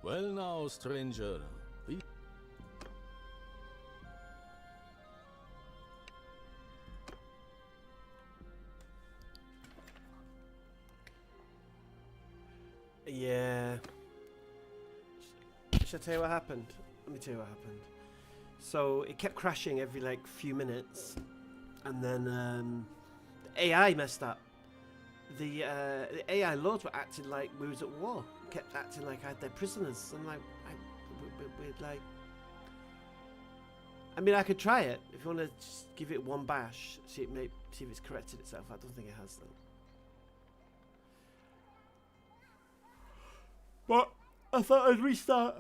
Well now, stranger. Yeah. Should I tell you what happened? Let me tell you what happened. So it kept crashing every like few minutes, and then the AI messed up. The AI lords were acting like we was at war. Kept acting like I had their prisoners. I'm like, we'd like. I mean, I could try it if you want to just give it one bash. See if it's corrected itself. I don't think it has though. But I thought I'd restart.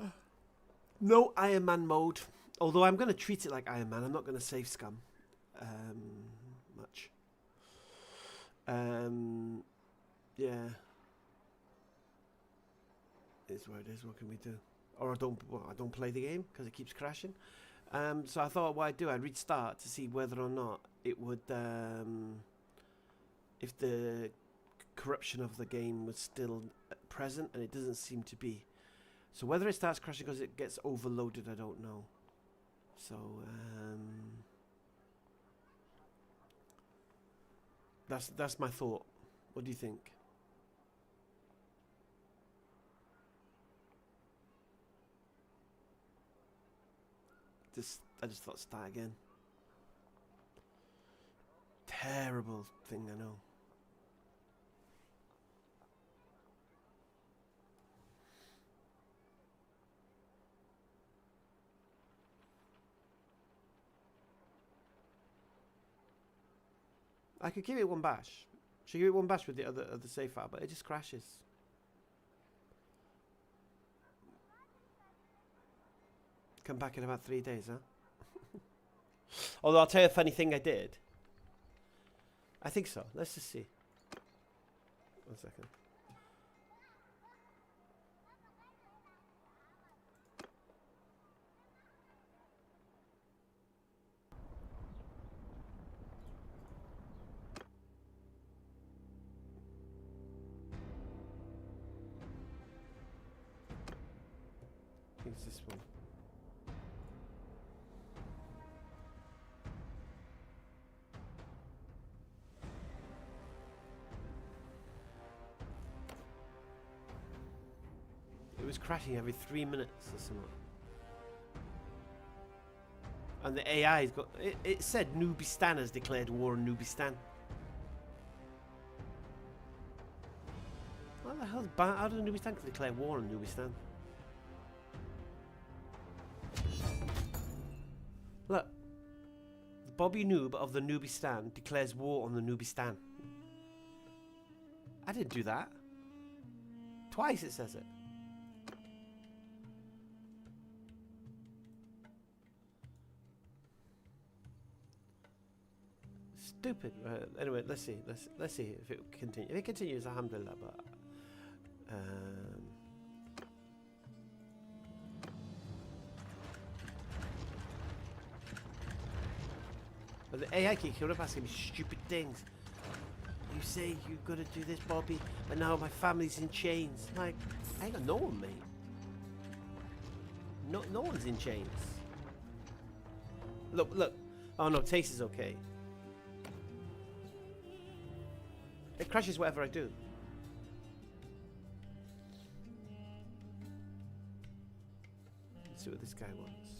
No Iron Man mode. Although I'm going to treat it like Iron Man. I'm not going to save scum much. Yeah. It is what it is. What can we do? Or I don't play the game because it keeps crashing. So I thought what I'd do, I'd restart to see whether or not it would, if the corruption of the game was still present, and it doesn't seem to be. So whether it starts crashing because it gets overloaded, I don't know. So that's my thought. What do you think? I just thought start again. Terrible thing, I know. I could give it one bash. Should I give it one bash with the other save file, but it just crashes. Come back in about 3 days, huh? Although I'll tell you a funny thing I did. I think so. Let's just see. 1 second. I think it's this one. It was crashing every 3 minutes or something. And the AI's got... It said Nubistan has declared war on Nubistan. What the hell? How did Nubistan declare war on Nubistan? Look. BobbyNoob of the Nubistan declares war on the Nubistan. I didn't do that. Twice it says it. Stupid. Anyway, let's see. Let's see if it continues. If it continues, alhamdulillah. But the AI keeps coming up asking me stupid things. You say you've got to do this, Bobby, but now my family's in chains. Like, I ain't got no one, mate. No one's in chains. Look. Oh no, taste is okay. It crashes whatever I do. Let's see what this guy wants.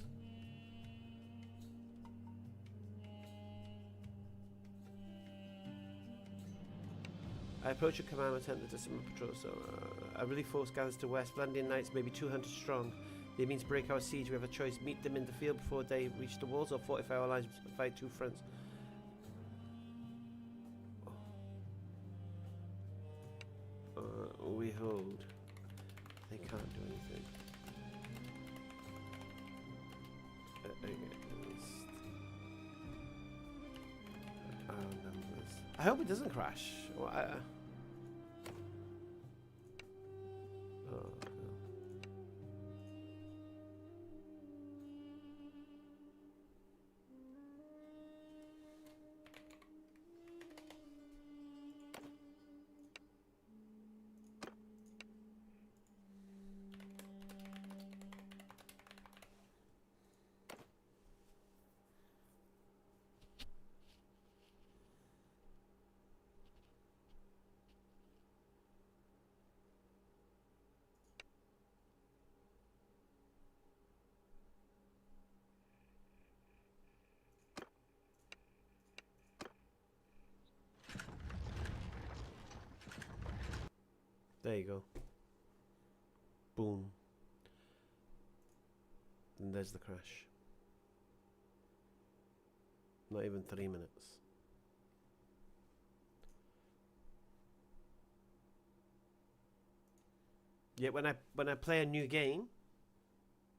I approach your command attempt to summer patrol, so a relief force gathers to west. Landing knights may be 200 strong. They mean to break our siege. We have a choice: meet them in the field before they reach the walls, or fortify our lines and fight two fronts. We hold. They can't do anything. Numbers. I hope it doesn't crash. Well, There you go. Boom. And there's the crash. Not even 3 minutes. Yeah, when I play a new game,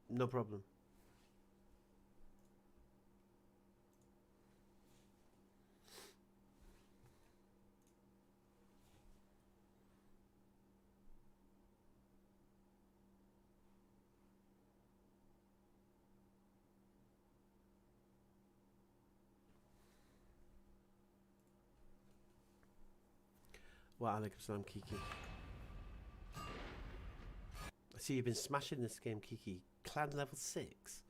no problem. Wa alaikum salam, Kiki. I see you've been smashing this game, Kiki. Clan level 6.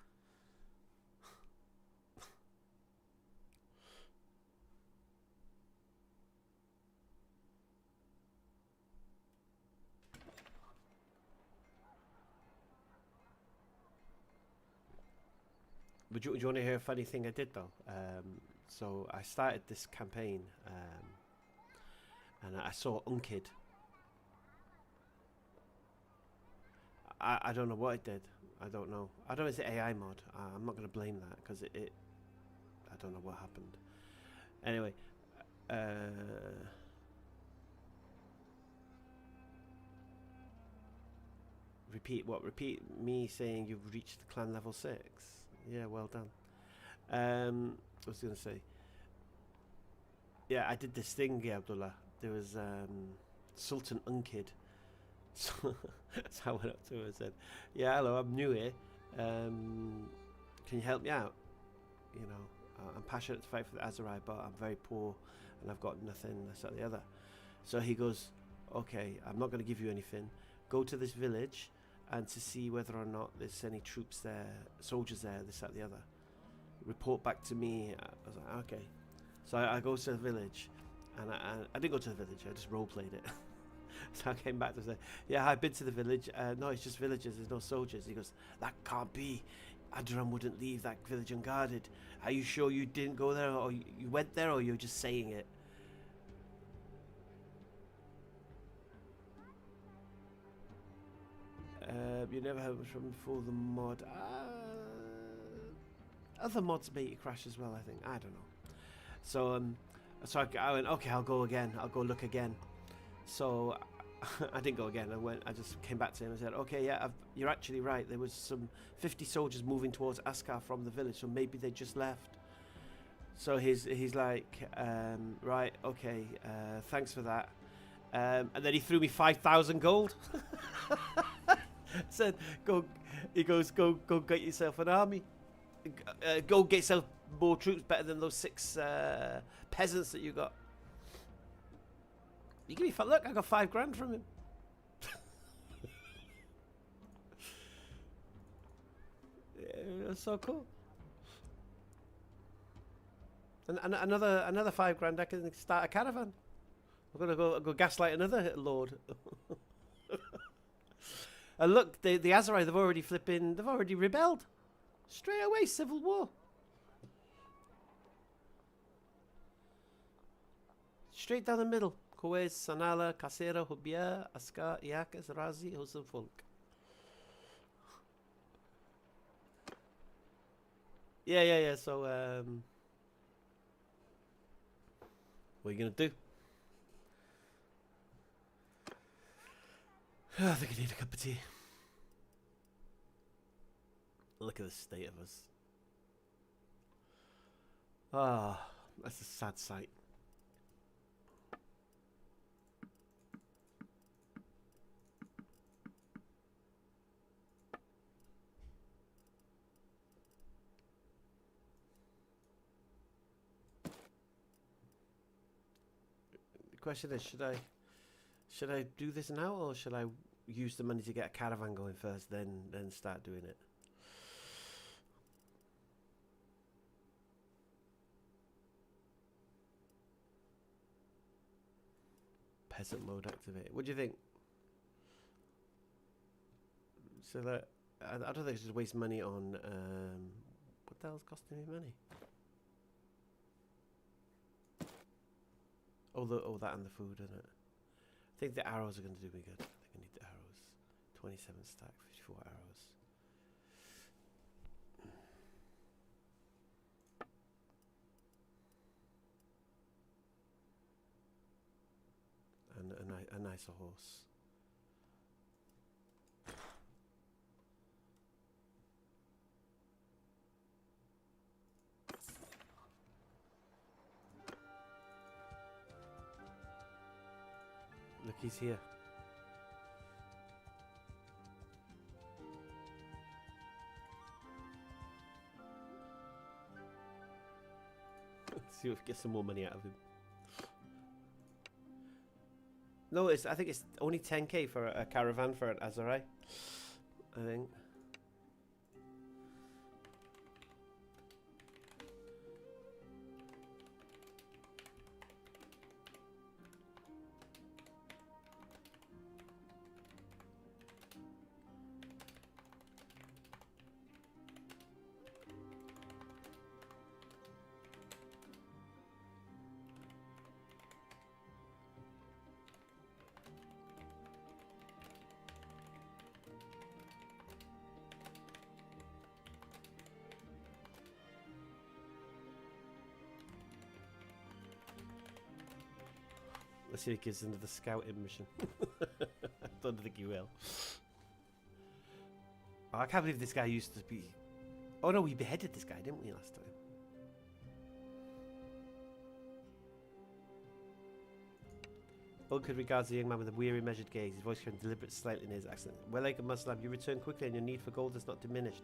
Would you want to hear a funny thing I did though? So I started this campaign, and I saw Unkid. I don't know what it did. I don't know. I don't know if it's the AI mod. I'm not going to blame that because it I don't know what happened. Anyway, repeat what? Repeat me saying you've reached clan level 6. Yeah, well done. I was going to say. Yeah, I did this thing, yeah, Abdullah. There was Sultan Unkid. So that's how I went up to her and said, "Yeah, hello, I'm new here. Can you help me out? You know, I'm passionate to fight for the Azari, but I'm very poor and I've got nothing, this, that, the other." So he goes, "Okay, I'm not going to give you anything. Go to this village and to see whether or not there's any troops there, soldiers there, this, that, the other. Report back to me." I was like, "Okay." So I go to the village, and I didn't go to the village. I just role played it. So I came back to say, "Yeah, I've been to the village. No, it's just villagers. There's no soldiers." He goes, "That can't be. Adram wouldn't leave that village unguarded. Are you sure you didn't go there, or you went there, or you're just saying it?" You never heard from before the mod. Other mods make it crash as well, I think. I don't know. So so I went, "Okay, I'll go again. I'll go look again." So I didn't go again. I just came back to him and said, "Okay, yeah, you're actually right. There was some 50 soldiers moving towards Askar from the village, so maybe they just left." So he's like, "Right, okay, thanks for that." And then he threw me 5,000 gold. Said, "Go." He goes, "Go get yourself an army. Go get yourself more troops, better than those 6 peasants that you got." You give me look, I got 5 grand from him. Yeah, that's so cool. And another 5 grand, I can start a caravan. I'm gonna go gaslight another lord. And look, the Azari, they've already rebelled. Straight away, civil war. Straight down the middle. Kuwait, Sanala, Kasera, Hubia, Askar, Iyakas, Razi, Husn Folk. Yeah. So, what are you going to do? I think I need a cup of tea. Look at the state of us. Ah, that's a sad sight. The question is, should I do this now, or should I use the money to get a caravan going first, then start doing it? Peasant mode activate. What do you think? So that I don't think I should waste money on what the hell's costing me money? Oh, that and the food, isn't it? think the arrows are going to do me good. I think I need the arrows. 27 stack, 54 arrows. And a nicer horse. Look, he's here. Let's see if we get some more money out of him. No, I think it's only 10k for a caravan for an Azarai. I think. Let's see if he gives into the scouting mission. I don't think he will. Oh, I can't believe this guy used to be... Oh no, we beheaded this guy, didn't we, last time? Uncle regards the young man with a weary, measured gaze. His voice carrying deliberate slightly in his accent. Well, like a Muslim, you return quickly and your need for gold is not diminished.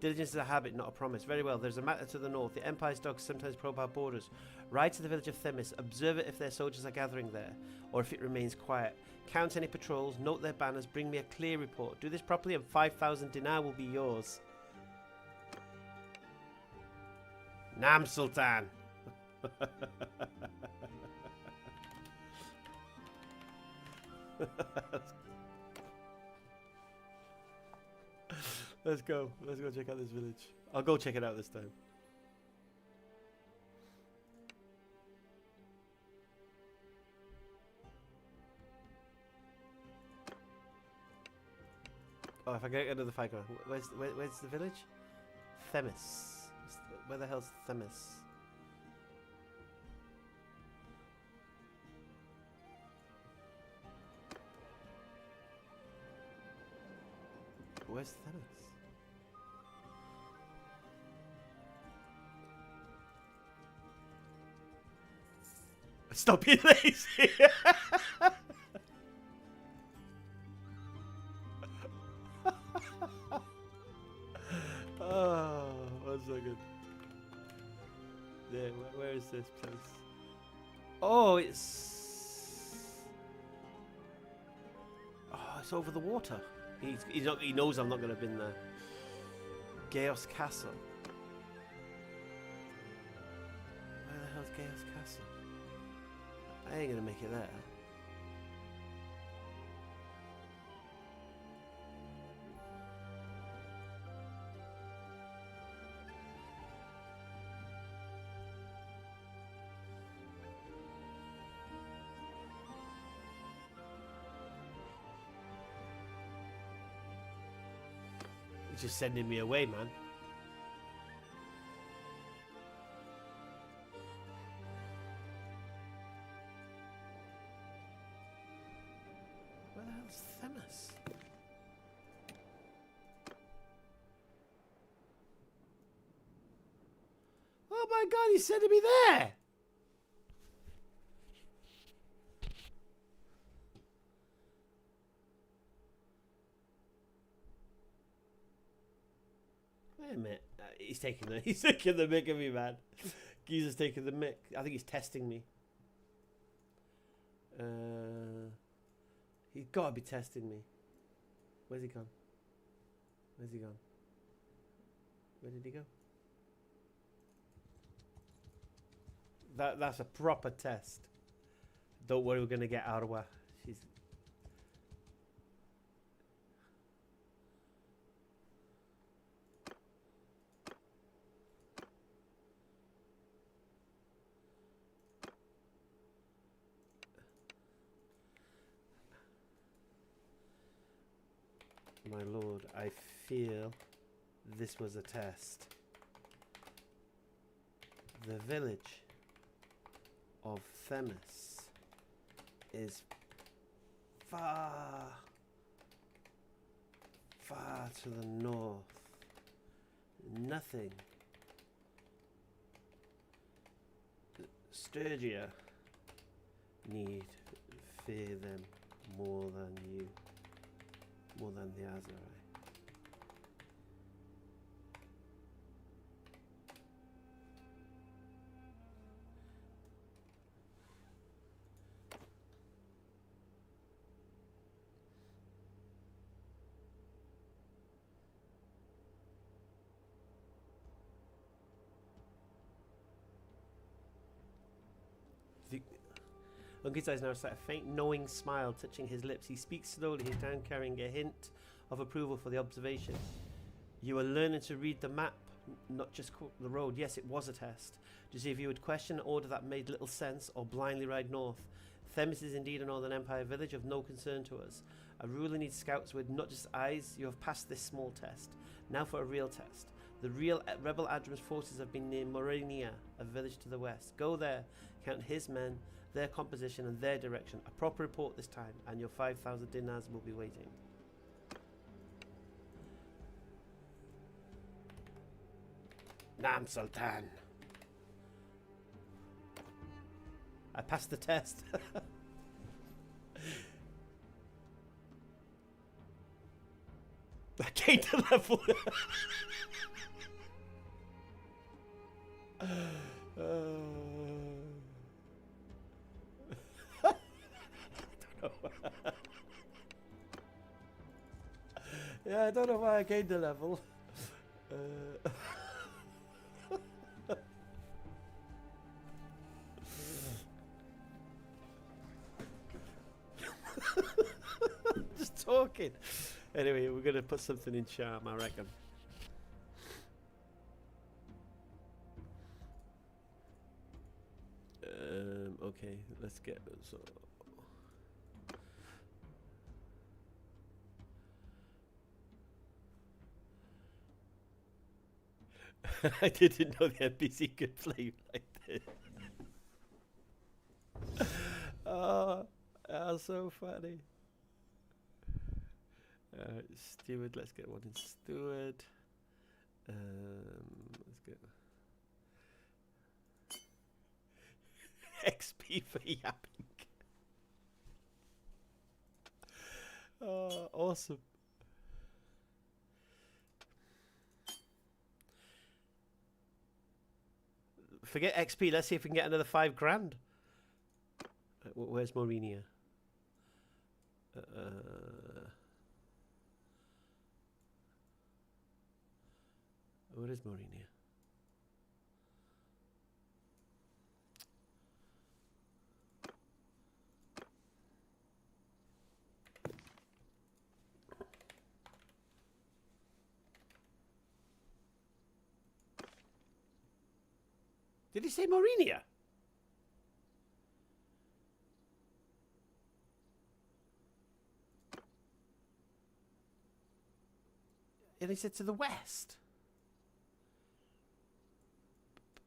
Diligence is a habit, not a promise. Very well, there's a matter to the north. The Empire's dogs sometimes probe our borders. Ride to the village of Themis. Observe it if their soldiers are gathering there, or if it remains quiet. Count any patrols, note their banners, bring me a clear report. Do this properly and 5,000 dinar will be yours. Nam Sultan! Let's go. Let's go check out this village. I'll go check it out this time. Oh, if I get another fight going, where's the village? Themis. Where the hell's Themis? Where's Themis? Stop being lazy! Oh, that's so good. There, where is this place? Oh, it's over the water. He knows I'm not going to be in there. Chaos Castle. Where the hell's Chaos Castle? I ain't going to make it there. He's just sending me away, man. Where the hell's Themis? Oh my god, he's sending me there! Wait a minute. He's taking the mick of me, man. Geezer's taking the mick. I think he's testing me. He's got to be testing me. Where's he gone? Where's he gone? Where did he go? That's a proper test. Don't worry, we're gonna get Arwa. She's. My lord, I feel this was a test. The village of Themis is far, far to the north. Nothing. Sturgia need fear them more than you, more than the Azarai. Unki's eyes now set a faint, knowing smile touching his lips. He speaks slowly, his tone carrying a hint of approval for the observation. You are learning to read the map, not just the road. Yes, it was a test. To see if you would question an order that made little sense or blindly ride north. Themis is indeed a Northern Empire village of no concern to us. A ruler needs scouts with not just eyes. You have passed this small test. Now for a real test. The real rebel Adram's forces have been near Morinia, a village to the west. Go there, count his men, their composition and their direction. A proper report this time, and your 5,000 dinars will be waiting. Nam Sultan. I passed the test. I gained a level. Yeah, I don't know why I gained a level. Just talking. Anyway, we're going to put something in charm, I reckon. Okay, let's get so. I didn't know the NPC could play like this. Oh, that's so funny. Steward, let's get one in steward. Let's get XP for yapping. Oh, awesome. Forget XP. Let's see if we can get another 5 grand. Where's Morinia? Where is Morinia? Did he say Morinia? And he said to the west.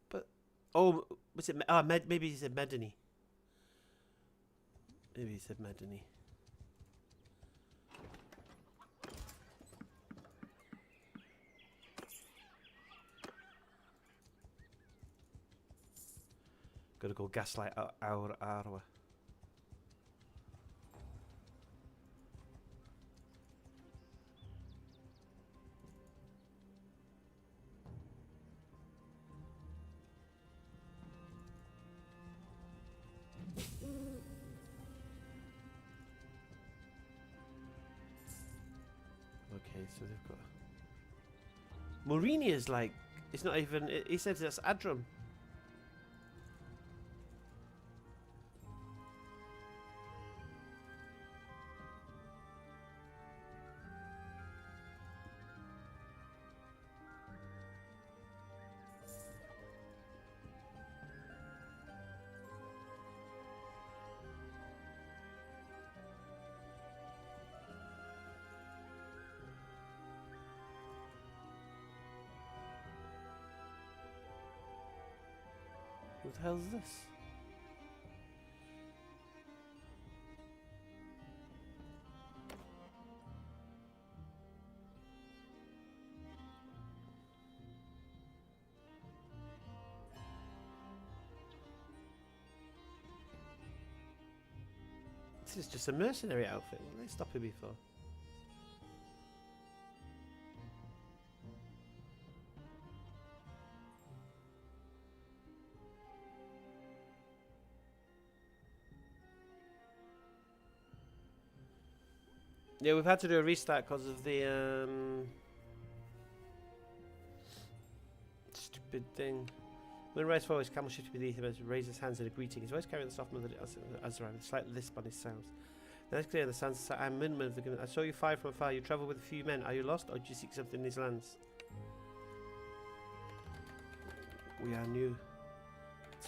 But oh, was it? Maybe he said Medini. Maybe he said Medini. Gotta go gaslight our Arwa. Okay, so they've got Morinia's like, it's not even, he says that's Adram. What the hell is this? This is just a mercenary outfit. What are they stopping me for? Yeah, we've had to do a restart because of the stupid thing. When Rice forward, camel shifted beneath him as he raised his hands in a greeting. His voice carrying the soft mother as around, a slight lisp on his sounds. The next clear the sounds. I'm Minman of the government. I saw you fire from afar. You travel with a few men. Are you lost, or do you seek something in these lands? We are new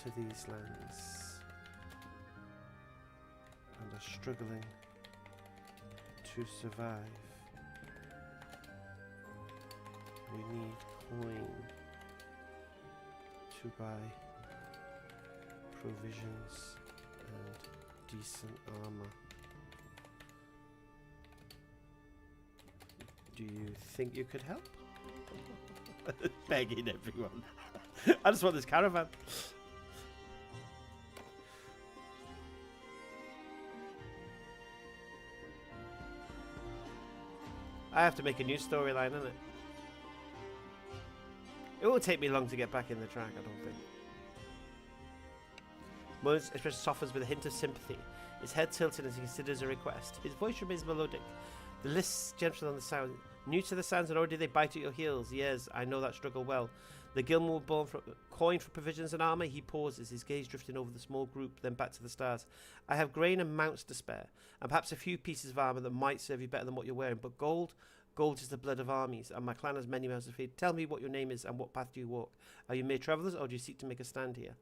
to these lands and are struggling to survive. We need coin to buy provisions and decent armor. Do you think you could help? Begging everyone. I just want this caravan. I have to make a new storyline, isn't it? It won't take me long to get back in the track, I don't think. Mo's expression softens with a hint of sympathy. His head tilted as he considers a request. His voice remains melodic. The lists gentle on the sound. New to the sounds and already they bite at your heels. Yes, I know that struggle well. The Gilman were born for coin for provisions and armour. He pauses, his gaze drifting over the small group, then back to the stars. I have grain and mounts to spare, and perhaps a few pieces of armour that might serve you better than what you're wearing. But gold is the blood of armies, and my clan has many mouths to feed. Tell me what your name is and what path do you walk. Are you mere travellers, or do you seek to make a stand here?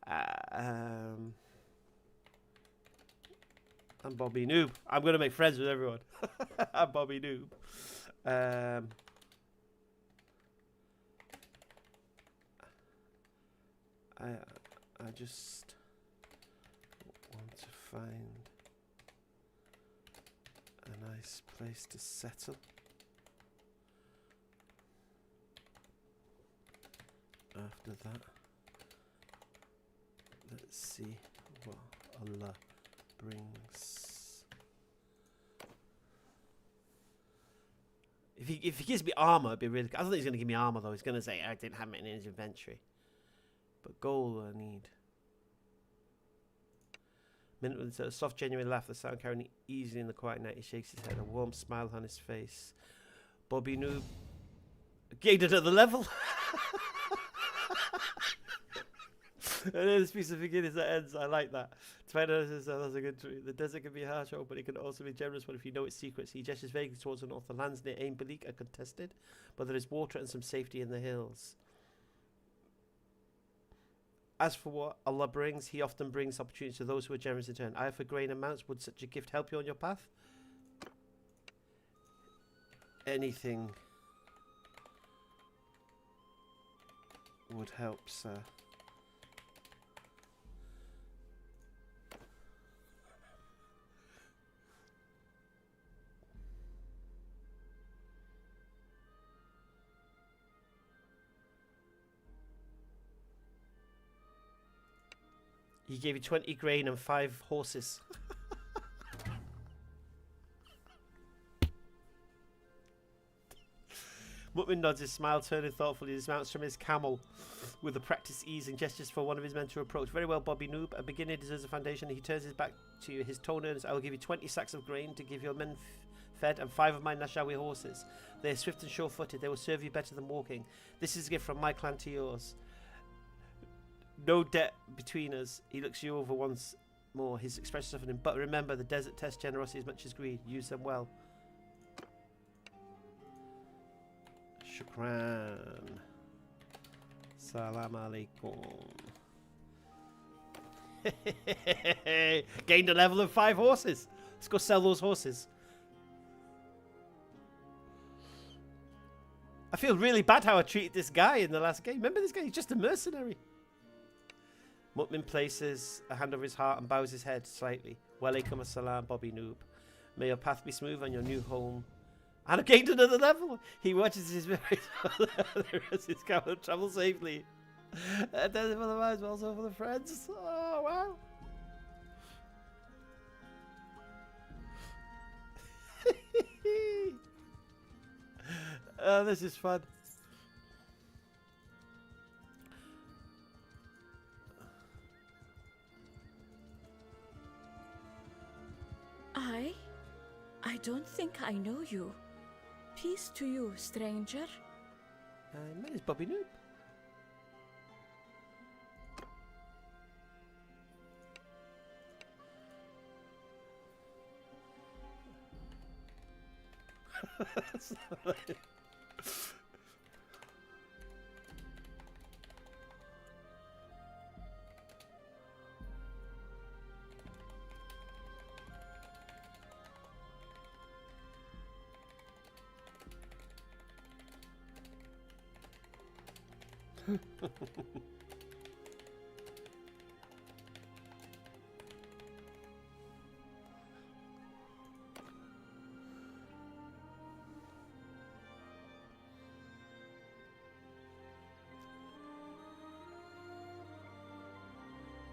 I'm BobbyNoob. I'm going to make friends with everyone. I'm BobbyNoob. I just want to find a nice place to settle. After that, let's see what Allah brings. If he gives me armor, it'd be really. I don't think he's going to give me armor though. He's going to say I didn't have it in his inventory. But gold I need. Minute with a soft, genuine laugh, the sound carrying easily in the quiet night. He shakes his head, a warm smile on his face. BobbyNoob gained another level. And then this piece of beginnings that ends. I like that. That's a good tree. The desert can be harsh, but it can also be generous one if you know its secrets. He gestures vaguely towards the north. The lands near Ain Balik are contested, but there is water and some safety in the hills. As for what Allah brings, he often brings opportunities to those who are generous in turn. I have for grain and mounts. Would such a gift help you on your path? Anything would help, sir. He gave you 20 grain and 5 horses. Mutman nods his smile, turning thoughtfully. He dismounts from his camel with a practiced ease and gestures for one of his men to approach. Very well, BobbyNoob. A beginner deserves a foundation. He turns his back to you. His tone earns. I will give you 20 sacks of grain to give your men fed and 5 of my Nashawi horses. They are swift and sure-footed. They will serve you better than walking. This is a gift from my clan to yours. No debt between us. He looks you over once more, his expression softening. But remember, the desert tests generosity as much as greed. Use them well. Shukran. Salam alaikum. Gained a level of 5 horses. Let's go sell those horses. I feel really bad how I treated this guy in the last game. Remember this guy? He's just a mercenary. Mutmin places a hand over his heart and bows his head slightly. Walaikum assalam, BobbyNoob. May your path be smooth on your new home. And I gained another level. He watches his very the rest of his camel travel safely. And then for the minds, but also for the friends. Oh wow. Oh, this is fun. I don't think I know you. Peace to you, stranger. My name is BobbyNoob.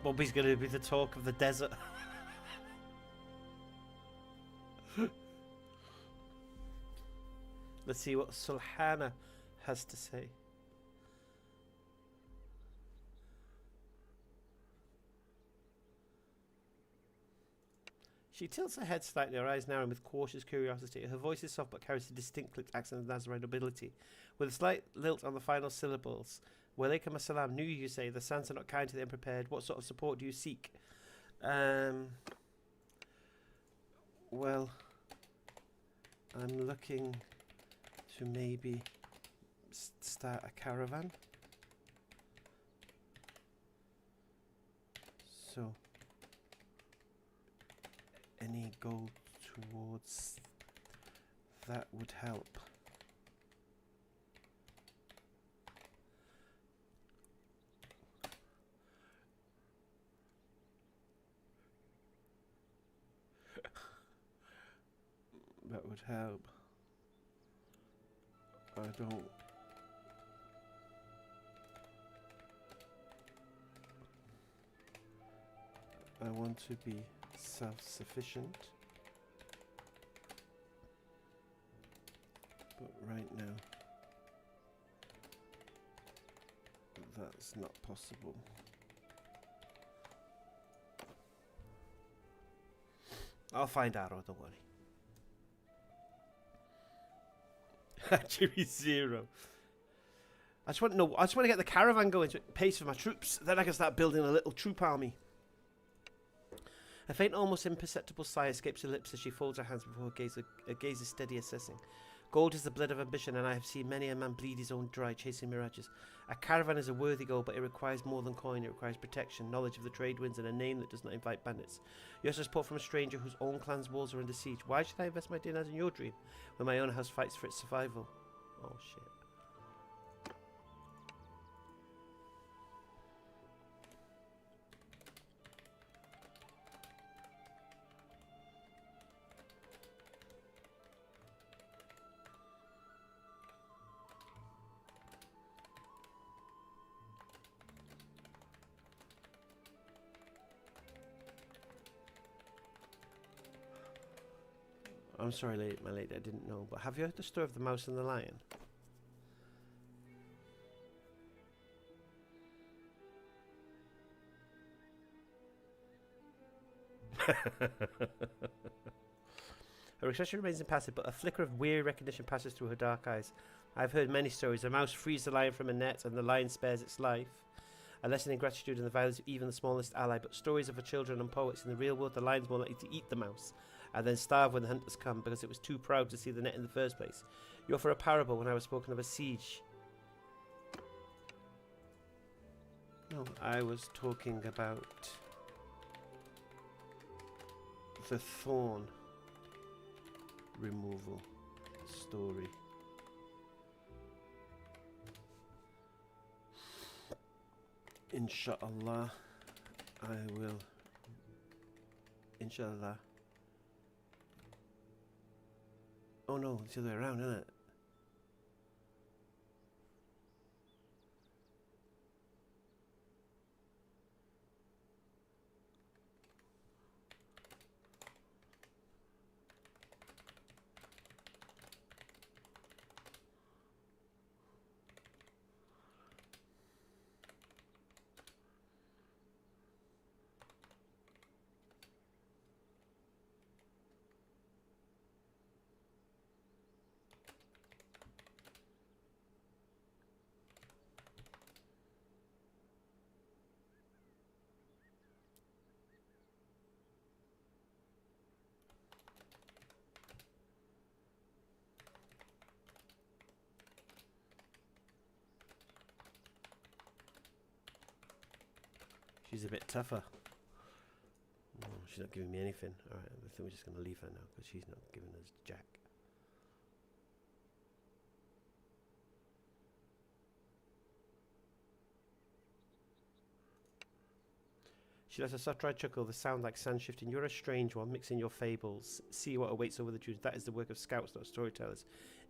Bobby's going to be the talk of the desert. Let's see what Sulhana has to say. She tilts her head slightly, her eyes narrow with cautious curiosity. Her voice is soft but carries a distinct accent of Nazarene nobility. With a slight lilt on the final syllables. Walaikum assalam. New, you say. The Sans are not kind to the unprepared. What sort of support do you seek? Well, I'm looking to maybe start a caravan. So, any goal towards that would help. That would help. I want to be self-sufficient, but right now that's not possible. I'll find out, don't worry. Jimmy Zero. I just want to get the caravan going so it pays for my troops. Then I can start building a little troop army. A faint, almost imperceptible sigh escapes her lips as she folds her hands before her gaze is steady assessing. Gold is the blood of ambition, and I have seen many a man bleed his own dry chasing mirages. A caravan is a worthy goal, but it requires more than coin. It requires protection, knowledge of the trade winds, and a name that does not invite bandits. You have support from a stranger whose own clan's walls are under siege. Why should I invest my dinners in your dream when my own house fights for its survival? Oh shit. I'm sorry, my lady, I didn't know. But have you heard the story of the mouse and the lion? Her expression remains impassive, but a flicker of weary recognition passes through her dark eyes. I've heard many stories. A mouse frees the lion from a net, and the lion spares its life. A lesson in gratitude and the values of even the smallest ally. But stories of her children and poets. In the real world, the lion's more likely to eat the mouse and then starve when the hunters come because it was too proud to see the net in the first place. You offer a parable when I was spoken of a siege. No, I was talking about the thorn removal story. Inshallah. I will, inshallah. Oh no, it's the other way around, isn't it? She's a bit tougher. Oh, she's not giving me anything. Alright, I think we're just going to leave her now because she's not giving us jack. She lets a soft dry chuckle, the sound like sand shifting. You're a strange one, mixing your fables. See what awaits over the dunes. That is the work of scouts, not storytellers.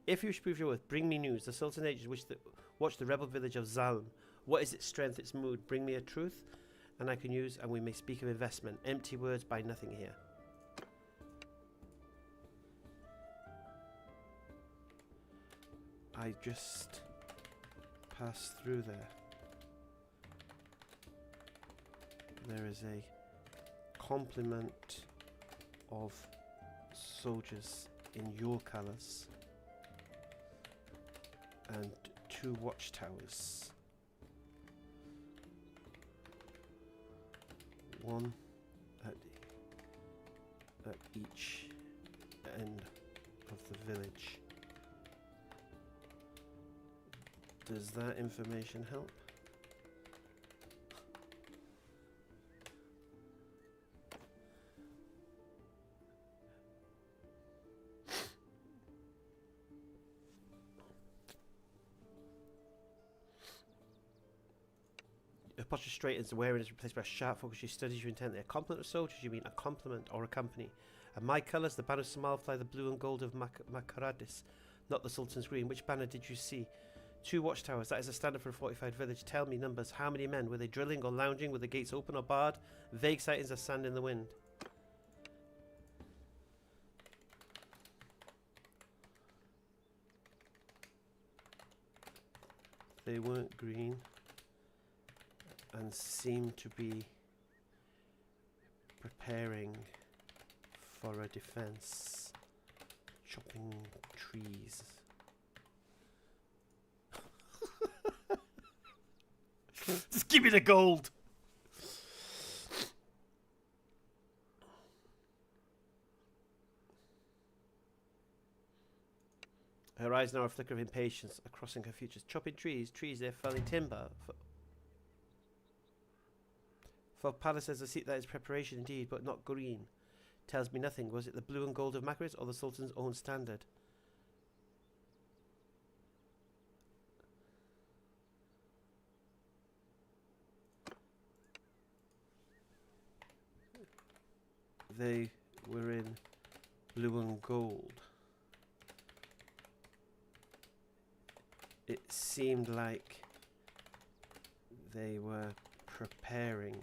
If you wish to prove your worth, bring me news. The Sultan ages watch the rebel village of Zalm. What is its strength, its mood? Bring me a truth, and I can use, and we may speak of investment. Empty words buy nothing here. I just passed through there. There is a complement of soldiers in your colours and 2 watchtowers. One at each end of the village. Does that information help? Her posture straightens, the wearing is replaced by a sharp focus. She studies you intently. A complement of soldiers, you mean a complement or a company? And my colours, the banner of Samal fly the blue and gold of Makaradis, not the Sultan's green. Which banner did you see? 2 watchtowers, that is a standard for a fortified village. Tell me numbers. How many men? Were they drilling or lounging? Were the gates open or barred? Vague sightings of sand in the wind. They weren't green and seemed to be preparing for a defense, chopping trees. Just give me the gold. Her eyes now a flicker of impatience are crossing her features. Chopping trees, they're felling timber. For palaces, I see that is preparation indeed, but not green. Tells me nothing. Was it the blue and gold of Makaris or the Sultan's own standard? They were in blue and gold. It seemed like they were preparing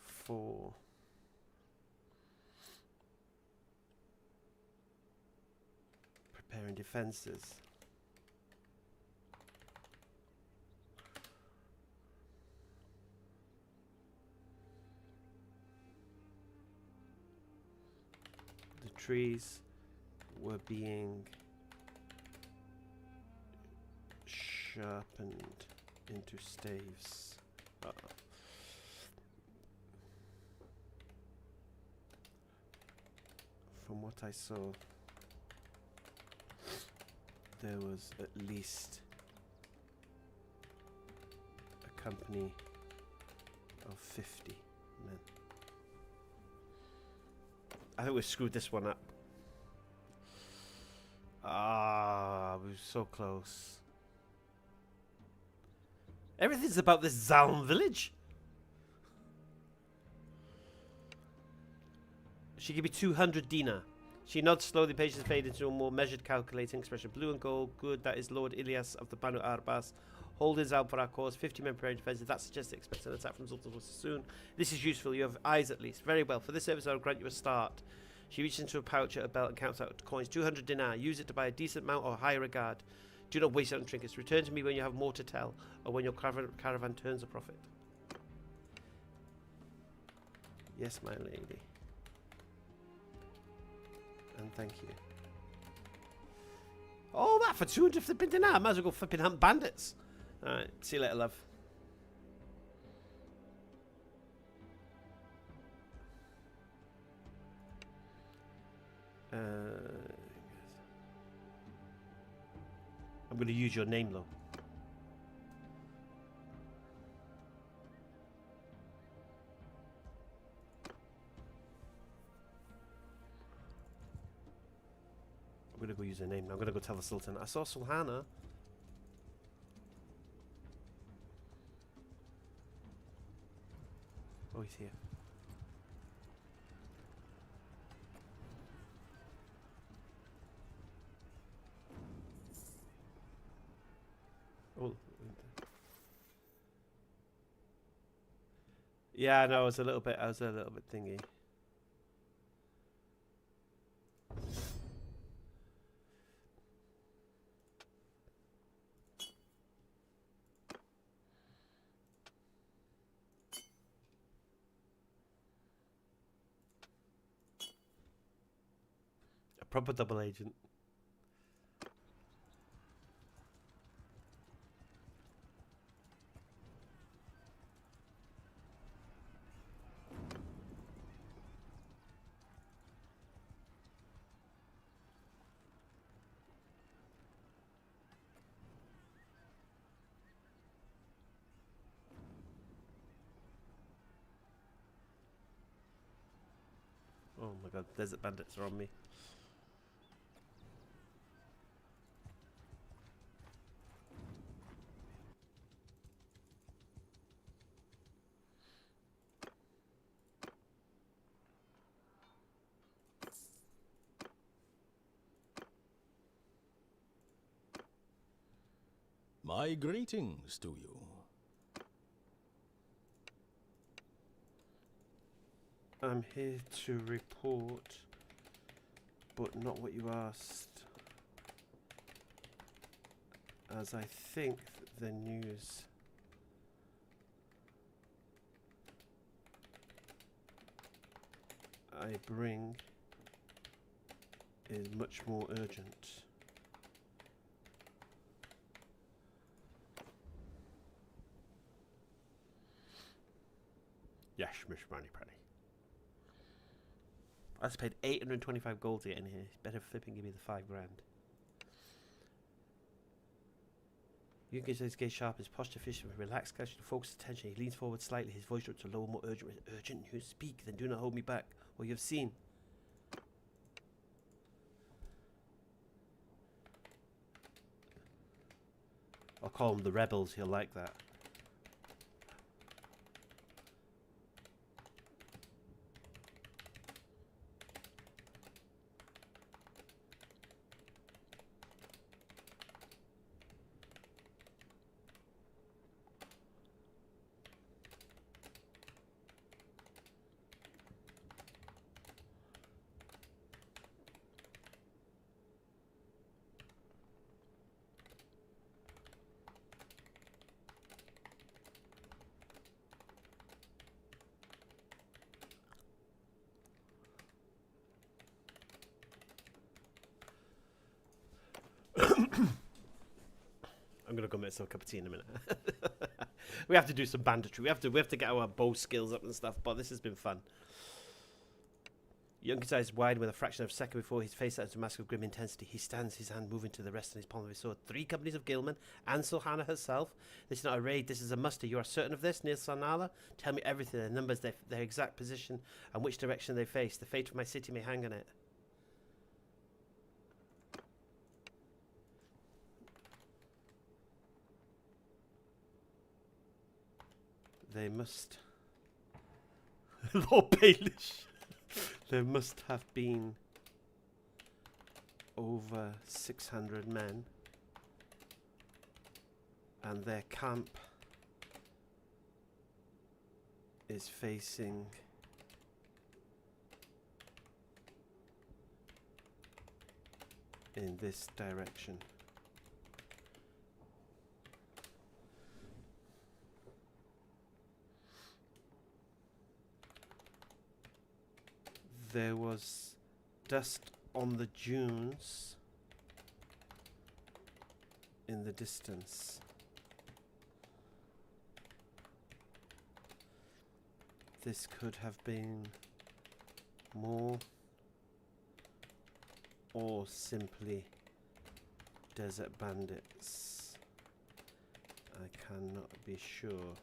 for defenses. The trees were being sharpened into staves. From what I saw, there was at least a company of 50 men. I think we screwed this one up. Ah, we were so close. Everything's about this Zalm village. She give me 200 dinar. She nods slowly, patience fade into a more measured, calculating expression. Blue and gold, good. That is Lord Ilyas of the Banu Arbas. Holding Zalm for our cause. 50 men preparing defensive. That suggests they expect an attack from Sultan soon. This is useful. You have eyes at least. Very well. For this service, I will grant you a start. She reaches into a pouch at her belt and counts out coins. 200 dinar. Use it to buy a decent mount or hire a guard. Do not waste it on trinkets. Return to me when you have more to tell, or when your caravan turns a profit. Yes, my lady. And thank you. All that for 200 flipping dinar. Might as well go flipping hunt bandits. Alright, see you later, love. I'm going to use your name, though. I'm going to go use her name. I'm going to go tell the Sultan. I saw Sulhana. Oh, he's here. Oh. Yeah, no, I was a little bit thingy. A proper double agent. Oh my god, desert bandits are on me. My greetings to you. I'm here to report, but not what you asked. As I think the news I bring is much more urgent. Yes, Miss Money Penny. I just paid 825 gold to get in here. Better flipping give me the 5 grand. You can get his gaze sharp, his posture efficient, with relaxed, casual, focused attention. He leans forward slightly, his voice drops to low, more urgent. Urgent news, speak, then do not hold me back. What you have seen. I'll call them the rebels, he'll like that. I'm gonna go make myself a cup of tea in a minute. We have to do some banditry. We have to get our bow skills up and stuff. But this has been fun. Young's eyes widen with a fraction of a second before his face set into a mask of grim intensity. He stands, his hand moving to the rest on his palm of his sword. 3 companies of Gilman and Sulhana herself. This is not a raid. This is a muster. You are certain of this, Nil Sanala? Tell me everything. Their numbers, their exact position, and which direction they face. The fate of my city may hang on it. They must... Lord Baelish! There must have been over 600 men, and their camp is facing in this direction. There was dust on the dunes in the distance. This could have been more or simply desert bandits. I cannot be sure.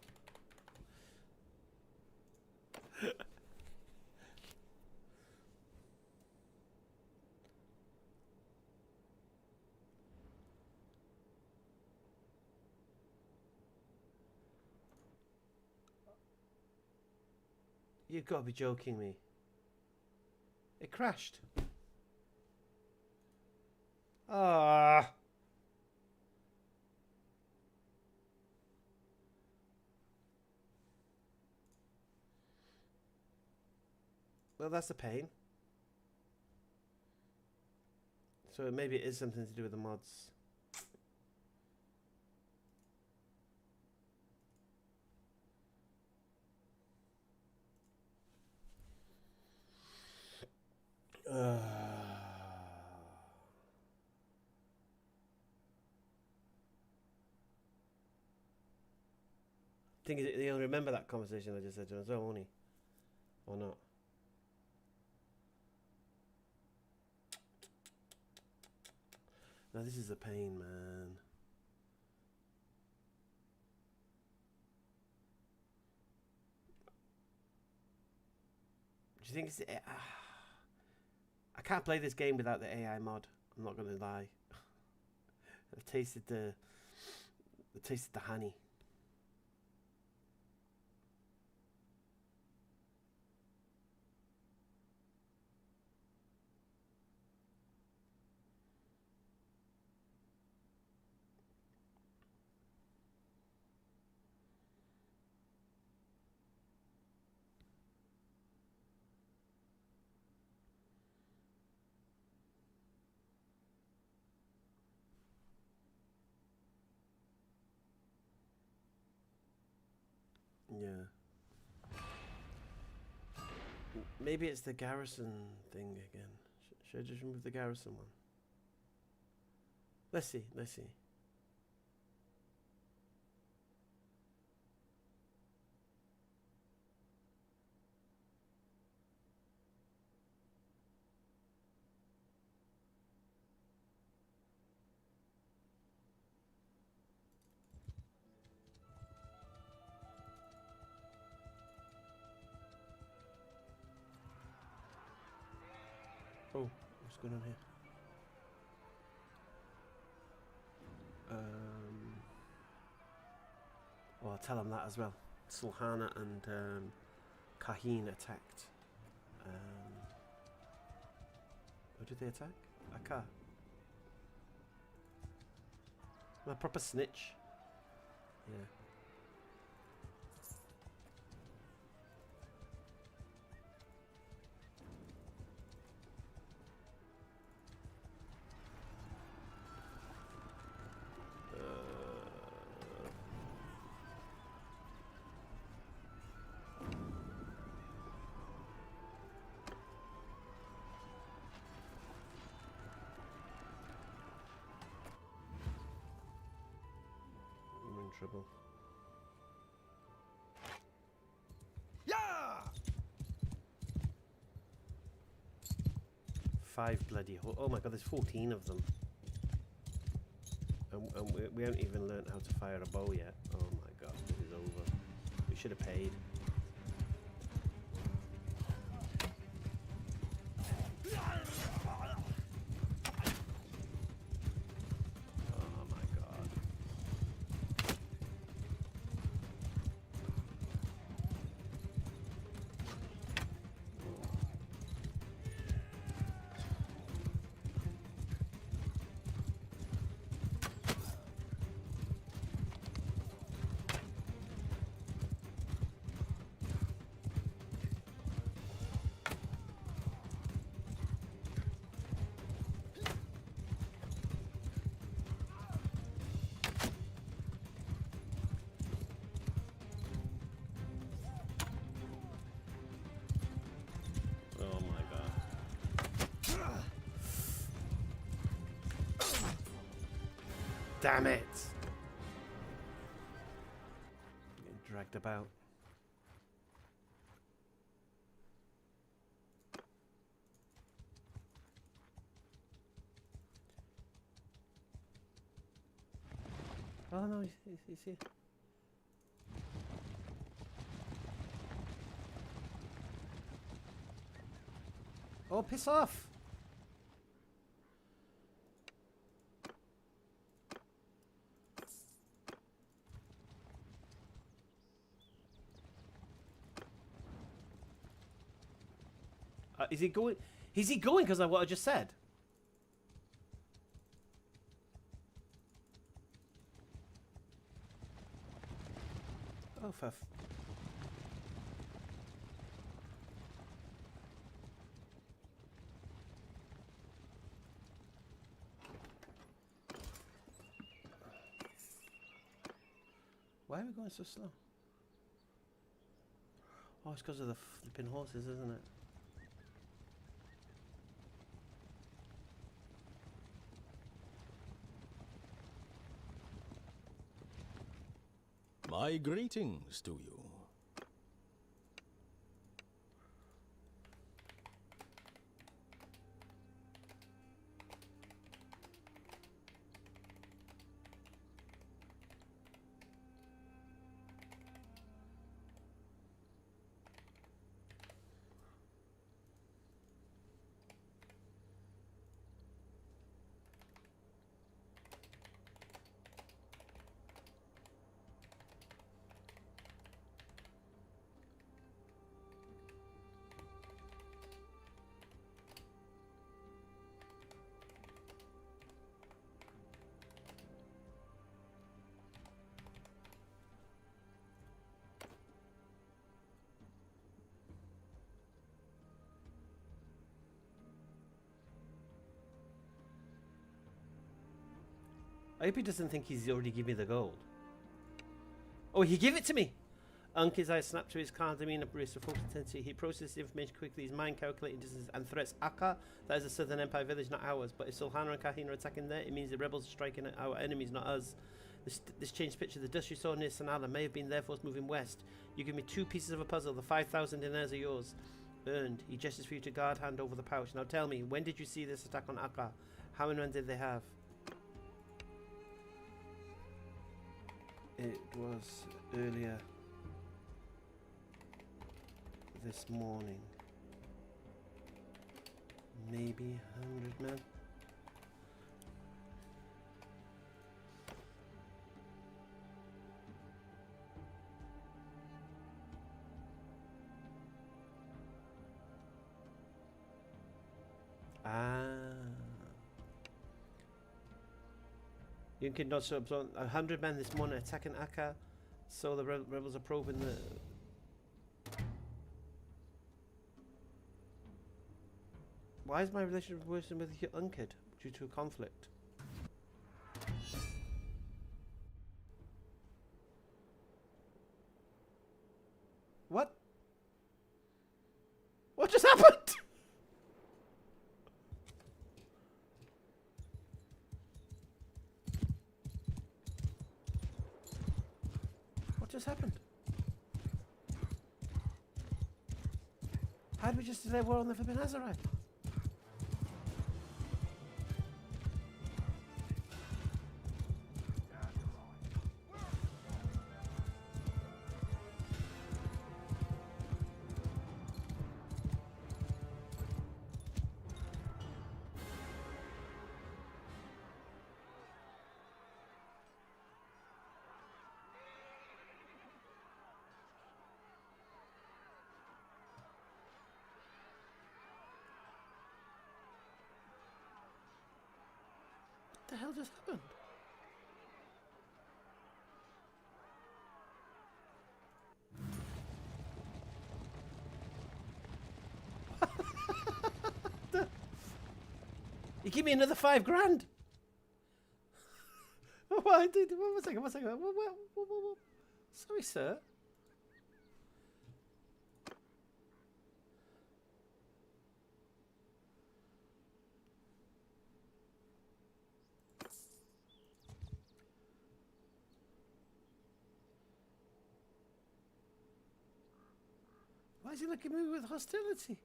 You've got to be joking me. It crashed. Ah. Well, that's a pain. So maybe it is something to do with the mods. Thing is, he'll remember that conversation I just had to him as well, won't he? Or not? No, this is a pain, man. Do you think it's... I can't play this game without the AI mod. I'm not gonna lie. I've tasted the honey. Yeah. Maybe it's the garrison thing again. Should I just remove the garrison one? Let's see, let's see. Oh, what's going on here? Well, I'll tell them that as well. Sulhana and Kaheen attacked. Who did they attack? Akka. I'm a proper snitch. Yeah. Trouble. Yeah! 5 bloody oh my god, there's 14 of them. And we haven't even learned how to fire a bow yet. Oh my god, this is over. We should have paid. Damn it! Getting dragged about. Oh no, he's here. Oh, piss off! Is he going? Is he going because of what I just said? Oh, for why are we going so slow? Oh, it's because of the flipping horses, isn't it? My greetings to you. I hope he doesn't think he's already given me the gold. Oh, he gave it to me! His eyes snapped to his calm demeanor, Bruce, full intensity. He processed the information quickly, his mind calculating distance and threats. Iqra, that is a Southern Empire village, not ours. But if Sulhana and Kahina are attacking there, it means the rebels are striking at our enemies, not us. This changed picture. The dust you saw near Sanala may have been their force moving west. You give me 2 pieces of a puzzle. The 5,000 dinars are yours. Earned. He gestures for you to guard hand over the pouch. Now tell me, when did you see this attack on Iqra? How many men did they have? It was earlier this morning. Maybe 100 men. Yunkin nods to absorb 100 men this morning attacking Iqra, so the rebels are probing the... Why is my relationship worsening with your Unkid due to a conflict? What? What just happened? What just happened? How did we just declare war on the flipping Azarite? What the hell just happened? You give me another 5 grand. Why did? One second. What? Sorry, sir. Why is he looking at me with hostility?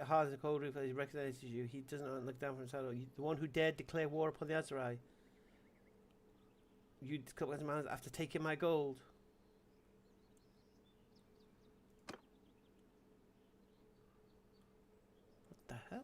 Hard as a cold roof as he recognizes you. He does not look down from his saddle. The one who dared declare war upon the Azurai. You couple of manners after taking my gold. What the hell?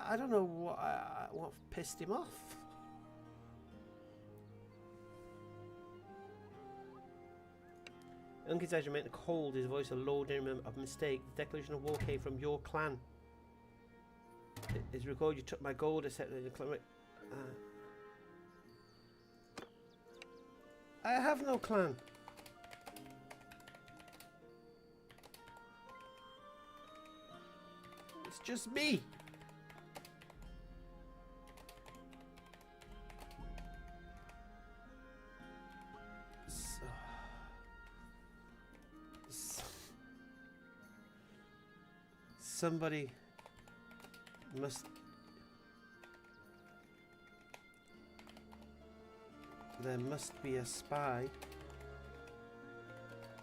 I don't know what pissed him off. Uncle's eyes remained cold, his voice a low name of mistake. The declaration of war came from your clan. It's recorded you took my gold, accepted the clan. I have no clan. It's just me. Somebody must... There must be a spy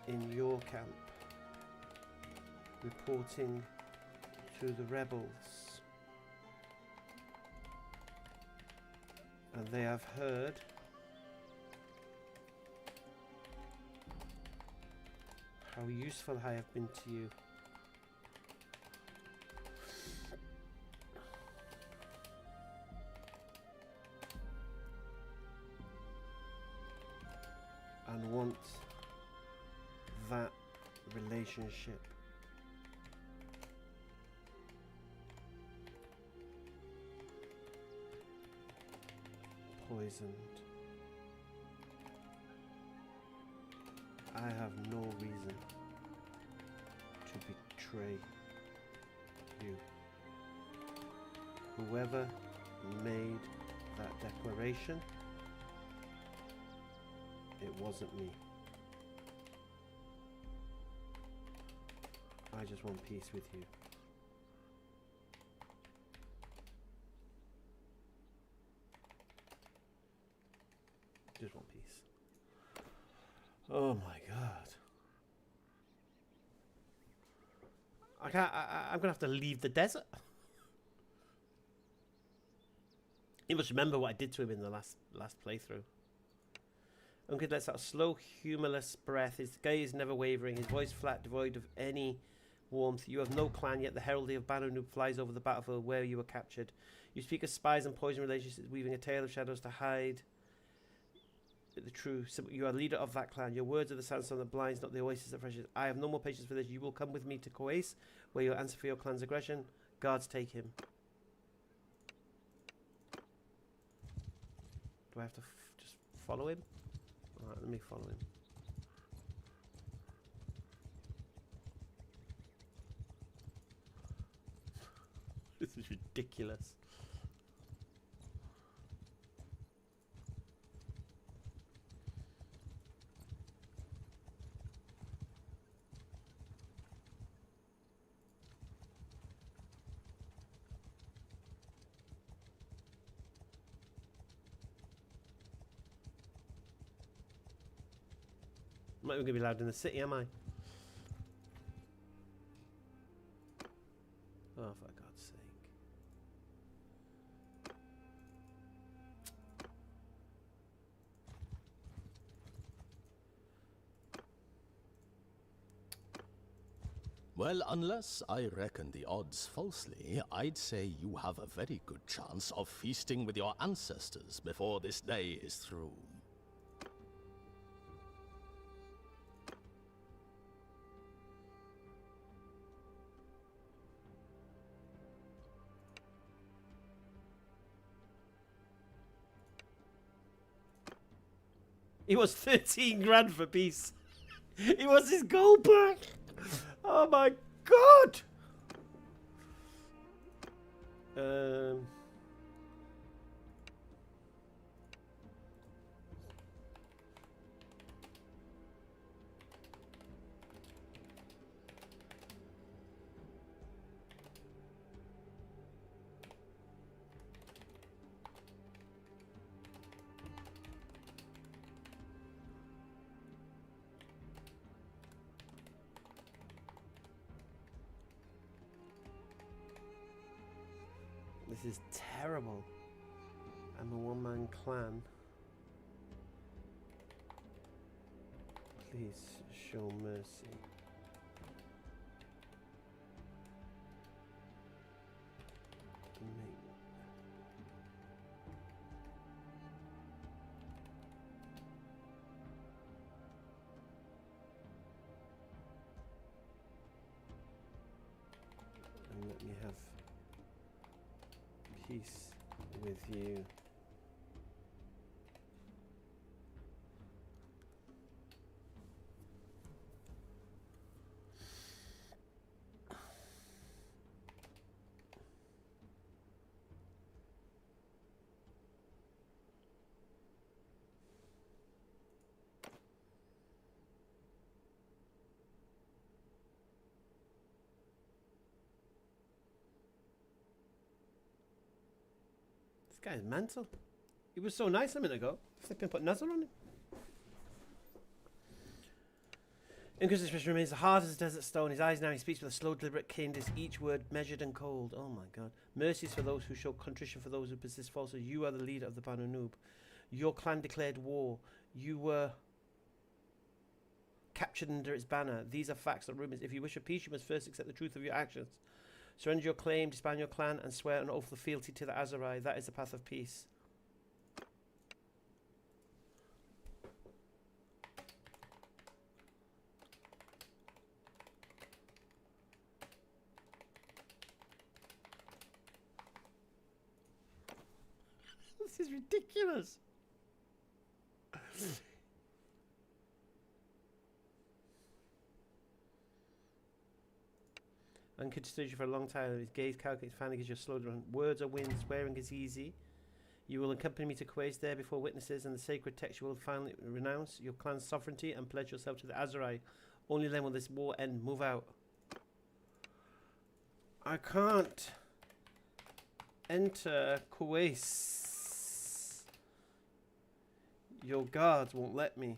in your camp reporting to the rebels. And they have heard how useful I have been to you. And want that relationship poisoned. I have no reason to betray you. Whoever made that declaration, it wasn't me. I just want peace with you. Just want peace. Oh my god. I can't, I'm gonna have to leave the desert. You must remember what I did to him in the last playthrough. Uncle lets out a slow, humorless breath. His gaze never wavering, his voice flat, devoid of any warmth. You have no clan, yet the heraldry of BobbyNoob flies over the battlefield where you were captured. You speak of spies and poison relationships, weaving a tale of shadows to hide the truth. You are leader of that clan. Your words are the sandstone that blinds, not the oasis that freshes. I have no more patience for this. You will come with me to Coace, where you will answer for your clan's aggression. Guards, take him. Do I have to just follow him? Alright, let me follow him. This is ridiculous. I'm not even going to be allowed in the city, am I? Oh, for God's sake. Well, unless I reckon the odds falsely, I'd say you have a very good chance of feasting with your ancestors before this day is through. He wants 13 grand for peace. He wants his gold back. Oh my God. This is terrible. I'm a one-man clan. Please show mercy. And let me have peace with you. This guy's mental. He was so nice a minute ago. Flipping put nuzzle on him. Iqra's expression remains hard as a desert stone. His eyes now, he speaks with a slow, deliberate cadence, each word measured and cold. Oh my God. Mercies for those who show contrition, for those who persist falsehood. You are the leader of the BobbyNoob. Your clan declared war. You were captured under its banner. These are facts, not rumors. If you wish for peace, you must first accept the truth of your actions. Surrender your claim, disband your clan, and swear an oath of fealty to the Aserai. That is the path of peace. This is ridiculous. Unconsidered you for a long time. His gaze calculates, finally gives you a slow run. Words are wind, swearing is easy. You will accompany me to Quace there before witnesses, and the sacred text you will finally renounce your clan's sovereignty and pledge yourself to the Aserai. Only then will this war end. Move out. I can't enter Quace. Your guards won't let me.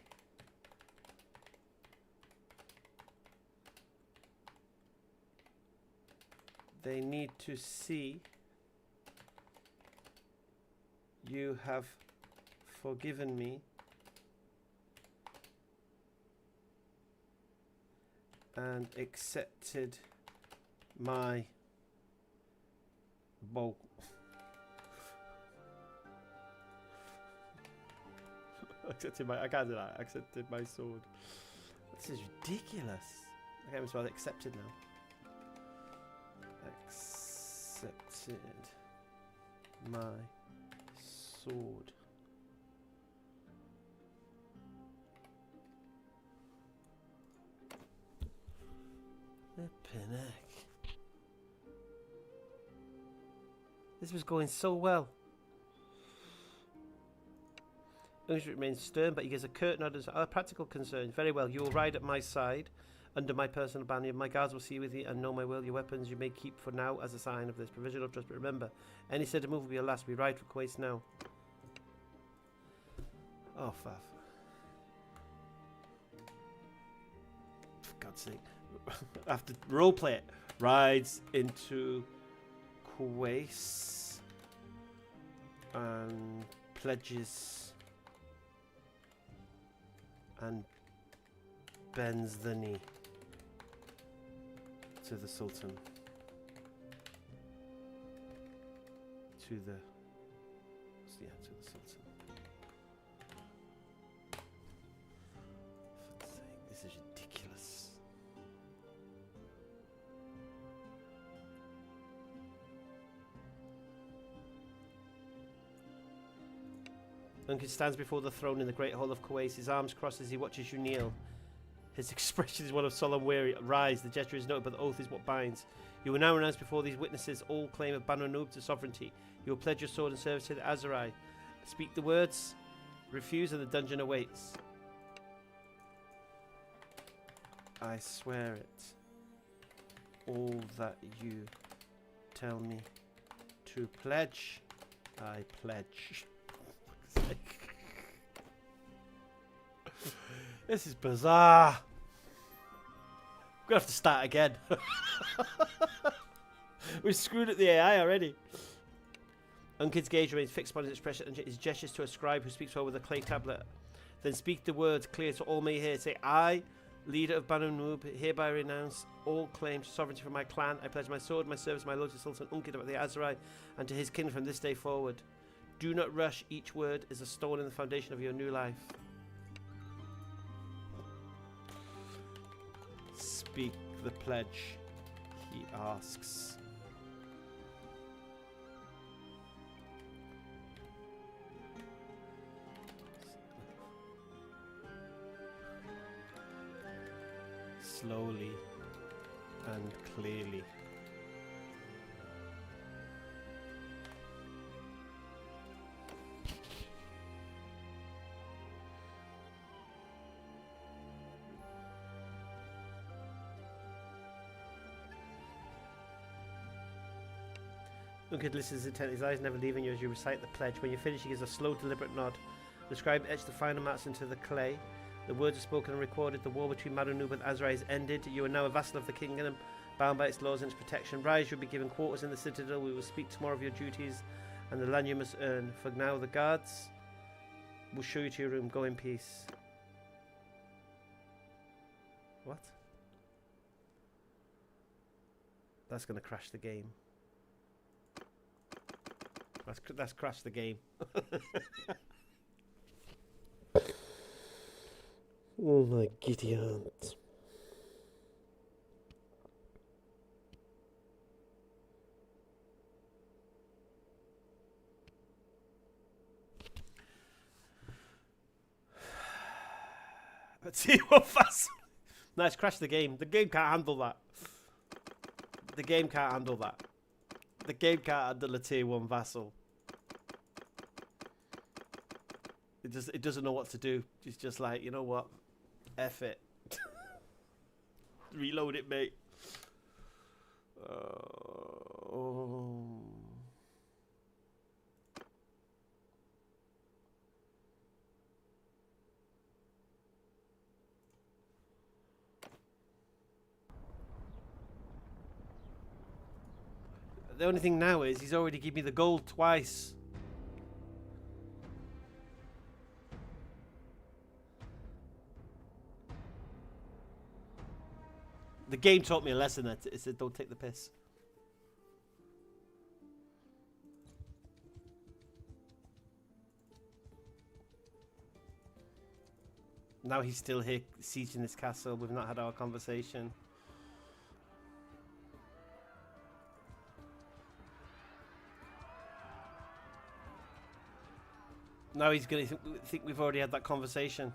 They need to see you have forgiven me and accepted my bow. I can't do that. Accepted my sword. This is ridiculous. Okay, I'm well accepted now. Accepted my sword. Flippin' heck. This was going so well. Iqra remains stern, but he gives a curt nod as a practical concern. Very well, you will ride at my side under my personal banner. My guards will see with you and know my will. Your weapons you may keep for now as a sign of this provisional trust. But remember, any sudden move will be your last. We ride for Quace now. Oh, faff. God's sake. I have to roleplay it. Rides into Quace and pledges and bends the knee to the Sultan. To the Sultan. For fuck's sake, this is ridiculous. Duncan stands before the throne in the great hall of Kuwait, his arms crossed as he watches you kneel. His expression is one of solemn weary. Rise, the gesture is noted, but the oath is what binds. You will now renounce before these witnesses all claim of BobbyNoob to sovereignty. You will pledge your sword in service to the Aserai. Speak the words, refuse, and the dungeon awaits. I swear it. All that you tell me to pledge, I pledge. This is bizarre. We're gonna have to start again. We screwed up the AI already. Unkid's gaze remains fixed upon his expression and his gestures to a scribe who speaks well with a clay tablet. Then speak the words clear so all may hear. Say, I, leader of BobbyNoob, hereby renounce all claims to sovereignty from my clan. I pledge my sword, my service, my lord to Sultan Unkid of the Aserai and to his kingdom from this day forward. Do not rush. Each word is a stone in the foundation of your new life. Speak the pledge, he asks. Slowly and clearly. Unkid listens intently, his eyes never leaving you as you recite the pledge. When you finish, he gives a slow, deliberate nod. The scribe etched the final marks into the clay. The words are spoken and recorded. The war between BobbyNoob and Aserai is ended. You are now a vassal of the kingdom, bound by its laws and its protection. Rise, you'll be given quarters in the citadel. We will speak tomorrow of your duties and the land you must earn. For now, the guards will show you to your room. Go in peace. What? That's going to crash the game. That's crashed the game. Oh my giddy aunt. Let's see what fast. Nice, crash the game. The game can't handle that. The game can't handle that. The game can't handle a tier 1 vassal. It doesn't know what to do. It's just like, you know what? F it. Reload it, mate. The only thing now is he's already given me the gold twice. The game taught me a lesson that it said don't take the piss. Now he's still here sieging this castle. We've not had our conversation. Now he's going to think we've already had that conversation.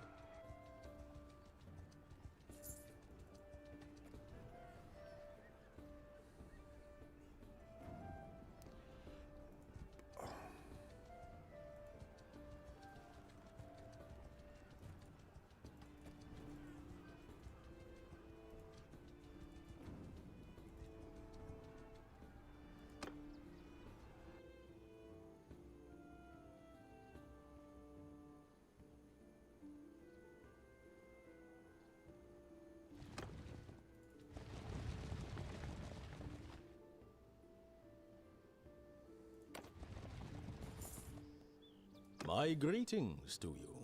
My greetings to you.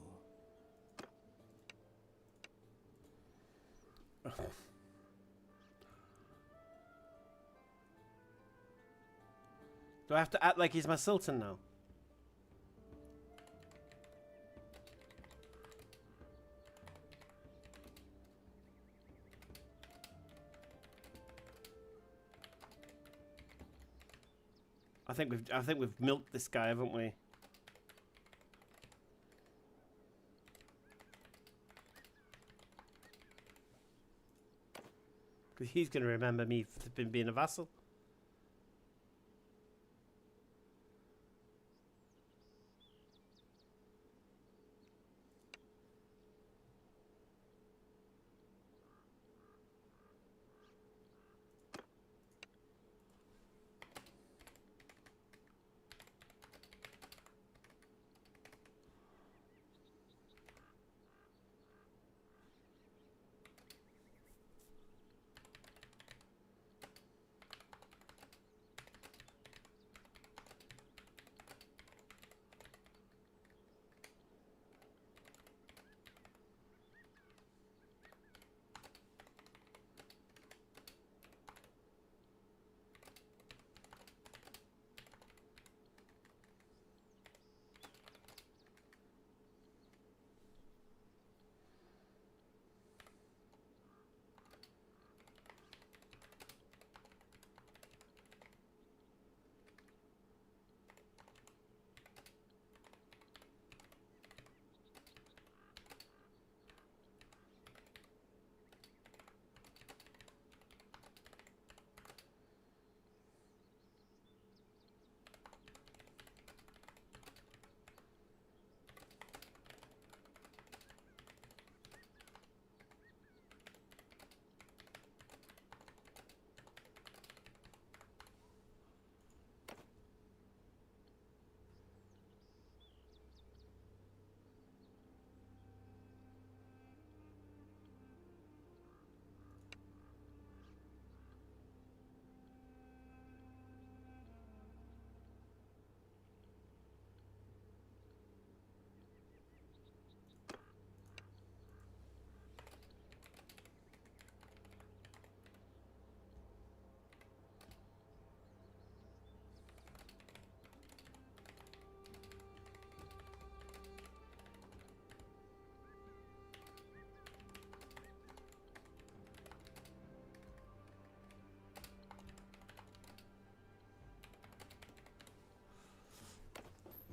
Do I have to act like he's my sultan now? I think we've milked this guy, haven't we? Because he's going to remember me being a vassal.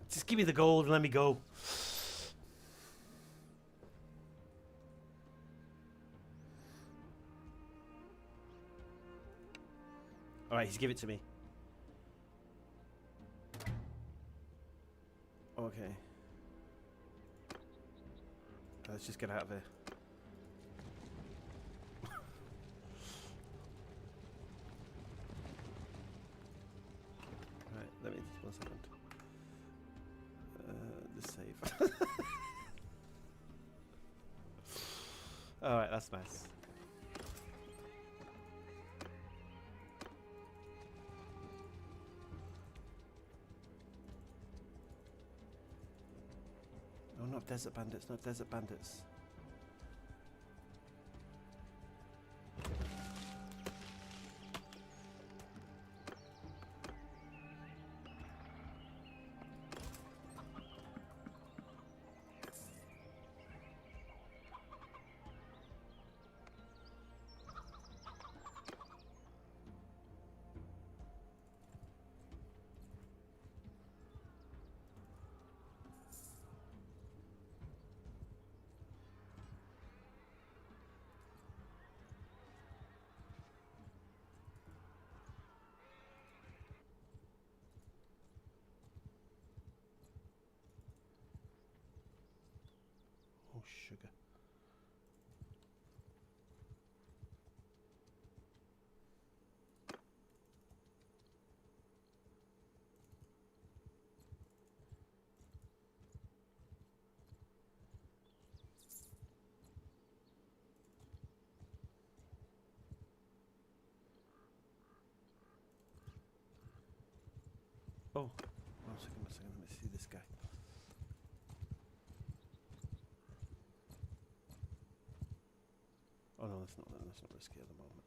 Just give me the gold and let me go. Alright, he's give it to me. Okay. Let's just get out of here. Right, let me just 1 second. This save. Alright, that's nice. Oh, not desert bandits, not desert bandits. Oh, sugar. Oh, 1 second, 1 second. Let me see this guy. Oh no, that's not risky at the moment.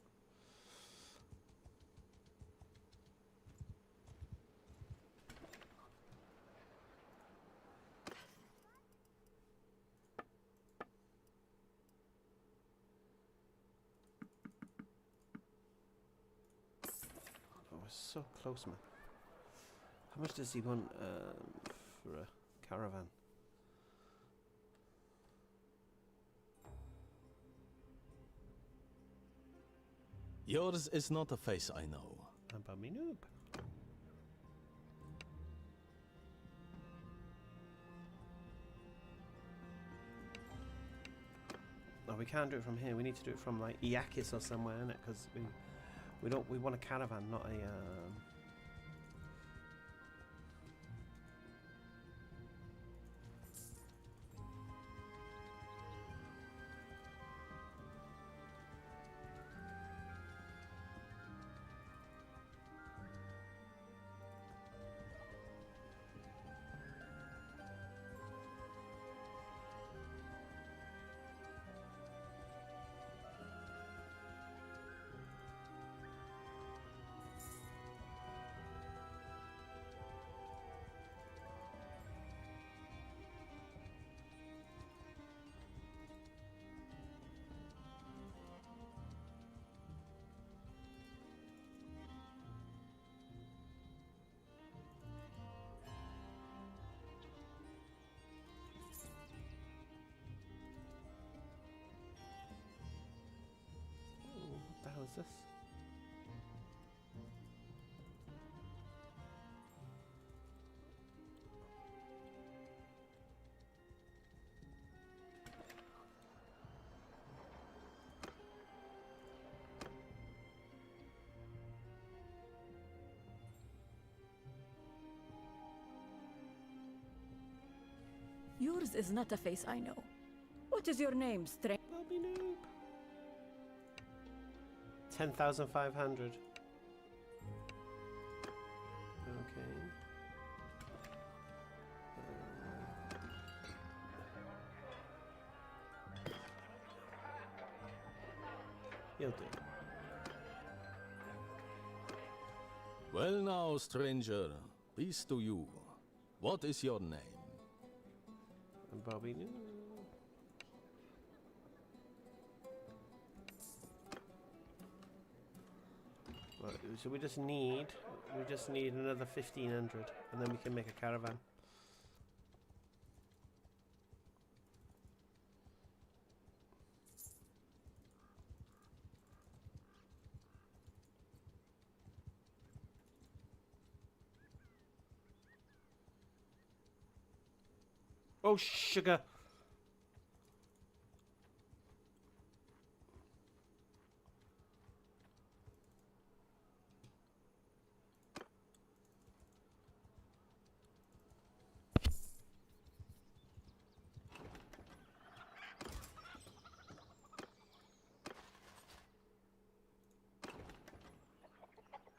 Oh, we're so close, man. How much does he want for a caravan? Yours is not a face I know. And BobbyNoob. No, we can't do it from here. We need to do it from like Iakis or somewhere, innit? Because we want a caravan, not a what the hell is this? Yours is not a face I know. What is your name, stranger? BobbyNoob. 10,500. Okay. He'll do. Well now, stranger, peace to you. What is your name? BobbyNoob. Right, so we just need another 1,500, and then we can make a caravan. Oh, sugar!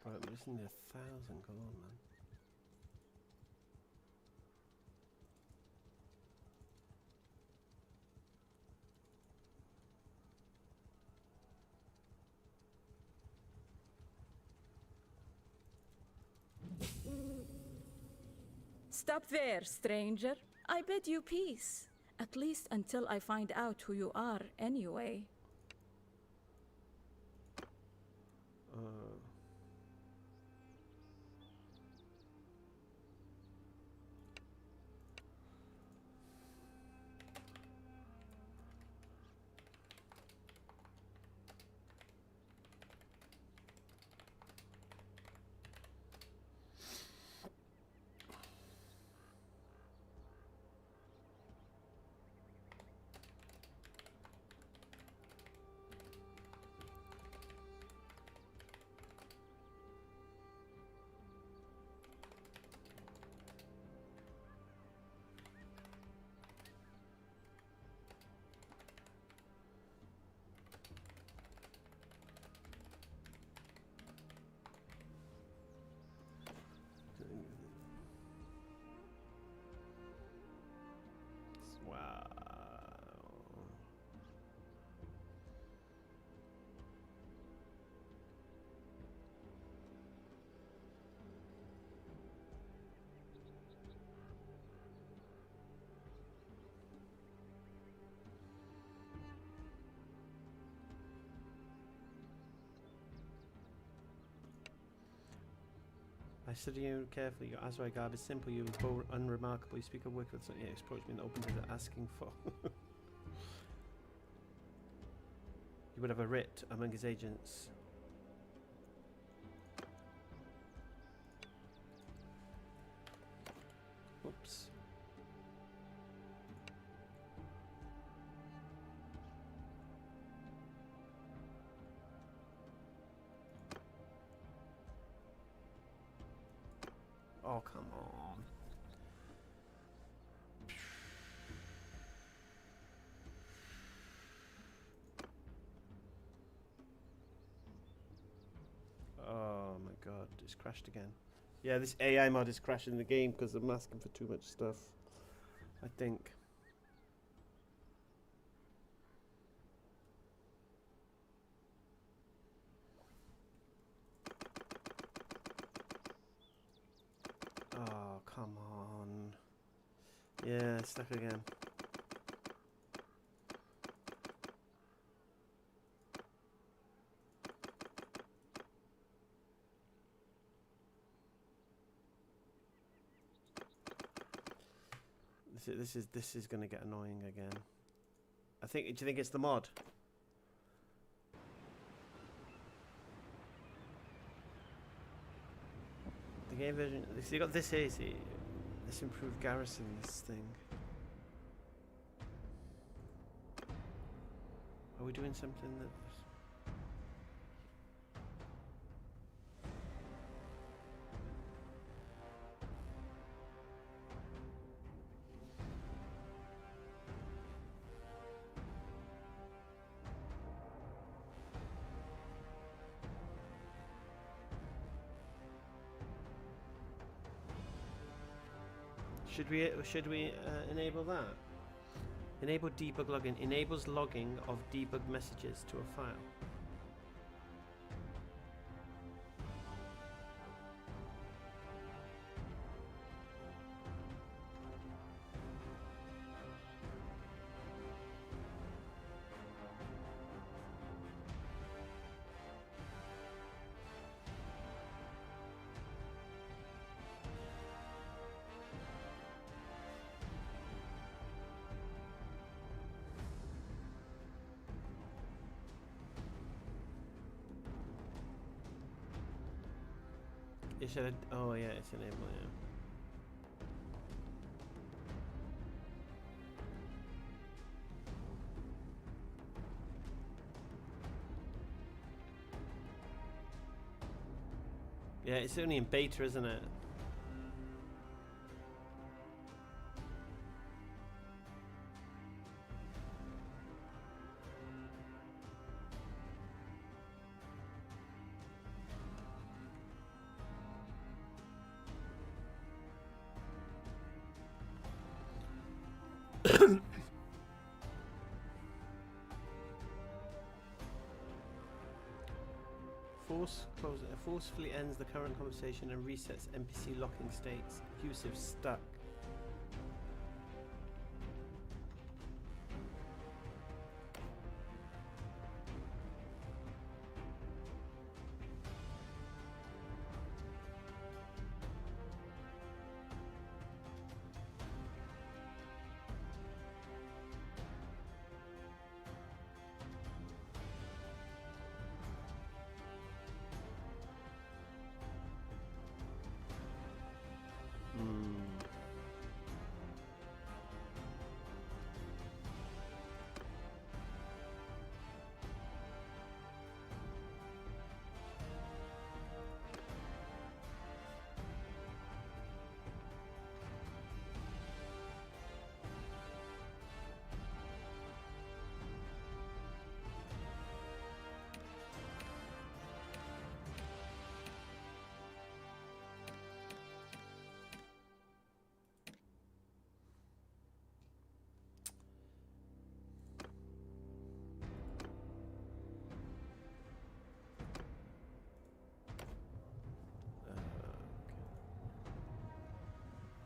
Right, we just need 1,000 gold, man. Stop there, stranger. I bid you peace. At least until I find out who you are, anyway. I study you carefully. Your Azrai garb is simple. You are unremarkable. You speak of work with something. Yeah, approach me and open to the asking for. You would have a writ among his agents. Oops. Oh, come on. Oh my god, it's crashed again. Yeah, this AI mod is crashing the game because I'm asking for too much stuff, I think. Oh, come on. Yeah, it's stuck again. This is gonna get annoying again. Do you think it's the mod? The game version. You got this here. See, this improved garrison. This thing. Are we doing something that? Should we enable that? Enable debug login. Enables logging of debug messages to a file. It should. Oh yeah, it's enable. Yeah. Yeah, it's only in beta, isn't it? Forcefully ends the current conversation and resets NPC locking states. Use of stuck.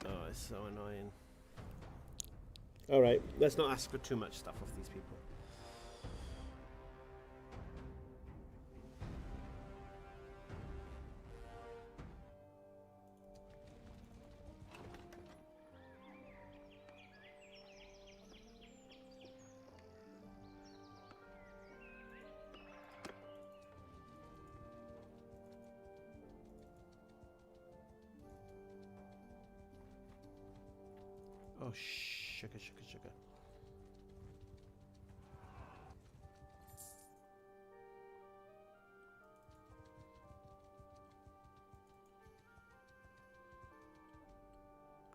Oh, it's so annoying. Alright, let's not ask for too much stuff of these people. sugar, sugar, sugar.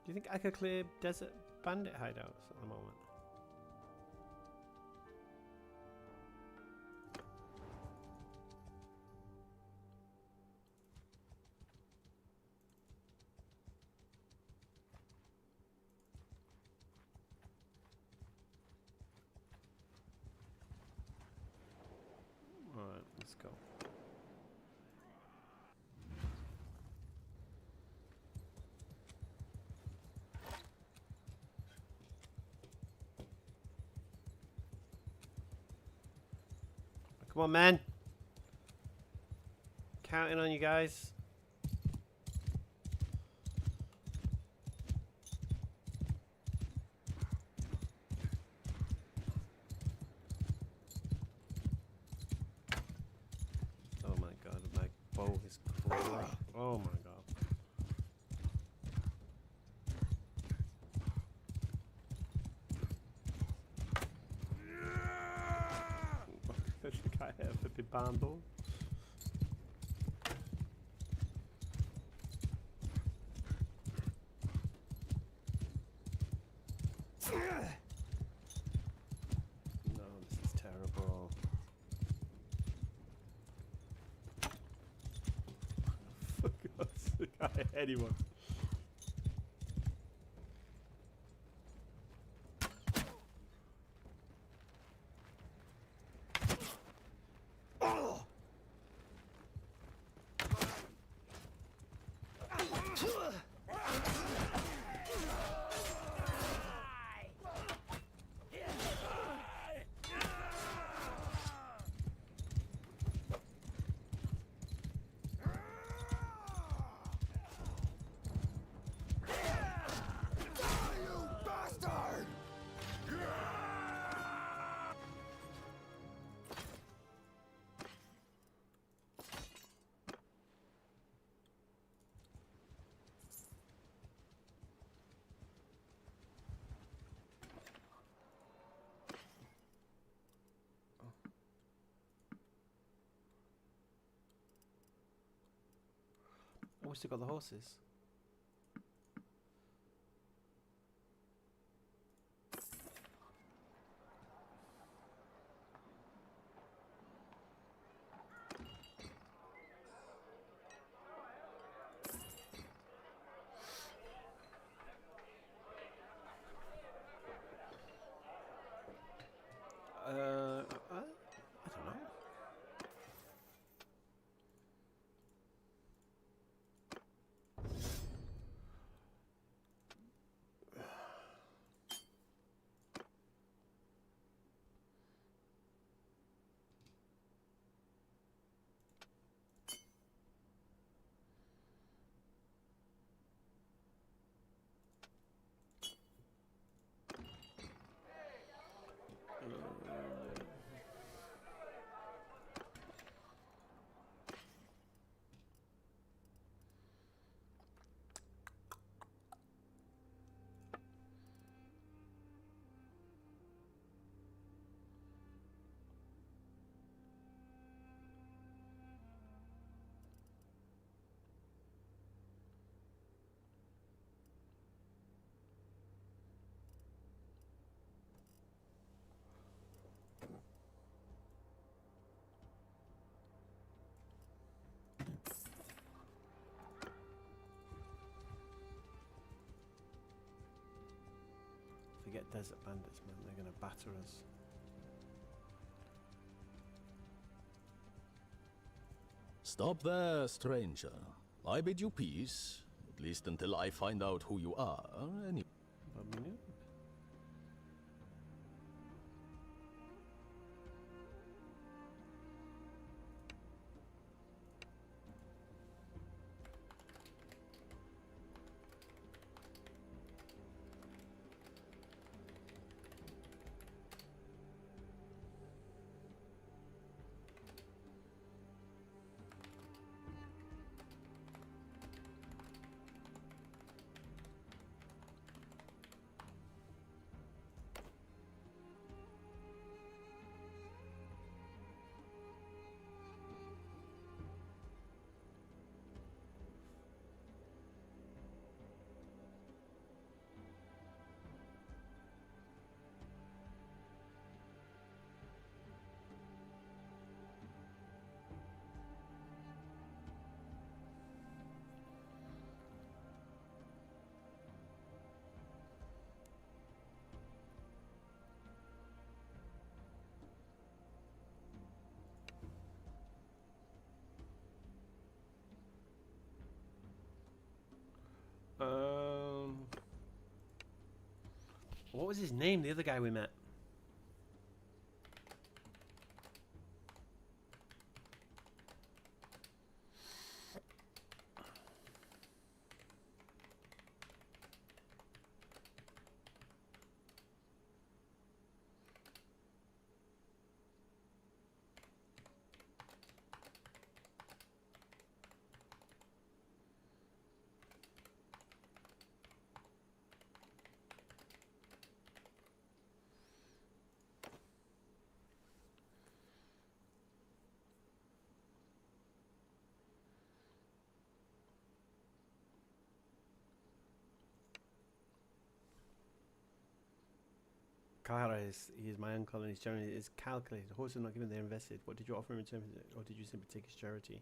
Do you think I could clear desert bandit hideouts at the moment? Alright, let's go. Come on, man. Counting on you guys. Oh my god, my bow is crazy. Oh my god. There's the guy here, flipping bundle. No, this is terrible. For God's sake, anyone. Oh, we still got the horses. I don't know. Forget desert bandits, man. They're gonna batter us. Stop there, stranger. I bid you peace, at least until I find out who you are. BobbyNoob. What was his name? The other guy we met. Kara he is my uncle and his charity is calculated. Horses are not given, they're invested. What did you offer him in terms of, or did you simply take his charity?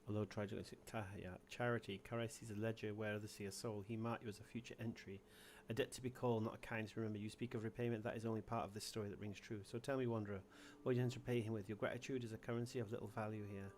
Although tragic charity, Kara sees a ledger where others see a soul. He marked you as a future entry. A debt to be called, not a kindness to remember. You speak of repayment, that is only part of this story that rings true. So tell me, Wanderer, what do you intend to repay him with? Your gratitude is a currency of little value here.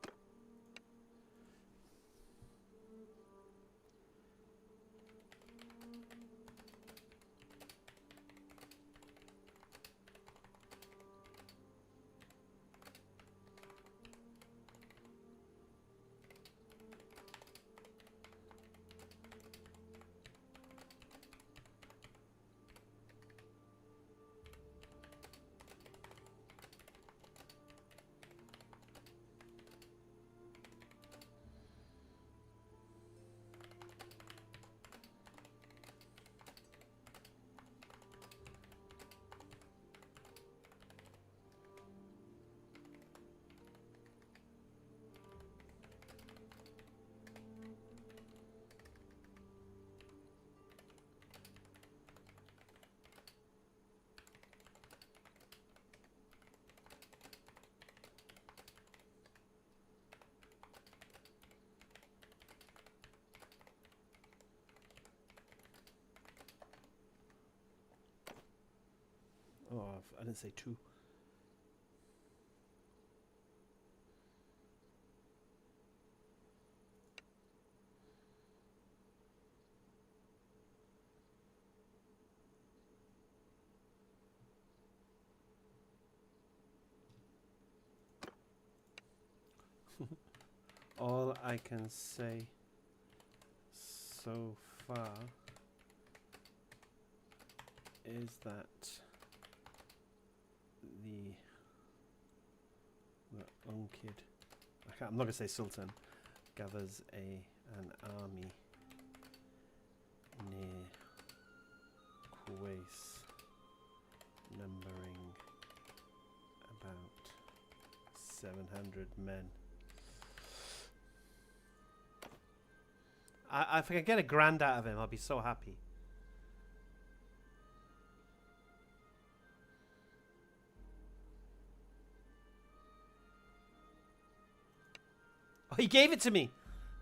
Oh, I didn't say two. All I can say so far is that the Unkid, I'm not going to say Sultan, gathers an army near Kuwais, numbering about 700 men. If I can get a grand out of him, I'll be so happy. Oh, he gave it to me!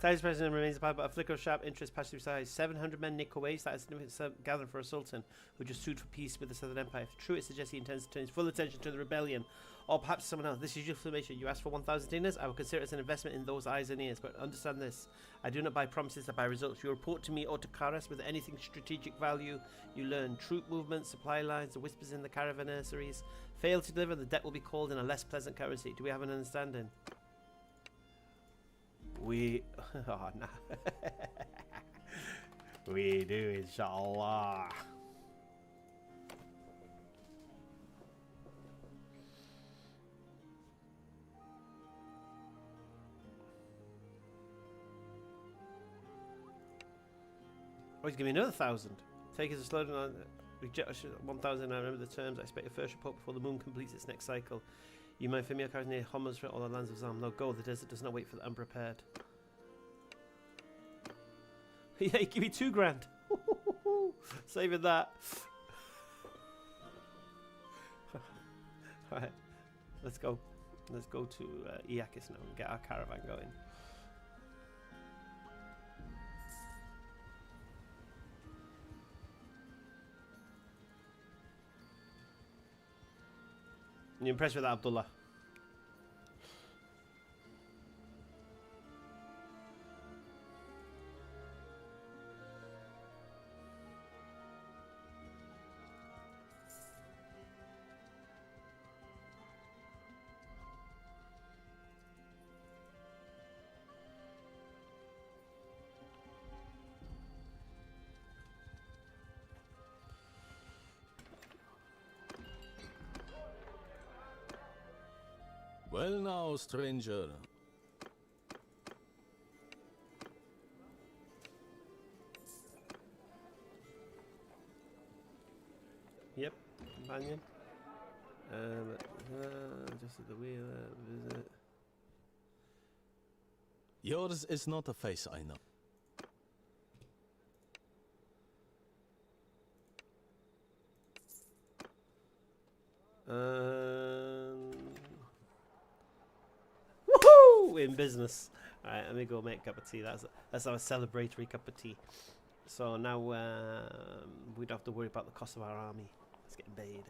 Today's president remains apart, but a flicker of sharp interest passed through his eyes. 700 men nick away, that is significant gathering for a sultan who just sued for peace with the Southern Empire. If true, it suggests he intends to turn his full attention to the rebellion, or perhaps someone else. This is your information. You asked for 1,000 dinars. I will consider it as an investment in those eyes and ears, but understand this. I do not buy promises, I buy results. You report to me or to Karas with anything strategic value you learn. Troop movements, supply lines, the whispers in the caravansaries. Fail to deliver, the debt will be called in a less pleasant currency. Do we have an understanding? We... Oh, nah. We do, inshallah. Oh, he's giving me another 1,000. Take as a slow down. Reject 1,000. I remember the terms. I expect your first report before the moon completes its next cycle. You mind familiar cars near Homers for all the lands of Zam. No, go. The desert does not wait for the unprepared. Yeah, give me 2 grand. Saving that. Alright, let's go. Let's go to Iakis now and get our caravan going. You impressed with that, Abdullah? Well now, stranger. Yep, companion. Just at the wheel, visit. Yours is not a face I know. Woohoo! We're in business. Alright, let me go make a cup of tea. That's our celebratory cup of tea. So now we don't have to worry about the cost of our army. It's getting paid.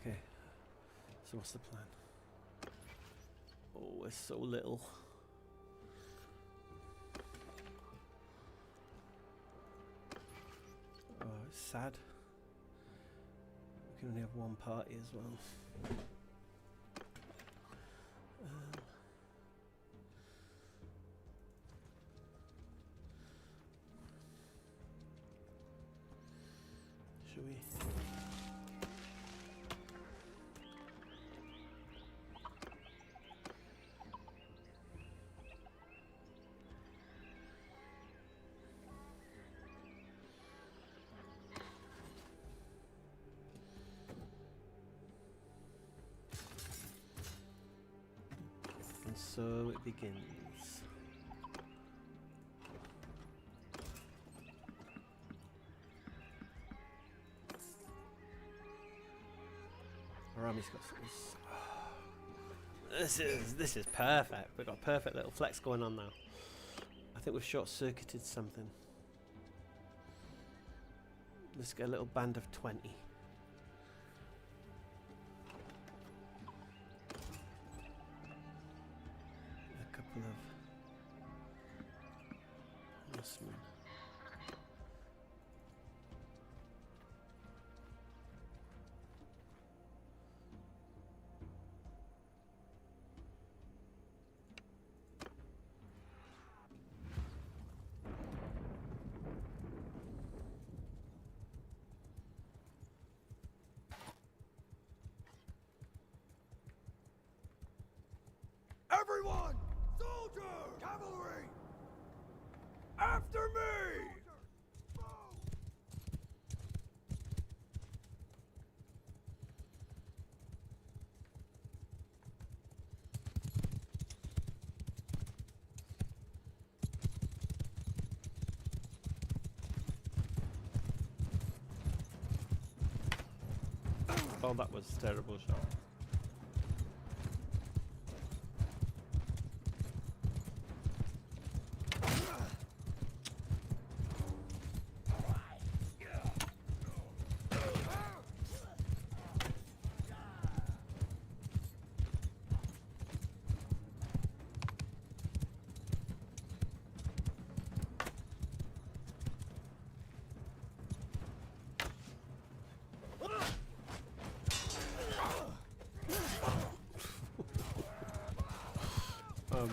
Okay. So what's the plan? Oh, we're so little. Oh, it's sad. We can only have one party as well. Shall we? And so it begins. Our army's got this is perfect. We've got a perfect little flex going on now. I think we've short-circuited something. Let's get a little band of 20. A couple of horsemen. Everyone! Soldier! Cavalry! After me! Oh, that was a terrible shot.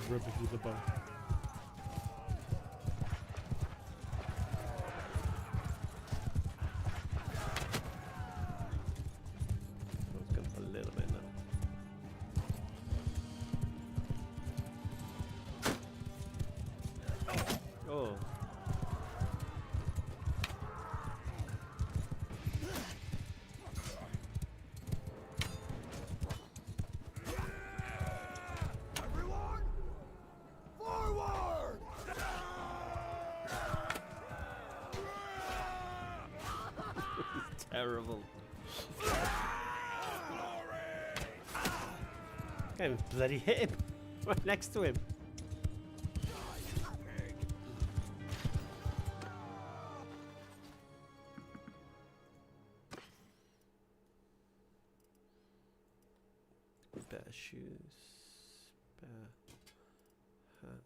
Ripping through the bow. It's going for a little bit now. Oh. Terrible. Okay, bloody hit him right next to him. Better shoes. Better hat.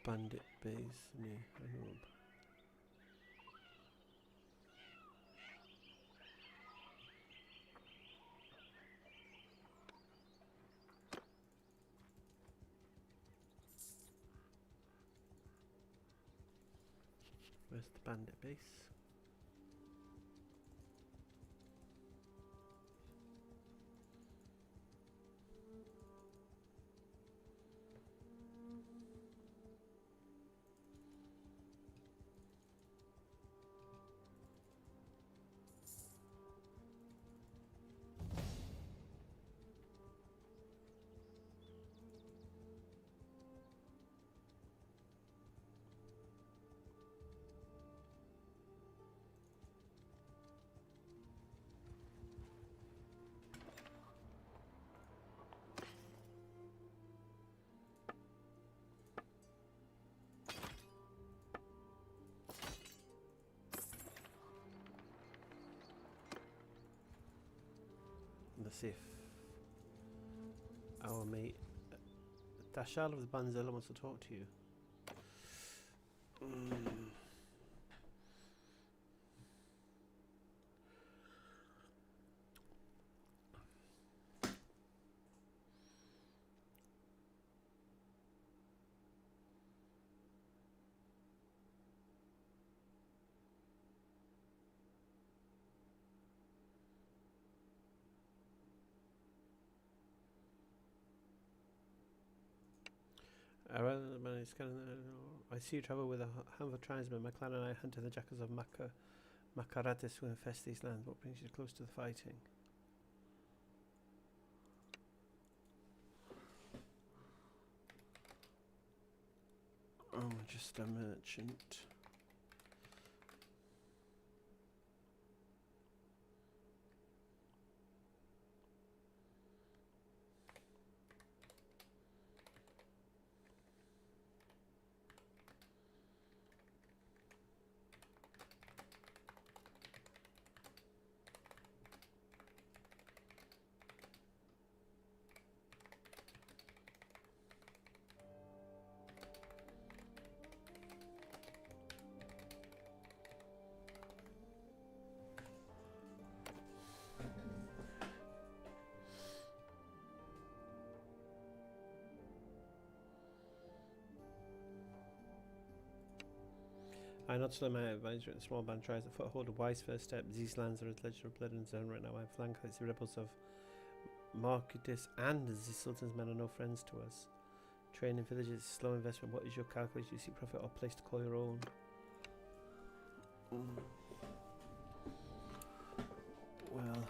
Bandit base, nee, hang on. Where's the bandit base? see if our mate Dashal of the Banzilla wants to talk to you. I see you travel with a handful of tribesmen. My clan and I hunted the jackals of Makaratis who infest these lands. What brings you close to the fighting? Oh, just a merchant. I not to my advisor in the small band tries a foothold, a wise first step. These lands are a ledger of blood and zone right now. I flank the rebels of Marketis and the Sultan's men are no friends to us. Training villages, slow investment. What is your calculation? You see profit or place to call your own? Well,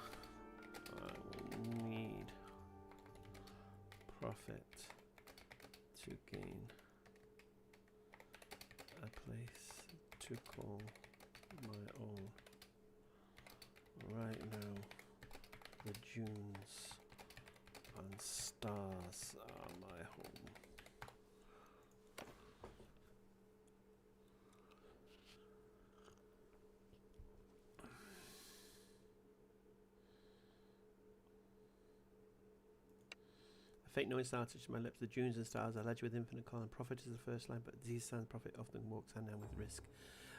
I will need profit to gain a place to call my own. Right now, the dunes and stars are my home. A fake knowing star touches my lips. The dunes and stars are ledger with infinite call, and profit is the first line, but these sands profit often walks hand in hand with risk.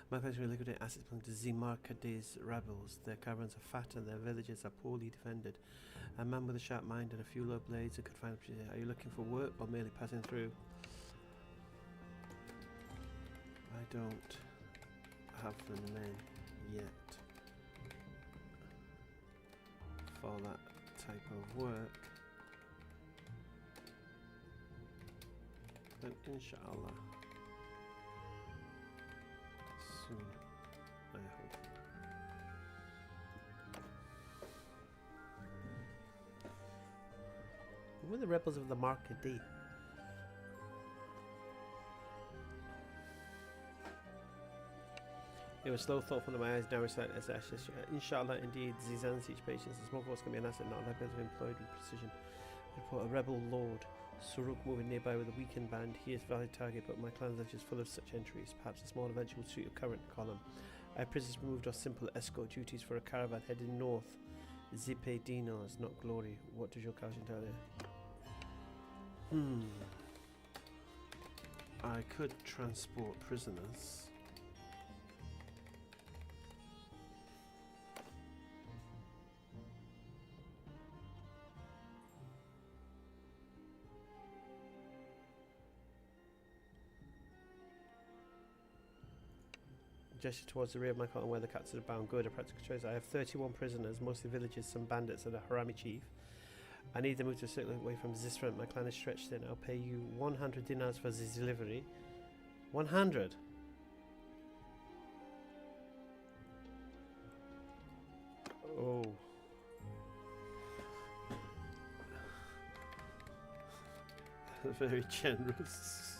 My place will liquidate assets belonging to Zimarkade's rebels. Their caravans are fat and their villages are poorly defended. A man with a sharp mind and a few low blades and could find opportunity. Are you looking for work or merely passing through? I don't have the men yet for that type of work. But inshallah, soon, I hope. Who were the rebels of the Market D? It was slow, thoughtful in my eyes, now recite as ashes. Inshallah, indeed, Zizan teach patience. The smoke force can be an asset, not a liability employed with precision. Report a rebel lord, Suruk, moving nearby with a weakened band. He is a valid target, but my clan is just full of such entries. Perhaps a small adventure will suit your current column. I have prisoners removed or simple escort duties for a caravan heading north. Zipe dinars, not glory. What does your caution tell you? I could transport prisoners. Gesture towards the rear of my column where the cats are bound. Good, a practical choice. I have 31 prisoners, mostly villagers, some bandits, and a Harami chief. I need to move to a circle away from this front. My clan is stretched thin. I'll pay you 100 dinars for this delivery. 100? Oh. Very generous.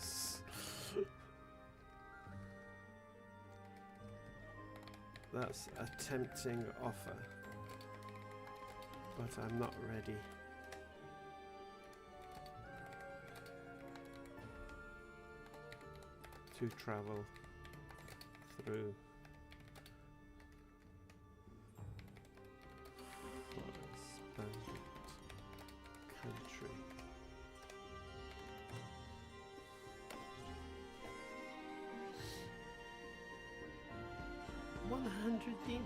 That's a tempting offer, but I'm not ready. To travel through forest bandit 100 dinar.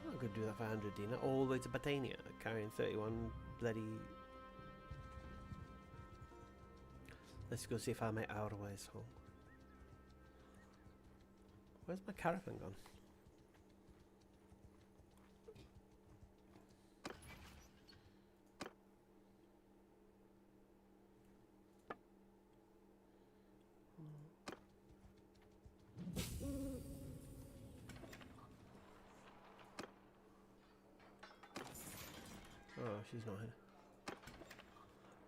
I'm not going to do that for 100 dinar. All the way to Batania, carrying 31 bloody... Let's go see if I make our ways home. Where's my caravan gone? Oh, she's not here.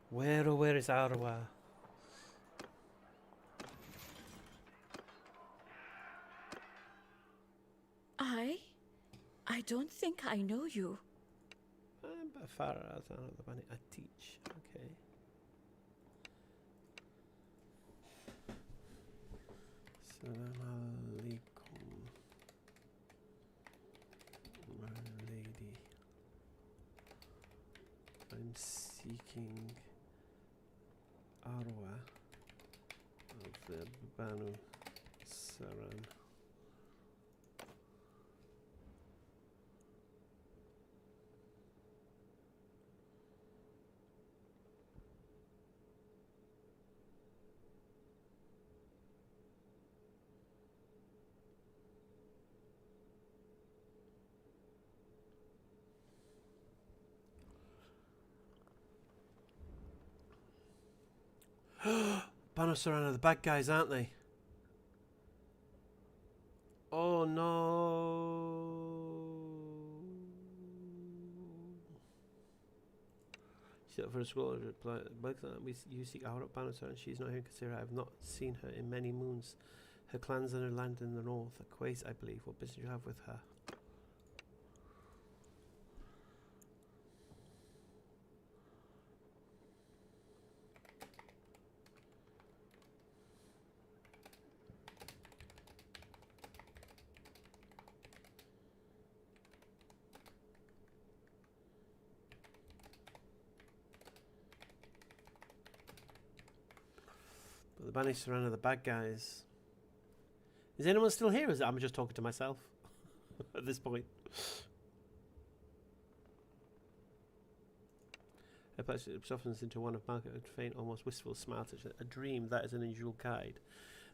Where is Arwa? I don't think I know you. I'm a Farah, the bunny. I teach. Okay. Assalamu alaikum, my lady. I'm seeking Arwa of the Banu Saran. Banu Saran are the bad guys, aren't they? Oh no! She's up for a scroll. You seek out Banu Saran. She's not here in Kasira. I have not seen her in many moons. Her clans and her land in the north. A Quace, I believe. What business do you have with her? But the Banu Saran are the bad guys. Is anyone still here? Or is it, I'm just talking to myself at this point. Her place softens into one of Margaret, a faint, almost wistful smile. A dream, that is an unusual guide.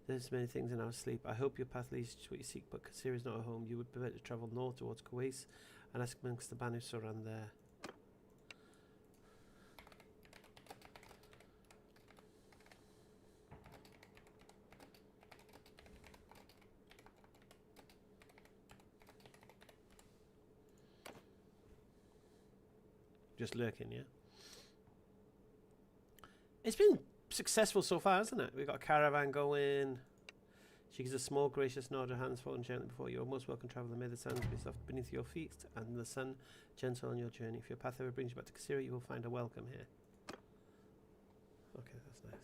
There's many things in our sleep. I hope your path leads to what you seek, but Kasir is not a home. You would be better to travel north towards Kuwait and ask amongst the Banu Saran there. Just lurking, yeah? It's been successful so far, hasn't it? We've got a caravan going. She gives a small, gracious nod, her hands folding gently before you. You're most welcome, traveller. May the sands be soft beneath your feet and the sun gentle on your journey. If your path ever brings you back to Kasira, you will find a welcome here. Okay, that's nice.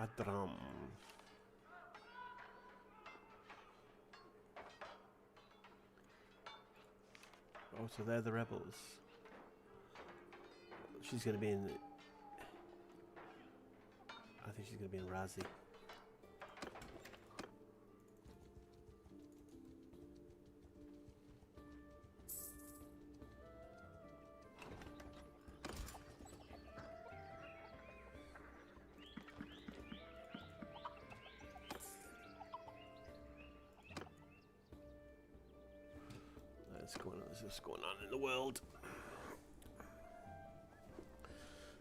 A drum. Oh, so they're the rebels. She's going to be in... I think she's going to be in Razi. What's going on in the world?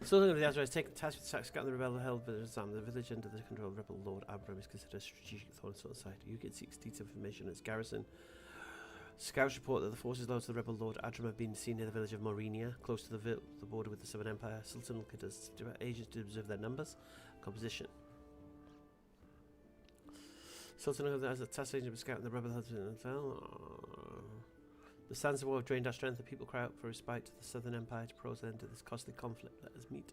Sultan of the Azra has taken the task with the scatter the rebel held by the village under the control of Rebel Lord Abram is considered a strategic thorn on the side. You can seek detailed information as garrison. Scouts report that the forces loyal to the Rebel Lord Adram have been seen near the village of Morinia, close to the border with the Southern Empire. Sultan looked at us agents to observe their numbers, composition. Sultan has a task agent of scouting the rebel husband. The sands of war have drained our strength, and people cry out for respite to the Southern Empire to put an end to this costly conflict. Let us meet.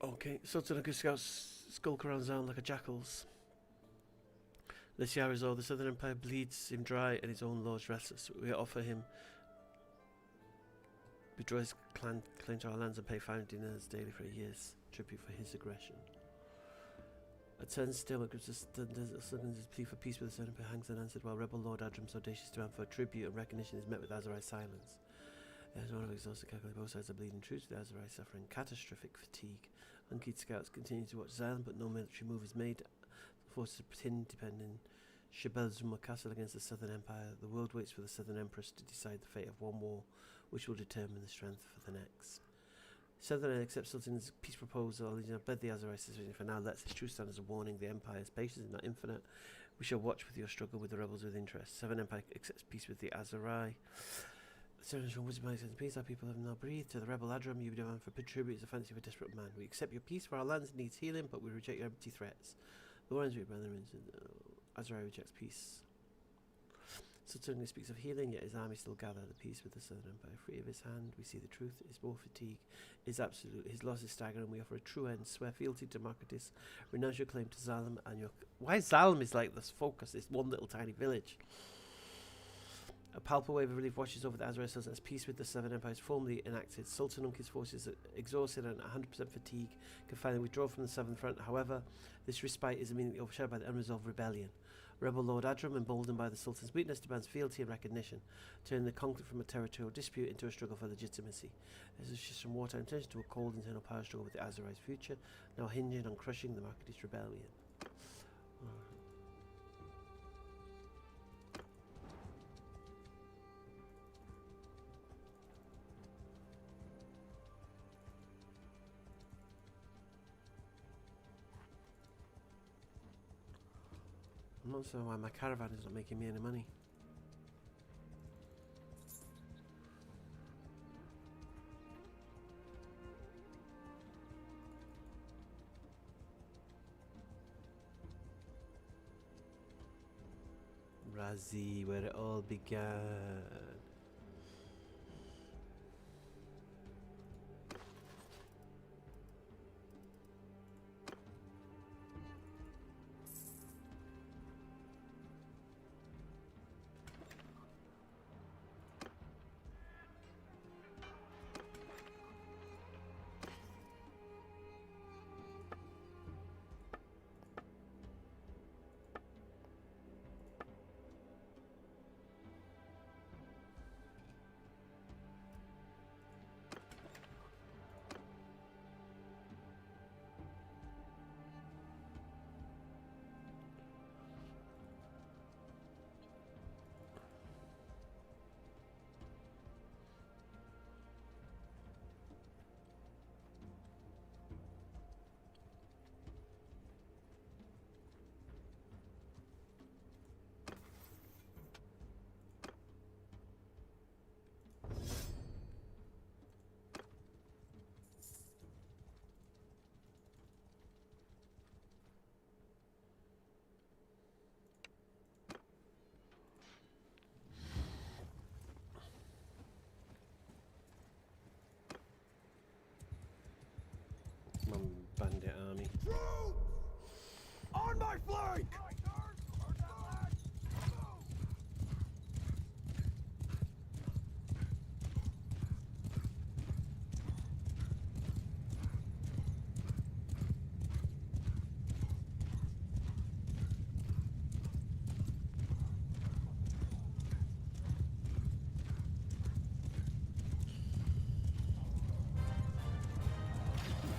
Okay, Sultan and scouts skulk around Zan like a jackal's. This year is all. The Southern Empire bleeds him dry, and his own lord's restless. We offer him. We draw his clan claim to our lands and pay 5 dinars daily for a year's tribute for his aggression. A turn still, it gives us his plea for peace with the Southern Empire hangs unanswered, while rebel Lord Adram's audacious demand for tribute and recognition is met with Azarai's silence. As one of exhausted calculate, both sides are bleeding troops, with Azarai suffering catastrophic fatigue. Unkeed scouts continue to watch Zion, but no military move is made. The forces of Tin depend in Shabel Zuma Castle against the Southern Empire. The world waits for the Southern Empress to decide the fate of one war, which will determine the strength for the next. Southern accepts Sultan's peace proposal. He's bled the Azarai situation for now. Lets his true stand as a warning. The Empire's patience is not infinite. We shall watch with your struggle with the rebels with interest. Southern Empire accepts peace with the Azarai. The Southern wisdom accepts peace. Our people have now breathed. To the rebel Adram, you demand for tribute is a fancy of a desperate man. We accept your peace for our lands needs healing, but we reject your empty threats. The warrants we brother Azarai rejects peace. Sultan speaks of healing, yet his army still gather the peace with the Southern Empire. Free of his hand, we see the truth. His war fatigue is absolute. His loss is staggering. We offer a true end. Swear fealty to Marketis. Renounce your claim to Zalem and your. Why Zalem is like this focus? This one little tiny village. A palpable wave of relief washes over the Azrai Sultan as peace with the Southern Empire is formally enacted. Sultan Unki's forces, exhausted and 100% fatigue, can finally withdraw from the Southern Front. However, this respite is immediately overshadowed by the unresolved rebellion. Rebel Lord Adram, emboldened by the Sultan's weakness, demands fealty and recognition, turning the conflict from a territorial dispute into a struggle for legitimacy. This is just from wartime tension to a cold internal power struggle with the Azarai's future, now hinging on crushing the Marketis rebellion. I'm not sure why my caravan is not making me any money. Razi, where it all began. Bandit army. Troops! On my flank!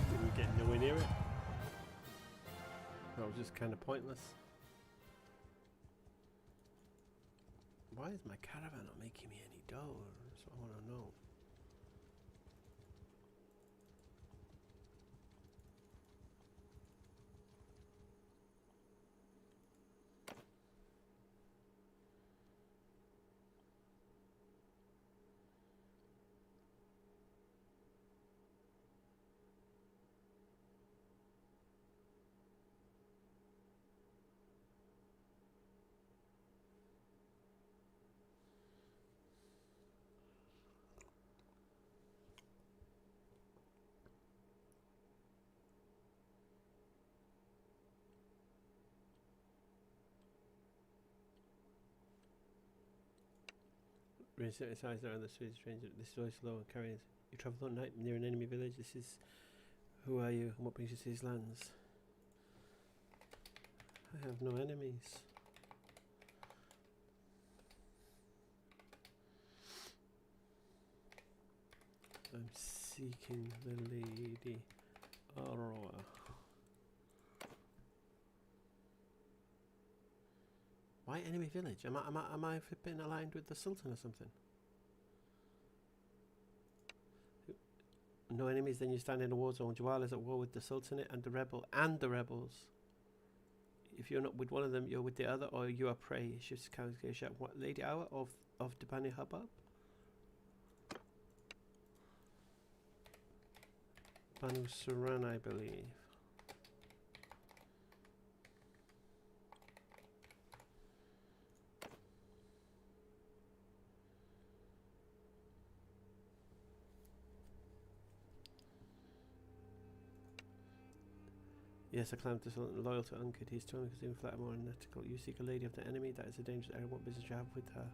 Didn't get nowhere near it. That was just kind of pointless. Why is my caravan not making me any dough? That's what I want to know. Raise its eyes around the street, stranger. This is very slow and carries. You travel at night near an enemy village. This is. Who are you and what brings you to these lands? I have no enemies. I'm seeking the Lady Aurora. Why enemy village? Am I flipping aligned with the Sultan or something? No enemies, then you stand in a war zone. Jawal is at war with the Sultanate and the rebels. If you're not with one of them, you're with the other, or you are prey. Shifts congregation. What Lady Hour of the Bani Habab? Banu Suran, I believe. Yes, I climbed to Sultan, loyal to Unkid. He's told me because even flat more unethical. You seek a lady of the enemy, that is a dangerous errand. What business do you have with her?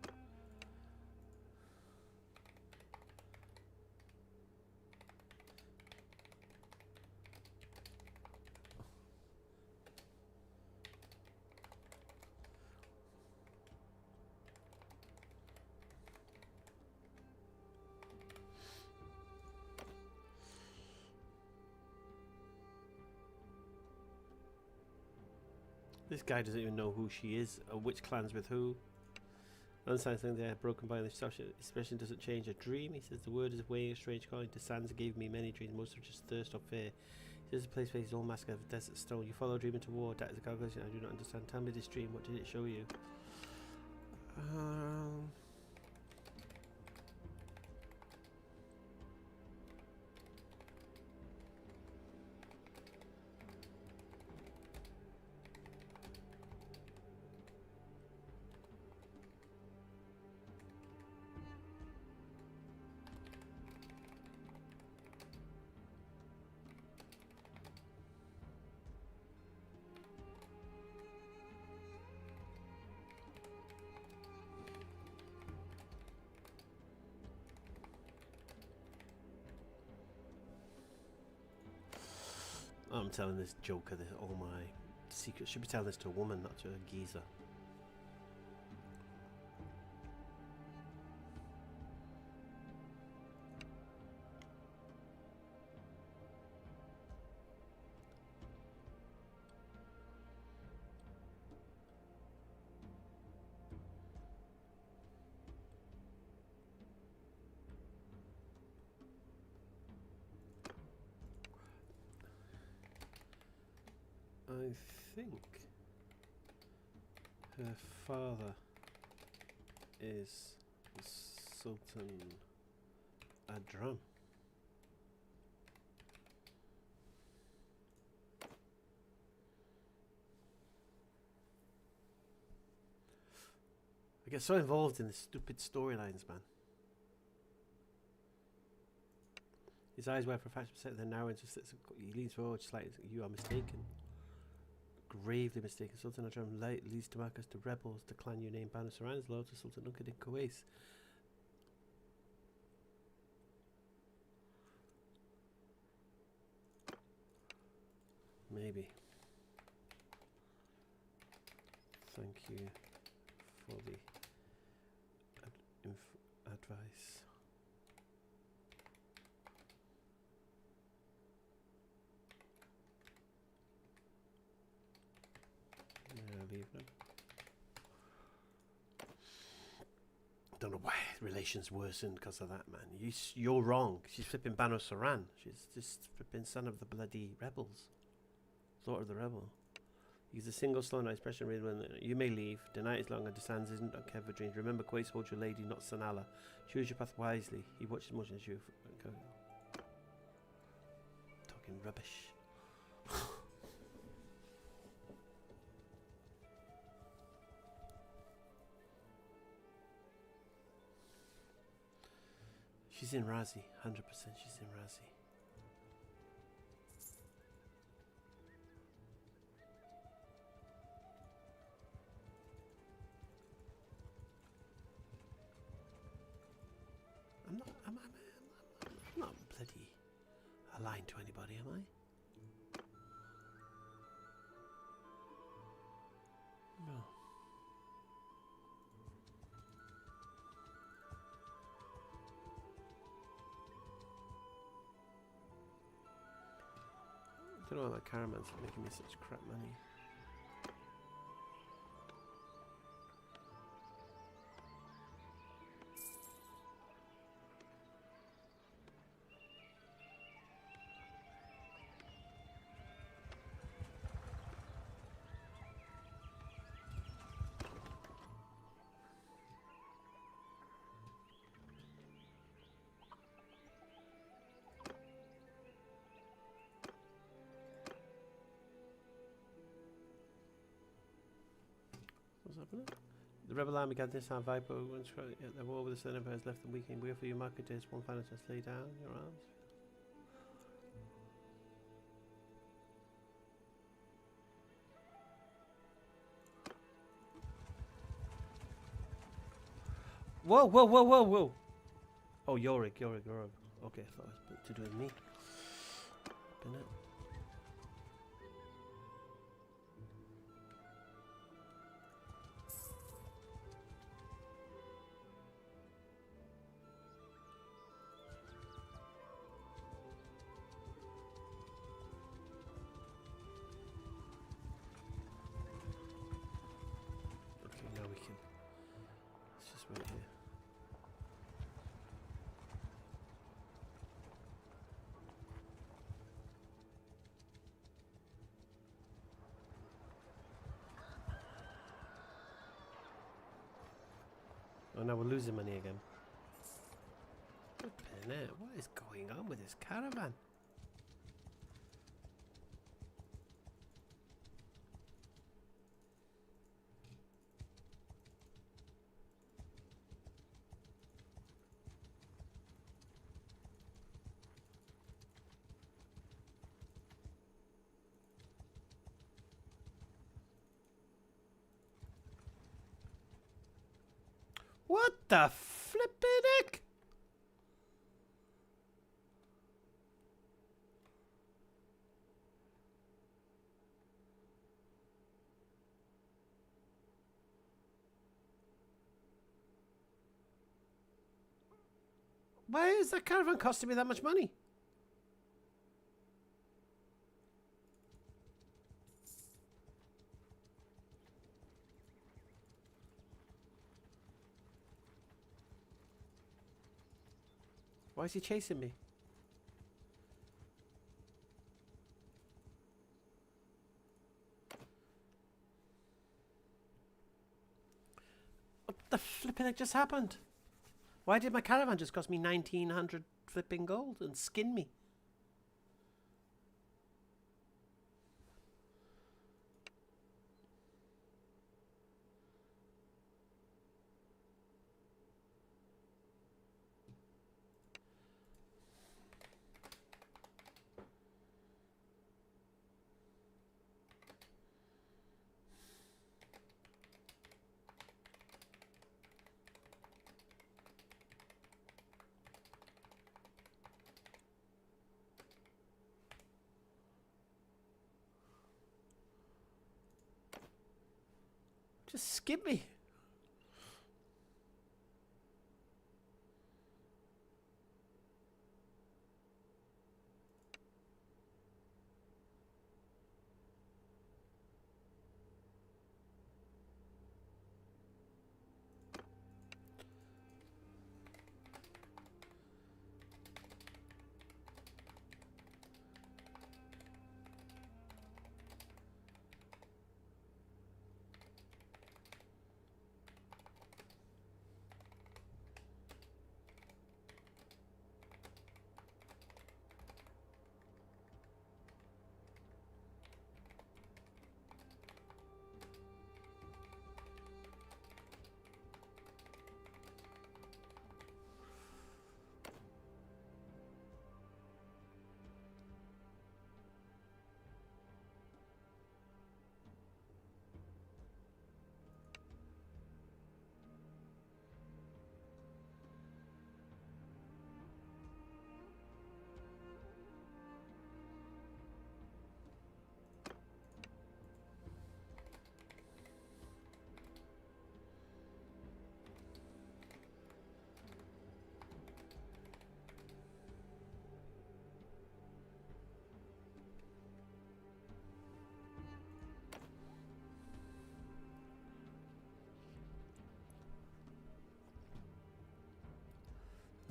This guy doesn't even know who she is or which clan's with who. Unsigned thing there, broken by the expression doesn't change a dream. He says the word is weighing a strange coin. The sands gave me many dreams, most of just thirst or fear. He says the place faces all mask of desert stone. You follow a dream into war. That is a calculation I do not understand. Tell me this dream. What did it show you? I'm telling this joker this all my secrets. Should be telling this to a woman, not to a geezer. I think her father is Sultan Adram. I get so involved in the stupid storylines, man. His eyes were for 5%, then now just he leans forward slightly. You are mistaken. Gravely mistaken. Sultan Adram leads Damascus to rebels. The clan you name Banu Saran is loyal to Sultan Unkad in Kuwait. Maybe. Thank you for the advice. Leave them. Don't know why relations worsened because of that, man. You're wrong. She's flipping Banu Saran. She's just flipping son of the bloody rebels. Daughter of the rebel. He's a single slow night expression. You may leave. The night is long and the sands isn't okay for dreams. Remember, Quace holds your lady, not Sanala. Choose your path wisely. He watches much as you. Talking rubbish. She's in Razi, 100% she's in Razi. bloody aligned to anybody, am I? No. I don't know why my caravans are making me such crap money. What's happening? The rebel army gathered this time. Viper once the war with the Southern Empire has left them weakening. Wait for your marketers. One final chance. Lay down your arms. Whoa, whoa, whoa, whoa, whoa. Oh, Yorick. Okay, I thought it was to do with me. Been it? Okay, now we can. Let's just wait here. Oh, now we're losing money again. Flippin' it, what is going on with this caravan? What the flippin' heck? Why is that caravan costing me that much money? Why is he chasing me? What the flipping heck just happened? Why did my caravan just cost me 1900 flipping gold and skin me? Just skip me.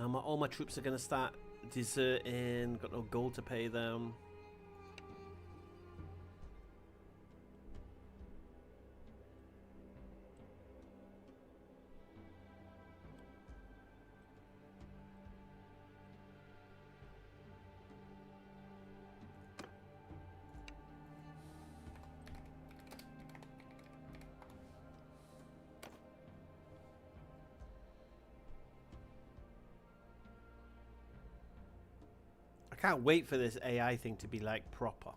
Now all my troops are going to start deserting. Got no gold to pay them. I can't wait for this AI thing to be like proper.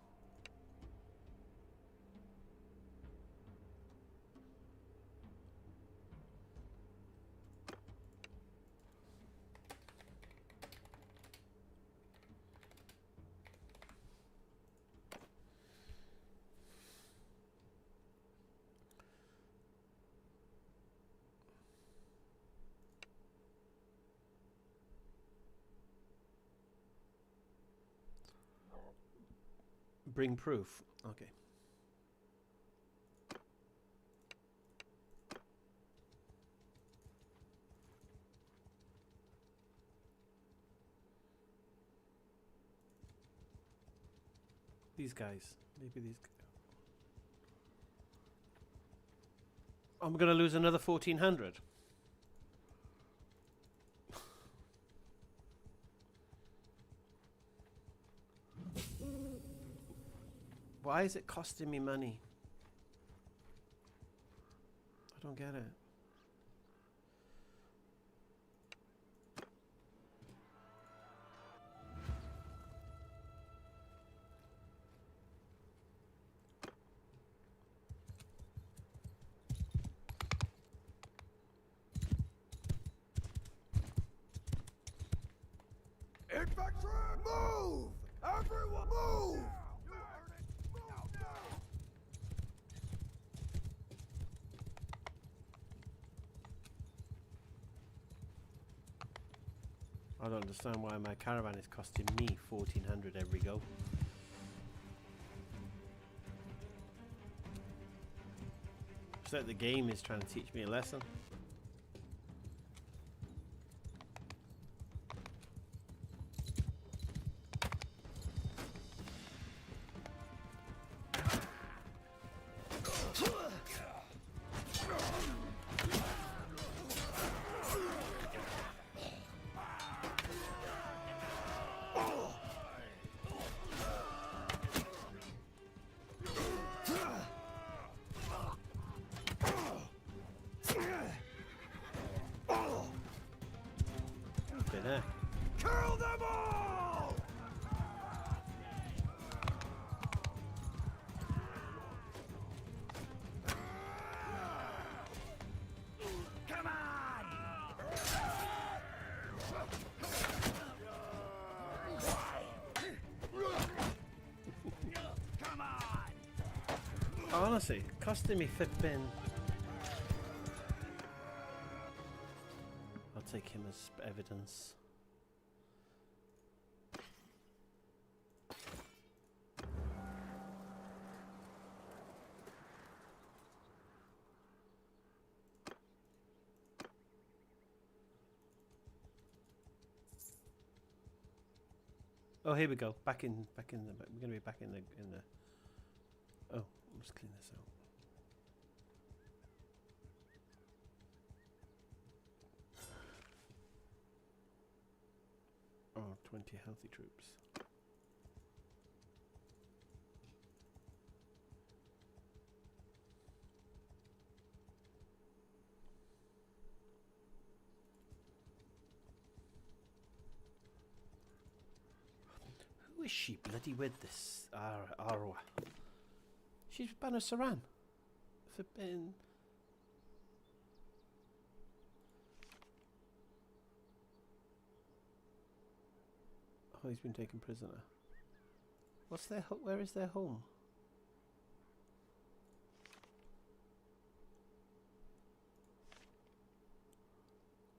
Bring proof. Okay. These guys. Maybe these guys. I'm going to lose another 1400. Why is it costing me money? I don't get it. Infantry, move! Everyone, move! I don't understand why my caravan is costing me 1400 every go. It's like the game is trying to teach me a lesson. Kill them all! Come on! Come on! Honestly, costing me flipping. I'll take him as evidence. Oh, here we go. Back in the. We're gonna be back in the. Oh, let's clean this out. Oh, 20 healthy troops. Who is she bloody with this Arwa? She's Banu Saran. Flipping. Oh, he's been taken prisoner. What's their where is their home?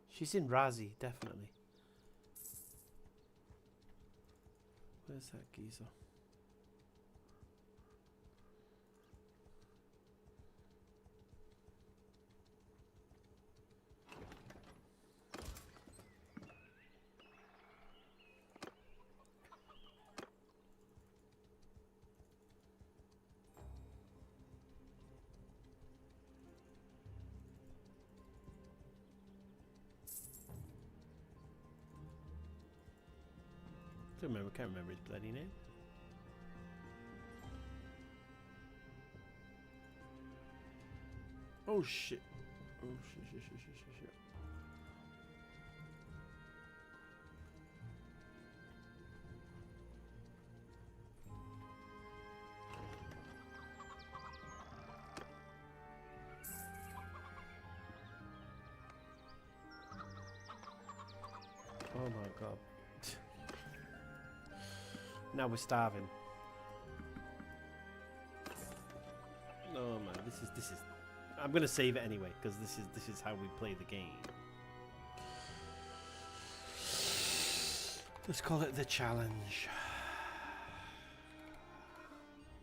She's in Razi, definitely. Where's that geezer? Can't remember his bloody name. Oh shit. Oh shit. Oh my god. Now we're starving. Oh man, this is. I'm gonna save it anyway because this is how we play the game. Let's call it the challenge.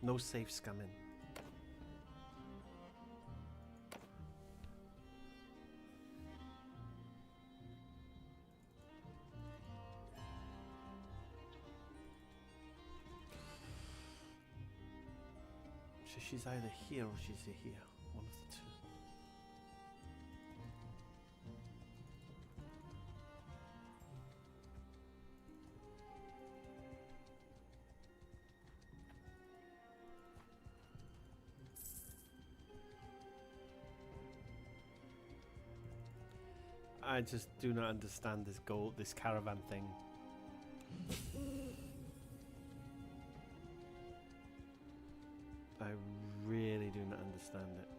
No safe scamming. So she's either here or she's here. One of the two. I just do not understand this caravan thing. I really do not understand it.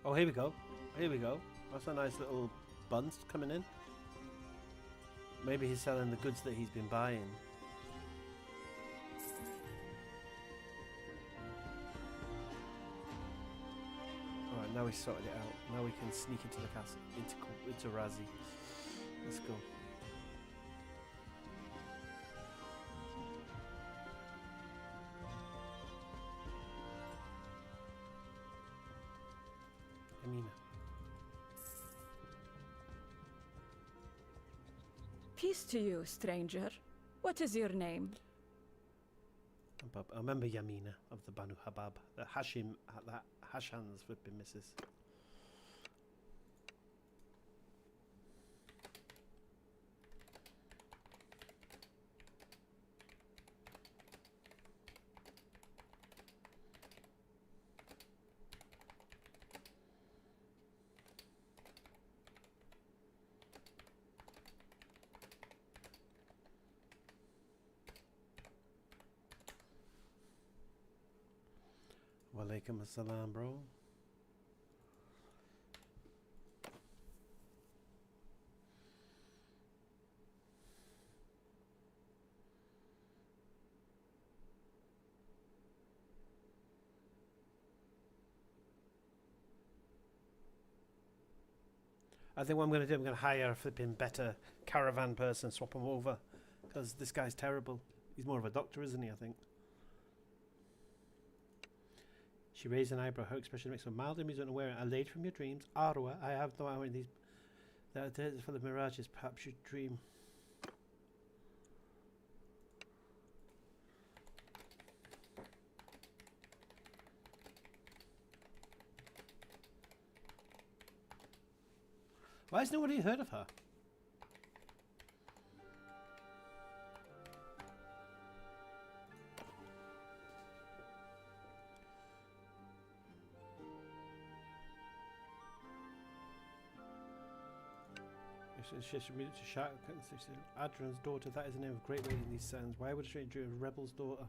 Oh, here we go. Here we go. That's a nice little bunch coming in. Maybe he's selling the goods that he's been buying. Alright, now we've sorted it out. Now we can sneak into the castle, into Razi. Let's go. Amina. Peace to you, stranger. What is your name? I remember Yamina of the Banu Habab. The Hashan's flipping missus. Walaikum assalam, bro. I think what I'm going to do, I'm going to hire a flipping better caravan person, swap him over. Because this guy's terrible. He's more of a doctor, isn't he, I think? She raised an eyebrow. Her expression makes her mild amusement and aware. A lady from your dreams. Arwa, I have no idea in these. That are days for the mirages. Perhaps you dream. Why has nobody heard of her? She should read it to shout. Adran's daughter, that is the name of great weight in these sands. Why would a stranger do a rebel's daughter?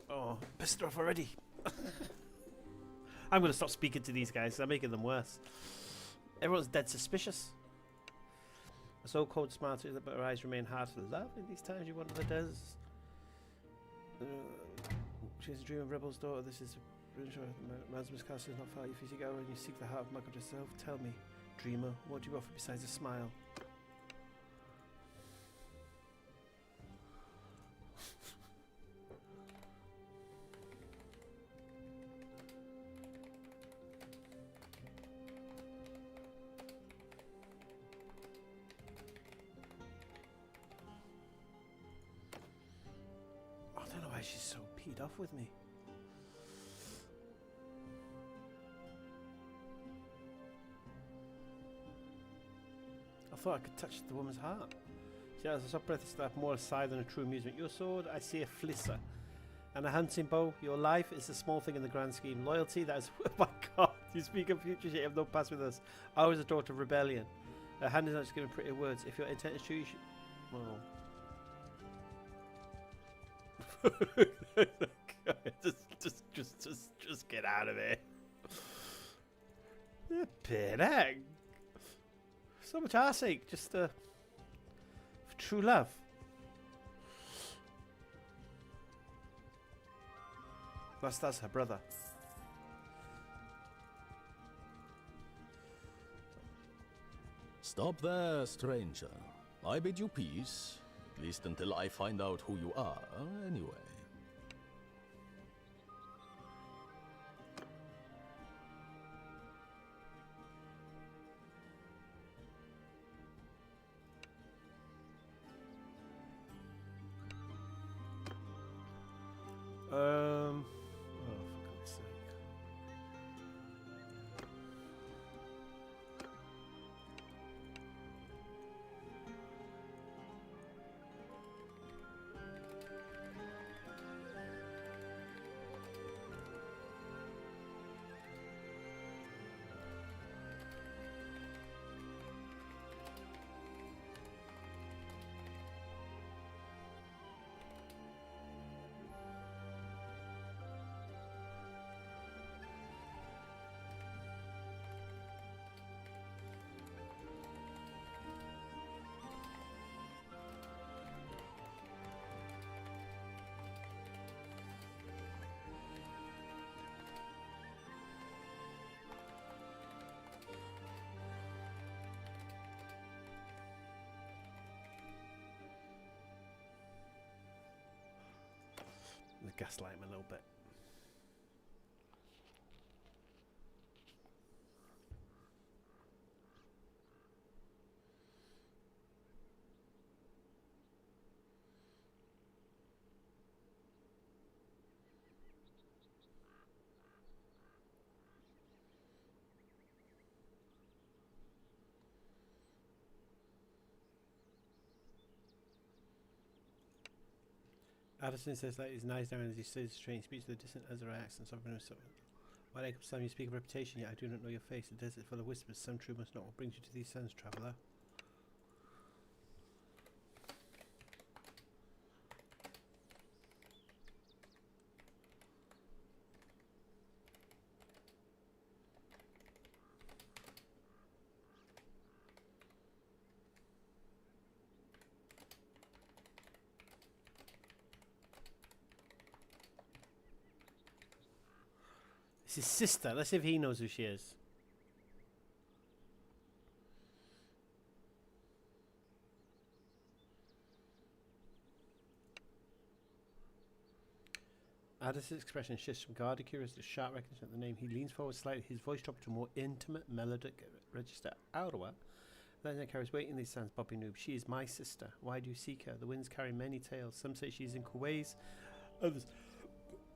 Oh, pissed her off already. I'm going to stop speaking to these guys. I'm making them worse. Everyone's dead suspicious. A so-called smile to but her eyes remain hard to love. In these times you wonder the does. She's a dream of Rebel's daughter. This is Masmus Castle is not far. If you seek out and you seek the heart of Michael yourself, tell me, dreamer, what do you offer besides a smile? I don't know why she's so peed off with me. I thought I could touch the woman's heart. She has a soft breath is have more sigh than a true amusement. Your sword, I see a flisser. And a hunting bow. Your life is a small thing in the grand scheme. Loyalty, that is... Oh my god, you speak of future shit, you have no past with us. I was a daughter of rebellion. Her hand is not just giving pretty words. If your intent is true, you should... Oh. just get out of here. Pin egg. So much arseache, just for true love. That's her brother. Stop there, stranger. I bid you peace, at least until I find out who you are, anyway. Oh, for God's sake. Gaslight him a little bit. Addison says that he's nice now and as he says strange speech to the distant Ezra accents of himself. Why like some you speak of reputation, yet I do not know your face. The desert full of whispers, some true must not. What brings you to these sands, traveller? It's his sister. Let's see if he knows who she is. Addis's expression shifts from guarded curious to sharp recognition of the name. He leans forward slightly, his voice drops to a more intimate, melodic register. Aurora, then carries weight in these sands, BobbyNoob. She is my sister. Why do you seek her? The winds carry many tales. Some say she's in Kuwais, others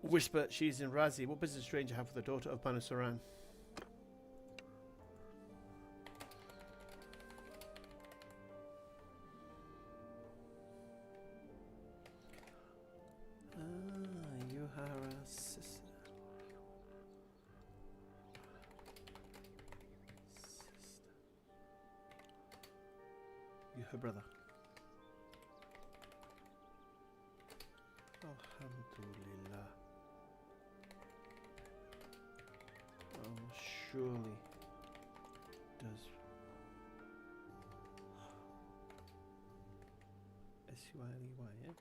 whisper she's in Razi. What business does a stranger have with the daughter of Banu Saran? You are a sister. You're her brother. Alhamdulillah. Oh, surely does M-T-Y-L-E-Y, yeah?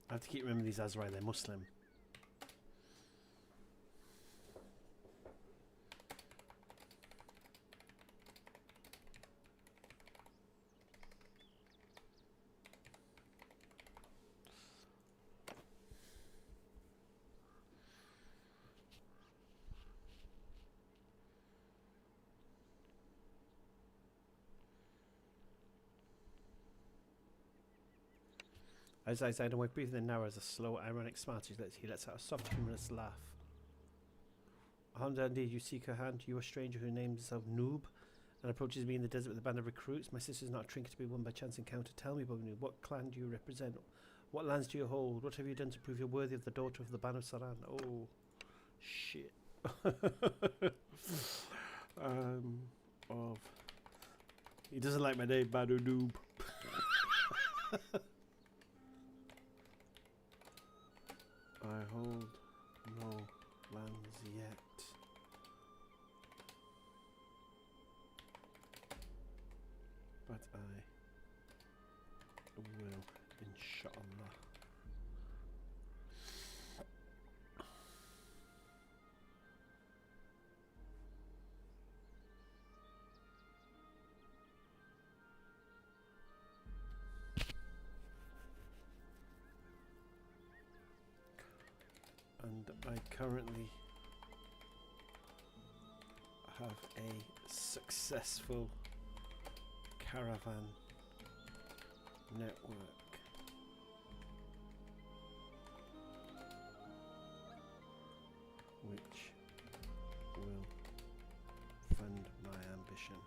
I have to keep remembering these Azrai, they're Muslim. As I said, awake, breathing in narrows a slow, ironic smile. He lets out a soft, humorous laugh. Honda, indeed, you seek her hand. You, a stranger who names himself Noob and approaches me in the desert with a band of recruits. My sister's not a trinket to be won by chance encounter. Tell me, BobbyNoob, what clan do you represent? What lands do you hold? What have you done to prove you're worthy of the daughter of the Ban of Saran? Oh, shit. Of... He doesn't like my name, BobbyNoob. I hold no lands yet. But I will, inshallah. And I currently have a successful caravan network. Which will fund my ambition.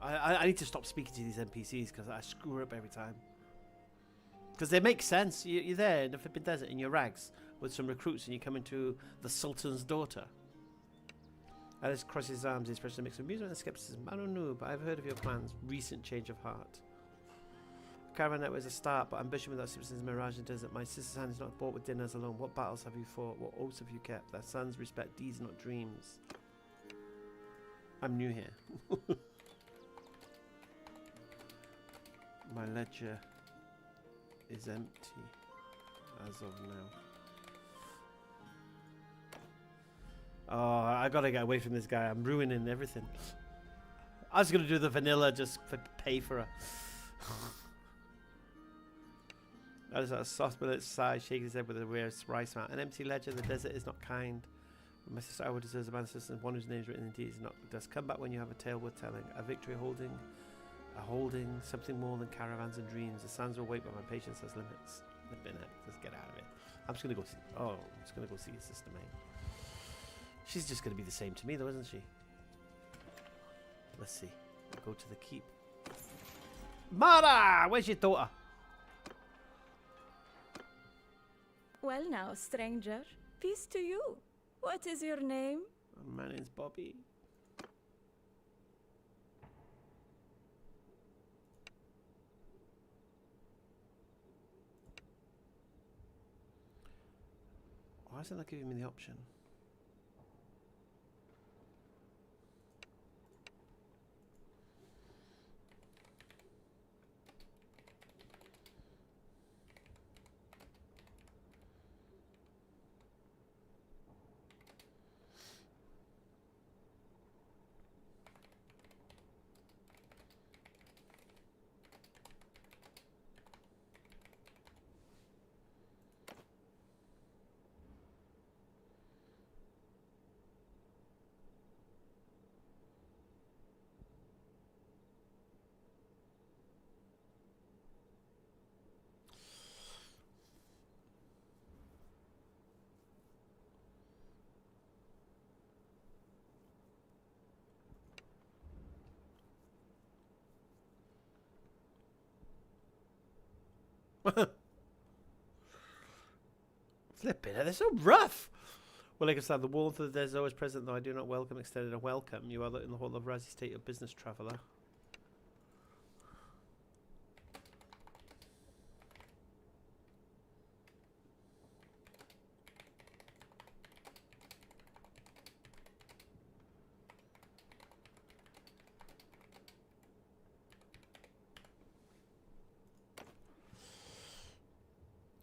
I need to stop speaking to these NPCs because I screw up every time. Because they make sense. You're there in the flipping desert in your rags with some recruits and you come into the Sultan's daughter. Alice crosses his arms, his expression a mix of amusement and skepticism. I don't know, but I've heard of your plans. Recent change of heart. Caravan network is a start, but ambition without substance is mirage in the desert. My sister's hand is not bought with dinners alone. What battles have you fought? What oaths have you kept? That sons respect deeds, not dreams. I'm new here. My ledger is empty as of now. Oh, I gotta get away from this guy. I'm ruining everything. I was gonna do the vanilla just for pay for her. That is a soft bullet sigh, shaking his head with a weird rice mat. An empty ledger. The desert is not kind. My sister Iqra deserves a man sister, one whose name is written in deeds. Not does come back when you have a tale worth telling. A victory holding something more than caravans and dreams. The sands will wait, but my patience has limits. Let's get out of it. I'm just gonna go see. Oh, I'm just gonna go see his sister, mate. She's just gonna be the same to me, though, isn't she? Let's see. We'll go to the keep. Mara, where's your daughter? Well now, stranger. Peace to you. What is your name? My name's Bobby. Why is it not giving me the option? Flipping it, they're so rough. Well, like I said, the warmth of the desert is always present, though I do not welcome extended a welcome. You are in the whole of Razzie state of business traveller.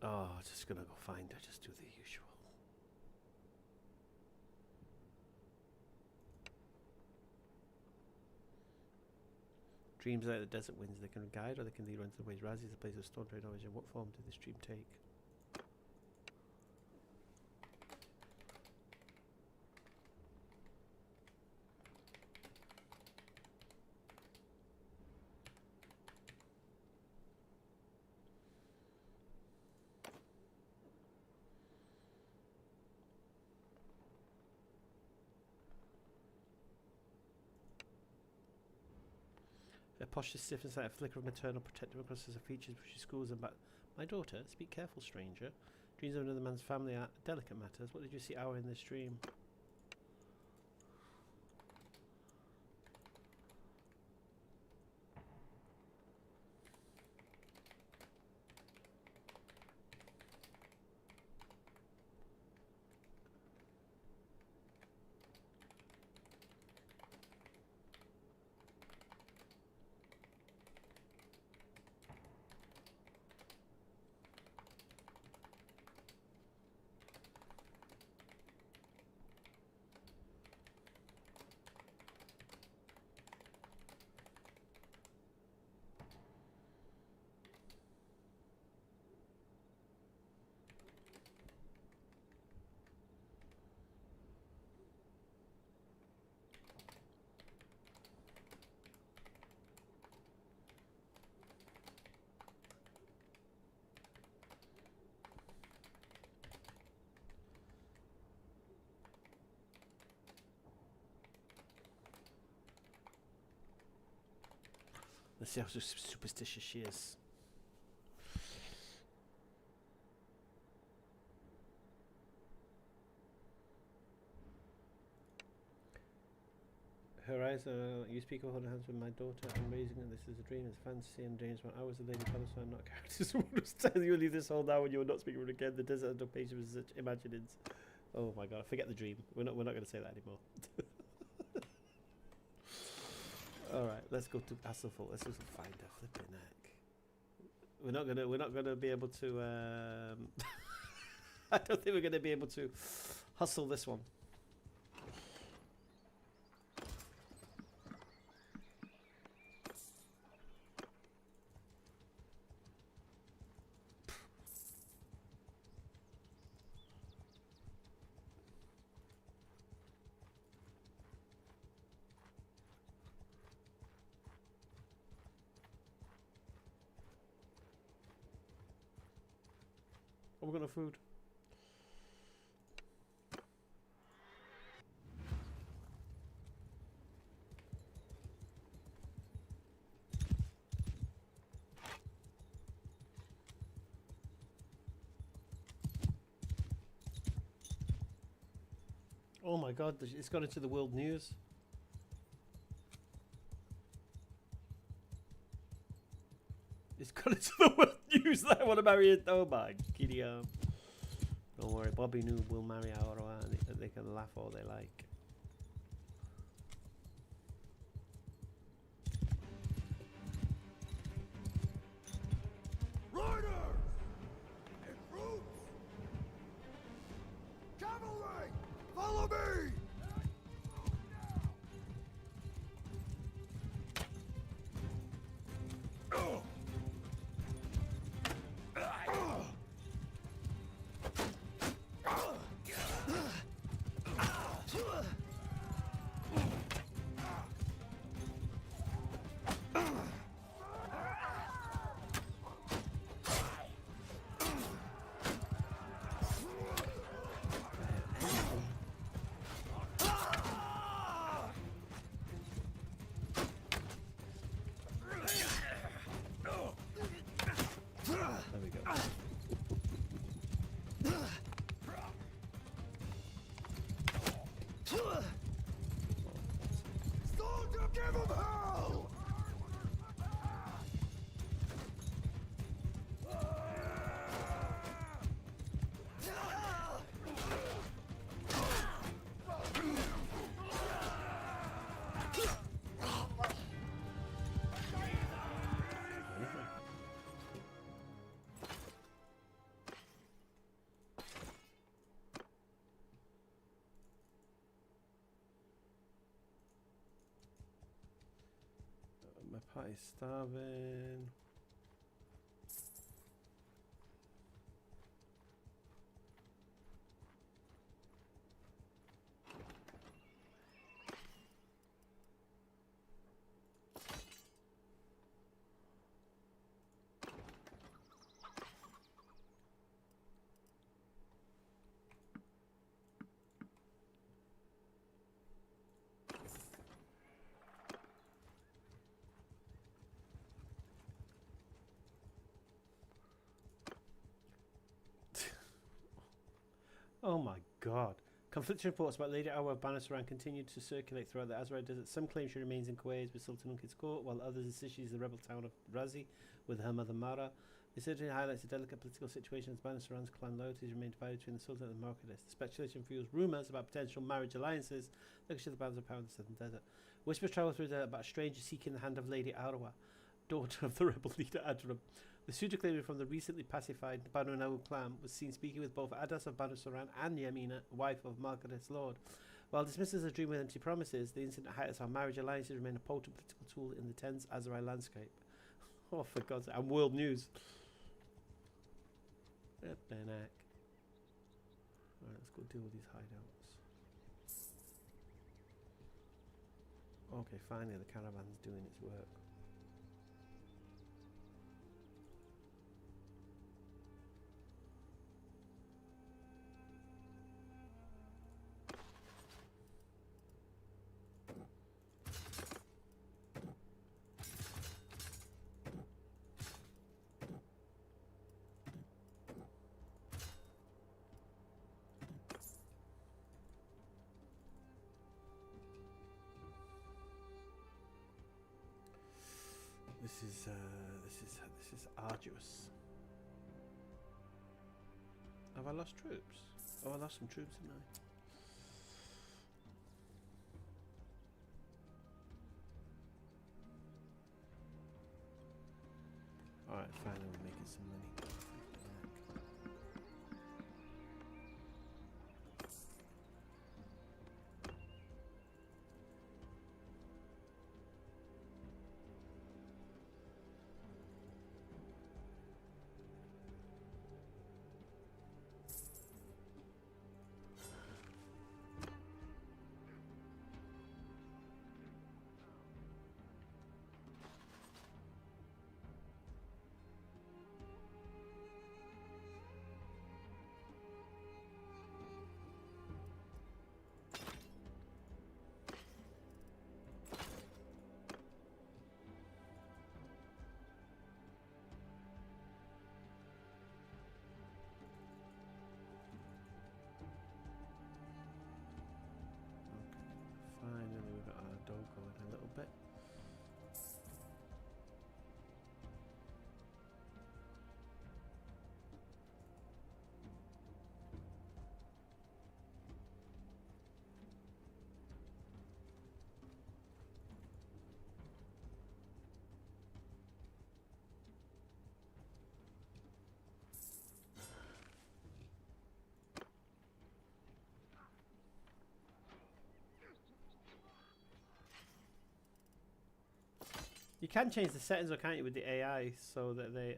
Oh, just gonna go find her, just do the usual. Dreams out of the desert winds, they can guide or they can lead one to the ways. Razzie is a place of stone trade origin. What form did this dream take? Her posture stiffens like a flicker of maternal protective across her features, but she schools them back. My daughter, speak careful, stranger. Dreams of another man's family are delicate matters. What did you see hour in this dream? Let's see how superstitious she is. Her eyes are. You speak of holding hands with my daughter. I'm raising her. This is a dream. It's fantasy and dreams. When I was a lady promise, I'm not a character. Someone was telling you leave this whole now when you will not speak of it again. The desert and no patience with such imaginings. Oh my god! Forget the dream. We're not going to say that anymore. All right, let's go to Hasselful. Let's just find her flipping neck. We're not gonna be able to. I don't think we're gonna be able to hustle this one. Oh, we're gonna food. Oh my god, it's gone into the world news. It's gone into the world news that I want to marry it. Oh my giddy Don't worry, BobbyNoob will marry Iqra and they can laugh all they like. Riders and troops, cavalry, follow me. Party's starving. Oh my god. Conflicting reports about Lady Awa of Banasaran continued to circulate throughout the Azrai Desert. Some claim she remains in Kuwait with Sultan Unkid's court, while others insist she is the rebel town of Razi with her mother Mara. This certainly highlights the delicate political situation as Banasaran's clan loyalties remain divided between the Sultan and the Marquess. The speculation fuels rumours about potential marriage alliances, looking to the balance of power in the southern desert. Whispers travel through the desert about a stranger seeking the hand of Lady Awa, daughter of the rebel leader Adram. The suitor claiming from the recently pacified Banu Nawab clan was seen speaking with both Adas of Banu Saran and Yamina, wife of Margaret's lord. While dismissed as a dream with empty promises, the incident highlights how marriage alliances remain a potent political tool in the tense Azrai landscape. Oh, for God's sake, and world news. Flippin' heck. Alright, let's go deal with these hideouts. Okay, finally the caravan's doing its work. This is arduous. Have I lost troops? Oh, I lost some troops, didn't I? Alright, finally we're making some money. Finally, we've got our dough going a little bit. You can change the settings, or can't you, with the AI so that they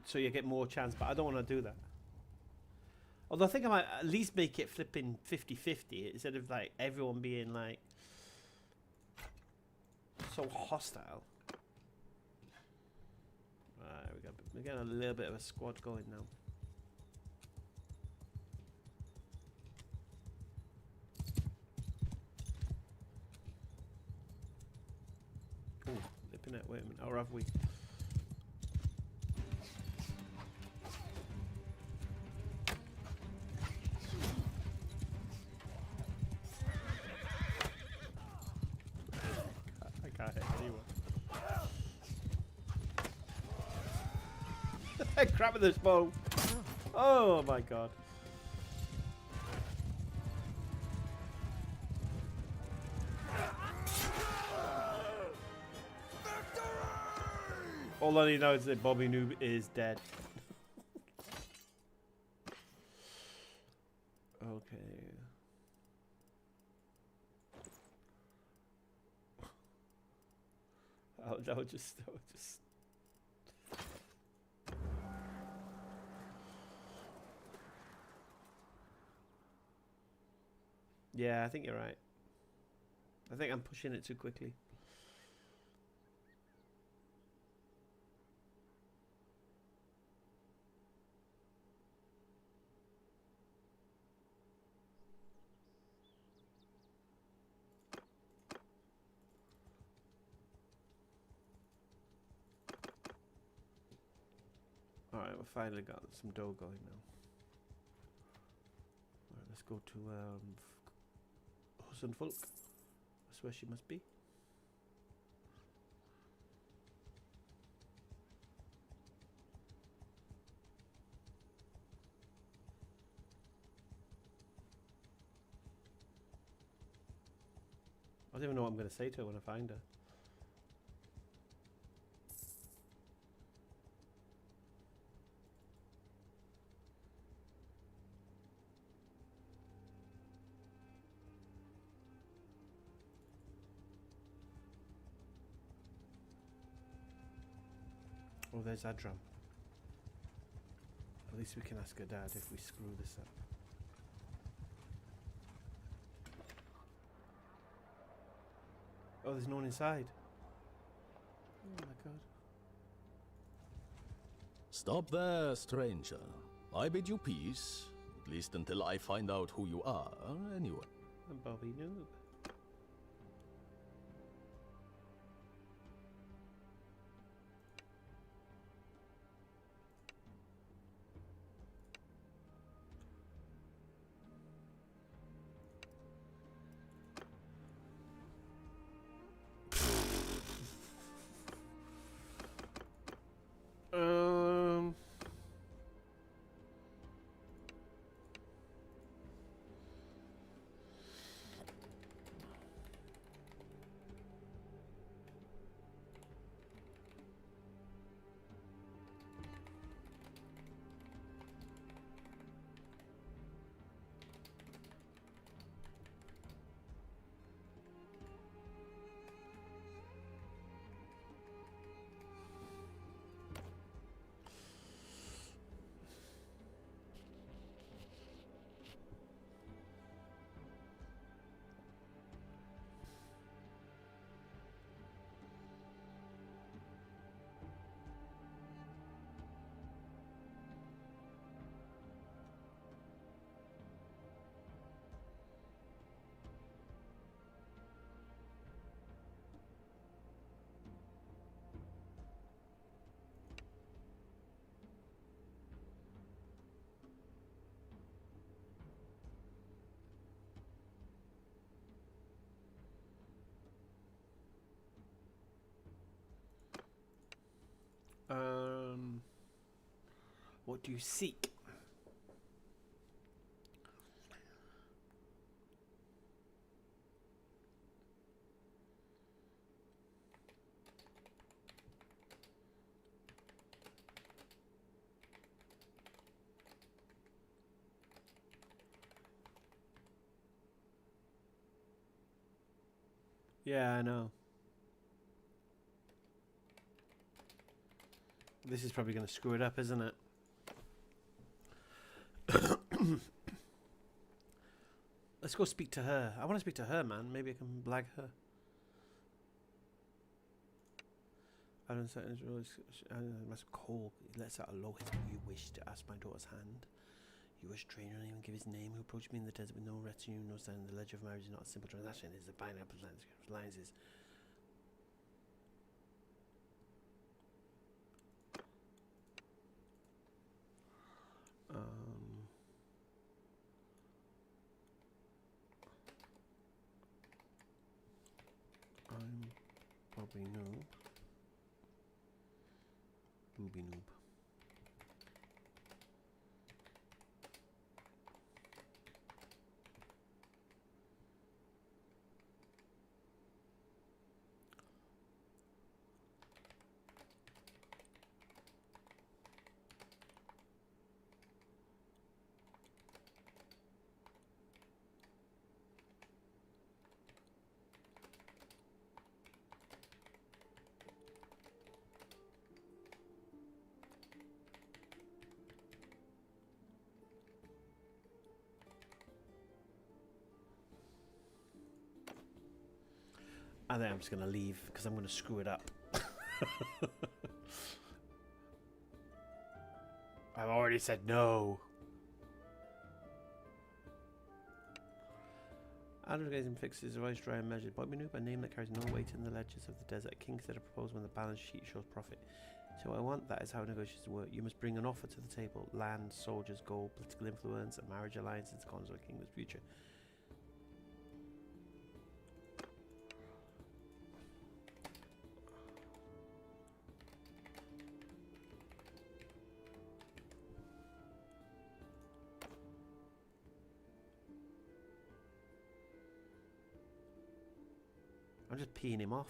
so you get more chance, but I don't want to do that. Although I think I might at least make it flipping 50-50 instead of like everyone being like so hostile. Right, we're getting a little bit of a squad going now. Oh, flipping it, wait a minute, or have we? I can't hit anyone. Crap with this bow. Oh my god. All I know is that BobbyNoob is dead. Okay. That would just. Yeah, I think you're right. I think I'm pushing it too quickly. Alright, we've finally got some dough going now. Alright, let's go to Hussenfolk. That's where she must be. I don't even know what I'm going to say to her when I find her. Oh, there's Adram. At least we can ask her dad if we screw this up. Oh, there's no one inside. Oh my god. Stop there, stranger. I bid you peace, at least until I find out who you are, anyway. I'm BobbyNoob. Um. What do you seek? Yeah, I know. This is probably going to screw it up, isn't it? Let's go speak to her. I want to speak to her, man. Maybe I can blag her. I don't know. Must call. He lets out a low hit. You wish to ask my daughter's hand. You wish trainer and even give his name. Who approached me in the desert with no retinue, no sign. The ledger of marriage is not a simple transaction. It's a pineapple lines is. I'm BobbyNoob. BobbyNoob. I think I'm just going to leave because I'm going to screw it up. I've already said no. Aggregating fixes the rice dry and measured. BobbyNoob, a name that carries no weight in the ledgers of the desert. King said a proposal when the balance sheet shows profit. So I want that is how negotiations work. You must bring an offer to the table. Land, soldiers, gold, political influence, a marriage alliance, and consort kingdom's future. I'm just peeing him off.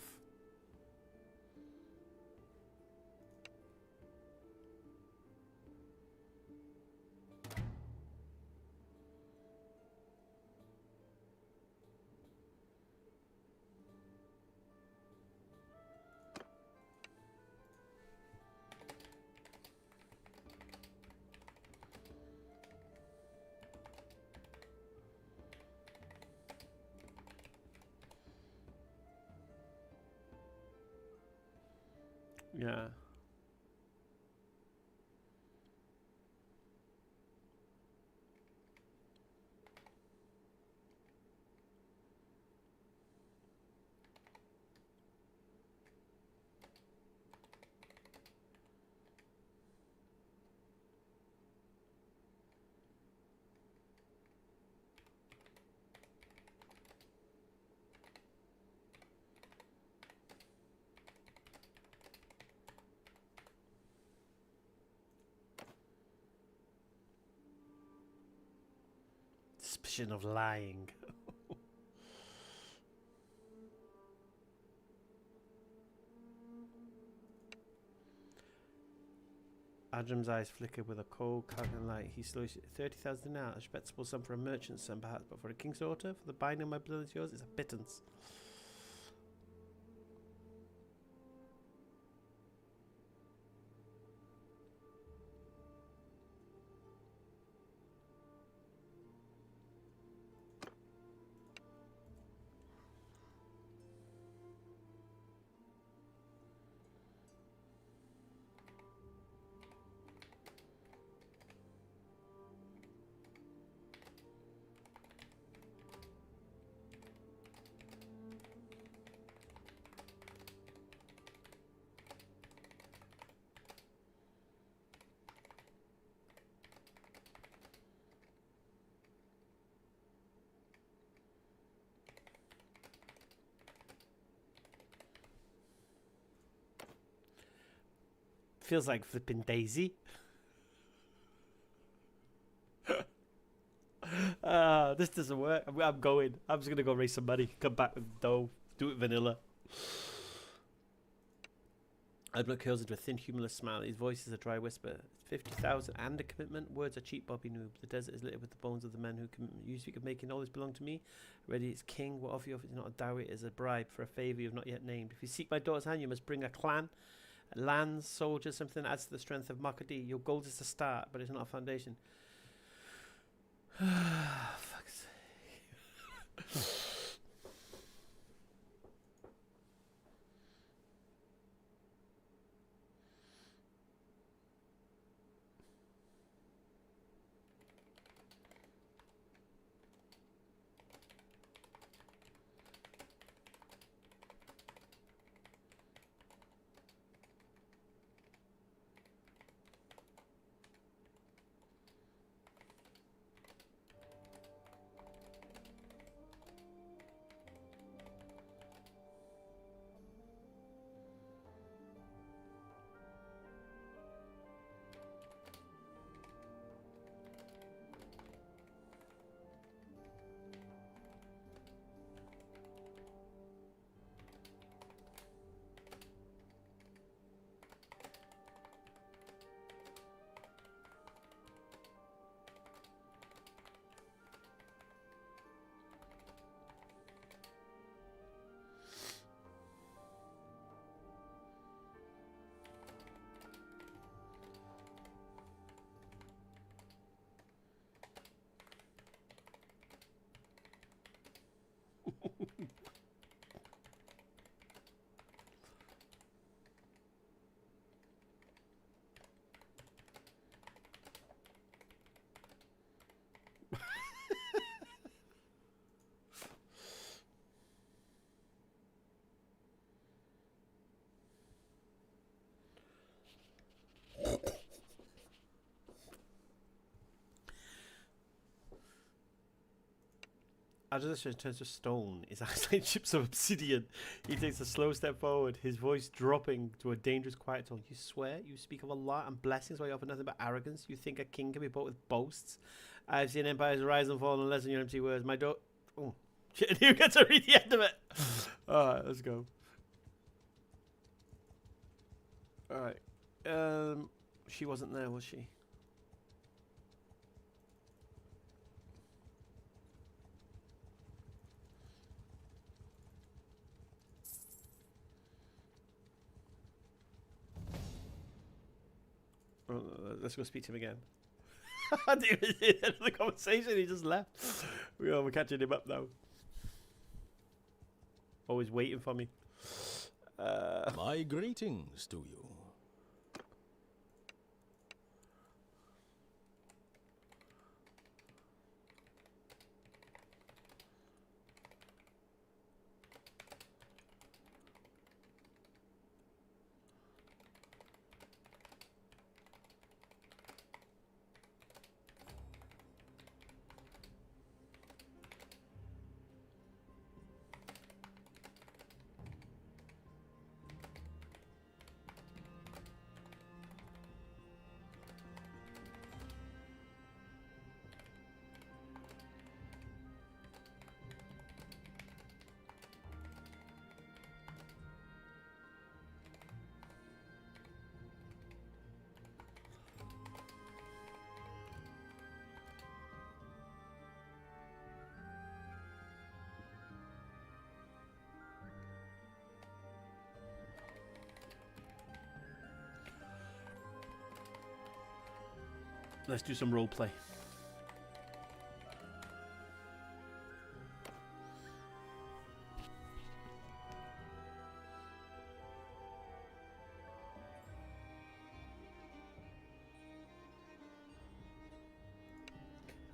Yeah. Suspicion of lying. Adram's eyes flickered with a cold, calculating light. He slowly 30,000 now, a respectable sum for a merchant's son, perhaps, but for a king's daughter, for the binding of my blood is yours, it's a pittance. Feels like flipping Daisy. This doesn't work. I'm going. I'm just gonna go raise some money. Come back with dough. Do it vanilla. Edmund curls into a thin, humorless smile. His voice is a dry whisper. 50,000 and a commitment. Words are cheap, BobbyNoob. The desert is littered with the bones of the men who you speak of making all this belong to me. Ready, it's king. What offer you offer is not a dowry, it is a bribe for a favour you have not yet named. If you seek my daughter's hand, you must bring a clan. Lands, soldiers, something that adds to the strength of Makadi. Your gold is a start, but it's not a foundation. Fuck's sake. As this turns to stone, his eyes like chips of obsidian. He takes a slow step forward, his voice dropping to a dangerous quiet tone. You swear you speak of Allah and blessings while you offer nothing but arrogance? You think a king can be bought with boasts? I've seen empires rise and fall unless in your empty words. My daughter... Oh, shit, you get to read the end of it. Alright, let's go. Alright. She wasn't there, was she? Oh, let's go speak to him again. I didn't even see the end of the conversation, he just left. We're catching him up now. Always waiting for me. My greetings to you. Let's do some role play.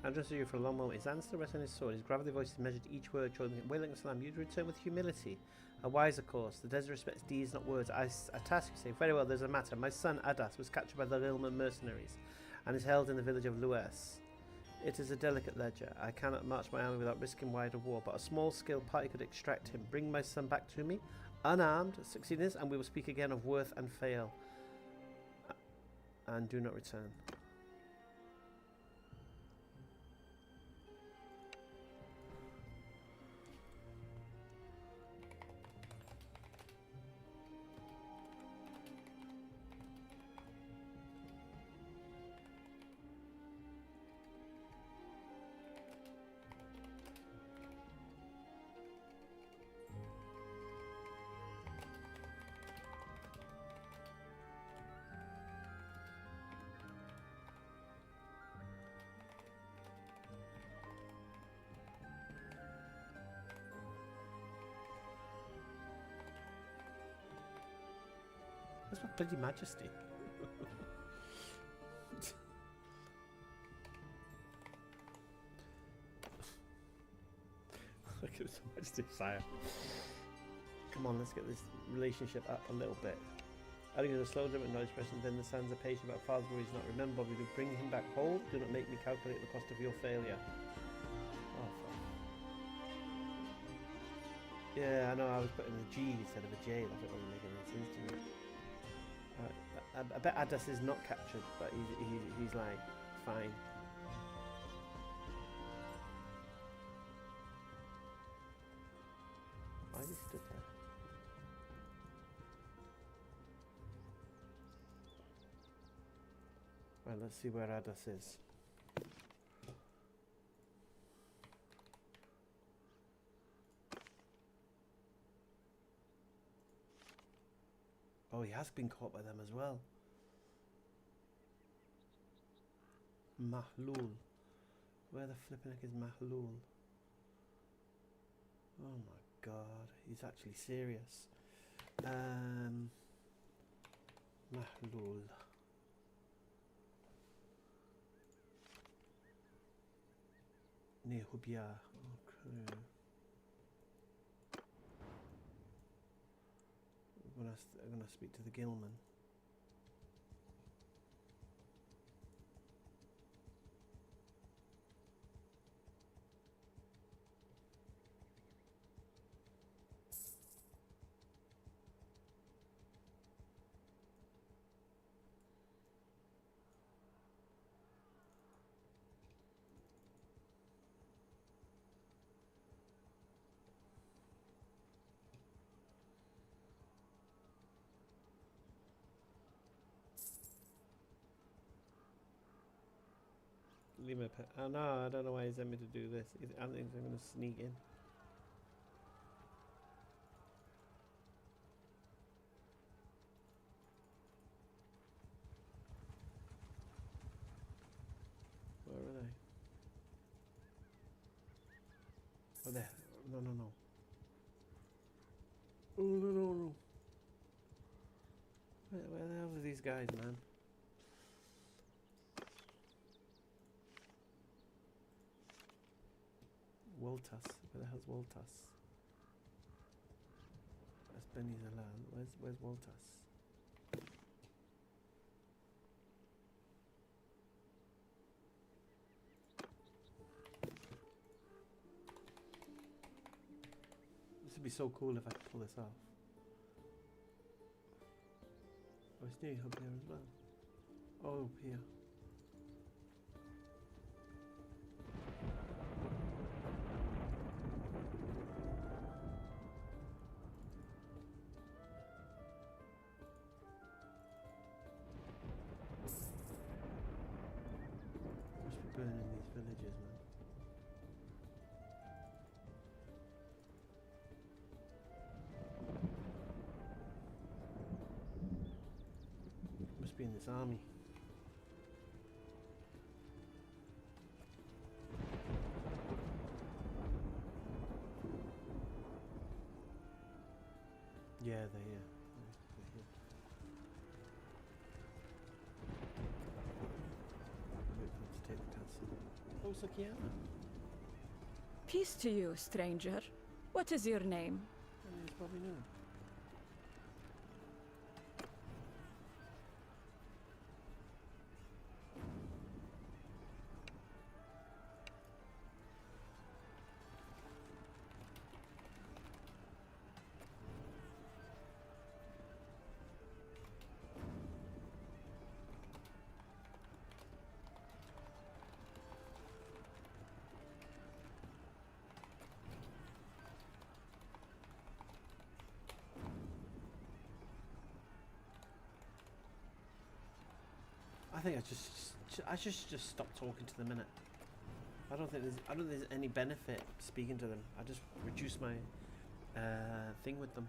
Andrew you for a long moment. His hands still rest on his sword. His gravity voice measured each word, showing him wailing salam. You return with humility, a wiser course. The desert respects deeds, not words. I task you, say. Very well, there's a matter. My son Adas was captured by the Rilman mercenaries, and is held in the village of Lues. It is a delicate ledger. I cannot march my army without risking wider war, but a small-scale party could extract him. Bring my son back to me, unarmed. Succeed in this, and we will speak again of worth and fail. And do not return. That's my bloody majesty. Look at his majesty, sire. Come on, let's get this relationship up a little bit. Adding a slow drum and noise expression, then the sons are patient about father's worries not remember. We do bring him back whole. Do not make me calculate the cost of your failure. Oh, fuck. Yeah, I know, I was putting a G instead of a J. That's what wasn't making any sense to me. I bet Adas is not captured, but he's like, fine. Why is he stood there? Right, let's see where Adas is. Oh, he has been caught by them as well. Mahlul. Where the flipping heck is Mahlul? Oh my god, he's actually serious. Mahlul. Near Hubia. Okay. I'm gonna speak to the Gilman. leave my pet. Oh no, I don't know why he sent me to do this. I think I'm going to sneak in. Where are they? Oh, there. No, no, no. Oh, no, no, no. Where the hell are these guys, man? Waltus. Where the hell's Waltus? That's Benny's alarm. Where's Waltus? This would be so cool if I could pull this off. Oh, it's nearly up here as well. Oh, up here. Must be burning these villages, man. Must be in this army. Yeah, they're here. They're here. Wait for them to take the castle. Oh, Sakiana. Peace to you, stranger. What is your name? My name's BobbyNoob. I think I just stop talking to them, innit? I don't think there's any benefit speaking to them. I just reduce my thing with them.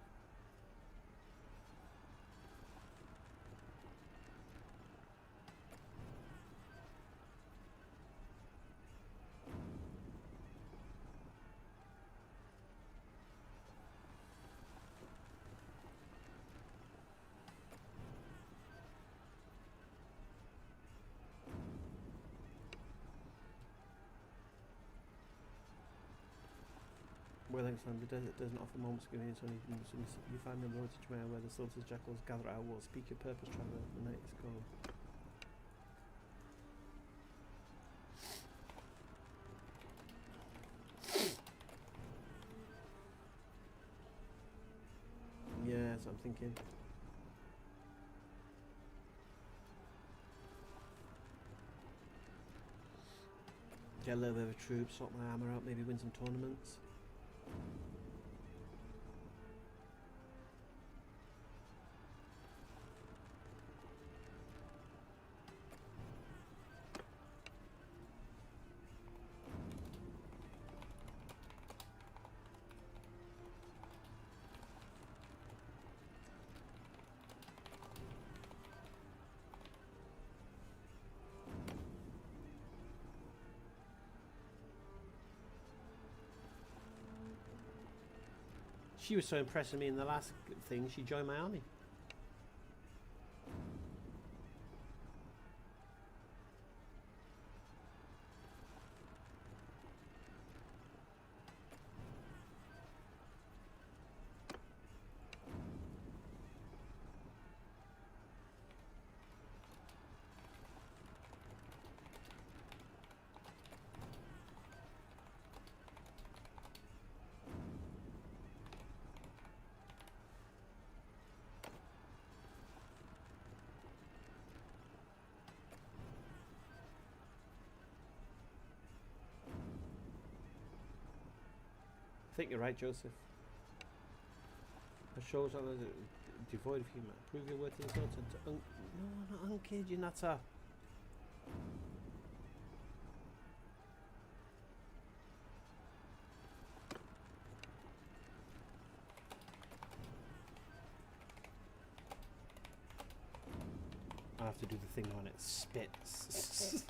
Wellington, the desert doesn't offer moments of convenience. Only you find the road to Jamaica where the soldiers jackals gather at our walls. Speak your purpose, traveller. The night is cold. Yeah, that's what I'm thinking. Get a little bit of a troop, sort my armour out, maybe win some tournaments. She was so impressed with me in the last thing, she joined my army. I think you're right, Joseph. It shows that there's devoid of humour. Prove your worth to the sword to no, not unkid, you nutter. have to do the thing when it spits.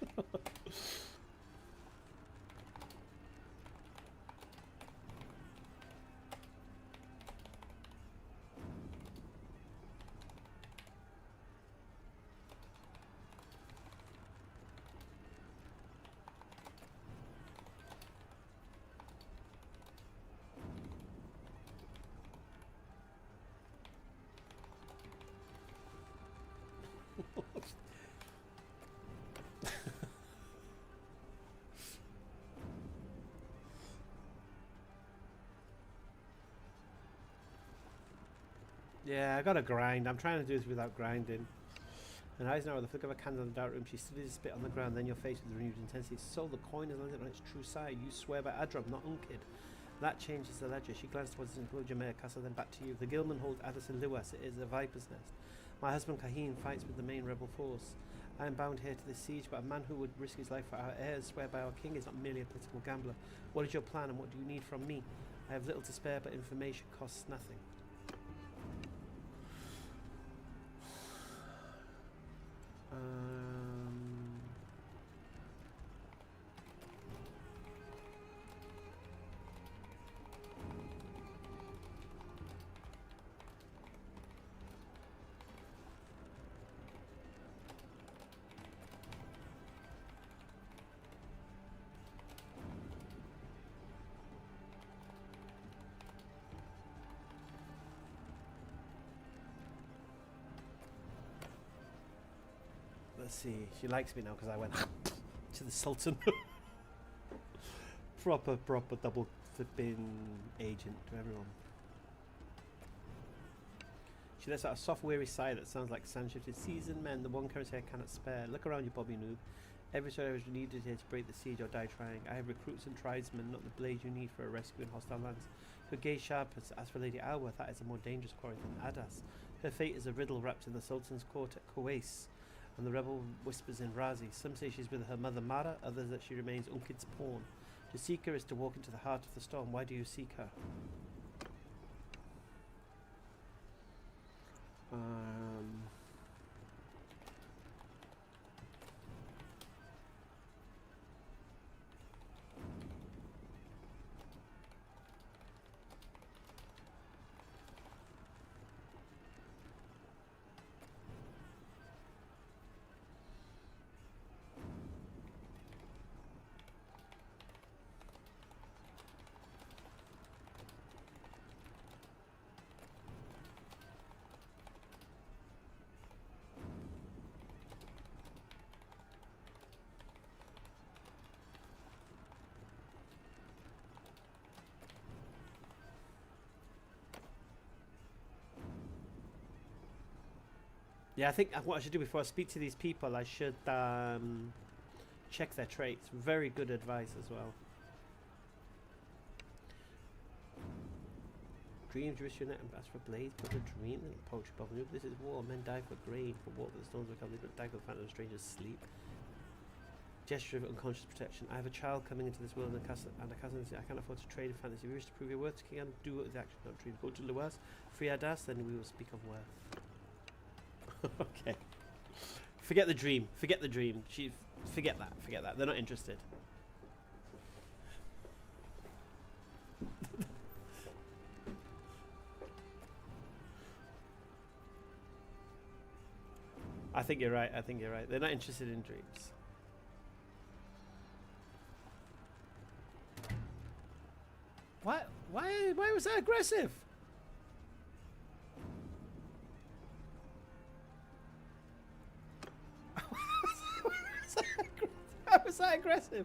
Yeah, I gotta grind. I'm trying to do this without grinding. And Eisenhower, with the flick of a candle in the dark room, she studies a spit on the ground, then your face with renewed intensity. So the coin is landed on its true side. You swear by Adram, not Unkid. That changes the ledger. She glanced towards the enclosure Mayor Castle, then back to you. The Gilman holds Addis and Lewis. It is a viper's nest. My husband Kaheen fights with the main rebel force. I am bound here to this siege, but a man who would risk his life for our heirs, swear by our king, is not merely a political gambler. What is your plan, and what do you need from me? I have little to spare, but information costs nothing. Let's see. She likes me now because I went to the Sultan. proper double flipping agent to everyone. She lets out a soft, weary sigh that sounds like sand-shifted seasoned men. The one currency I cannot spare. Look around you, BobbyNoob. Every soldier is needed here to break the siege or die trying. I have recruits and tribesmen, not the blade you need for a rescue in hostile lands. Her gaze sharp as for Lady Alworth, that is a more dangerous quarry than Adas. Her fate is a riddle wrapped in the Sultan's court at Kuwais. And the rebel whispers in Razi. Some say she's with her mother Mara, others that she remains Unkid's pawn. To seek her is to walk into the heart of the storm. Why do you seek her? Yeah, I think what I should do before I speak to these people, I should check their traits. Very good advice as well. Dreams, risk your net and ask for blades, but a dream, little poetry BobbyNoob. This is war. Men die for grain, for water. The stones become little die for the phantom of strangers sleep. Gesture of unconscious protection. I have a child coming into this world and a castle. I can't afford to trade in fantasy. If you wish to prove your worth to King Adam, do it with action, not dream. Go to Luas, free Adas, then we will speak of worth. Okay. Forget the dream. Forget the dream. Forget that. Forget that. They're not interested. I think you're right. I think you're right. They're not interested in dreams. Why was that aggressive? How was that aggressive?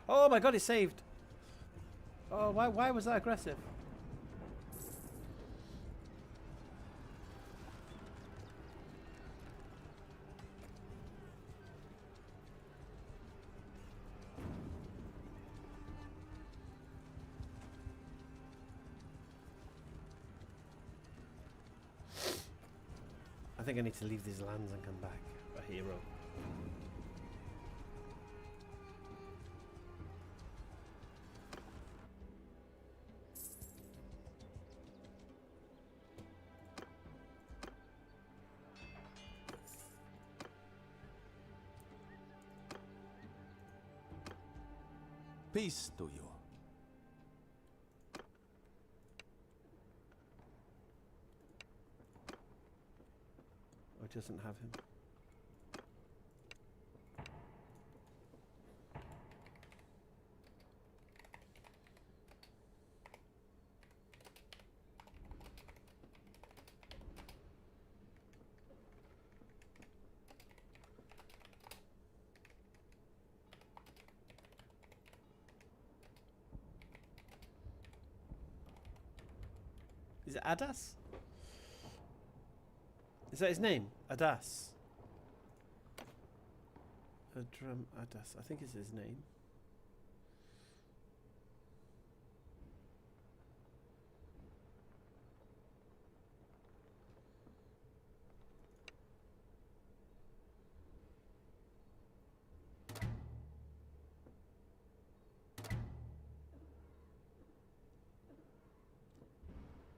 Oh my god, he saved. Oh, why was that aggressive? I think I need to leave these lands and come back a hero. Peace to you. Or doesn't have him. Is it Adas? Is that his name? Adas. Adram Adas. I think it's his name.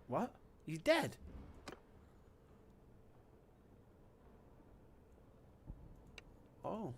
What? He's dead? Oh.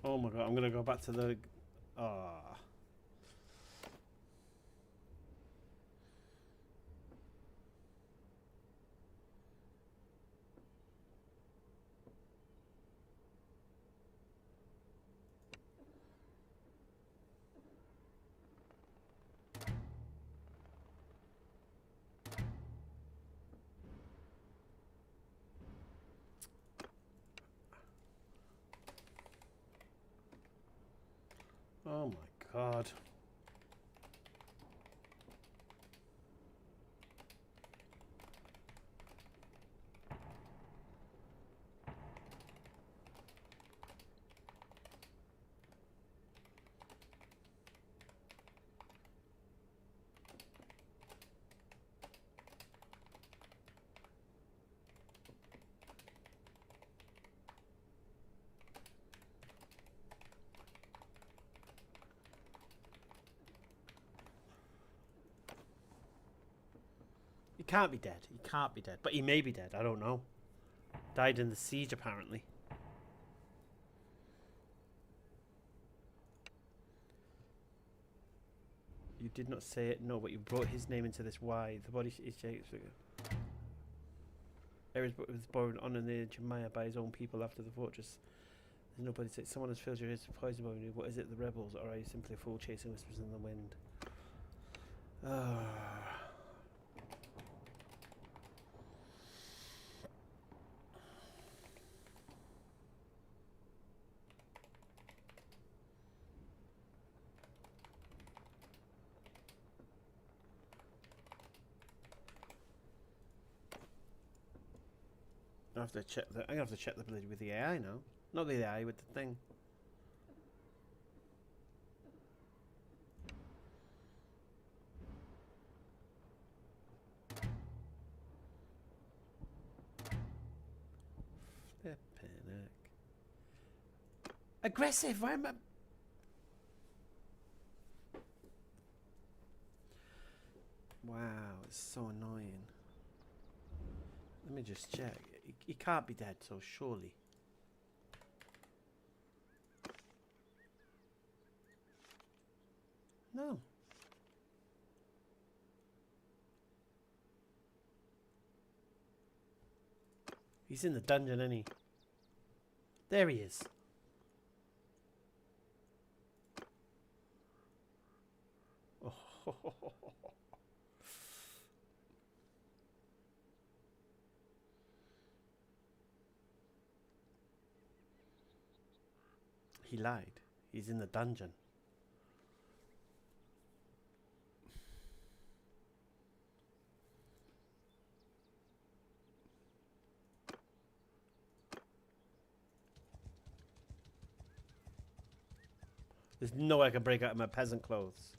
Oh my god, I'm gonna go back to the... Ah. Oh my god. He can't be dead. He can't be dead. But he may be dead. I don't know. Died in the siege, apparently. You did not say it. No, but you brought his name into this. Why? The body is Jacob's figure. Ares was born on an age of Maya by his own people after the fortress. There's nobody to say. Someone has filled your ears with poison, BobbyNoob. What is it, the rebels? Or are you simply a fool chasing whispers in the wind? I have to check the. I'm gonna have to check the blade with the AI now. Not the AI, with the thing. Flippin' heck. Aggressive. Why am I? Wow, it's so annoying. Let me just check. He can't be dead, so surely. No. He's in the dungeon, isn't he? There he is. Oh. He lied. He's in the dungeon. There's no way I can break out of my peasant clothes.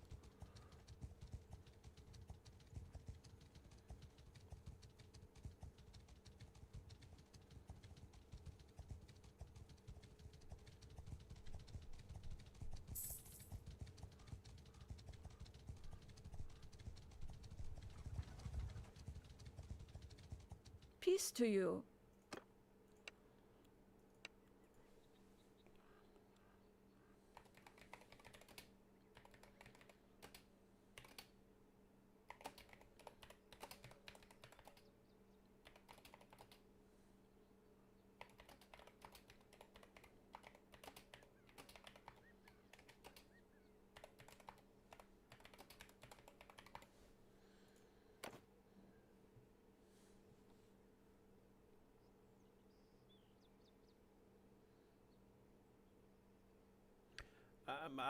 Peace to you.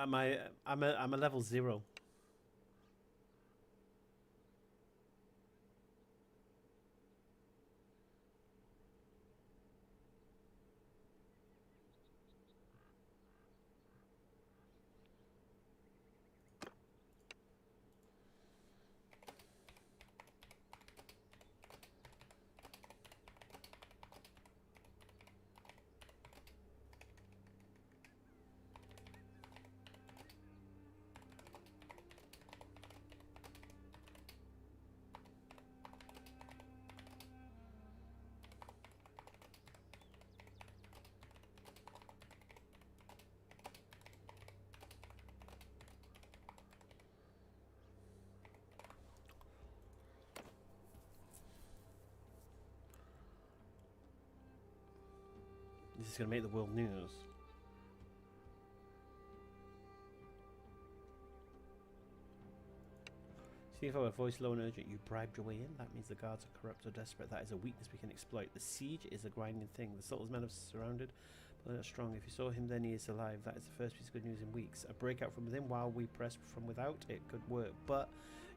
I'm a level 0. This is going to make the world news. See if our voice low and urgent, you bribed your way in. That means the guards are corrupt or desperate. That is a weakness we can exploit. The siege is a grinding thing. The Sultan's men have surrounded, but they're strong. If you saw him, then he is alive. That is the first piece of good news in weeks. A breakout from within while we press from without, it could work. But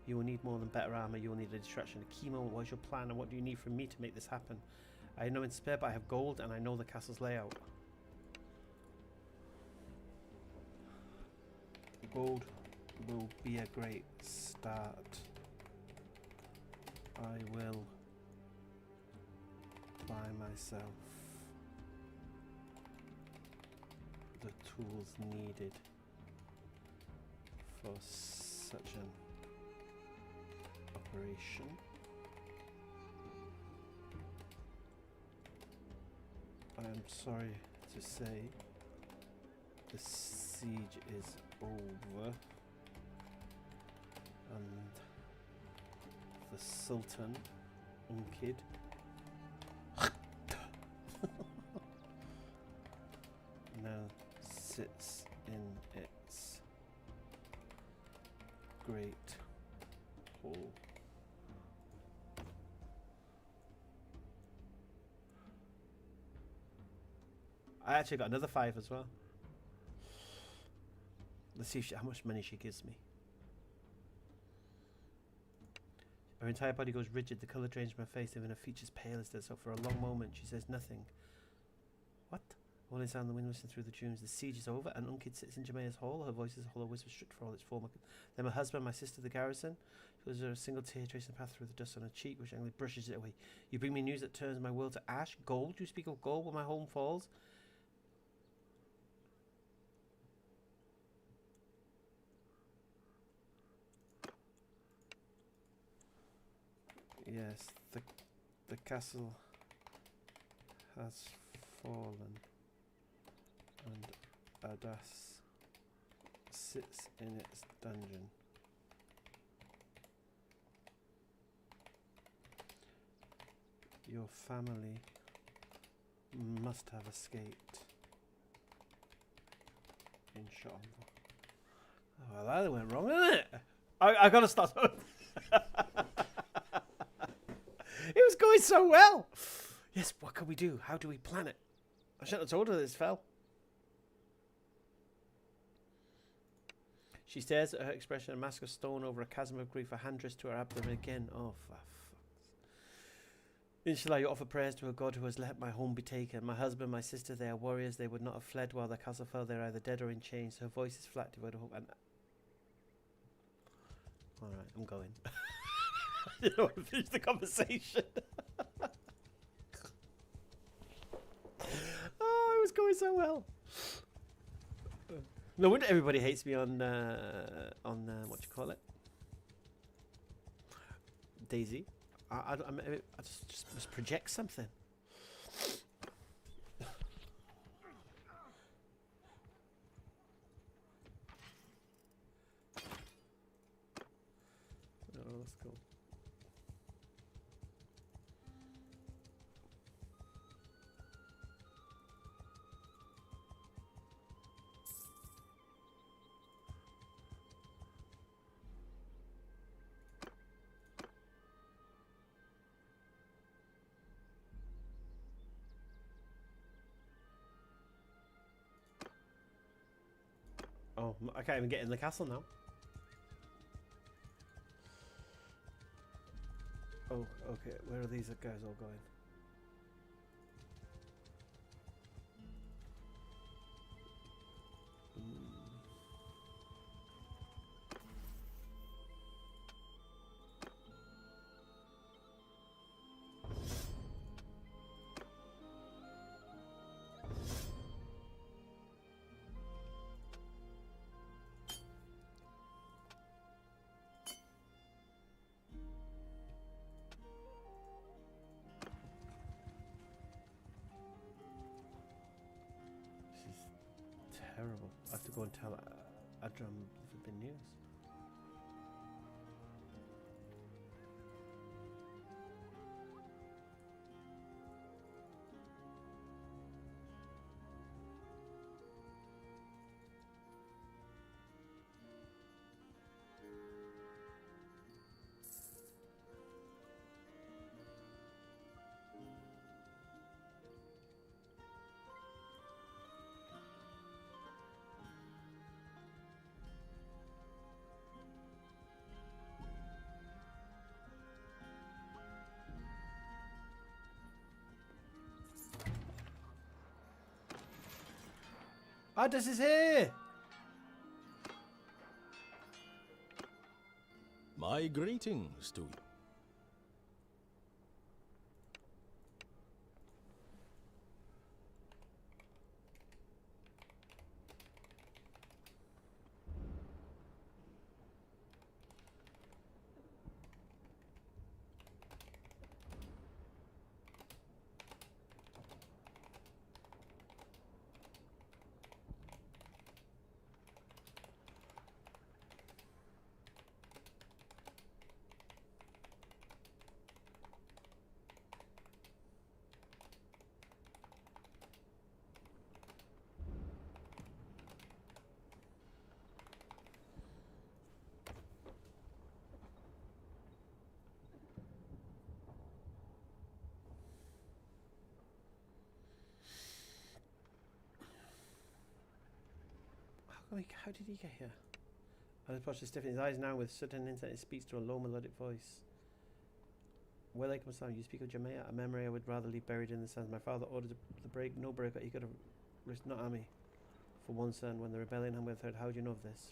you will need more than better armor. You will need a distraction. A key moment. What is your plan, and what do you need from me to make this happen? I know in spare, but I have gold, and I know the castle's layout. Gold will be a great start. I will buy myself the tools needed for such an operation. I am sorry to say the siege is over and the Sultan Unkid now sits in its great hall. I actually got another 5 as well. Let's see how much money she gives me. Her entire body goes rigid, the colour drains from her face, even her features pale as death. So for a long moment she says nothing. What? Only sound the wind whistling through the dunes. The siege is over, and Unkid sits in Jemaya's hall. Her voice is a hollow whisper, stripped for all its former. Then my husband, my sister, the garrison. She was a single tear tracing the path through the dust on her cheek, which angrily brushes it away. You bring me news that turns my world to ash. Gold? You speak of gold when my home falls? Yes, the castle has fallen, and Adas sits in its dungeon. Your family must have escaped. Inshallah. Oh, well, that went wrong, didn't it? I gotta stop. It was going so well. Yes, what can we do? How do we plan it? I shouldn't have told her this fell. She stares at her expression, a mask of stone over a chasm of grief, a hand dressed to her abdomen again. Oh, for fuck's. Inshallah, you offer prayers to a God who has let my home be taken. My husband, my sister, they are warriors. They would not have fled while the castle fell. They are either dead or in chains. Her voice is flat, devoid of hope. And all right, I'm going. You don't want to finish the conversation. Oh, it was going so well. No wonder everybody hates me on what you call it, Daisy. I just must project something. Oh, that's cool. Oh, I can't even get in the castle now. Oh, okay. Where are these guys all going? Terrible. I have to go and tell Adram flipping news. This is here! My greetings to you. How did he get here? I approached to stiffen his eyes now with sudden insight. He speaks to a low melodic voice. Walaikum assalam. You speak of Jamaica, a memory I would rather leave buried in the sands. My father ordered the break, no break. He could have risked not army for one son. When the rebellion had with heard, how do you know of this?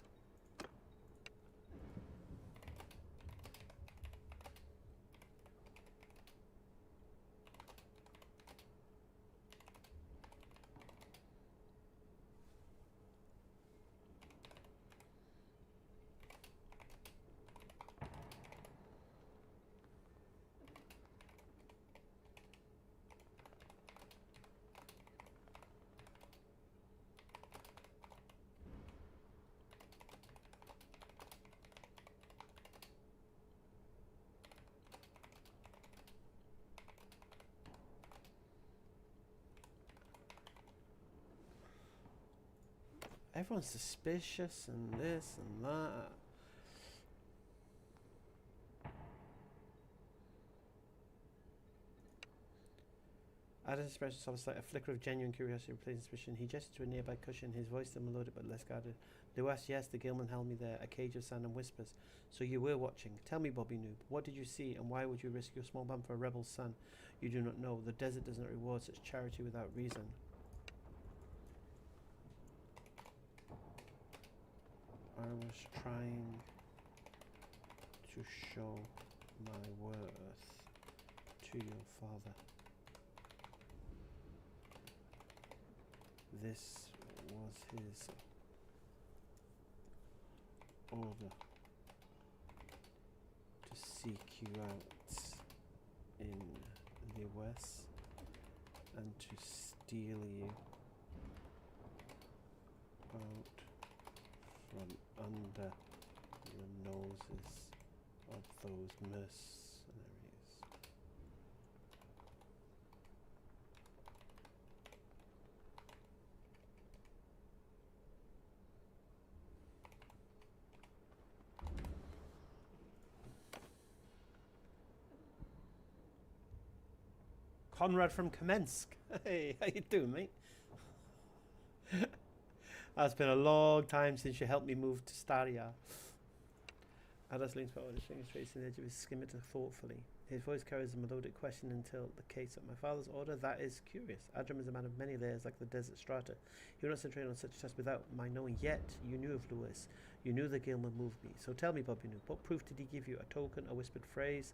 Everyone's suspicious and this and that. Adam's expression saw a flicker of genuine curiosity replacing suspicion. He gestured to a nearby cushion, his voice still melodic but less guarded. Lewis, yes, the Gilman held me there, a cage of sand and whispers. So you were watching. Tell me, BobbyNoob, what did you see, and why would you risk your small bum for a rebel's son? You do not know. The desert does not reward such charity without reason. I was trying to show my worth to your father. This was his order to seek you out in the west and to steal you out from under the noses of those mercenaries. Conrad from Kamensk. Hey, how you doing, mate? It's been a long time since you helped me move to Staria. Adas leans forward, his fingers tracing the edge of his scimitar thoughtfully. His voice carries a melodic question until the case at my father's order. That is curious. Adram is a man of many layers like the desert strata. He would not concentrate on such a task without my knowing. Yet, you knew of Lewis. You knew the Gilman moved me. So tell me, BobbyNoob, what proof did he give you? A token, a whispered phrase?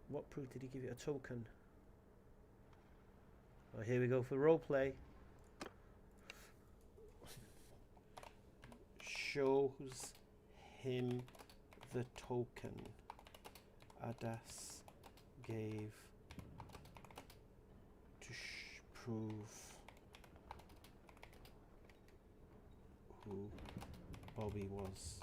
What proof did he give you? A token. Well, here we go for roleplay. Shows him the token Adas gave to prove who Bobby was.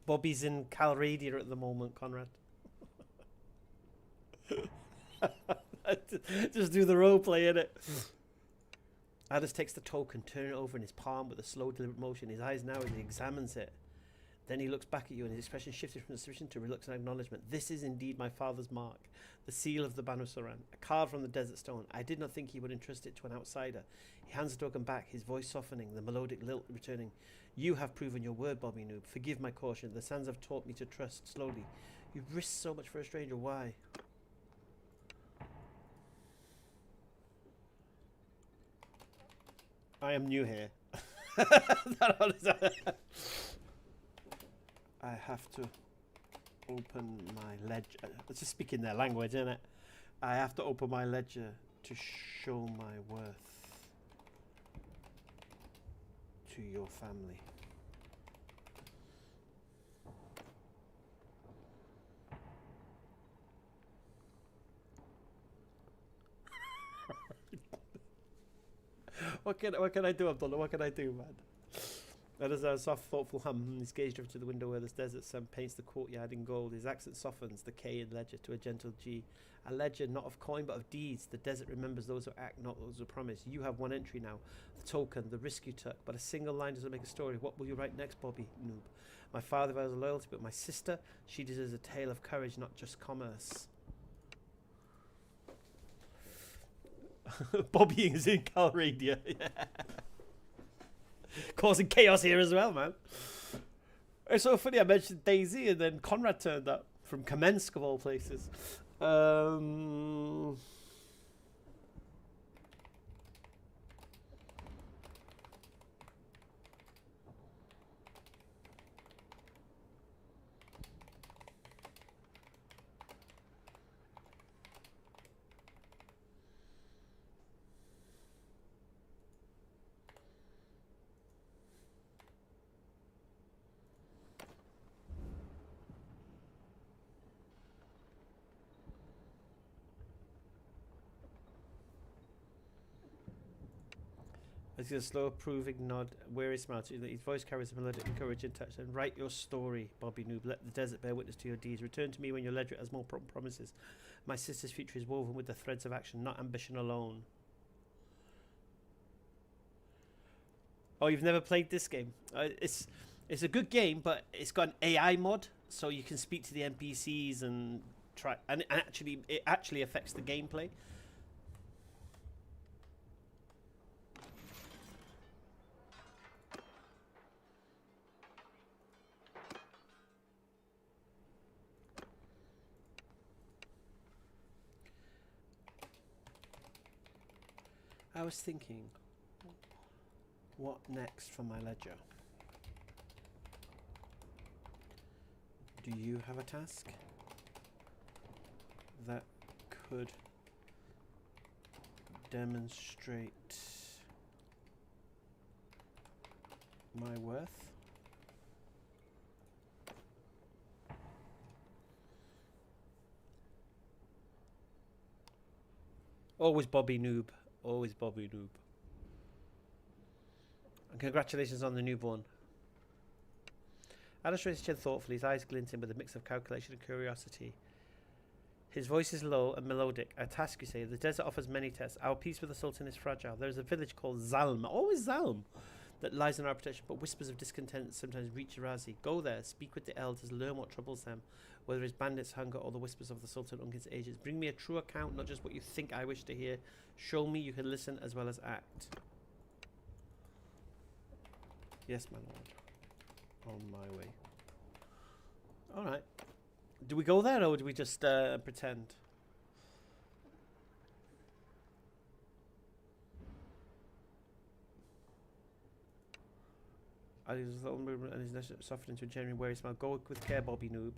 Bobby's in Calradia at the moment, Conrad. Just do the role play, innit? Addis takes the token, turning it over in his palm with a slow, deliberate motion. His eyes narrow as he examines it. Then he looks back at you, and his expression shifted from suspicion to reluctant acknowledgement. This is indeed my father's mark, the seal of the Banu Saran, a card from the desert stone. I did not think he would entrust it to an outsider. He hands the token back, his voice softening, the melodic lilt returning. You have proven your word, BobbyNoob. Forgive my caution. The sands have taught me to trust slowly. You risk so much for a stranger. Why? I am new here. I have to open my ledger. Let's just speak in their language, innit? I have to open my ledger to show my worth to your family. What can I do, Abdullah? What can I do, man? That is a soft, thoughtful hum. He's gazed over to the window where the desert sun paints the courtyard in gold. His accent softens the K in ledger to a gentle G. A ledger not of coin but of deeds. The desert remembers those who act, not those who promise. You have one entry now. The token, the risk you took. But a single line doesn't make a story. What will you write next, BobbyNoob? My father vows loyalty, but my sister, she deserves a tale of courage, not just commerce. Bobby is in Calradia. Yeah. Causing chaos here as well, man. It's so funny, I mentioned Daisy and then Conrad turned up from Kamensk of all places. I see a slow, approving nod, weary smile. His voice carries a melodic encouraging touch. And write your story, BobbyNoob. Let the desert bear witness to your deeds. Return to me when your ledger has more promises. My sister's future is woven with the threads of action, not ambition alone. Oh, you've never played this game? It's a good game, but it's got an AI mod, so you can speak to the NPCs and try. And actually, it actually affects the gameplay. I was thinking, what next for my ledger? Do you have a task that could demonstrate my worth? Always BobbyNoob. Always BobbyNoob. And congratulations on the newborn. Alice raised his chin thoughtfully, his eyes glinting with a mix of calculation and curiosity. His voice is low and melodic. A task, you say. The desert offers many tests. Our peace with the Sultan is fragile. There is a village called Zalm, always Zalm, that lies in our protection, but whispers of discontent sometimes reach Razi. Go there, speak with the elders, learn what troubles them, whether it's bandits' hunger or the whispers of the Sultan Unk's ages. Bring me a true account, not just what you think I wish to hear. Show me you can listen as well as act. Yes, my lord. On my way. Alright. Do we go there or do we just pretend? I use his little movement and his neck softened into a genuine weary smile. Go with care, BobbyNoob.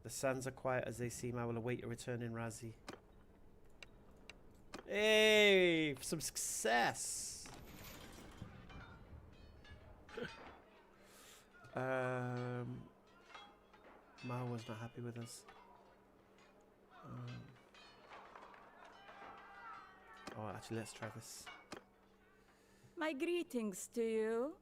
The sands are quiet as they seem. I will await your return in Razi. Hey, some success. Mao was not happy with us. Oh, actually, let's try this. My greetings to you.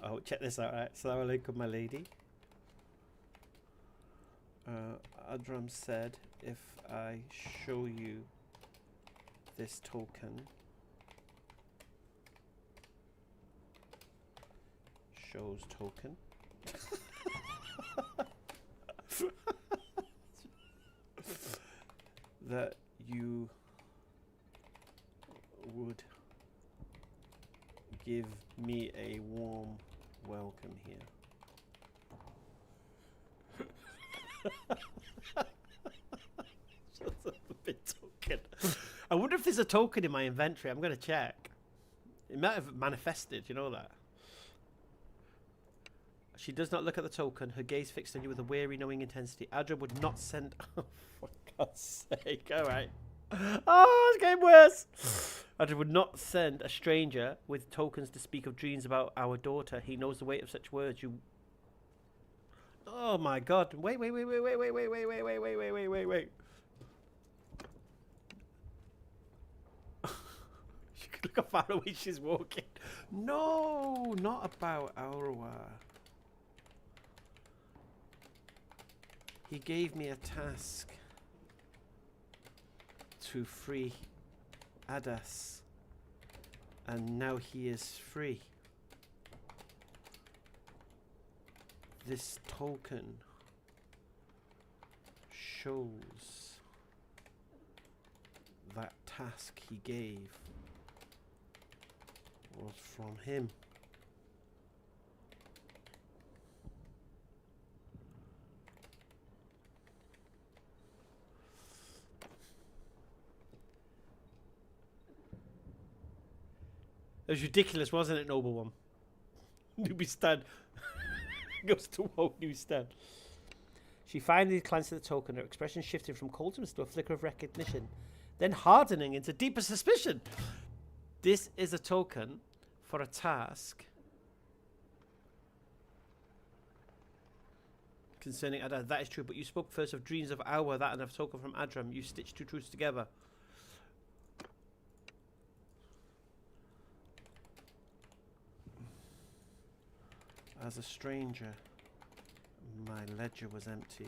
Oh, check this out, right? Assalamu alaikum, my lady. Adram said if I show you this token, shows token. That you would give me a warm welcome here. Just a bit token. I wonder if there's a token in my inventory. I'm going to check. It might have manifested, you know that. She does not look at the token, her gaze fixed on you with a weary, knowing intensity. Adra would not send... Oh, for God's sake, alright. Oh, it's getting worse. Adra would not send a stranger with tokens to speak of dreams about our daughter. He knows the weight of such words. You... Oh my God. Wait. She could look how far away she's walking. No, not about Aurwa. He gave me a task to free Adas, and now he is free. This token shows that task he gave was from him. It was ridiculous, wasn't it, noble one? Newbie Stan goes to woke new Stan. She finally glanced at the token, her expression shifting from coldness to a flicker of recognition, then hardening into deeper suspicion. This is a token for a task concerning Adram. That is true, but you spoke first of dreams of Awa, that and a token from Adram. You stitched two truths together. As a stranger, my ledger was empty.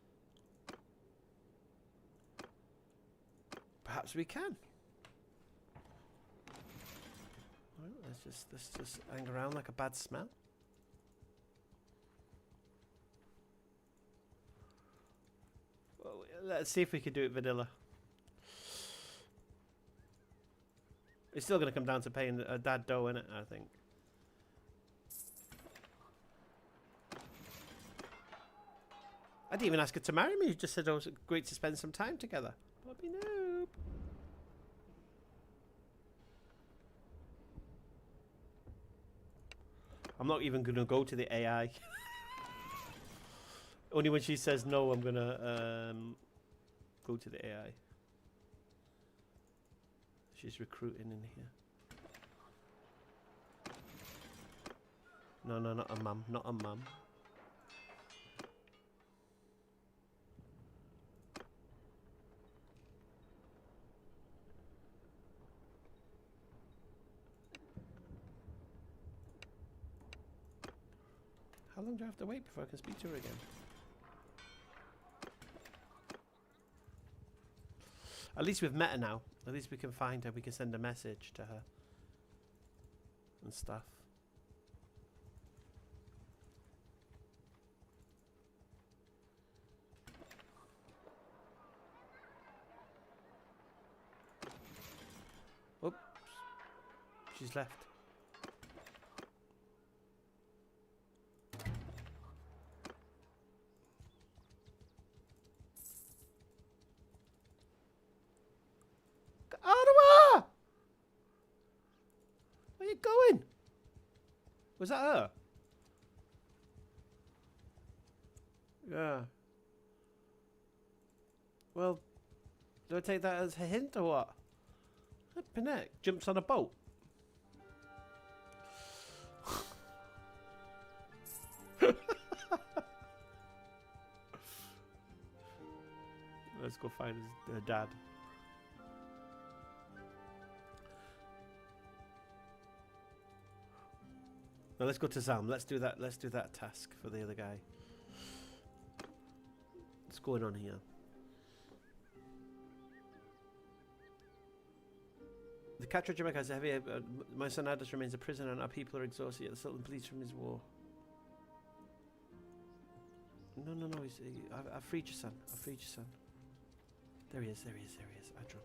Perhaps we can. Well, let's just hang around like a bad smell. Well, let's see if we can do it vanilla. It's still going to come down to paying a dad dough, innit, I think. I didn't even ask her to marry me. She just said it was great to spend some time together. BobbyNoob. I'm not even going to go to the AI. Only when she says no, I'm going to go to the AI. She's recruiting in here. No, not a mum. Not a mum. How long do I have to wait before I can speak to her again? At least we've met her now. At least we can find her. We can send a message to her. And stuff. Oops. She's left. Ottawa! Where you going? Was that her? Yeah. Well, do I take that as a hint or what? Flippin' heck, jumps on a boat. Let's go find his dad. Now let's go to Sam. Let's do that. Let's do that task for the other guy. What's going on here? The catcher Jamaica has a heavy. My son Addis remains a prisoner, and our people are exhausted. Yet the Sultan bleeds from his war. No. I've freed your son. I've freed your son. There he is. There he is. Adra.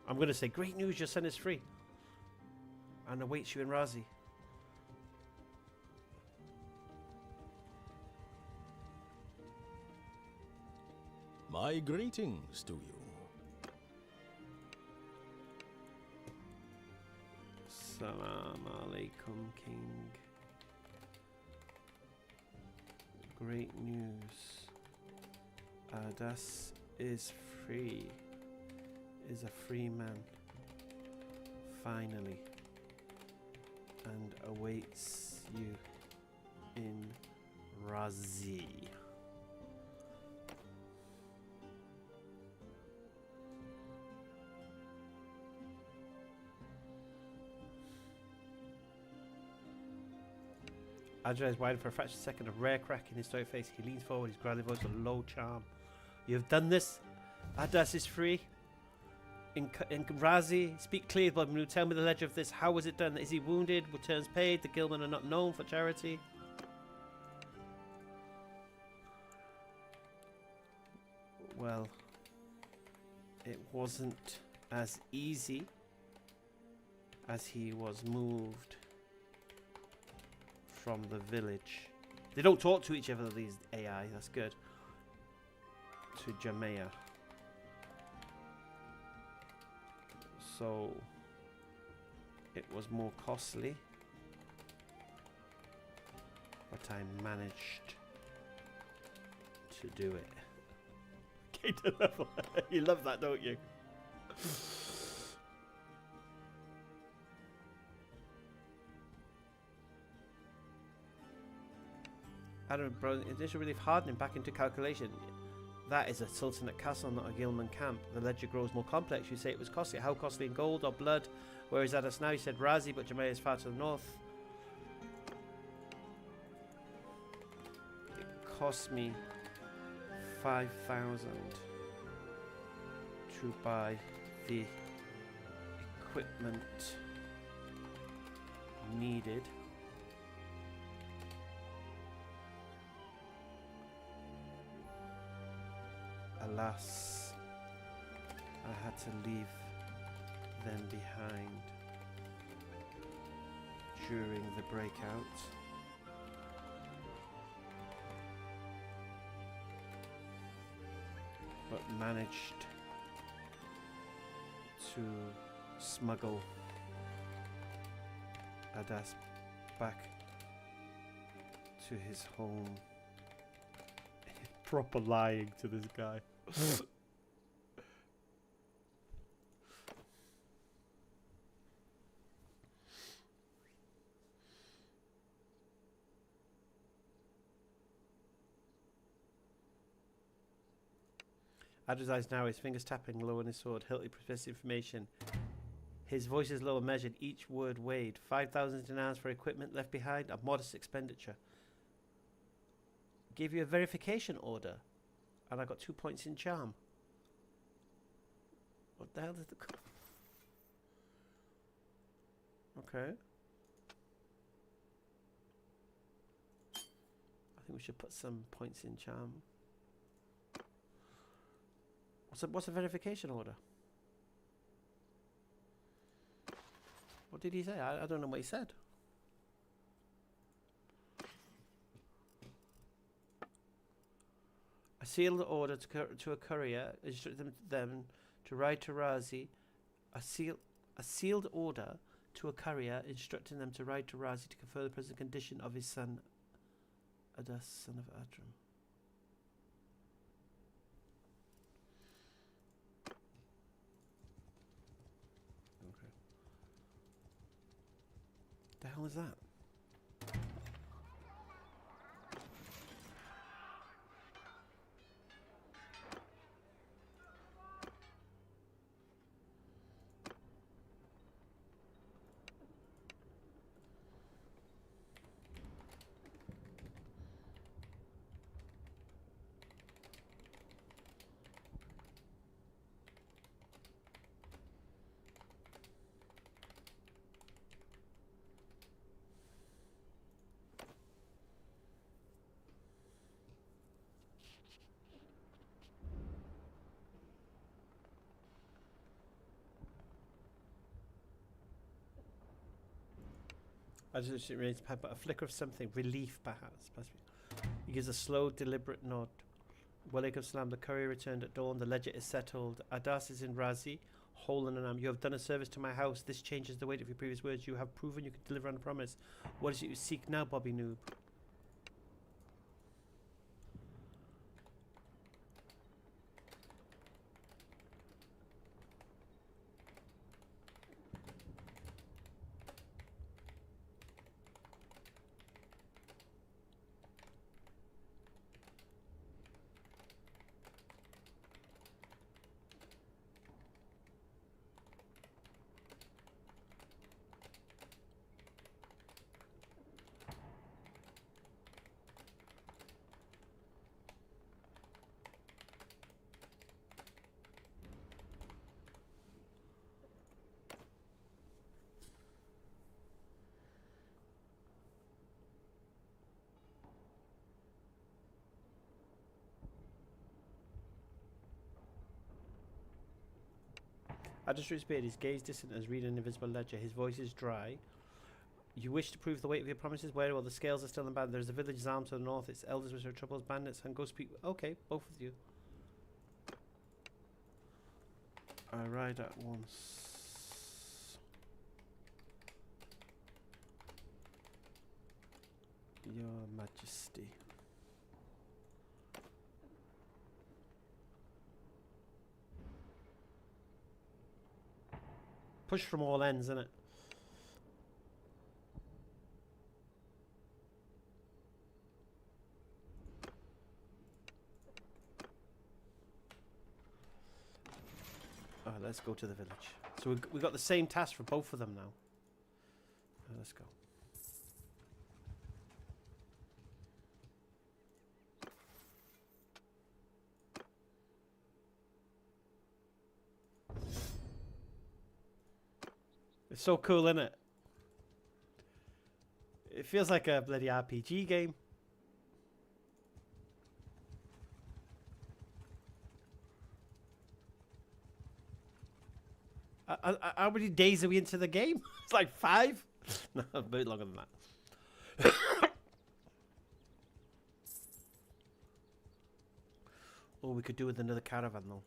I'm going to say, great news. Your son is free, and awaits you in Razi. My greetings to you. Salam alaikum, King. Great news. Adas is free. Is a free man. Finally. And awaits you in Razi. Adra is wide for a fraction second, a rare crack in his stoic face. He leans forward, his growly voice a low charm. You have done this. Adas is free. In Razi, speak clearly, BobbyNoob. Tell me the ledger of this. How was it done? Is he wounded? Returns paid? The Gilman are not known for charity. Well, it wasn't as easy as he was moved from the village. They don't talk to each other, these AI. That's good. To Jamea. So it was more costly, but I managed to do it. Okay, to level. You love that, don't you? Adam, bro, initial relief hardening back into calculation. That is a Sultanate castle, not a Gilman camp. The ledger grows more complex. You say it was costly. How costly in gold or blood? Where is that us now? You said Razi, but Jamea is far to the north. It cost me 5,000 to to buy the equipment needed. Alas, I had to leave them behind during the breakout. But managed to smuggle Adas back to his home. Proper lying to this guy. Adra's eyes now, his fingers tapping low on his sword. Hilty professes information. His voice is low and measured, each word weighed. 5,000 dinars for equipment left behind, a modest expenditure. Gave you a verification order, and I got 2 points in charm. What the hell did the... Okay. I think we should put some points in charm. What's a verification order? What did he say? I don't know what he said. A sealed order to a courier, instructing them to ride to Razi. A sealed order to a courier, instructing them to ride to Razi to confer the present condition of his son, Adas, son of Adram. The hell is that? I just remains but a flicker of something, relief perhaps. He gives a slow, deliberate nod. Walaikum salam, the courier returned at dawn, the ledger is settled. Adas is in Razi, whole and unarmed. You have done a service to my house, this changes the weight of your previous words. You have proven you can deliver on a promise. What is it you seek now, BobbyNoob? Adderstreet's beard, his gaze distant as reading an invisible ledger. His voice is dry. You wish to prove the weight of your promises? Where? Well, the scales are still in bad. There's a village armed to the north. Its elders which are troubles, bandits, and go speak. Okay, both of you. I ride at once. Your Majesty. Push from all ends, innit? Alright, let's go to the village. So we got the same task for both of them now. Let's go. It's so cool, isn't it? It feels like a bloody RPG game. How many days are we into the game? It's like 5? No, a bit longer than that. Oh, we could do with another caravan though.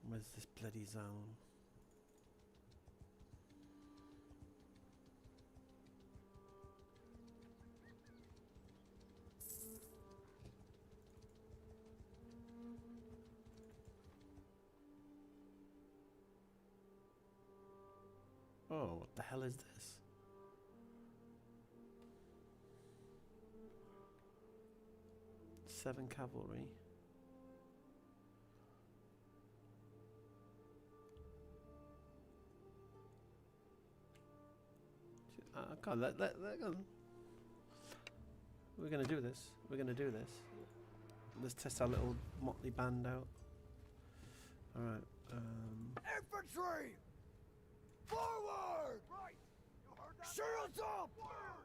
Where's this bloody zone? Oh, what the hell is this? Seven cavalry. God, we're gonna do this. We're gonna do this. Let's test our little motley band out. All right. Infantry! Forward! Right! You heard that? Shields up!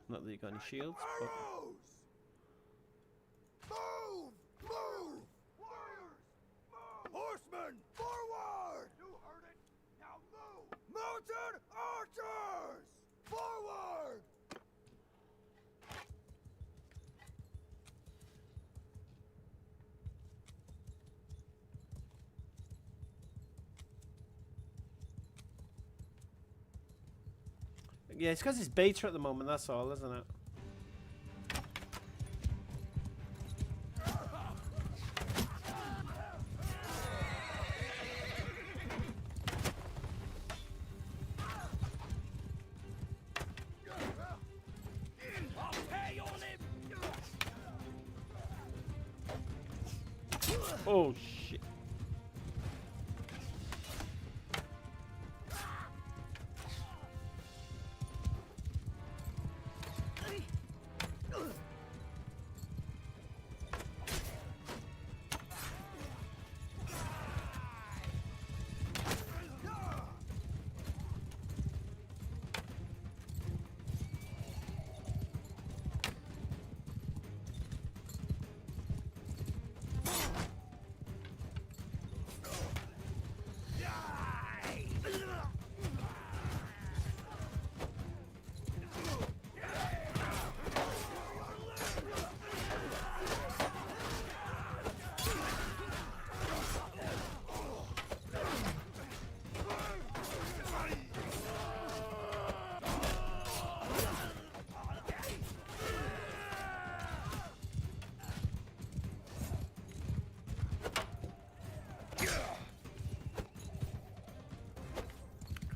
Not that you got any shields, but Arrows! Move! Move! Warriors! Move! Horsemen! Forward! You heard it! Now move! Mounted archers! Forward! yeah, it's because it's beta at the moment. That's all, isn't it? Oh shit.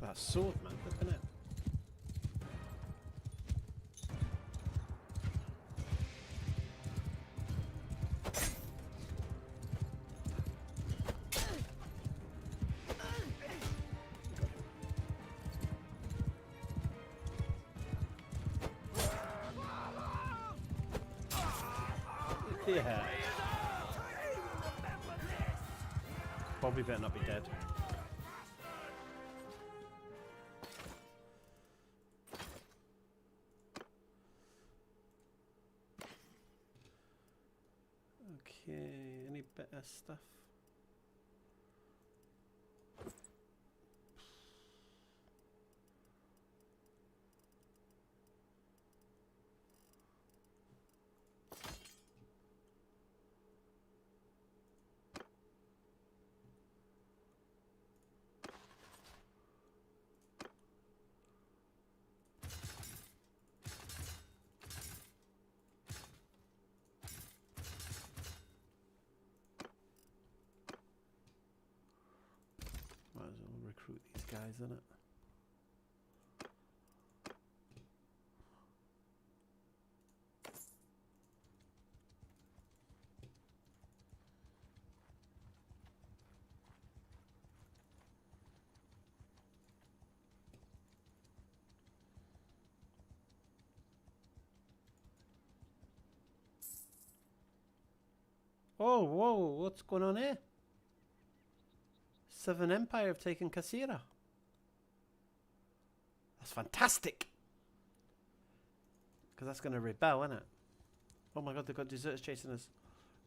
That sword, man, look at it. Yeah. Bobby better not be dead. Okay, any better stuff? Might as well recruit these guys, innit? Oh, whoa, what's going on here? Southern Empire have taken Kasira. That's fantastic. Because that's going to rebel, isn't it? Oh my god, they've got deserters chasing us.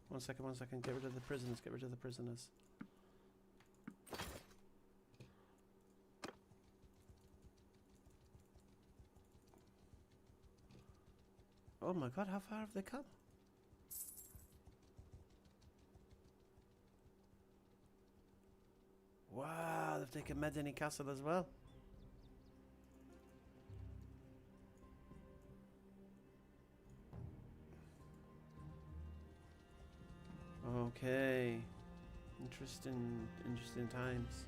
1 second, 1 second. Get rid of the prisoners, get rid of the prisoners. Oh my god, how far have they come? Wow, they've taken Medini Castle as well. Okay. Interesting times.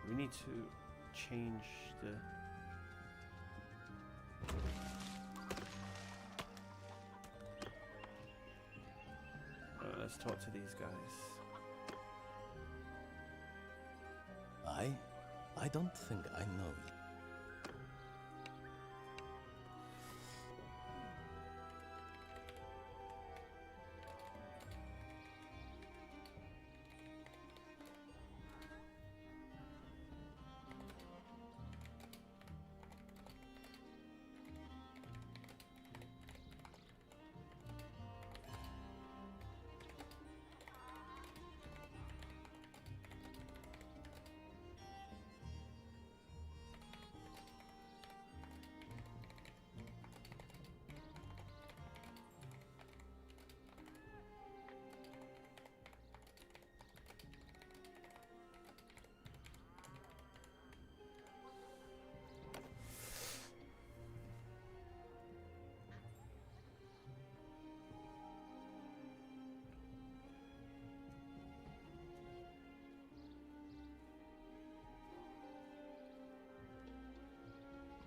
We need to change the... Let's talk to these guys. I don't think I know you.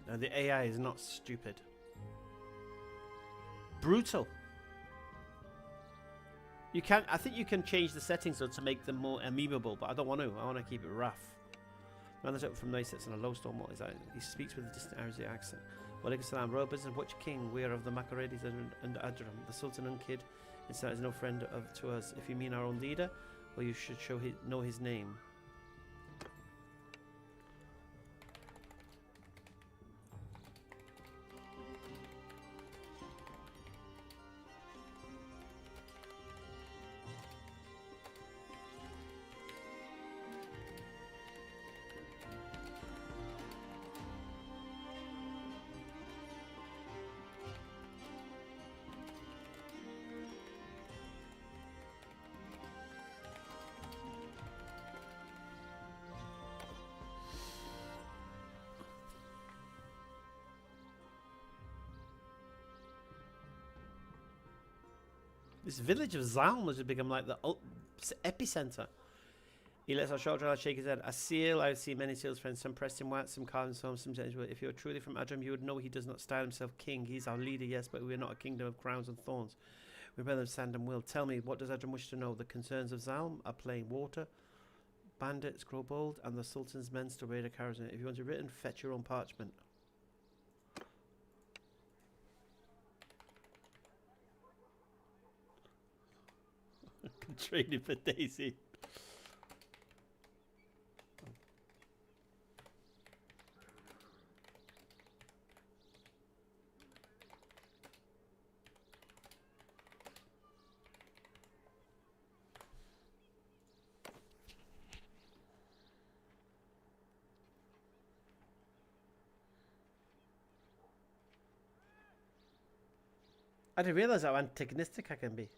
No, the AI is not stupid. Brutal. You can, I think you can change the settings though to make them more amenable, but I don't want to. I want to keep it rough. Man is up from nice sets on a low stone. What is that? He speaks with a distant Arabic accent. Walaikum salam, royal business, watch king, we are of the Makaredis and Adram. The Sultan Unkid is no friend to us. If you mean our own leader, well, you should know his name. This village of Zalm has become like the epicenter. He lets our short driver shake his head. A seal, I've seen many seals, friends. Some pressed him white, some carved him, some gentlemen. If you are truly from Adram, you would know he does not style himself king. He's our leader, yes, but we are not a kingdom of crowns and thorns. We're brother of sand and will. Tell me, what does Adram wish to know? The concerns of Zalm are plain water, bandits grow bold, and the Sultan's men still raid a caravan. If you want it written, fetch your own parchment. Training for Daisy. I didn't realize how antagonistic I can be.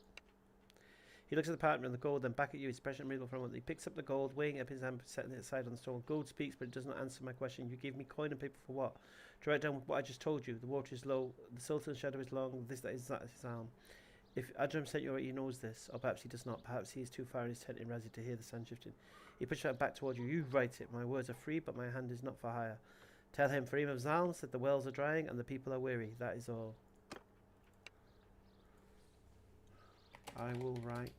He looks at the partner and the gold, then back at you. His expression readable for a moment. He picks up the gold, weighing it up his hand, setting it aside on the stone. Gold speaks, but it does not answer my question. You give me coin and paper for what? To write down what I just told you. The water is low, the Sultan's shadow is long, that is his arm. If Adram sent you, he knows this, or perhaps he does not. Perhaps he is too far in his tent in Razi to hear the sand shifting. He pushes it back towards you. You write it. My words are free, but my hand is not for hire. Tell him, for him of Zalm, that the wells are drying and the people are weary. That is all. I will write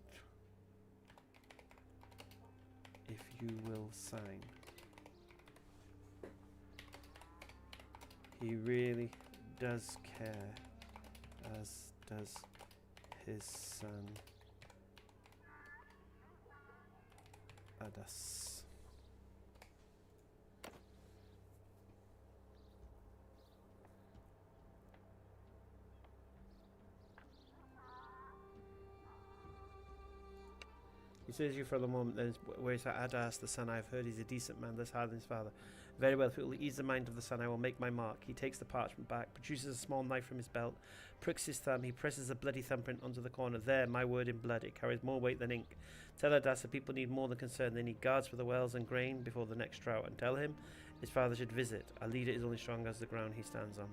if you will sign. He really does care, as does his son Adas. He says you for the moment, then where's Adas, the son? I have heard he's a decent man, less hard than his father. Very well, if it will ease the mind of the son, I will make my mark. He takes the parchment back, produces a small knife from his belt, pricks his thumb, he presses a bloody thumbprint onto the corner. There, my word in blood, it carries more weight than ink. Tell Adas the people need more than concern, they need guards for the wells and grain before the next drought, and tell him his father should visit. A leader is only strong as the ground he stands on.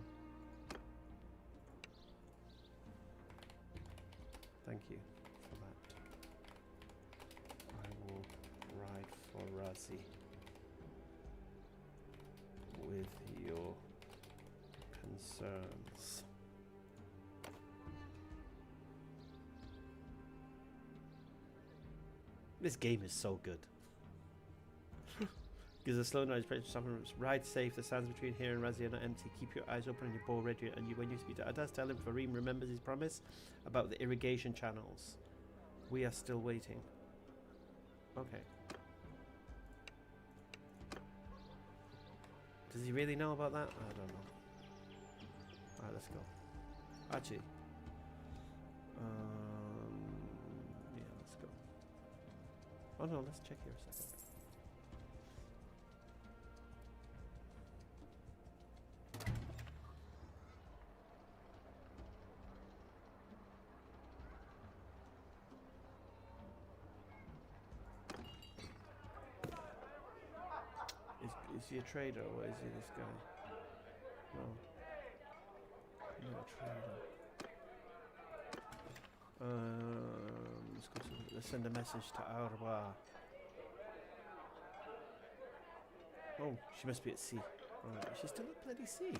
Thank you for that. I will ride for Razi with your concerns. This game is so good. Gives a slow noise, ride safe, the sands between here and Razi are not empty. Keep your eyes open and your bow ready, and when you speak to Adas, tell him Farim remembers his promise about the irrigation channels. We are still waiting. Okay. Does he really know about that? I don't know. Alright, let's go. Actually. Yeah, let's go. Oh no, let's check here a second. Is he a trader or is he this guy? No. Not a trader. Let's go let's send a message to Arwa. Oh, she must be at sea. Alright, she's still at bloody sea.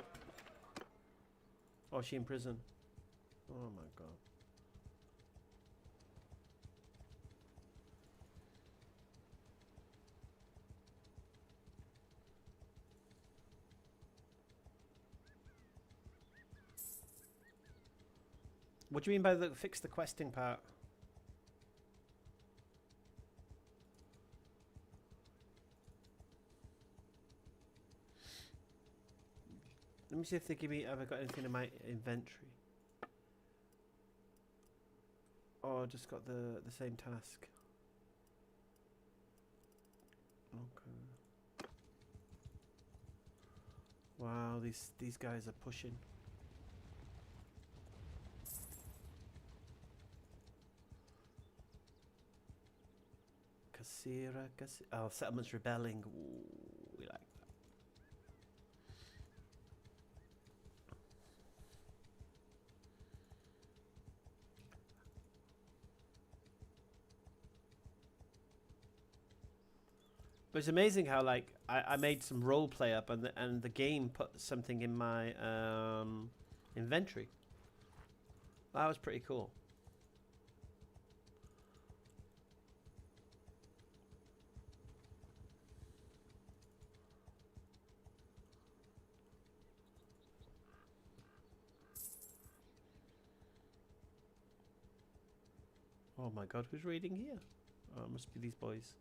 Oh, is she in prison? Oh my god. What do you mean by the fix the questing part? Let me see if they give me, have I got anything in my inventory? Oh, I just got the same task. Okay. Wow, these guys are pushing. Oh, settlement's rebelling. Ooh, we like that. But it's amazing how like I made some role play up and the game put something in my inventory. That was pretty cool. Oh my god, who's reading here? Oh, it must be these boys.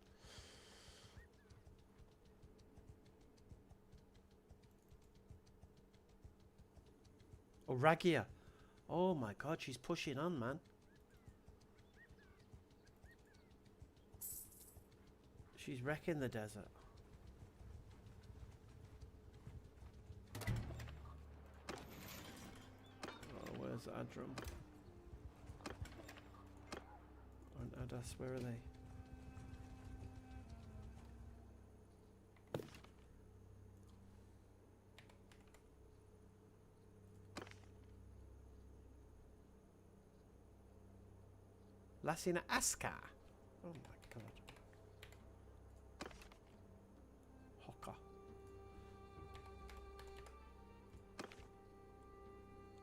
Oh, Ragia. Oh my god, she's pushing on, man. She's wrecking the desert. Oh, where's Adram? And Adas, where are they? Lasina Aska. Oh my god. Hoka.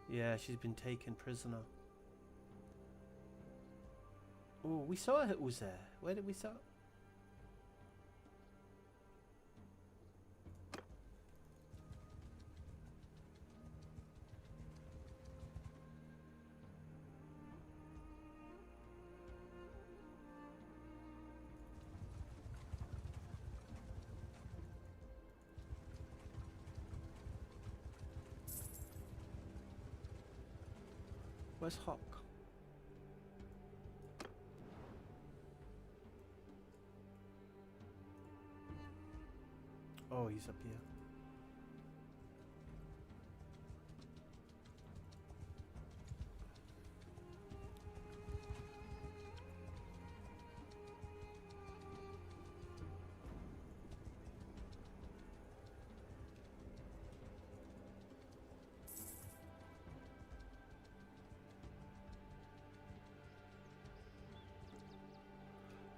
Yeah, she's been taken prisoner. Oh, we saw it was there. Where did we saw? Where's Hawk? Oh, he's up here.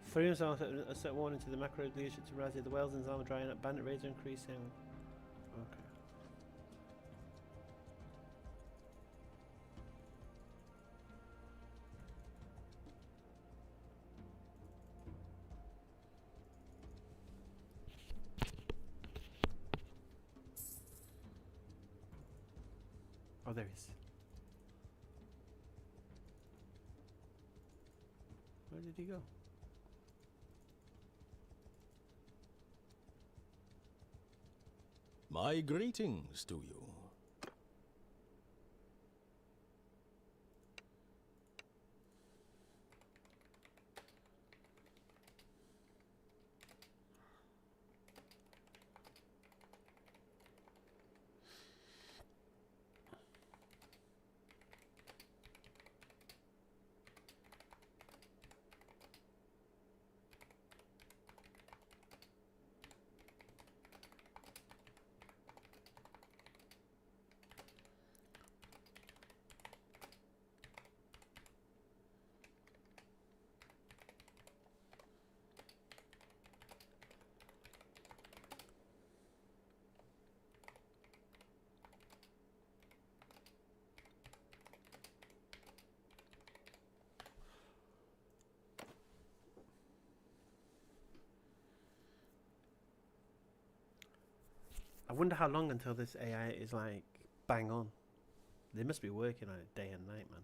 Freedom's armor a set warning to the macro leadership to Razzie. The Weldon's armor drying up. Bandit raids are increasing. Okay. Oh, there he is. Where did he go? My greetings to you. I wonder how long until this AI is like bang on. They must be working on it day and night, man.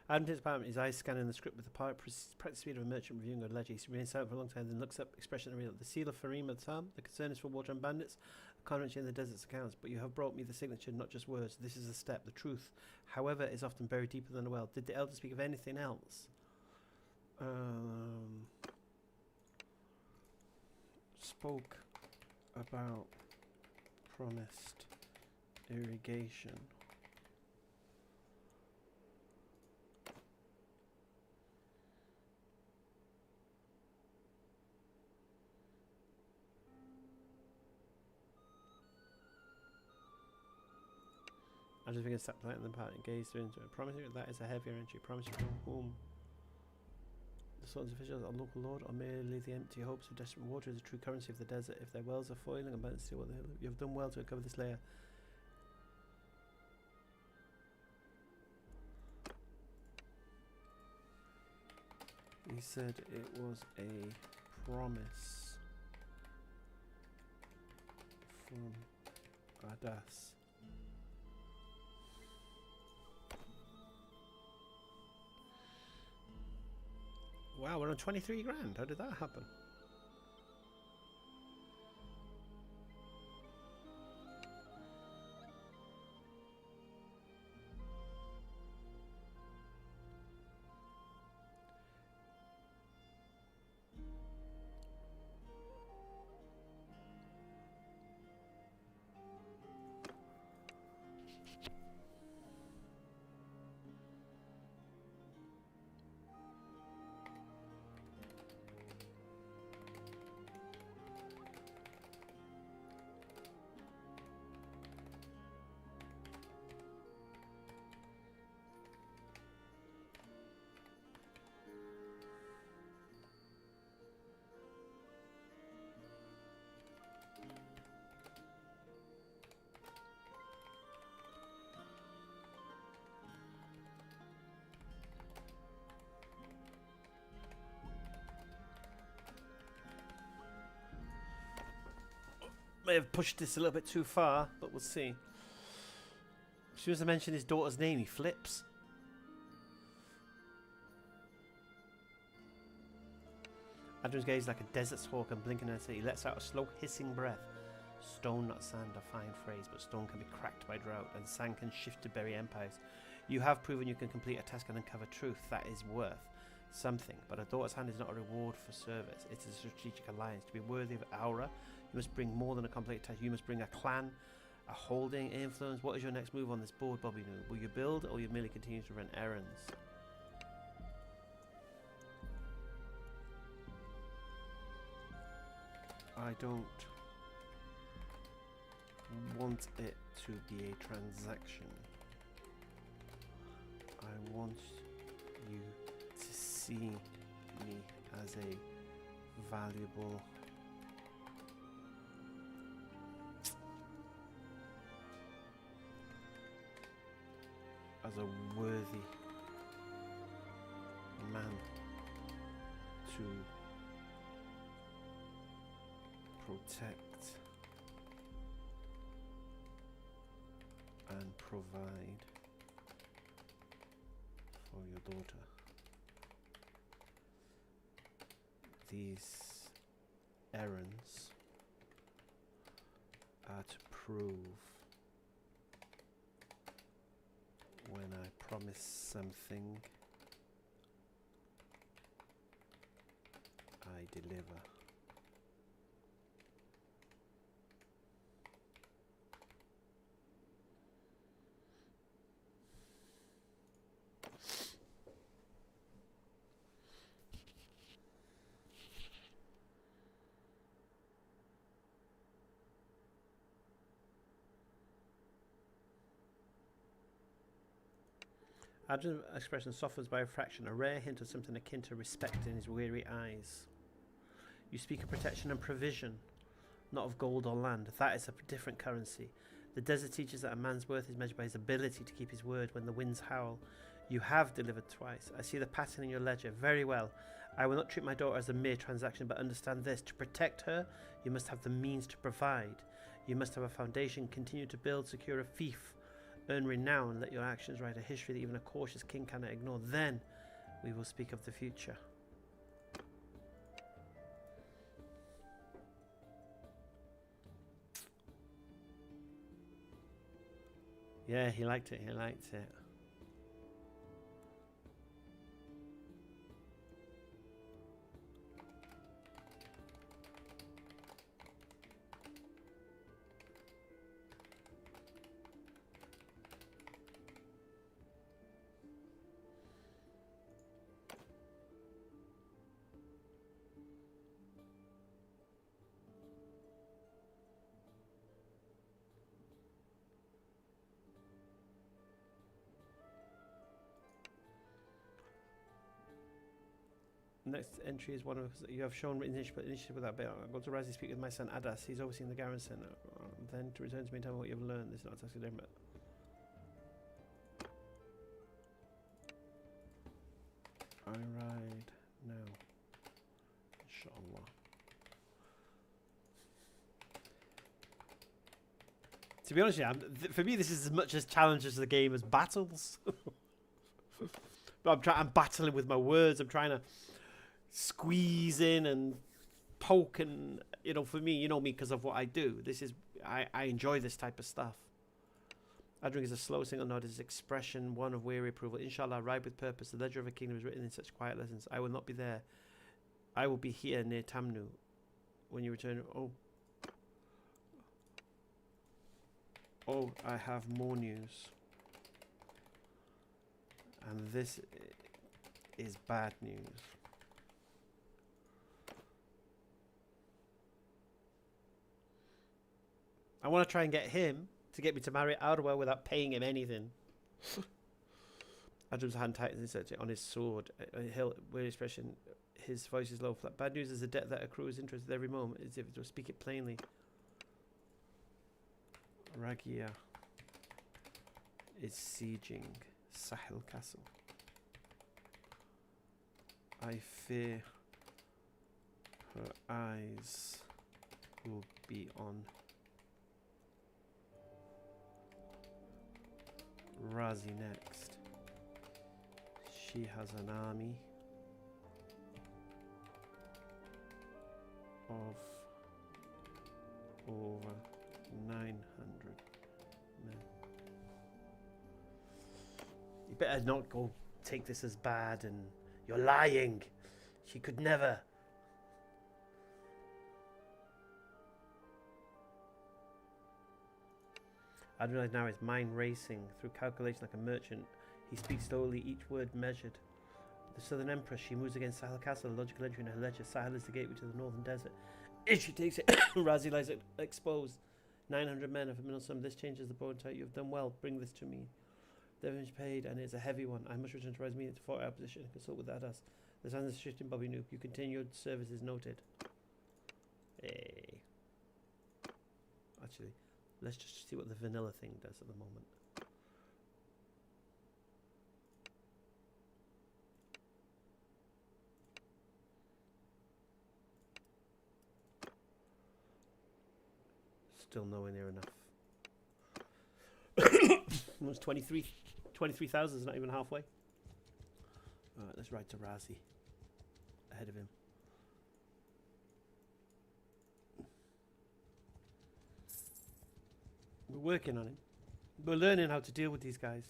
Adam his apartment, his eyes scanning the script with the practice speed of a merchant reviewing a ledger. He remains silent for a long time, then looks up, expression real. The seal of Farim at the top. The concern is for water and bandits. Carnage in the desert's accounts, but you have brought me the signature, not just words. This is a step. The truth, however, is often buried deeper than the well. Did the elder speak of anything else? Spoke about promised irrigation. I just think it's step light in the part and gaze into it. Promising that is a heavier entry. Promising from whom? The swords officials, a local lord, or merely the empty hopes of desperate water is the true currency of the desert. If their wells are foiling, abundance still what they you have done well to uncover this layer. He said it was a promise from Adas. Wow, we're on 23 grand. How did that happen? May have pushed this a little bit too far, but we'll see. As soon as I mention his daughter's name, he flips. Adrian's gaze like a desert hawk and blinking at he lets out a slow hissing breath. Stone, not sand, a fine phrase, but stone can be cracked by drought, and sand can shift to bury empires. You have proven you can complete a task and uncover truth. That is worth something, but a daughter's hand is not a reward for service. It is a strategic alliance. To be worthy of Aura, you must bring more than a complete task. You must bring a clan, a holding, influence. What is your next move on this board, BobbyNoob? Will you build, or will you merely continue to run errands? I don't want it to be a transaction. I want you to see me as a valuable as a worthy man to protect and provide for your daughter. These errands are to prove when I promise something, I deliver. Adrian's expression softens by a fraction, a rare hint of something akin to respect in his weary eyes. You speak of protection and provision, not of gold or land. That is a different currency. The desert teaches that a man's worth is measured by his ability to keep his word when the winds howl. You have delivered twice. I see the pattern in your ledger. Very well. I will not treat my daughter as a mere transaction, but understand this. To protect her, you must have the means to provide. You must have a foundation, continue to build, secure a fief, earn renown, let your actions write a history that even a cautious king cannot ignore. Then we will speak of the future. Yeah, he liked it, he liked it. Next entry is one of you have shown initiative without bail. I'm going to rise and speak with my son Adas. He's overseeing the garrison. Then to return to me and tell me what you've learned. This is not a task but I ride now. Inshallah. To be honest with you, for me this is as much as challenges the game as battles. But I'm battling with my words. I'm trying to squeeze in and poke, and for me, you know me because of what I do. This is I enjoy this type of stuff. Adrian is a slow single nod, his expression one of weary approval. Inshallah, ride with purpose. The ledger of a kingdom is written in such quiet lessons. I will not be there. I will be here near Tamnu when you return. Oh, I have more news, and this is bad news. I want to try and get him to get me to marry Arwa without paying him anything. Adam's hand tightens on his sword. Weird expression. His voice is low. Flat. Bad news is a debt that accrues interest at every moment. As if to speak it plainly. Ragia is sieging Sahil Castle. I fear her eyes will be on Razi next. She has an army of over 900 men. You better not go take this as bad and you're lying. She could never. I realize now his mind racing through calculation like a merchant. He speaks slowly, each word measured. The Southern Empress, she moves against Sahel Castle, the logical entry in her ledger. Sahel is the gateway to the northern desert. If she takes it, Razi lies exposed. 900 men of a middle sum. This changes the bone type. You have done well. Bring this to me. The damage paid, and it's a heavy one. I must return to Razi to 40-hour position and consult with Adas. The signs of shift in BobbyNoob. You continue your service is noted. Hey. Actually, let's just see what the vanilla thing does at the moment. Still nowhere near enough. It's 23,000 is not even halfway. Alright, let's ride to Razi. Ahead of him. We're working on him. We're learning how to deal with these guys.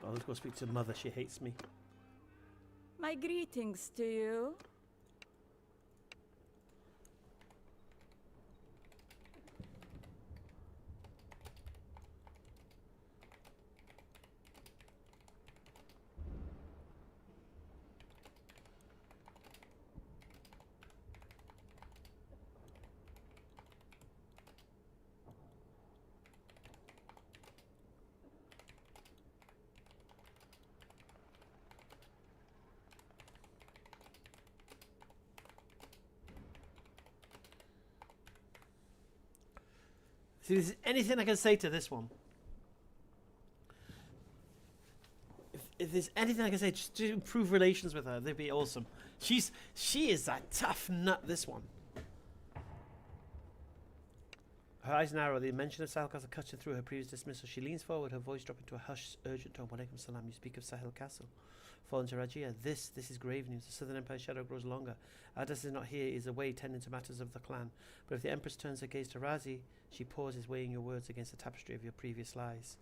Oh, let's go speak to Mother. She hates me. My greetings to you. See, there's anything I can say to this one. If there's anything I can say just to improve relations with her, they'd be awesome. She is a tough nut, this one. Her eyes narrow. The mention of Sahel Castle cuts her through her previous dismissal. She leans forward, her voice dropping to a hushed, urgent tone. Walaikum salam. You speak of Sahel Castle. Fallen to Rajia. This is grave news. The Southern Empire's shadow grows longer. Adas is not here. He is away tending to matters of the clan. But if the Empress turns her gaze to Razi, she pauses, weighing your words against the tapestry of your previous lies.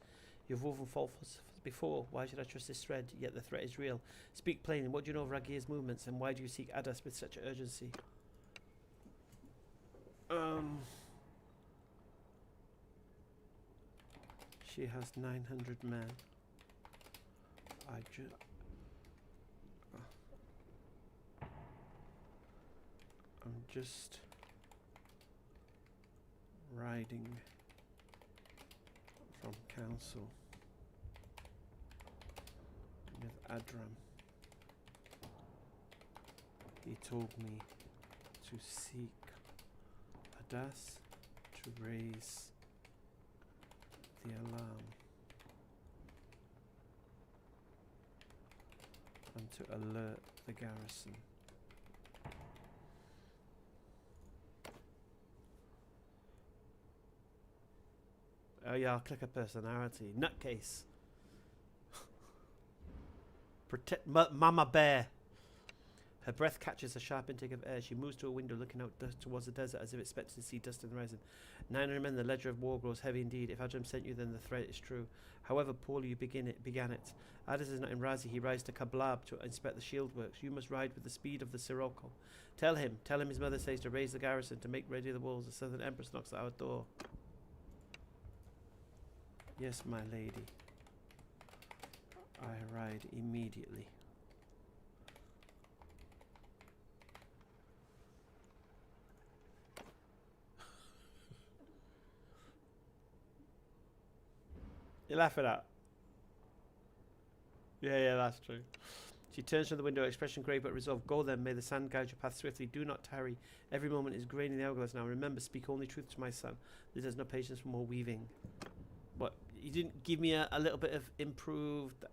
You've woven falsehoods before. Why should I trust this thread? Yet the threat is real. Speak plainly. What do you know of Ragia's movements, and why do you seek Adas with such urgency? She has 900 men. I'm just riding from council with Adram. He told me to seek Adas to raise the alarm and to alert the garrison. Oh yeah, I'll click a personality. Nutcase. Protect Mama Bear. Her breath catches a sharp intake of air. She moves to a window, looking out towards the desert as if expecting to see dust in the horizon. 900 men, the ledger of war grows heavy indeed. If Adram sent you, then the threat is true. However poorly you began it. Adas is not in Razi. He rides to Kablab to inspect the shield works. You must ride with the speed of the Sirocco. Tell him his mother says to raise the garrison, to make ready the walls. The Southern Empress knocks at our door. Yes, my lady. I ride immediately. You laugh at that. Yeah, that's true. She turns from the window, expression grave but resolved. Go then, may the sand guide your path swiftly. Do not tarry. Every moment is grain in the hourglass now. Remember, speak only truth to my son. This has no patience for more weaving. What? You didn't give me a little bit of improved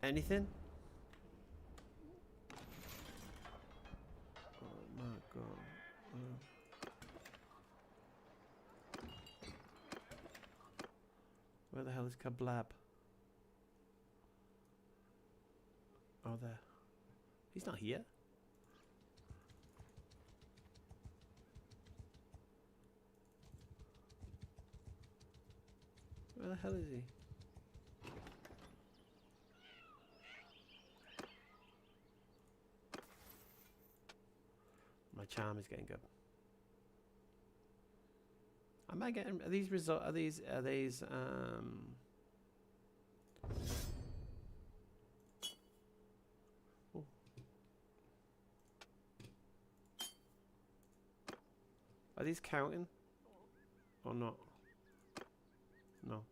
anything? Oh my god. Where the hell is Kablab? Oh, there. He's not here. Where the hell is he? My charm is getting good. Am I getting? Are these result? Are these? Oh. Are these counting or not? No.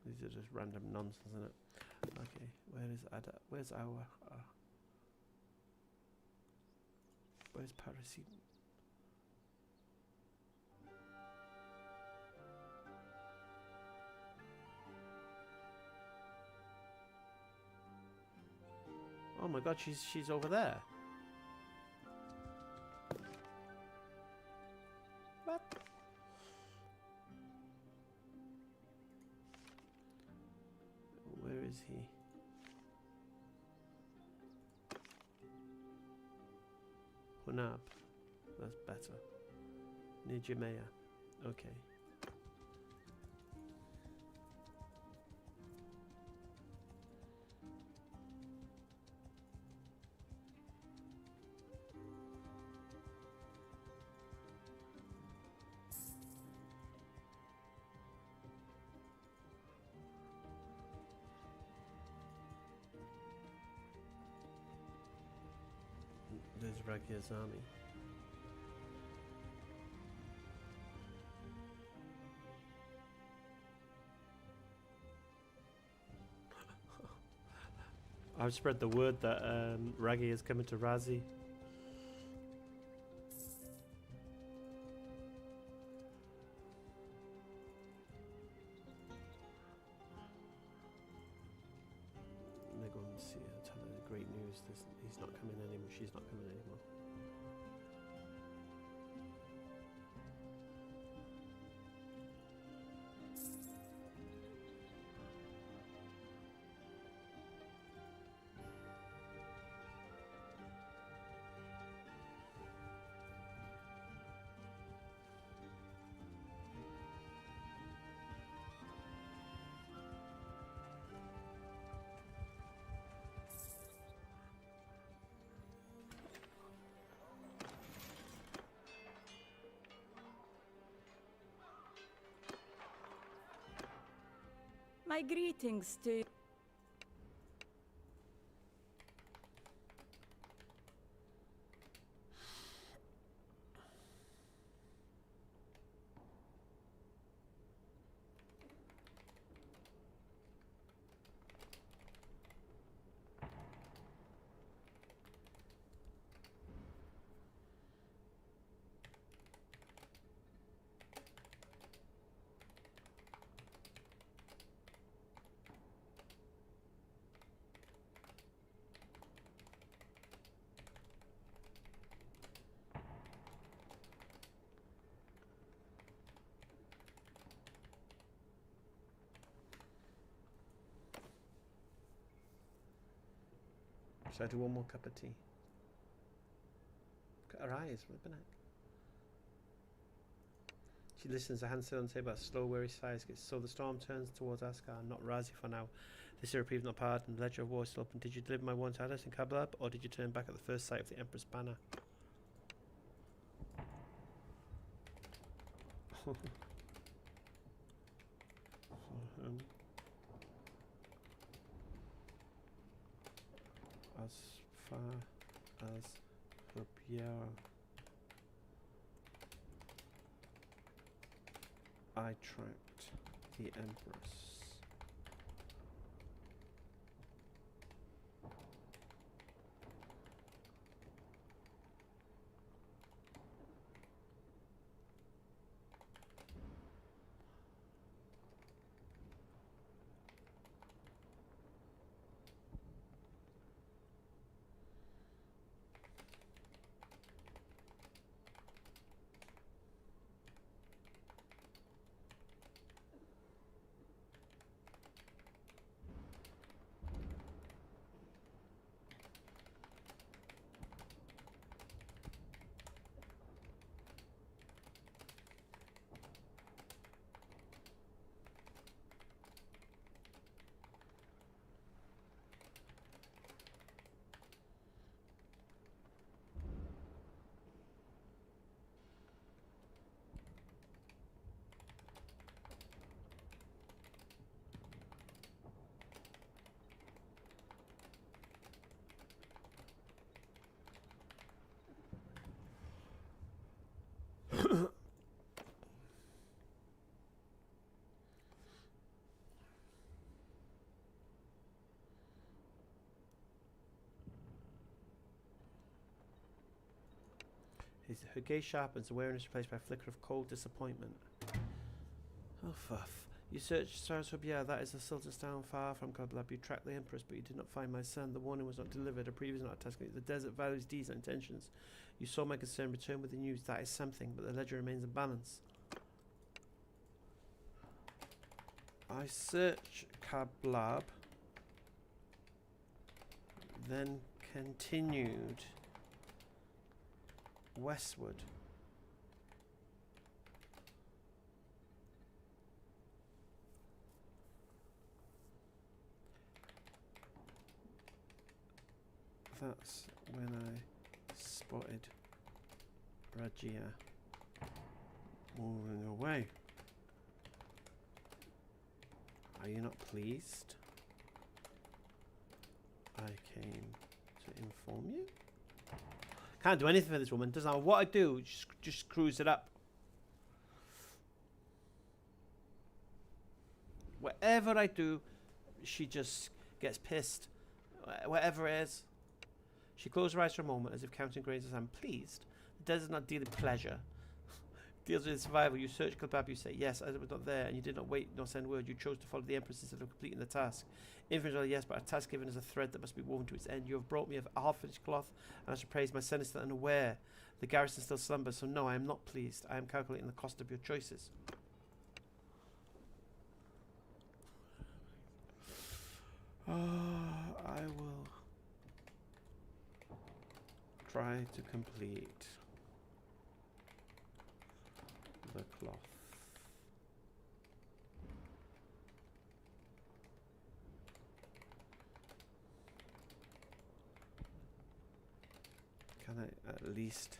These are just random nonsense, isn't it? Okay, where is Ada? Where's our? Where's Parasit? Oh my God, she's over there. What? Where is he? Hunab. That's better. Nijimea. Okay. There's Ragia's army. I've spread the word that Raggy is coming to Razi. They go and see her, tell her the great news. He's not coming anymore. She's not coming anymore. My greetings to you. Should I do one more cup of tea? Look at her eyes, flipping heck. She listens, a hand still on the table, a slow, weary sighs. So the storm turns towards Asgard, not Razi for now. This reprieve not pardoned, the ledger of war is still open. Did you deliver my warrant to Addis in Kablab, or did you turn back at the first sight of the Empress banner? As far as Herbier, I tracked the Empress. Her gaze sharpens, awareness replaced by a flicker of cold disappointment. Oh, fuff. You searched Saraswabia, that is the Sultan's town far from Kablab. You tracked the Empress, but you did not find my son. The warning was not delivered. A preview was not a task. The desert values deeds and intentions. You saw my concern, return with the news. That is something, but the ledger remains in balance. I search Kablab, then continued westward. That's when I spotted Rajia moving away. Are you not pleased? I came to inform you. Can't do anything for this woman. Doesn't matter what I do, just screws it up. Whatever I do, she just gets pissed. Whatever it is. She closed her eyes for a moment, as if counting grains as I'm pleased. The desert does not deal in pleasure. Deals with survival. You search Kalbab, you say, yes, I was not there, and you did not wait nor send word. You chose to follow the Empress instead of completing the task. Infinite, well, yes, but a task given as a thread that must be woven to its end. You have brought me a half-finished cloth, and I should praise my son is still unaware. The garrison still slumbers, so no, I am not pleased. I am calculating the cost of your choices. I will try to complete the cloth. Can I at least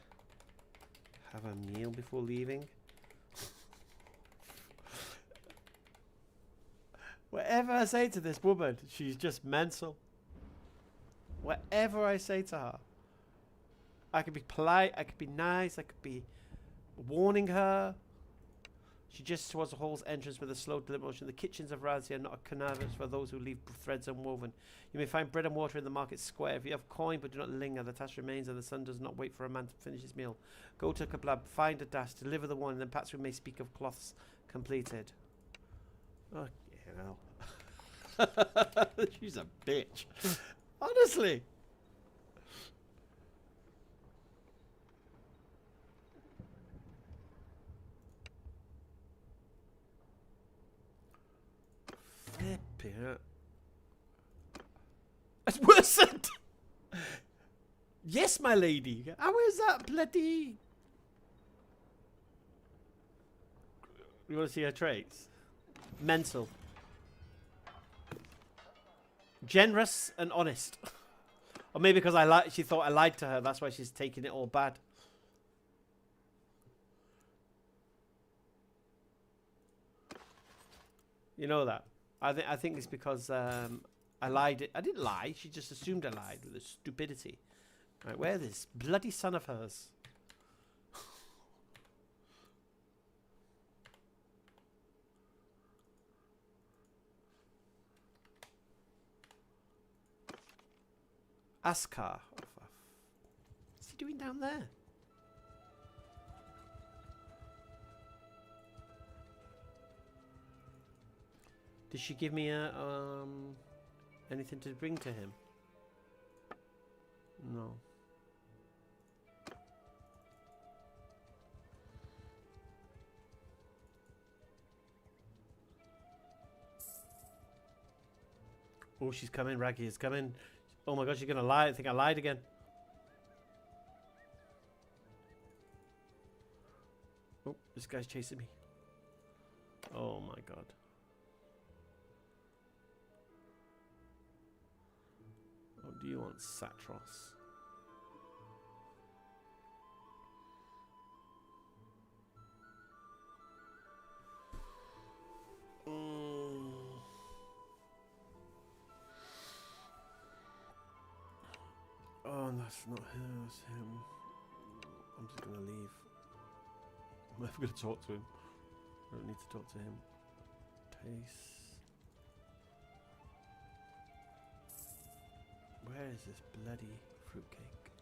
have a meal before leaving? Whatever I say to this woman, she's just mental. Whatever I say to her, I could be polite, I could be nice, I could be warning her. She gestures towards the hall's entrance with a slow, deliberate motion. The kitchens of Razia are not a connivance for those who leave threads unwoven. You may find bread and water in the market square. If you have coin but do not linger, the task remains and the sun does not wait for a man to finish his meal. Go to Kablab, find a dash, deliver the one, and then perhaps we may speak of cloths completed. Oh, you know. She's a bitch. Honestly. Flipping it. It's worsened! Yes, my lady. How is that bloody... You want to see her traits? Mental. Generous and honest. Or maybe because she thought I lied to her. That's why she's taking it all bad. You know that. I think it's because I lied. I didn't lie. She just assumed I lied with her stupidity. Right, where this bloody son of hers? Askar. What's he doing down there? Did she give me a anything to bring to him? No. Oh, she's coming. Raggy is coming. Oh my god, she's gonna lie. I think I lied again. Oh, this guy's chasing me. Oh my god. What do you want, Satros? Oh, that's not him, that's him. I'm just gonna leave. I'm never gonna talk to him. I don't need to talk to him. Taste. Where is this bloody fruitcake?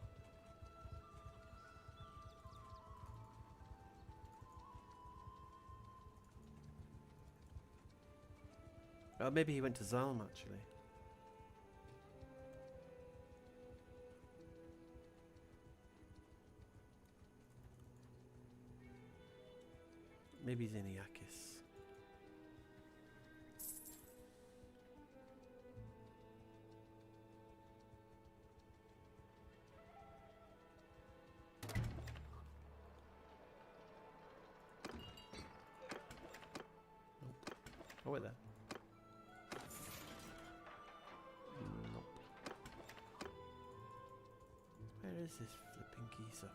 Oh, maybe he went to Zalm actually. Maybe he's in Iakis. Oh, wait there. Nope. Where is this flipping geezer?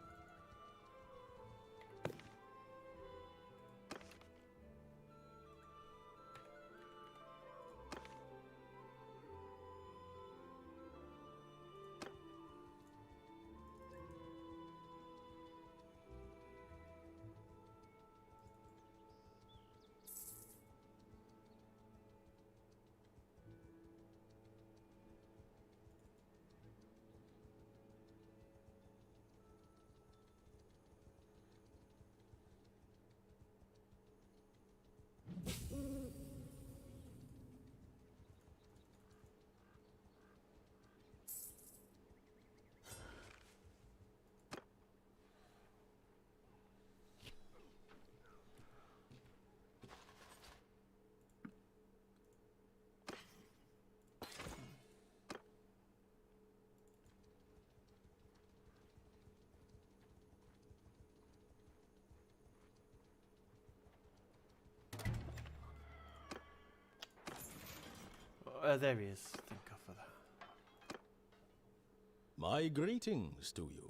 There he is. Thank God for that. My greetings to you.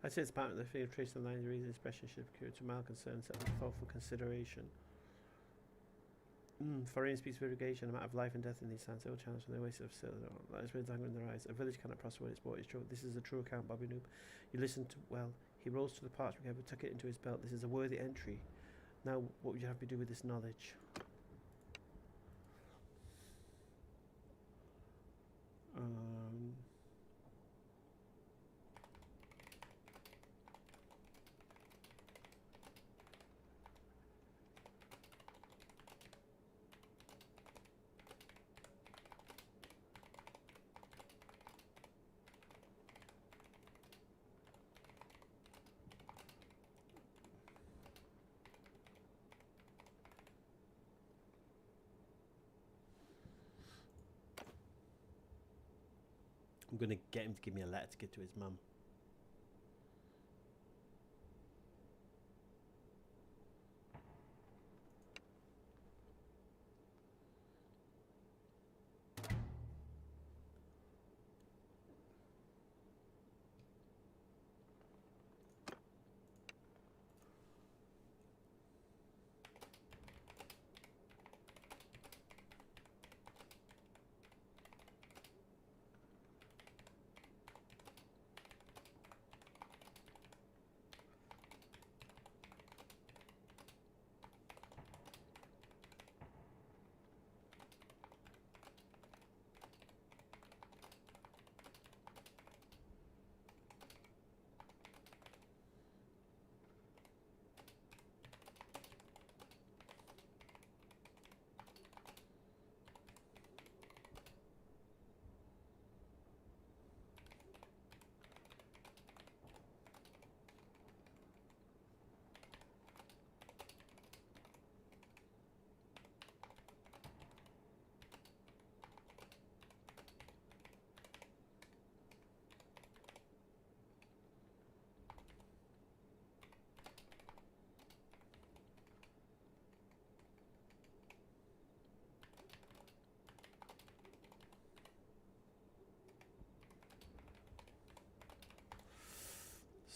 I say it's part of the field trace the lines, reason expression should occur to mild concerns that with thoughtful consideration. Foreign speaks of irrigation, a matter of life and death in these sands, ill challenge from the waste of silver. That is dangling in their eyes. A village cannot prosper when its water is true. This is a true account, BobbyNoob. You listened to well. He rose to the parchment paper, tuck it into his belt. This is a worthy entry. Now, what would you have me do with this knowledge? I'm going to get him to give me a letter to give to his mum.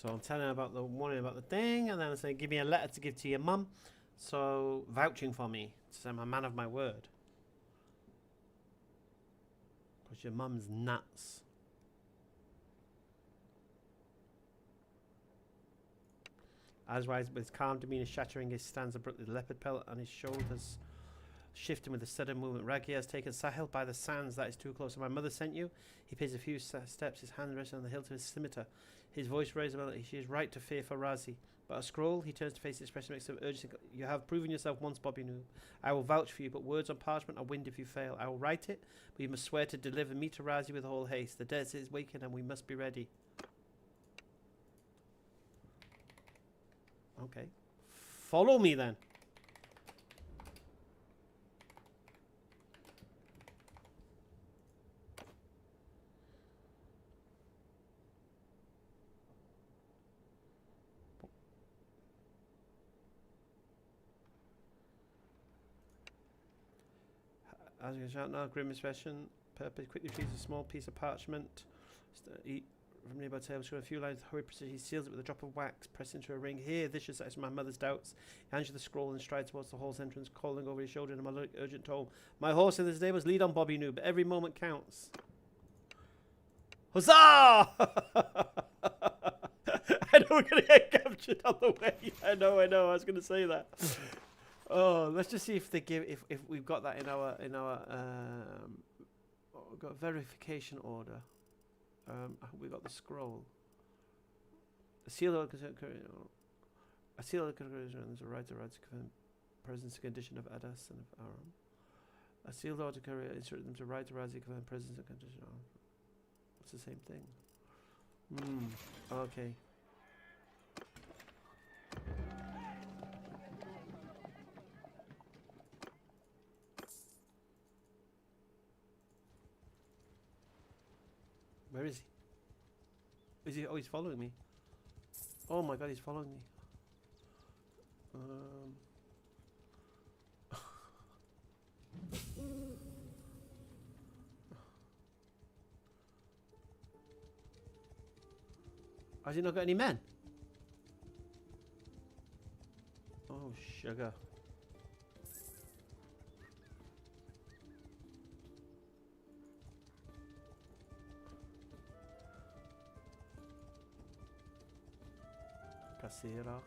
So I'm telling her about the warning about the thing, and then I say, give me a letter to give to your mum. So vouching for me, so I'm a man of my word. Because your mum's nuts. As rise with his calm demeanour shattering his stands abruptly, the leopard pelt on his shoulders shifting with a sudden movement. Raggy has taken Sahel by the sands. That is too close. My mother sent you. He pays a few steps, his hand resting on the hilt of his scimitar. His voice raised about it. She is right to fear for Razi. But a scroll, he turns to face the expression makes of urgency. You have proven yourself once, BobbyNoob. I will vouch for you, but words on parchment are wind if you fail. I will write it, but you must swear to deliver me to Razi with all haste. The desert is waking and we must be ready. Okay. Follow me then. As you shout now, grim expression. Purpose quickly retrieves a small piece of parchment. From nearby table, showing a few lines of hurried precision. He seals it with a drop of wax, pressed into a ring. Here, this should satisfy my mother's doubts. He hands you the scroll and strides towards the hall's entrance, calling over his shoulder in a melodic, urgent tone. My horse in the stables, lead on, BobbyNoob. Every moment counts. Huzzah! I know we're gonna get captured on the way. I know. I was gonna say that. Oh, let's just see if they give if we've got that in our we've got a verification order. We got the scroll. A sealed order. A sealed order is a right to confirm presence and condition of Adas and of Aram. A sealed order courier instructed them to write to Razi confirm presence and condition of. It's the same thing. Okay. Where is he? Is he? Oh, he's following me. Oh my god, he's following me. Has he not got any men? Oh, sugar. Casera.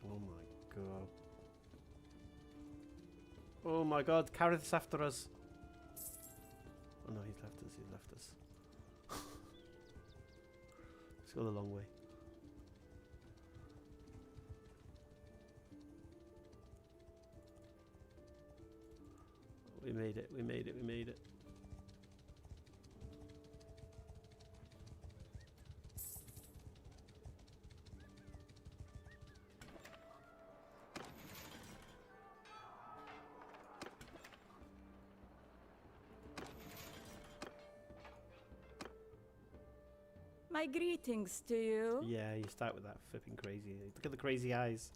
Oh my god. Oh my god, Kareth's after us. Oh no, he's left us. Let's go the long way. We made it. My greetings to you. Yeah, you start with that flipping crazy. Look at the crazy eyes.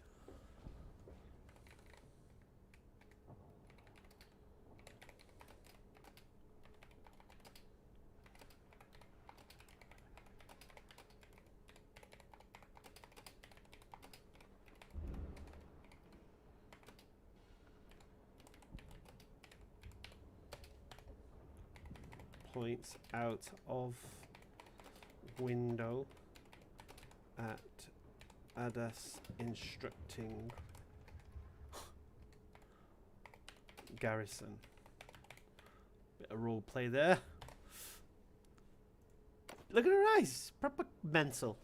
Points out of window at Adas instructing garrison. Bit of role play there. Look at her eyes, proper mental.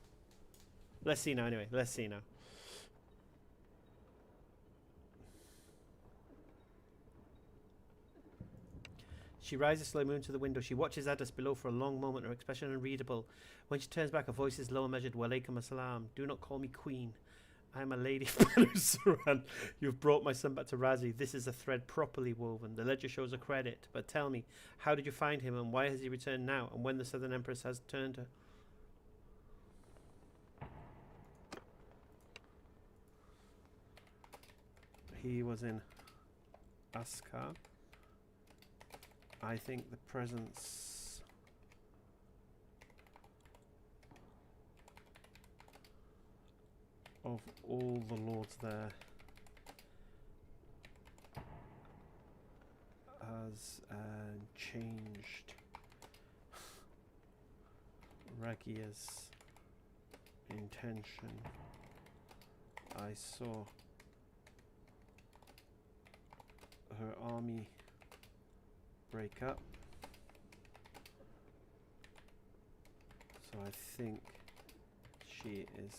Let's see now anyway, let's see now. She rises slowly into the window. She watches Adas below for a long moment, her expression unreadable. When she turns back, her voice is low and measured. Walaikum assalam. Do not call me queen. I am a lady of Banusaran. You've brought my son back to Razi. This is a thread properly woven. The ledger shows a credit. But tell me, how did you find him and why has he returned now? And when the Southern Empress has turned her? He was in Askar. I think the presence of all the lords there has changed Ragia's intention. I saw her army break up, so I think she is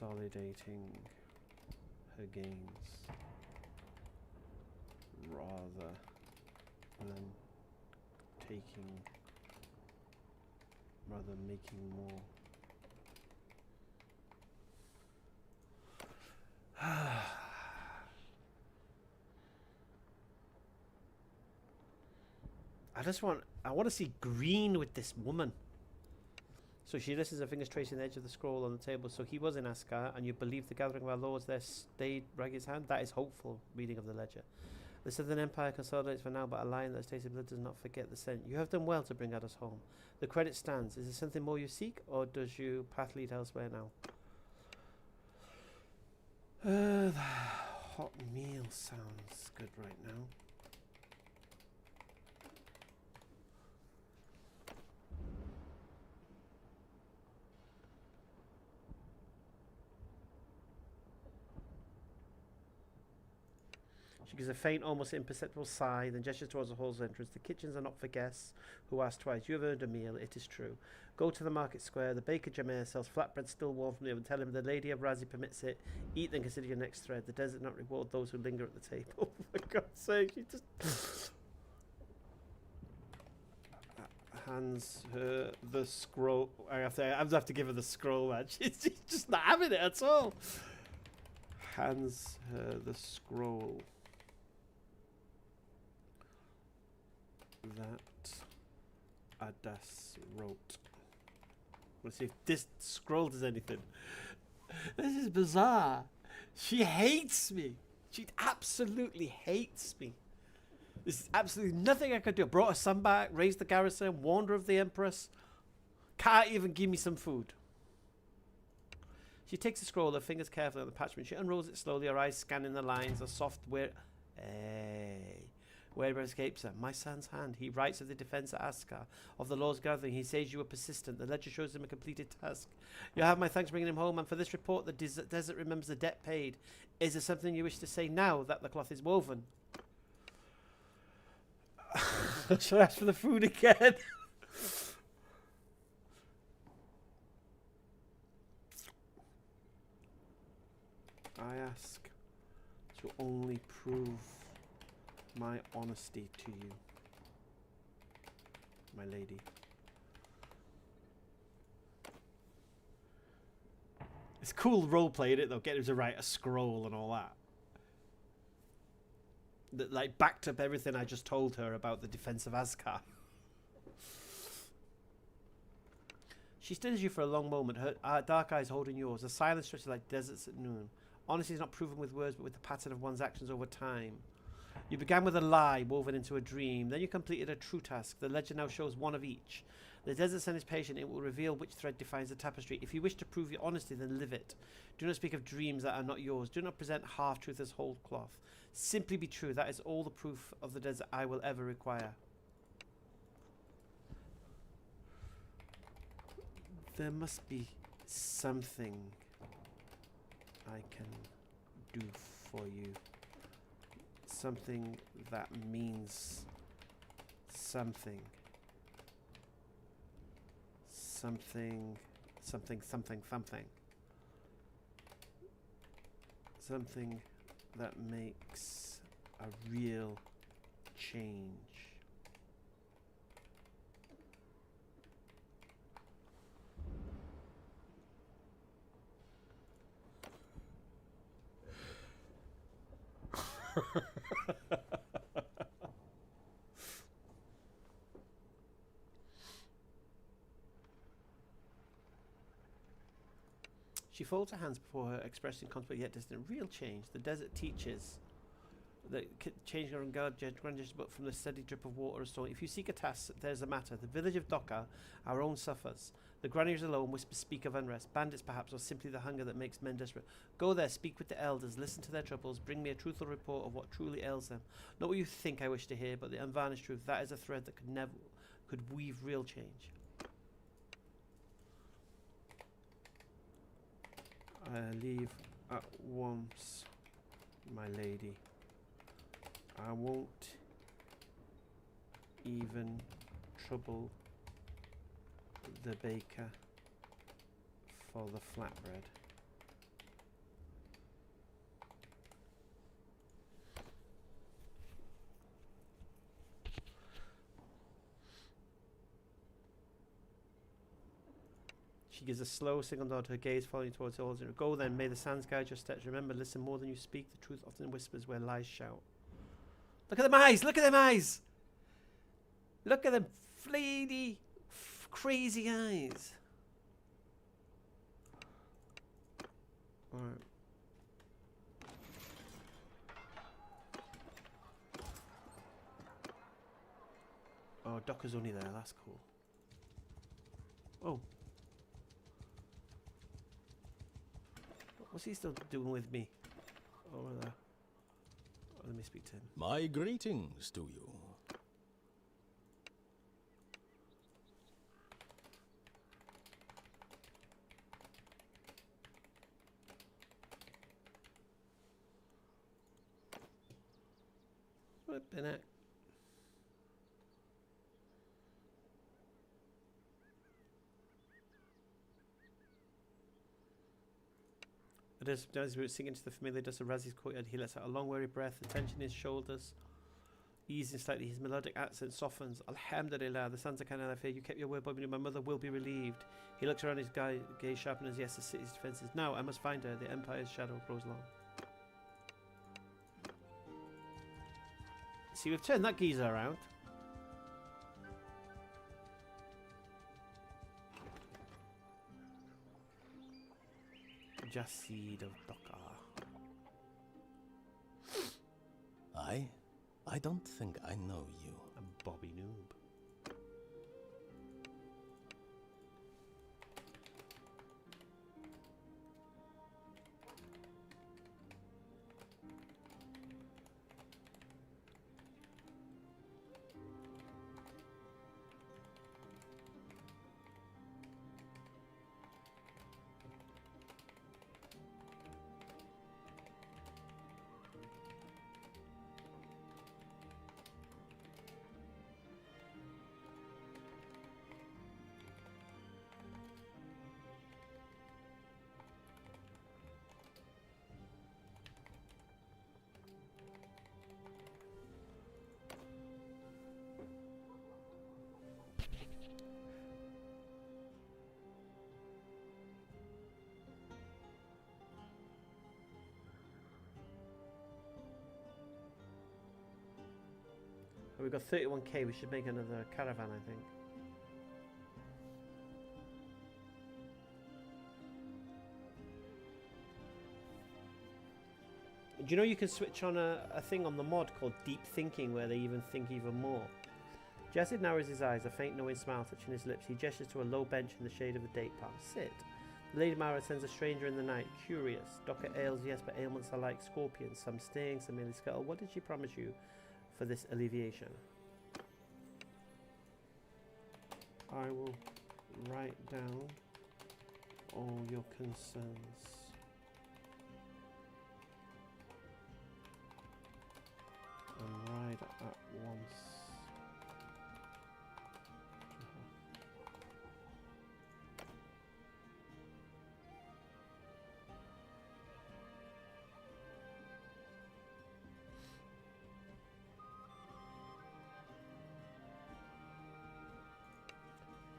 consolidating her gains rather than making more. I want to see green with this woman. So she listens, her fingers tracing the edge of the scroll on the table. So he was in Askar, and you believe the gathering of our lords there stayed Ragi's hand? That is hopeful reading of the ledger. The Southern Empire consolidates for now, but a lion that has tasted blood does not forget the scent. You have done well to bring us home. The credit stands. Is there something more you seek, or does your path lead elsewhere now? The hot meal sounds good right now. She gives a faint, almost imperceptible sigh, then gestures towards the hall's entrance. The kitchens are not for guests who ask twice. You have earned a meal, it is true. Go to the market square. The baker Jameer sells flatbread still warm from the oven. Tell him the lady of Razi permits it. Eat, then consider your next thread. The desert not reward those who linger at the table. For God's sake, she just hands her the scroll. I have to give her the scroll, man. She's just not having it at all. Hands her the scroll that Adas wrote. Let's see if this scroll does anything. This is bizarre. She hates me. She absolutely hates me. There's absolutely nothing I could do. I brought her son back, raised the garrison, warned her of the Empress. Can't even give me some food. She takes the scroll, her fingers carefully on the parchment. She unrolls it slowly, her eyes scanning the lines, a soft wherever escapes her. My son's hand. He writes of the defense at Askar, of the Lord's gathering. He says you were persistent. The ledger shows him a completed task. You have my thanks for bringing him home, and for this report, the desert remembers the debt paid. Is there something you wish to say now that the cloth is woven? Shall I ask for the food again? I ask to only prove my honesty to you, my lady. It's cool roleplay, isn't it, though? Get him to write a scroll and all that. That like backed up everything I just told her about the defense of Askar. She studies you for a long moment, her dark eyes holding yours. A silence stretches like deserts at noon. Honesty is not proven with words, but with the pattern of one's actions over time. You began with a lie woven into a dream. Then you completed a true task. The ledger now shows one of each. The desert sun is patient. It will reveal which thread defines the tapestry. If you wish to prove your honesty, then live it. Do not speak of dreams that are not yours. Do not present half-truth as whole cloth. Simply be true. That is all the proof of the desert I will ever require. There must be something I can do for you. Something that means something. Something. Something that makes a real change. She folds her hands before her, expressing contemplate yet distant. Real change. The desert teaches that change and grandeur, but from the steady drip of water or stone. If you seek a task, there's a matter. The village of Dhaka, our own, suffers. The granaries alone whispers speak of unrest. Bandits, perhaps, or simply the hunger that makes men desperate. Go there, speak with the elders, listen to their troubles, bring me a truthful report of what truly ails them. Not what you think I wish to hear, but the unvarnished truth. That is a thread that could weave real change. I leave at once, my lady. I won't even trouble the baker for the flatbread. She gives a slow single nod, her gaze following towards the altar. Go then, may the sands guide your steps. Remember, listen more than you speak. The truth often whispers where lies shout. Look at them eyes! Look at them eyes! Look at them fleety, crazy eyes. Alright. Oh, Docker's only there. That's cool. Oh. What's he still doing with me? Over there. Oh, let me speak to him. My greetings to you. Flipping it. As we were sinking into the familiar dust of Razi's courtyard, he lets out a long, weary breath, the tension in his shoulders easing slightly. His melodic accent softens. Alhamdulillah, the sons of Canaan, I fear you kept your word, BobbyNoob. My mother will be relieved. He looks around, his gaze sharpened as yes, the city's defences. Now I must find her. The Empire's shadow grows long. See, we've turned that geezer around. Jasid of Dhaka. I don't think I know you. And BobbyNoob. Oh, we've got 31k. We should make another caravan, I think. Do you know you can switch on a thing on the mod called Deep Thinking where they even think even more? Jasid narrows his eyes, a faint knowing smile touching his lips. He gestures to a low bench in the shade of a date palm. Sit. The Lady Mara sends a stranger in the night, curious. Docker ails, yes, but ailments are like scorpions, some sting, some merely scuttle. What did she promise you for this alleviation? I will write down all your concerns. And ride at once.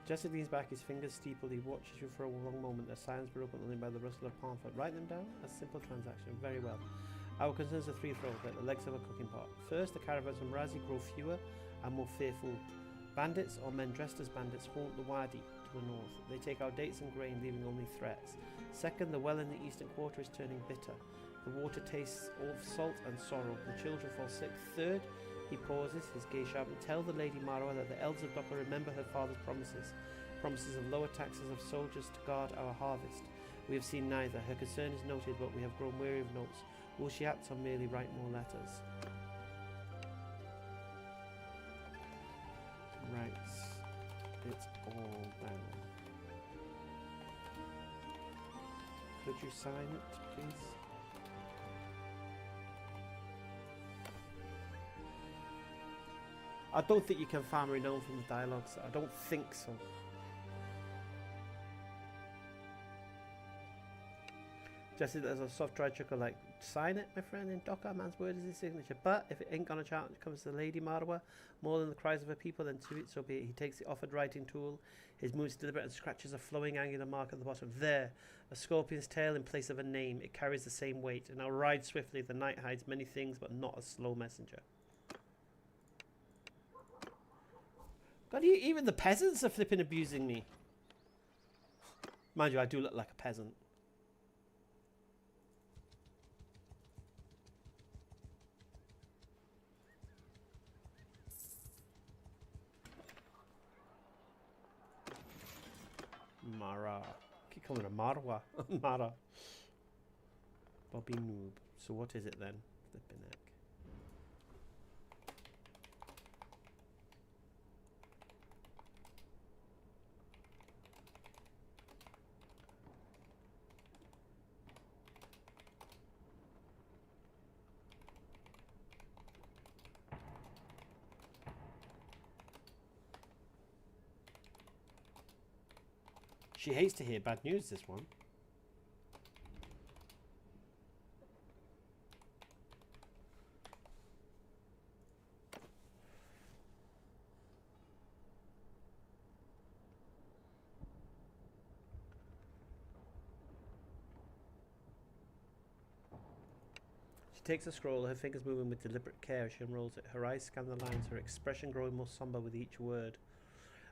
Jesse leans back, his fingers steepled. He watches you for a long moment. Their silence broken only by the rustle of palm foot. Write them down. A simple transaction. Very well. Our concerns are threefold, like the legs of a cooking pot. First, the caravans from Razi grow fewer and more fearful. Bandits or men dressed as bandits haunt the Wadi to the north. They take our dates and grain, leaving only threats. Second, the well in the eastern quarter is turning bitter. The water tastes of salt and sorrow. The children fall sick. Third, he pauses, his gaze sharp, and tell the Lady Marwa that the elders of Dhaka remember her father's promises. Promises of lower taxes of soldiers to guard our harvest. We have seen neither. Her concern is noted, but we have grown weary of notes. Will she act or merely write more letters? Writes it all down. Could you sign it, please? I don't think you can farm renown from the dialogues. I don't think so. Jesse, there's a soft dry chuckle like, sign it, my friend, in Dhaka, man's word is his signature. But if it ain't gonna challenge comes to Lady Marwa, more than the cries of her people, then to it so be it. He takes the offered writing tool, his moves deliberate and scratches a flowing angular mark at the bottom. There, a scorpion's tail in place of a name. It carries the same weight, and now ride swiftly. The night hides many things, but not a slow messenger. God, even the peasants are flipping abusing me. Mind you, I do look like a peasant. Mara. Keep calling her Marwa. Mara. BobbyNoob. So what is it then? Flipping heck. She hates to hear bad news, this one. She takes a scroll, her fingers moving with deliberate care as she unrolls it. Her eyes scan the lines, her expression growing more somber with each word.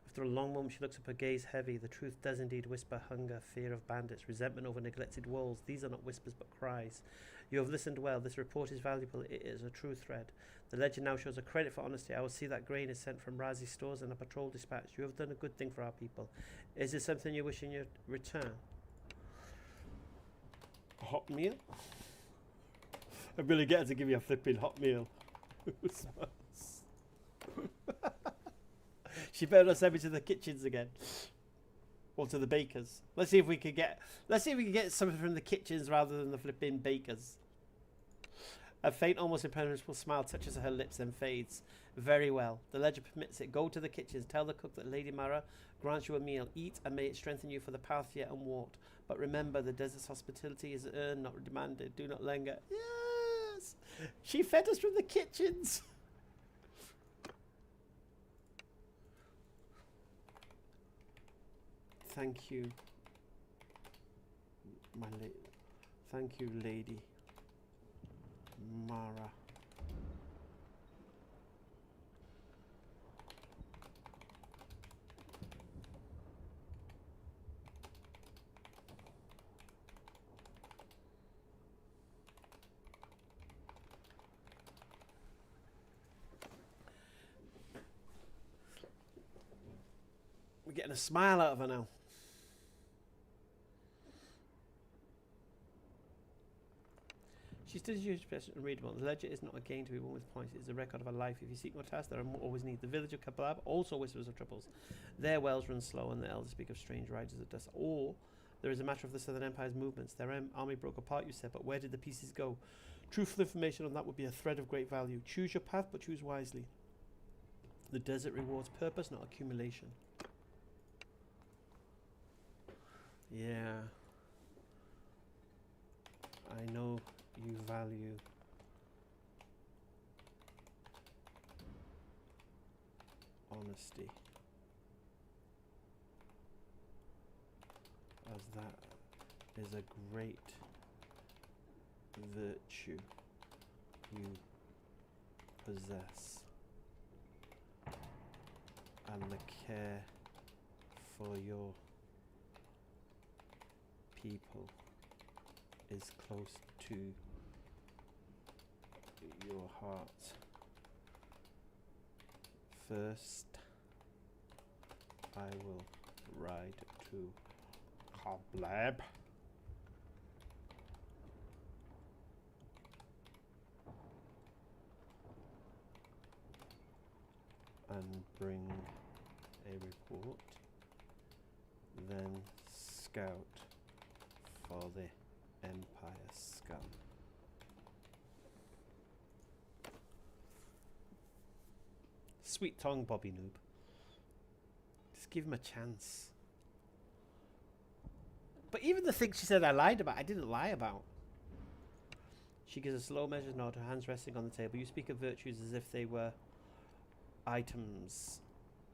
After a long moment, she looks up, her gaze heavy. The truth does indeed whisper hunger, fear of bandits, resentment over neglected walls. These are not whispers but cries. You have listened well. This report is valuable. It is a true thread. The legend now shows a credit for honesty. I will see that grain is sent from Razi stores and a patrol dispatch. You have done a good thing for our people. Is there something you wish in your return? A hot meal? I'm really getting to give you a flipping hot meal. She better not send me to the kitchens again, or to the bakers. Let's see if we can get. Let's see if we can get something from the kitchens rather than the flipping bakers. A faint, almost impenetrable smile touches her lips, then fades. Very well. The ledger permits it. Go to the kitchens. Tell the cook that Lady Mara grants you a meal. Eat, and may it strengthen you for the path yet unwalked. But remember, the desert's hospitality is earned, not demanded. Do not linger. Yes, she fed us from the kitchens. Thank you, thank you, Lady Mara. We're getting a smile out of her now. She studies your expression unreadable. The ledger is not a gain to be won with points. It is a record of a life. If you seek more tasks, there are always needs. The village of Kablab also whispers of troubles. Their wells run slow, and the elders speak of strange riders of dust. Or there is a matter of the Southern Empire's movements. Their army broke apart, you said, but where did the pieces go? Truthful information on that would be a thread of great value. Choose your path, but choose wisely. The desert rewards purpose, not accumulation. Yeah. I know you value honesty, as that is a great virtue. you possess and the care for your people is close to your heart. First, I will ride to Kablab and bring a report, then scout for the Empire scum. Sweet tongue, BobbyNoob. Just give him a chance. But even the thing she said I lied about, I didn't lie about. She gives a slow measured nod, her hands resting on the table. You speak of virtues as if they were items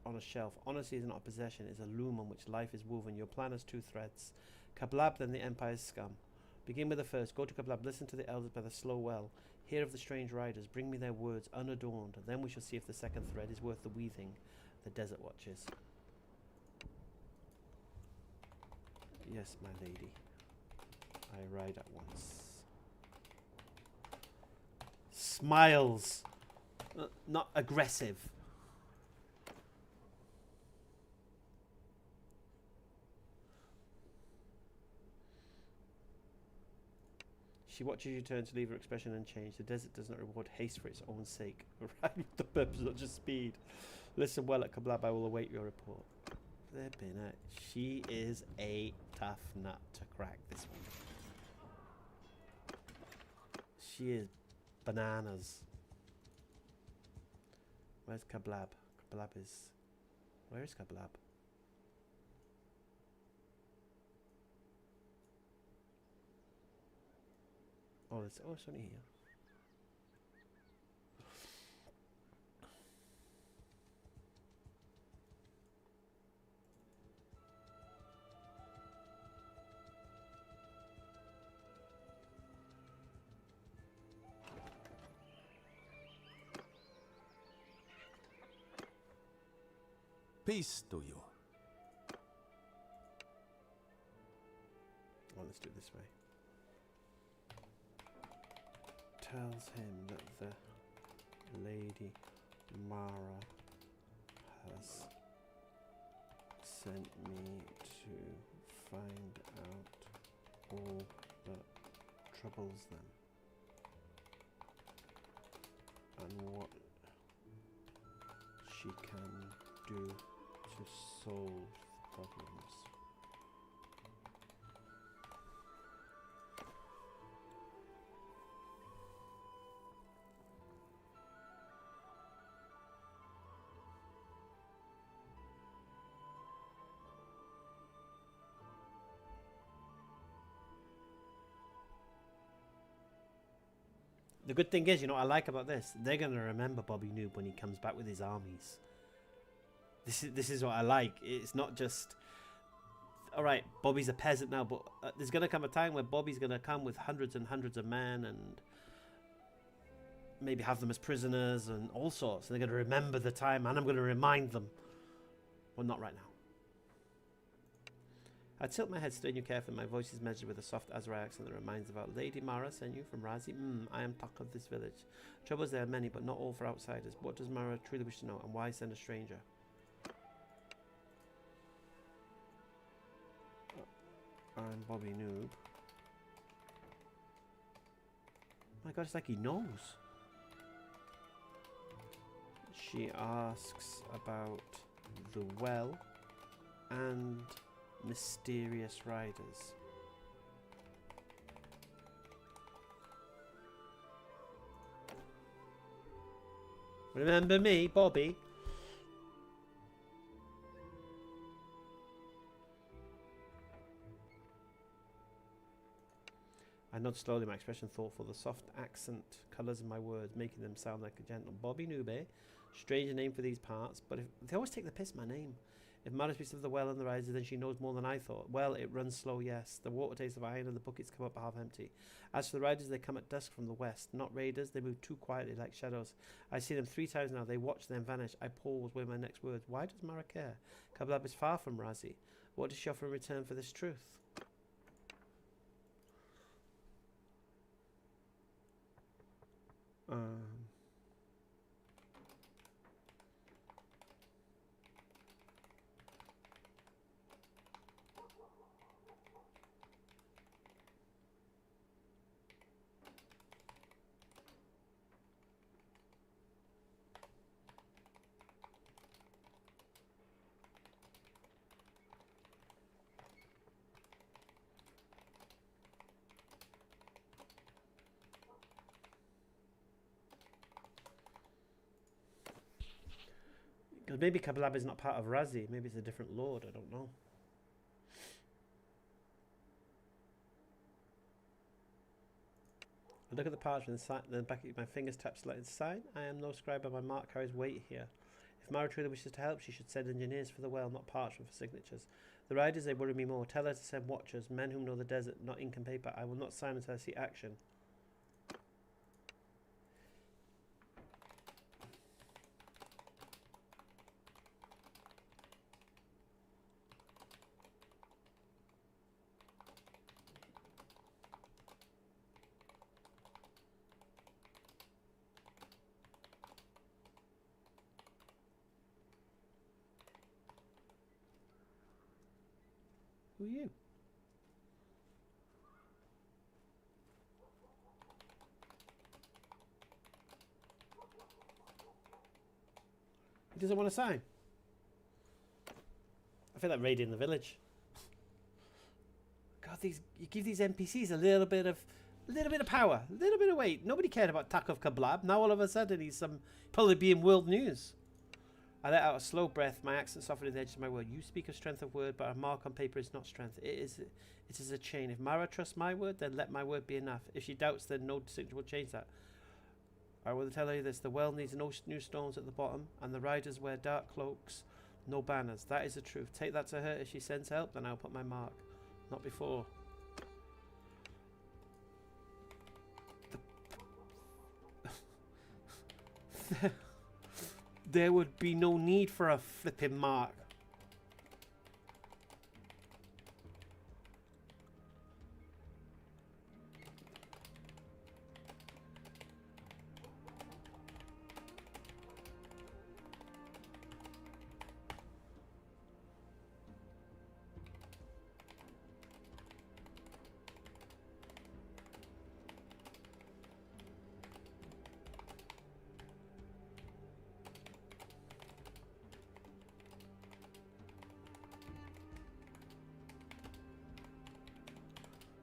on a shelf. Honesty is not a possession, it's a loom on which life is woven. Your plan has two threads. Kablab, then the Empire's scum. Begin with the first. Go to Kablab, listen to the elders by the slow well. Hear of the strange riders, bring me their words unadorned. Then we shall see if the second thread is worth the weaving. The Desert Watchers. Yes, my lady. I ride at once. Smiles. Not aggressive. She watches you turn to leave her expression unchanged. The desert does not reward haste for its own sake. Ride with the purpose, not just speed. Listen well at Kablab, I will await your report. Flipping it. She is a tough nut to crack, this one. She is bananas. Where's Kablab? Kablab is... Where is Kablab? Oh, it's only here. Peace to you. Oh, let's do it this way. Tells him that the Lady Mara has sent me to find out all that troubles them and what she can do to solve the problems. The good thing is, you know what I like about this? They're going to remember BobbyNoob when he comes back with his armies. This is what I like. It's not just, all right, Bobby's a peasant now, but there's going to come a time where Bobby's going to come with hundreds and hundreds of men and maybe have them as prisoners and all sorts. And they're going to remember the time, and I'm going to remind them. Well, not right now. I tilt my head, stirring you carefully. My voice is measured with a soft Azrai accent that reminds about Lady Mara sent you from Razi. I am talk of this village. Troubles there are many, but not all for outsiders. What does Mara truly wish to know, and why send a stranger? I'm BobbyNoob. My God, it's like he knows. She asks about the well and mysterious riders. Remember me, Bobby? I nod slowly, my expression thoughtful. The soft accent colours in my words, making them sound like a gentle BobbyNoob, eh? Strange name for these parts, but if, they always take the piss, my name. If Mara speaks of the well and the risers, then she knows more than I thought. Well, it runs slow, yes. The water tastes of iron and the buckets come up half empty. As for the riders, they come at dusk from the west. Not raiders, they move too quietly like shadows. I see them 3 times now. They watch, then vanish. I pause, weigh my next words. Why does Mara care? Kablab is far from Razi. What does she offer in return for this truth? Because maybe Kablab is not part of Razi. Maybe it's a different lord. I don't know. I look at the parchment and the back of my fingers tap slightly. Sign. I am no scribe, but my mark carries weight here. If Mara truly wishes to help, she should send engineers for the well, not parchment for signatures. The riders, they worry me more. Tell her to send watchers, men who know the desert, not ink and paper. I will not sign until I see action. Who are you? He doesn't want to sign. I feel like raiding the village. God, you give these NPCs a little bit of power, a little bit of weight. Nobody cared about Takov Kablab. Now all of a sudden he's probably being world news. I let out a slow breath, my accent softened the edges of my word. You speak of strength of word, but a mark on paper is not strength. It is a chain. If Mara trusts my word, then let my word be enough. If she doubts, then no signature will change that. I will tell you this, the well needs no new stones at the bottom, and the riders wear dark cloaks, no banners. That is the truth. Take that to her. If she sends help, then I'll put my mark. Not before. There would be no need for a flipping mark.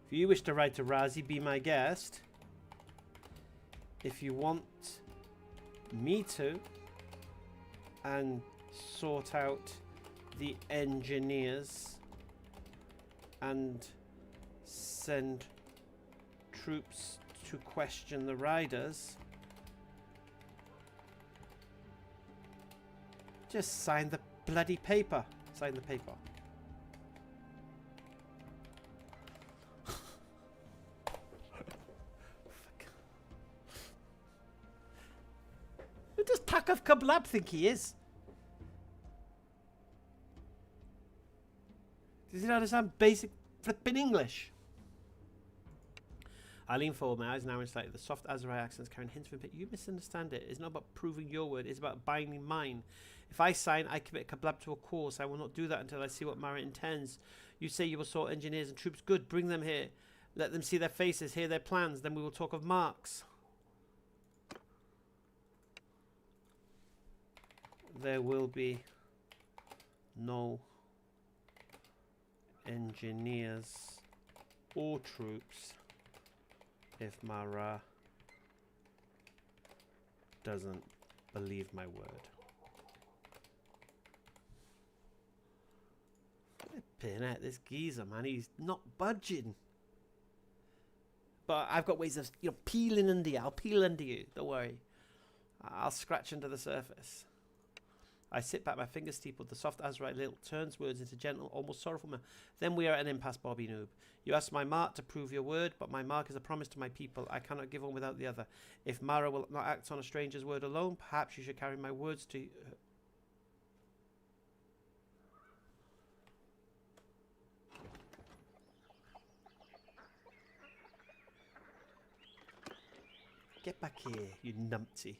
If you wish to write to Razi, be my guest. If you want me to, and sort out the engineers and send troops to question the riders, just sign the bloody paper. Sign the paper. Who does Takov Kablab think he is? Does he not understand basic flipping English? I lean forward, my eyes narrowing slightly. The soft Azrai accents carrying hints of it. You misunderstand it. It's not about proving your word. It's about binding mine. If I sign, I commit Kablab to a course. I will not do that until I see what Mara intends. You say you will sort engineers and troops. Good, bring them here. Let them see their faces, hear their plans. Then we will talk of marks. There will be no engineers or troops if Mara doesn't believe my word. Flipping at this geezer, man. He's not budging. But I've got ways of, peeling under you. I'll peel under you. Don't worry. I'll scratch under the surface. I sit back, my fingers steepled, the soft azurite lilt turns words into gentle, almost sorrowful. Then we are at an impasse, BobbyNoob. You ask my mark to prove your word, but my mark is a promise to my people. I cannot give one without the other. If Mara will not act on a stranger's word alone, perhaps you should carry my words to... Get back here, you numpty.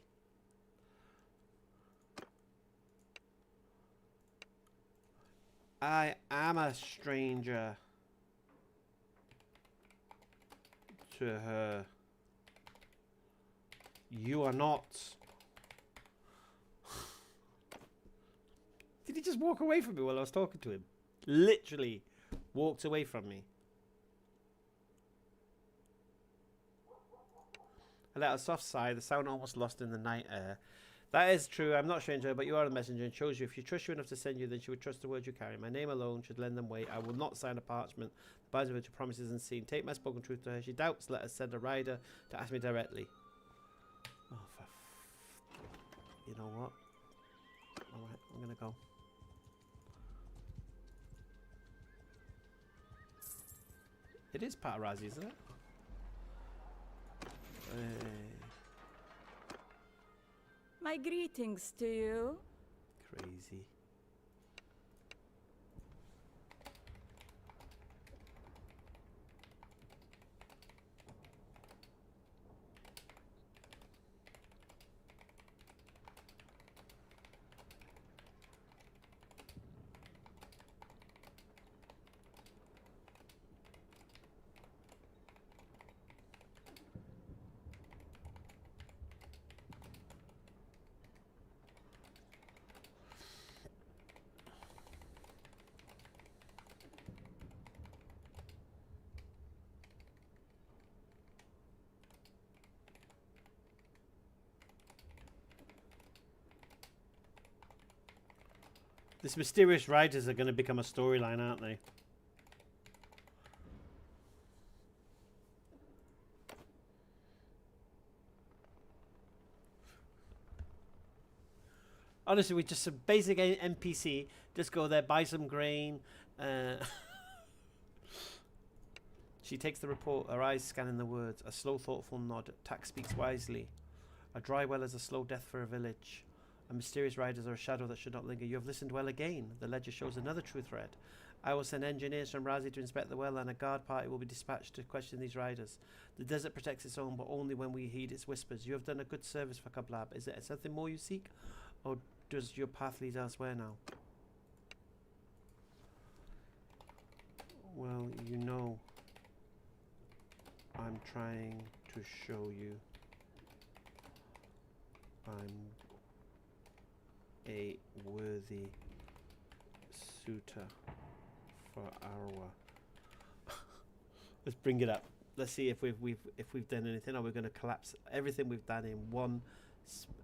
I am a stranger to her. You are not. Did he just walk away from me while I was talking to him? Literally walked away from me. I let a soft sigh, the sound almost lost in the night air. That is true, I'm not a stranger, but you are a messenger and chose you. If she trusts you enough to send you, then she would trust the words you carry. My name alone should lend them weight. I will not sign a parchment. The binds of which promises unseen. Take my spoken truth to her. She doubts, let us send a rider to ask me directly. Oh, you know what? Alright, I'm gonna go. It is Paparazzi, isn't it? My greetings to you. Crazy. This mysterious riders are going to become a storyline, aren't they? Honestly, we just some basic NPC. Just go there, buy some grain. She takes the report, her eyes scanning the words. A slow, thoughtful nod. Tack speaks wisely. A dry well is a slow death for a village. A mysterious riders are a shadow that should not linger. You have listened well again. The ledger shows another true thread. I will send engineers from Razi to inspect the well, and a guard party will be dispatched to question these riders. The desert protects its own, but only when we heed its whispers. You have done a good service for Kablab. Is there something more you seek, or does your path lead elsewhere now? Well, you know, I'm trying to show you I'm a worthy suitor for Arwa. Let's bring it up. Let's see if we've done anything, or we're going to collapse everything we've done in one.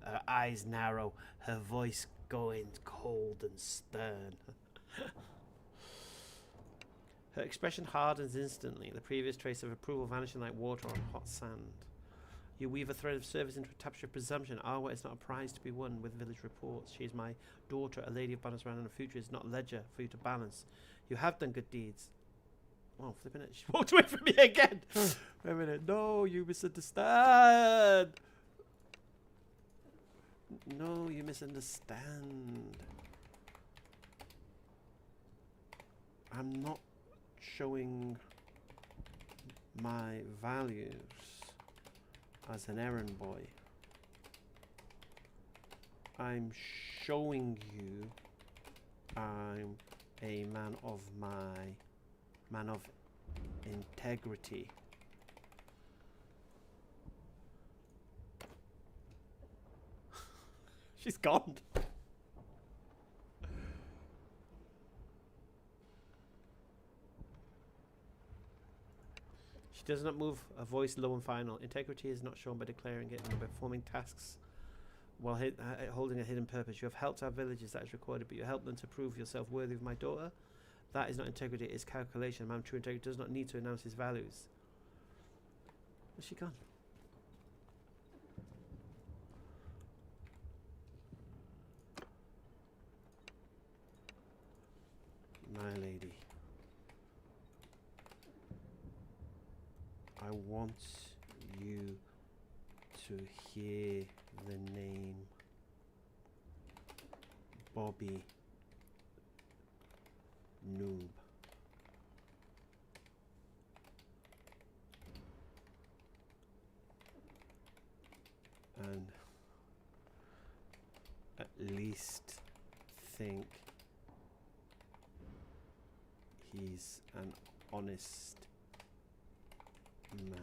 Her eyes narrow, her voice going cold and stern. Her expression hardens instantly, the previous trace of approval vanishing like water on hot sand. You weave a thread of service into a tapestry of presumption. Arwa is not a prize to be won with village reports. She is my daughter, a lady of Banasran, and her future is not a ledger for you to balance. You have done good deeds. Oh, flipping it. She walked away from me again. Wait a minute. No, you misunderstand. No, you misunderstand. I'm not showing my values as an errand boy. I'm showing you I'm a man of integrity. She's gone. She does not move, a voice low and final. Integrity is not shown by declaring it and by performing tasks while holding a hidden purpose. You have helped our villages, that is recorded, but you help them to prove yourself worthy of my daughter. That is not integrity, it is calculation. A man of true integrity does not need to announce his values. Where's she gone? My lady. I want you to hear the name BobbyNoob. And at least think he's an honest man.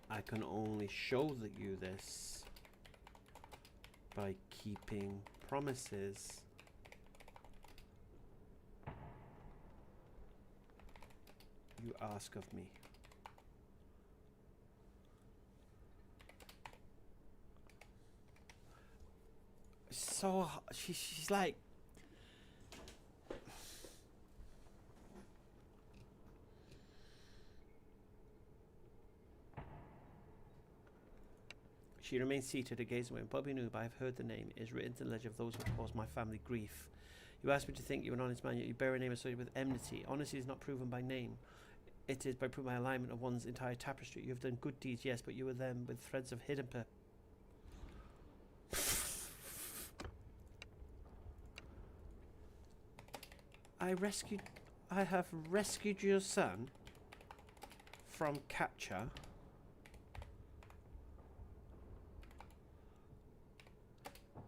I can only show you this by keeping promises. You ask of me. So she's like, she remains seated and gazing away. BobbyNoob, I have heard the name. It is written to the ledger of those who have caused my family grief. You asked me to think you are an honest man, yet you bear a name associated with enmity. Honesty is not proven by name. It is by proving by alignment of one's entire tapestry. You have done good deeds, yes, but you were them with threads of hidden I have rescued your son from capture.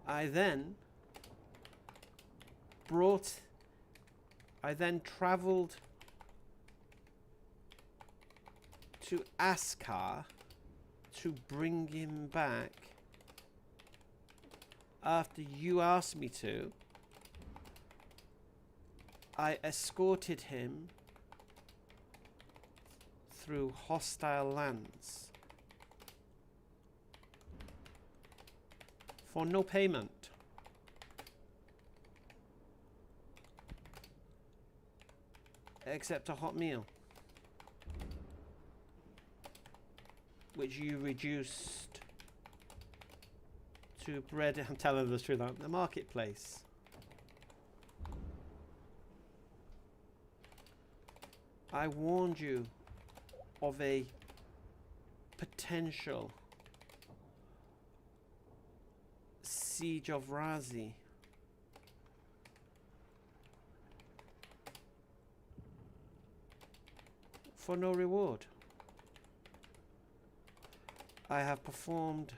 I then travelled to Askar to bring him back after you asked me to. I escorted him through hostile lands for no payment. Except a hot meal, which you reduced to bread. I'm telling the truth, the marketplace. I warned you of a potential siege of Razi. For no reward. I have performed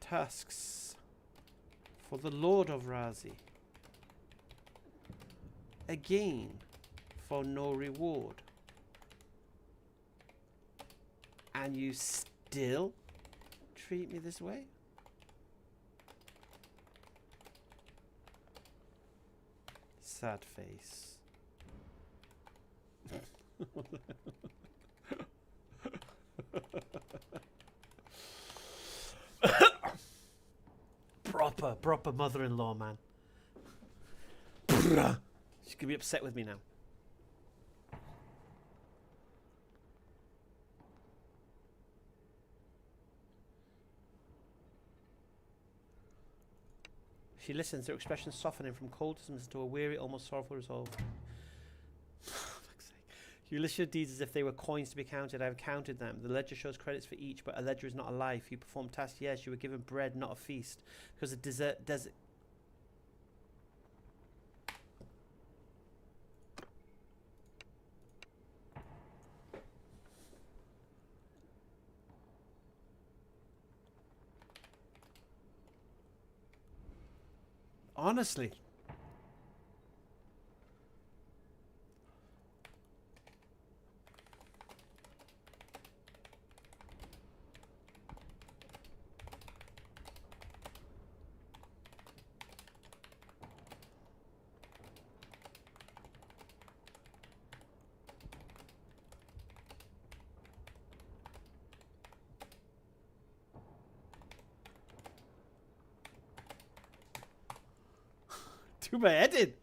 tasks for the Lord of Razi. Again, for no reward. And you still treat me this way? Sad face. Proper mother-in-law, man. She's gonna be upset with me now. She listens, her expression softening from cold dismissal to a weary, almost sorrowful resolve. For fuck's sake. You list your deeds as if they were coins to be counted. I have counted them. The ledger shows credits for each, but a ledger is not a life. You performed tasks, yes. You were given bread, not a feast. Because the desert. Honestly. Do my head in.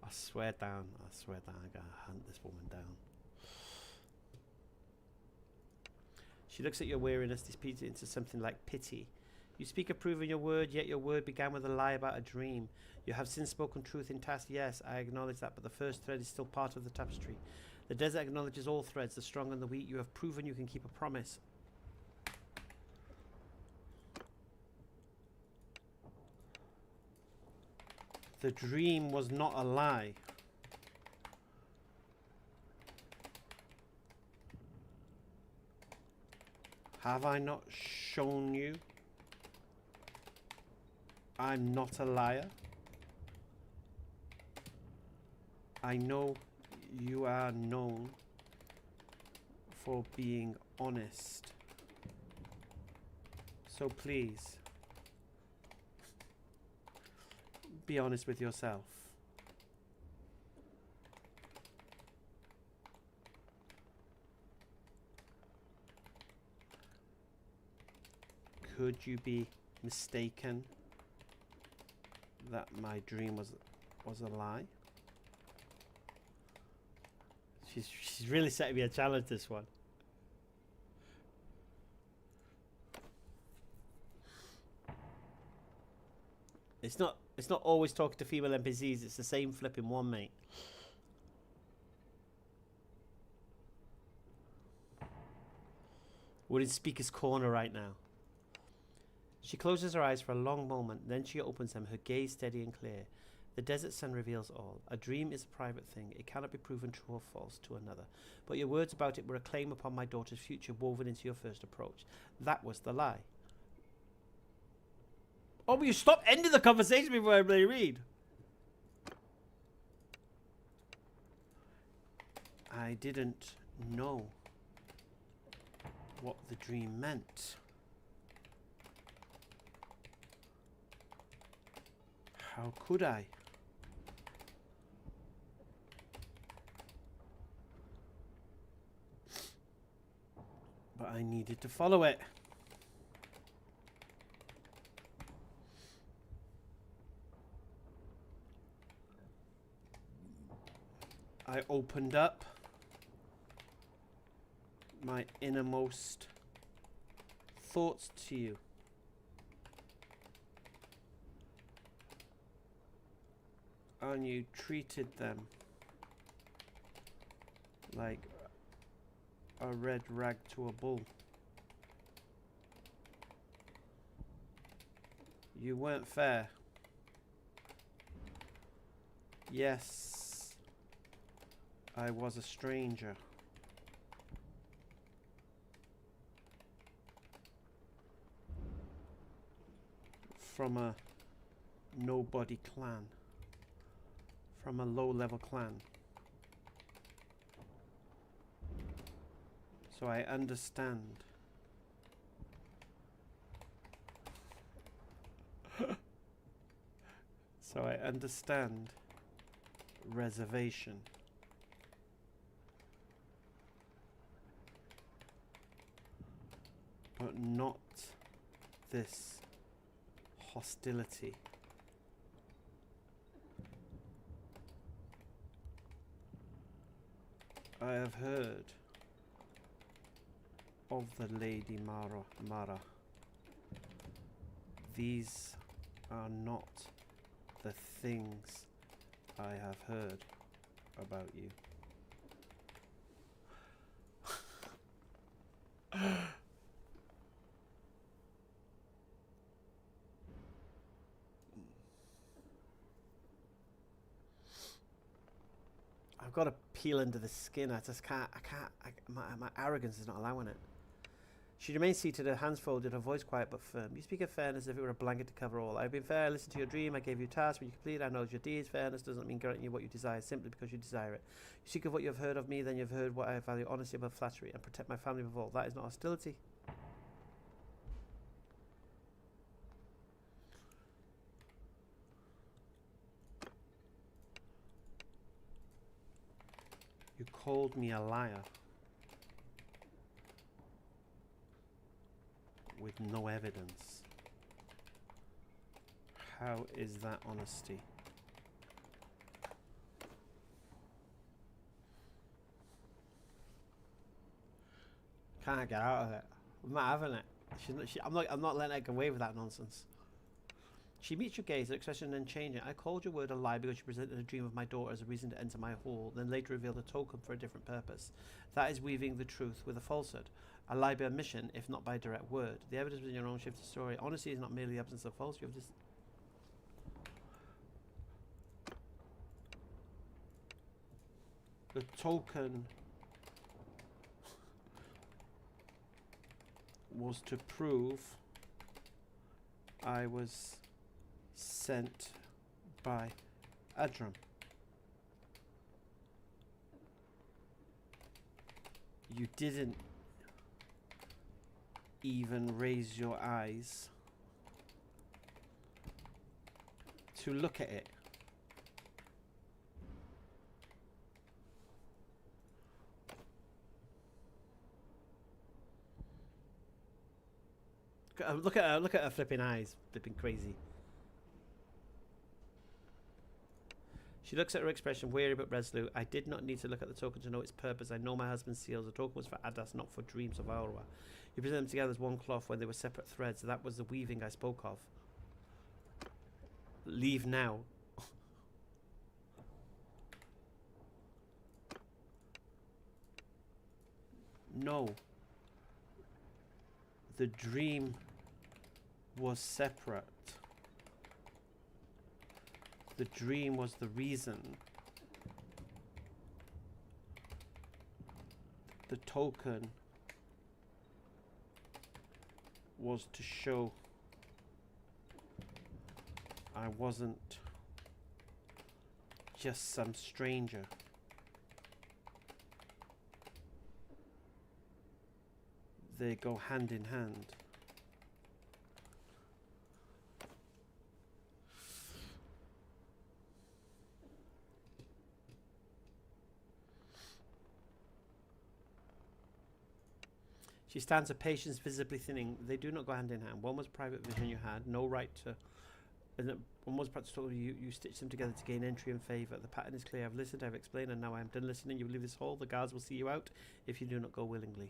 I swear down, I gotta hunt this woman down. She looks at your weariness, disputes it into something like pity. You speak approving your word, yet your word began with a lie about a dream. You have since spoken truth in task, yes, I acknowledge that, but the first thread is still part of the tapestry. The desert acknowledges all threads, the strong and the weak. You have proven you can keep a promise. The dream was not a lie. Have I not shown you I'm not a liar? I know you are known for being honest. So please, be honest with yourself. Could you be mistaken that my dream was a lie? She's really setting me a challenge, this one. It's not always talking to female NPCs, it's the same flipping one, mate. We're in Speaker's Corner right now. She closes her eyes for a long moment, then she opens them, her gaze steady and clear. The desert sun reveals all. A dream is a private thing. It cannot be proven true or false to another. But your words about it were a claim upon my daughter's future woven into your first approach. That was the lie. Oh, will you stop ending the conversation before I really read? I didn't know what the dream meant. How could I? But I needed to follow it. I opened up my innermost thoughts to you. And you treated them like a red rag to a bull. You weren't fair. Yes, I was a stranger. From a nobody clan. From a low-level clan. So I understand. So I understand reservation. But not this hostility. I have heard of the Lady Mara. These are not the things I have heard about you. I've got to peel under the skin. I just can't. My arrogance is not allowing it. She remains seated, her hands folded, her voice quiet but firm. You speak of fairness as if it were a blanket to cover all. I've been fair, I listened to your dream, I gave you tasks, when you complete, I know your deeds. Fairness doesn't mean granting you what you desire simply because you desire it. You speak of what you have heard of me, then you have heard what I value, honesty above flattery, and protect my family above all. That is not hostility. You called me a liar. With no evidence. How is that honesty? Can't get out of it. I'm not having it. I'm not letting her get away with that nonsense. She meets your gaze, her expression then changing. I called your word a lie because you presented a dream of my daughter as a reason to enter my hall, then later revealed a token for a different purpose. That is weaving the truth with a falsehood. A lie by omission, if not by direct word. The evidence within your own shifted story. Honesty is not merely the absence of falsehood. You have this. The token was to prove I was sent by Adram. You didn't even raise your eyes to look at it. Look at her flipping eyes, flipping crazy. She looks at her expression, weary but resolute. I did not need to look at the token to know its purpose. I know my husband's seals. The token was for Adas, not for dreams of Aurora. You presented them together as one cloth when they were separate threads. That was the weaving I spoke of. Leave now. No. The dream was separate. The dream was the reason. The token was to show I wasn't just some stranger. They go hand in hand. She stands, her patience visibly thinning. They do not go hand in hand. One was private vision you had, no right to. One was practical. You stitched them together to gain entry and favour. The pattern is clear. I've listened, I've explained, and now I am done listening. You will leave this hall. The guards will see you out if you do not go willingly.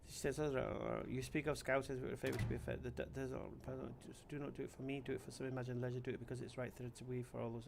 She says, you speak of scouts as it would favour to be fair. Do not do it for me, do it for some imagined leisure, do it because it's right thread to weave for all those.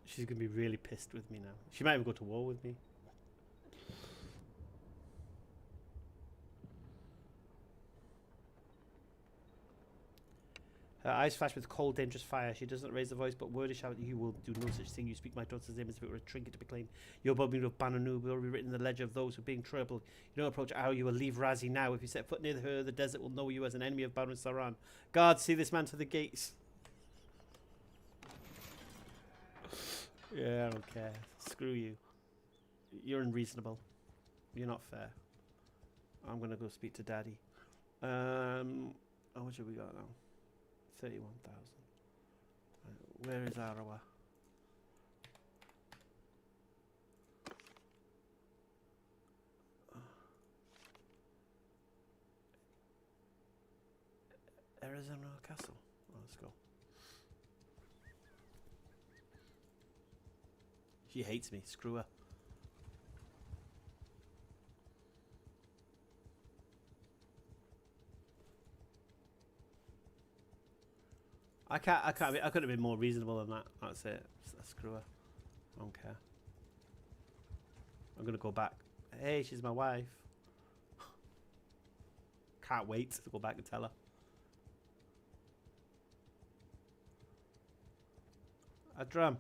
She's going to be really pissed with me now. She might even go to war with me. Her eyes flash with cold, dangerous fire. She does not raise her voice, but wordish shout, "You will do no such thing. You speak my daughter's name as if it were a trinket to be claimed. Your BobbyNoob BobbyNoob will be written in the ledger of those who are being troubled. You don't approach how you will leave Razi now. If you set foot near her, the desert will know you as an enemy of Baron Saran. Guards, see this man to the gates." Yeah, I don't care. Screw you. You're unreasonable. You're not fair. I'm gonna go speak to Daddy. How much have we got now? 31,000. Where is Arawa? Arizona Castle. Oh, let's go. She hates me. Screw her. I couldn't have been more reasonable than that. That's it. Screw her. I don't care. I'm gonna go back. Hey, she's my wife. Can't wait to go back and tell her. A drum.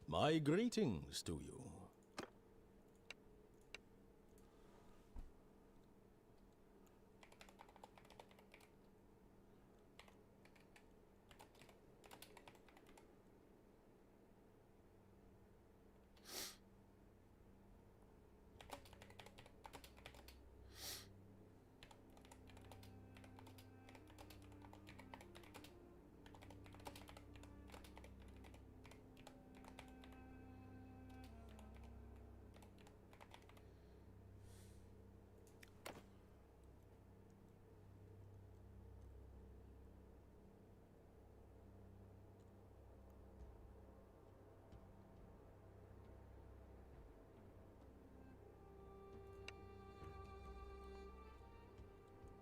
My greetings to you.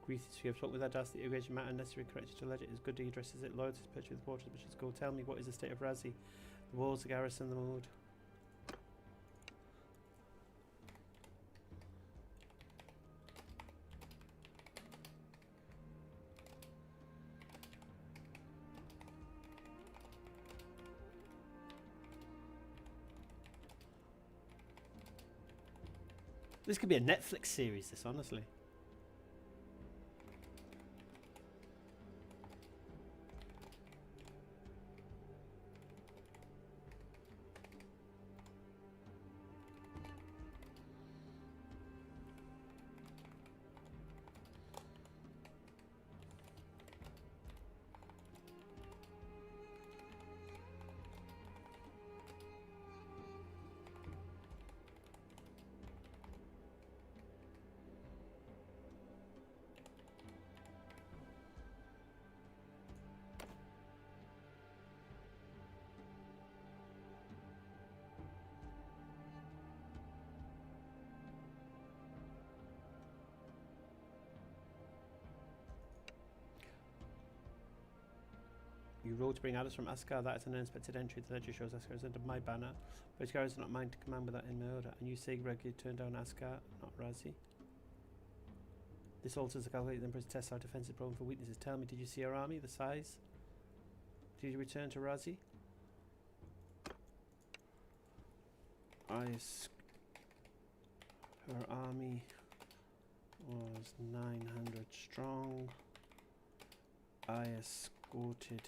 Greetings, you have talked with that dastardly irrigation matter necessary corrected to ledger. It is good he addresses it. Loyalty is purchased with water, but should go. Tell me, what is the state of Razi? The walls, the garrison, the mood. This could be a Netflix series, this, honestly. You rode to bring Alice from Asgard. That is an unexpected entry. The ledger shows Asgard is under my banner, but his guards are not mine to command without in my order. And you say regularly turned down Asgard, not Razi. This alters the calculated Emperor's test our defensive problem for weaknesses. Tell me, did you see our army, the size? Did you return to Razi? Her army was 900 strong. I escorted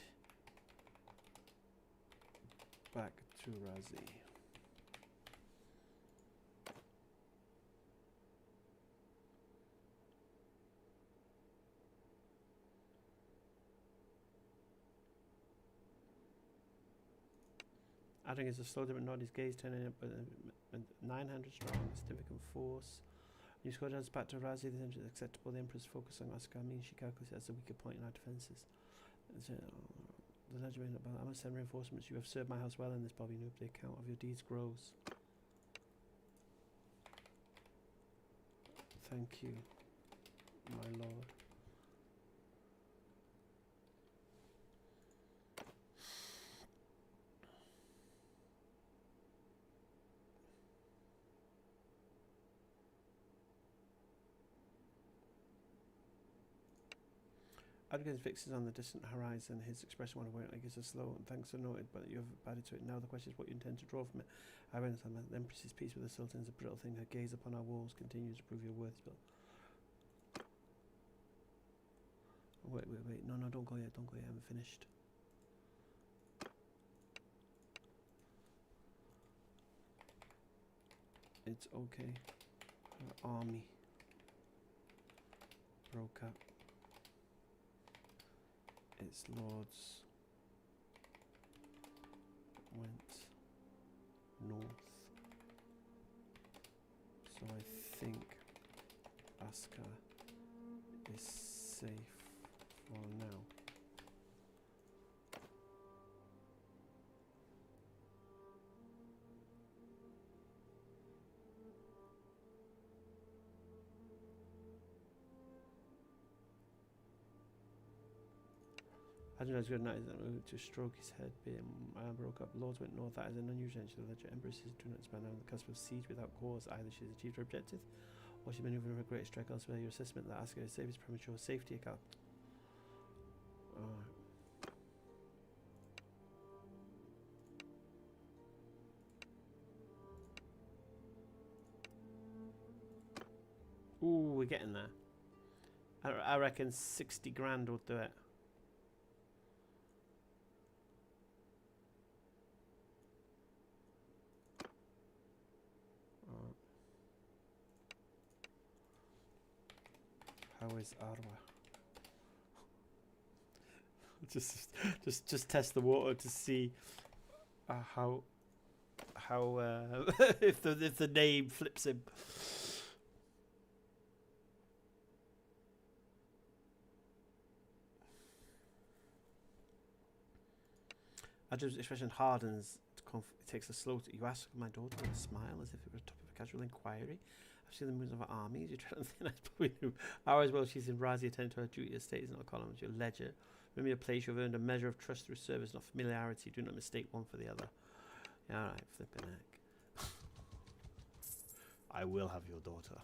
back to Razi. Adding is a slow different nod, his gaze turning up with 900 strong, significant force. You scored us back to Razi, the Emperor is acceptable. The Emperor's focus on Asgard means she calculates it as a weaker point in our defences. The legend about I must send reinforcements. You have served my house well in this, BobbyNoob. The account of your deeds grows. Thank you, my lord. Adkins fixes on the distant horizon. His expression when awakening is slow and thanks are noted, but you have added to it. Now the question is what you intend to draw from it. I went on the Empress's peace with the Sultan is a brittle thing. Her gaze upon our walls continues to prove your worth. Wait. No, don't go yet. Don't go yet. I haven't finished. It's okay. Her army broke up. Its lords went north. So I think Aska is safe for now. I don't know, it's good night to stroke his head, being broke up. Lords went north. That is an unusual entry to the ledger. Empresses do not expand on the cusp of siege without cause. Either she's achieved her objective, or she's maneuvering with a great strike elsewhere. Your assessment that Aska is safe is premature. Safety account. Alright. Ooh, we're getting there. I reckon 60 grand will do it. How is Arwa? just test the water to see how if the name flips him. Adam's expression hardens. It takes a slow. You ask my daughter with a smile as if it were a topic of casual inquiry. I've seen the moves of our armies. You try to think I probably knew. Hours well, she's in Razi attend to her duty as state is not a column. It's your ledger. Remember your place. You've earned a measure of trust through service, not familiarity. Do not mistake one for the other. Yeah, all right, flipping heck. I will have your daughter.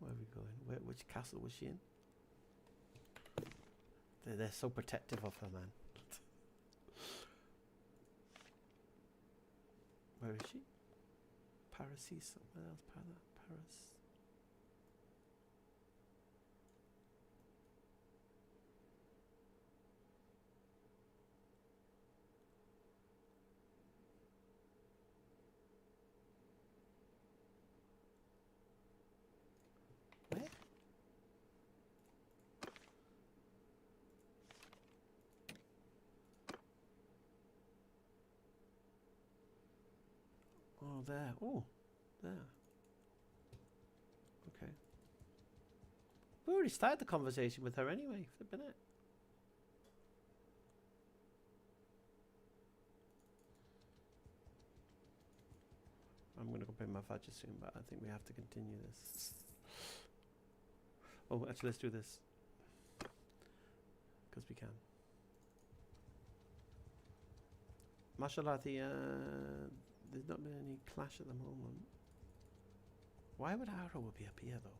Where are we going? Which castle was she in? They're so protective of her, man. Where is she? Paris, somewhere else. Paris. Where? Oh, there. Oh, there. Okay. We already started the conversation with her anyway. Flipping it. I'm going to go pay my fudge soon, but I think we have to continue this. Oh, actually, let's do this. Because we can. Mashallah, there's not been any clash at the moment. Why would Iqra be up here though?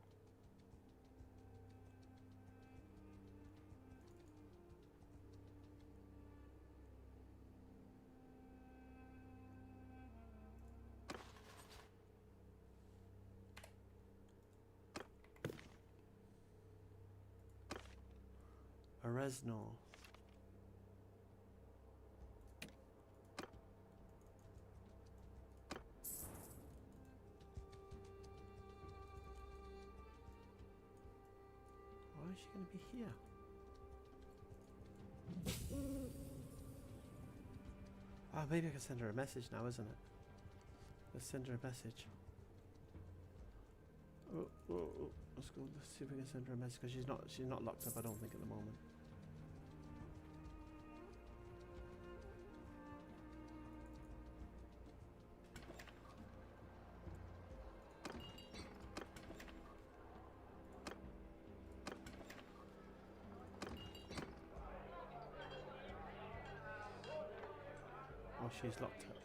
Aresno. Why is she going to be here? Ah, maybe I can send her a message now, isn't it? Let's send her a message. Oh, let's go. Let's see if we can send her a message because she's not locked up. I don't think at the moment. Oh, she's locked up.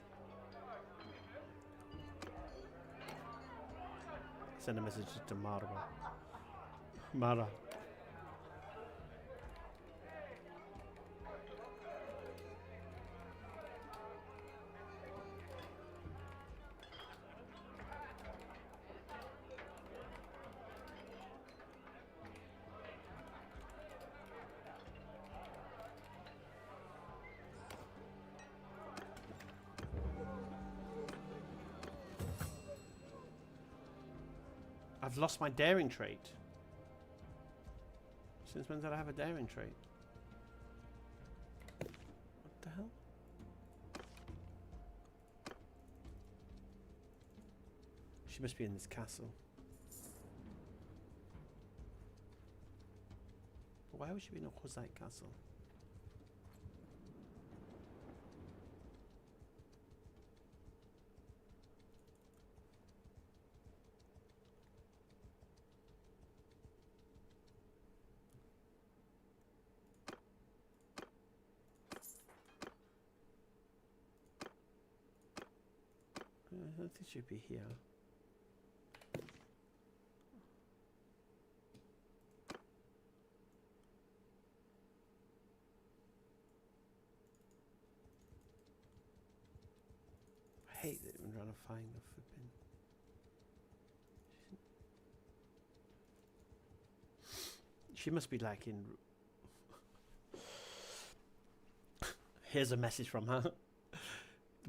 Send a message to Mara. I've lost my daring trait. Since when did I have a daring trait? What the hell? She must be in this castle. Why would she be in a Hussite castle? I don't think she'd be here. I hate it when I'm trying to find the flipping. She must be like in. Here's a message from her.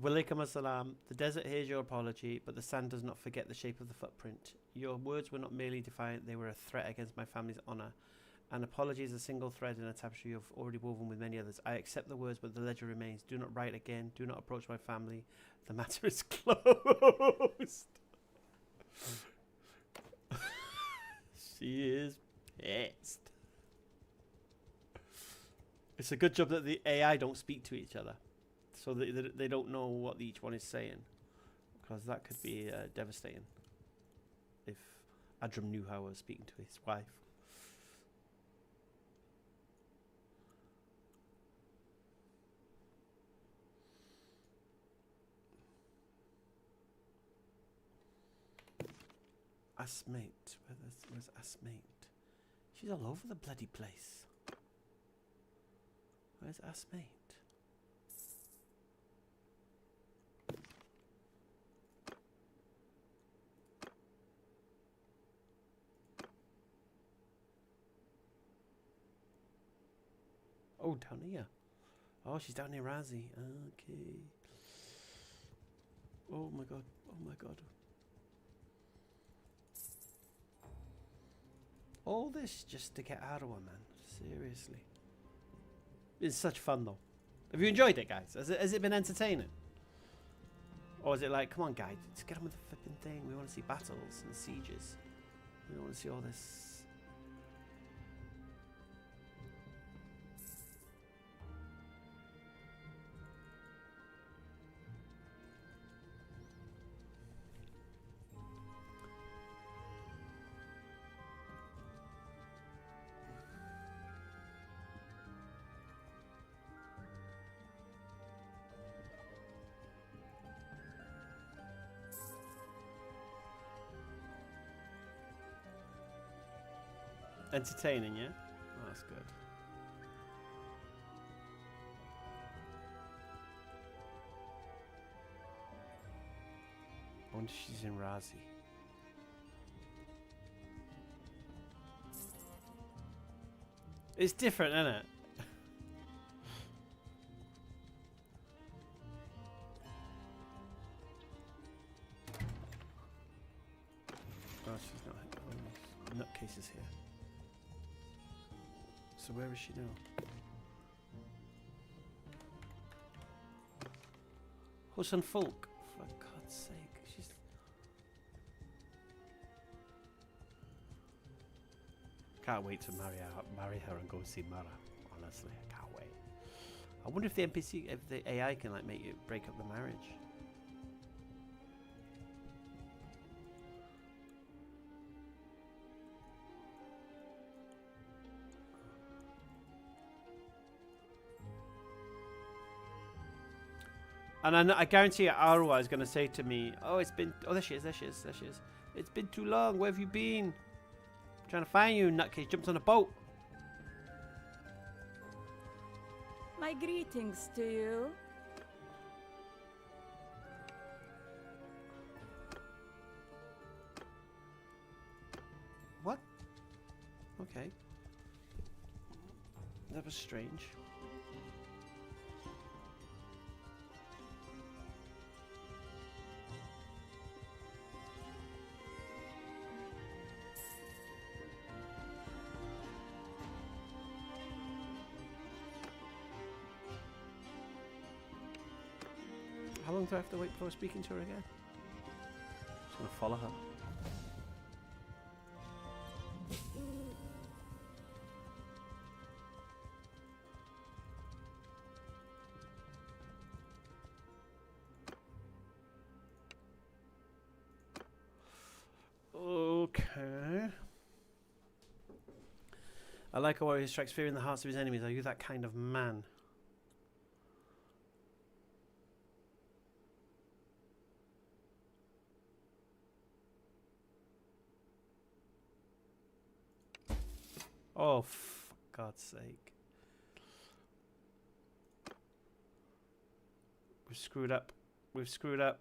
Walaikum assalam. The desert hears your apology, but the sand does not forget the shape of the footprint. Your words were not merely defiant, they were a threat against my family's honour. An apology is a single thread in a tapestry you've already woven with many others. I accept the words, but the ledger remains. Do not write again. Do not approach my family. The matter is closed. She is pissed. It's a good job that the AI don't speak to each other. So they don't know what each one is saying. Because that could be devastating. If Adram knew how I was speaking to his wife. Asmate. Where's Asmate? She's all over the bloody place. Where's Asmate? Oh, down here. Oh, she's down near Razi. Okay. Oh my god. Oh my god. All this just to get out of her, man. Seriously. It's such fun, though. Have you enjoyed it, guys? Has it been entertaining? Or is it like, come on, guys, let's get on with the flipping thing. We want to see battles and sieges. We don't want to see all this. Entertaining, yeah? Oh, that's good. I wonder if she's in Razi. It's different, isn't it? Oh, she's not. Oh, nutcases here. So where is she now? Hussein Folk, for God's sake, she's. Can't wait to marry her and go see Mara. Honestly, I can't wait. I wonder if the NPC, if the AI can like make you break up the marriage. And I guarantee you, Arwa is going to say to me, "Oh, it's been. Oh, there she is. There she is. There she is. It's been too long. Where have you been? I'm trying to find you, nutcase. Jumped on a boat." My greetings to you. What? Okay. That was strange. How long do I have to wait before speaking to her again? Just gonna follow her. Okay. I like a warrior who strikes fear in the hearts of his enemies. Are you that kind of man? Oh, for God's sake. We've screwed up. We've screwed up.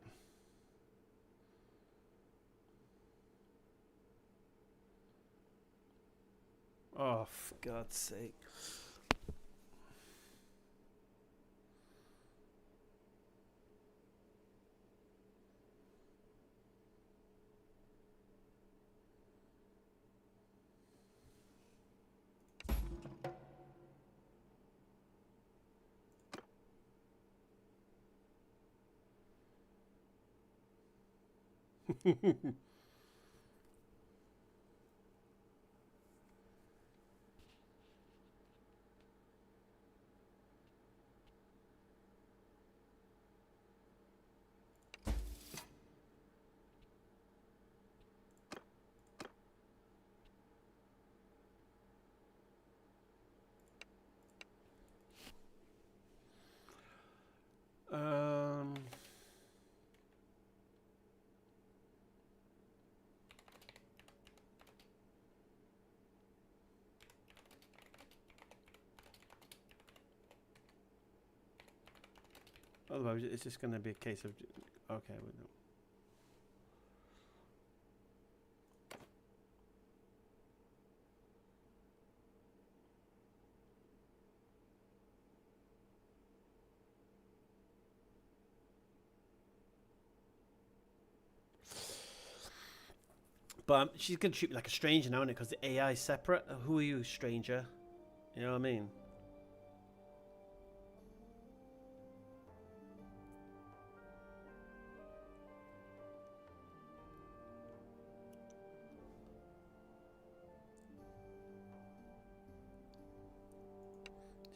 Oh, for God's sake. Um, Otherwise, it's just going to be a case of... Okay. But she's going to treat me like a stranger now, isn't it? Because the AI is separate. Who are you, stranger? You know what I mean?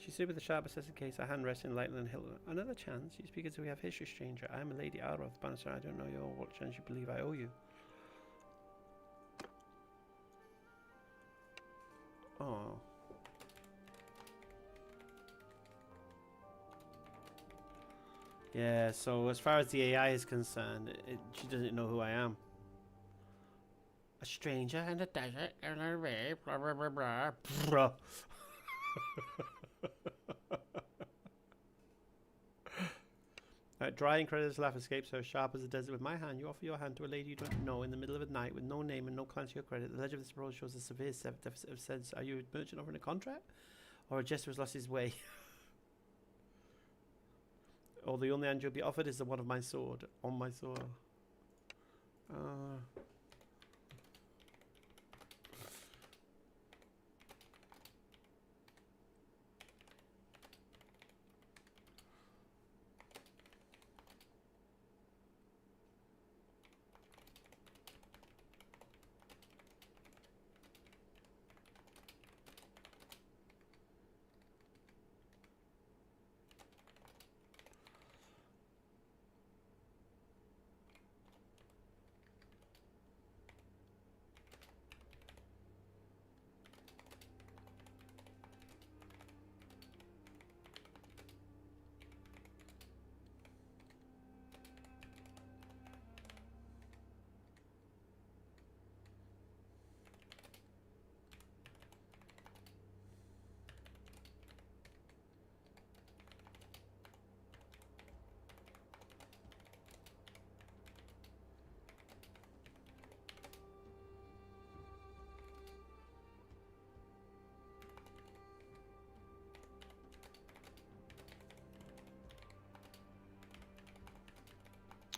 She said with a sharp assessing case, a hand resting lightly on hill. Another chance? You speak as we have history, stranger. I am a Lady Iqra of the Bannister. I don't know your what chance you believe I owe you. Oh. Yeah, so as far as the AI is concerned, she doesn't know who I am. A stranger in the desert, blah, blah, blah, blah. Blah. Dry and creditors laugh escapes so sharp as the desert. With my hand, you offer your hand to a lady you don't know in the middle of the night with no name and no claim to your credit. The ledger of this proposal shows a severe deficit of sense. Are you a merchant offering a contract? Or a jester who's lost his way? Or the only hand you'll be offered is the one of my sword. On my sword.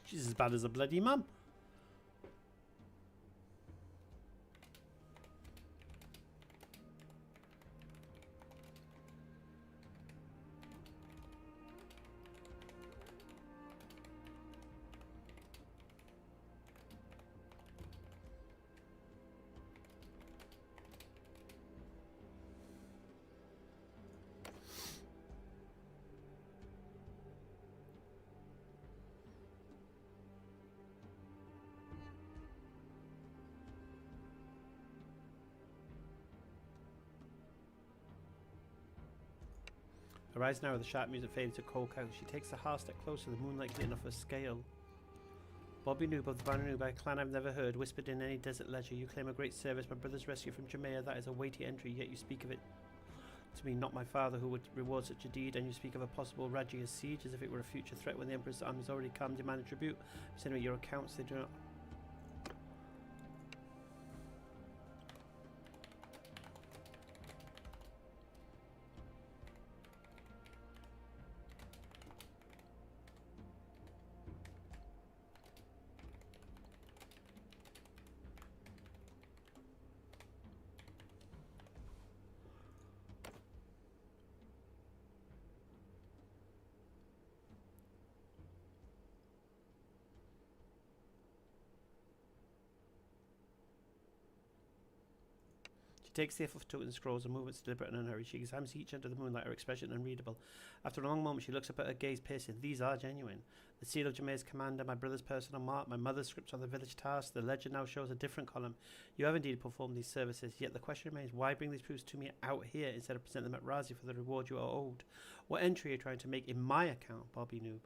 She's as bad as a bloody mum. Her eyes narrow, the sharp music fading to cold cow. She takes a half step closer, the moonlight glitting off her scale. BobbyNoob of the BobbyNoob, a clan I've never heard, whispered in any desert ledger. You claim a great service, my brother's rescue from Jamaica. That is a weighty entry, yet you speak of it to me, not my father, who would reward such a deed. And you speak of a possible Rajia siege as if it were a future threat when the Emperor's armies already come, demanding tribute. Send me your accounts, they do not. She takes the token scrolls and movements deliberate and unhurried. She examines each under the moonlight, her expression unreadable. After a long moment, she looks up at her gaze piercing. These are genuine. The seal of Jameir's commander, my brother's personal mark, my mother's script on the village task. The ledger now shows a different column. You have indeed performed these services, yet the question remains, why bring these proofs to me out here instead of present them at Razi for the reward you are owed? What entry are you trying to make in my account, BobbyNoob?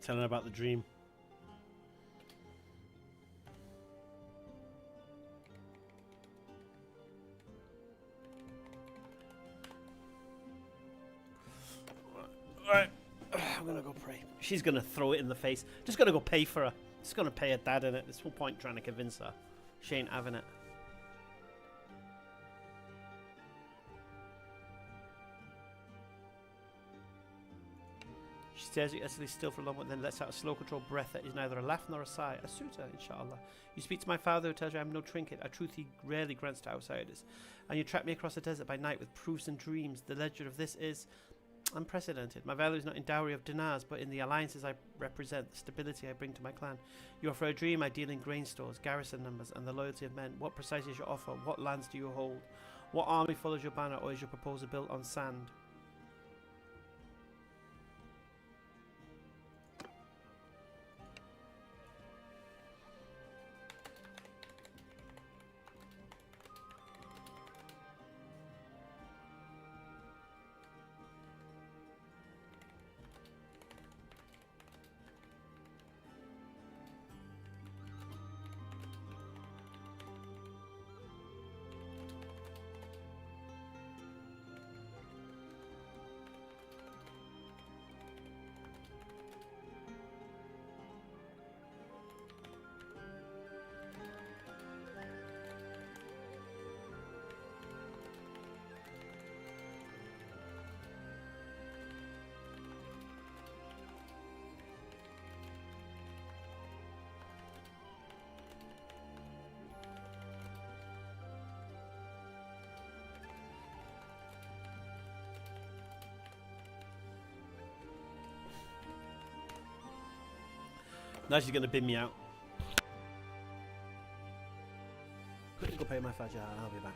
Telling her about the dream. Alright, I'm gonna go pray. She's gonna throw it in the face. Just gonna go pay for her. Just gonna pay her dad in it. There's no point trying to convince her. She ain't having it. She stares at you utterly still for a moment, then lets out a slow, controlled breath that is neither a laugh nor a sigh. A suitor, inshallah. You speak to my father, who tells you I am no trinket, a truth he rarely grants to outsiders. And you track me across the desert by night with proofs and dreams. The ledger of this is unprecedented. My value is not in dowry of dinars, but in the alliances I represent, the stability I bring to my clan. You offer a dream, I deal in grain stores, garrison numbers, and the loyalty of men. What precisely is your offer? What lands do you hold? What army follows your banner, or is your proposal built on sand? Now she's gonna bin me out. Go pay my Fajr. I'll be back.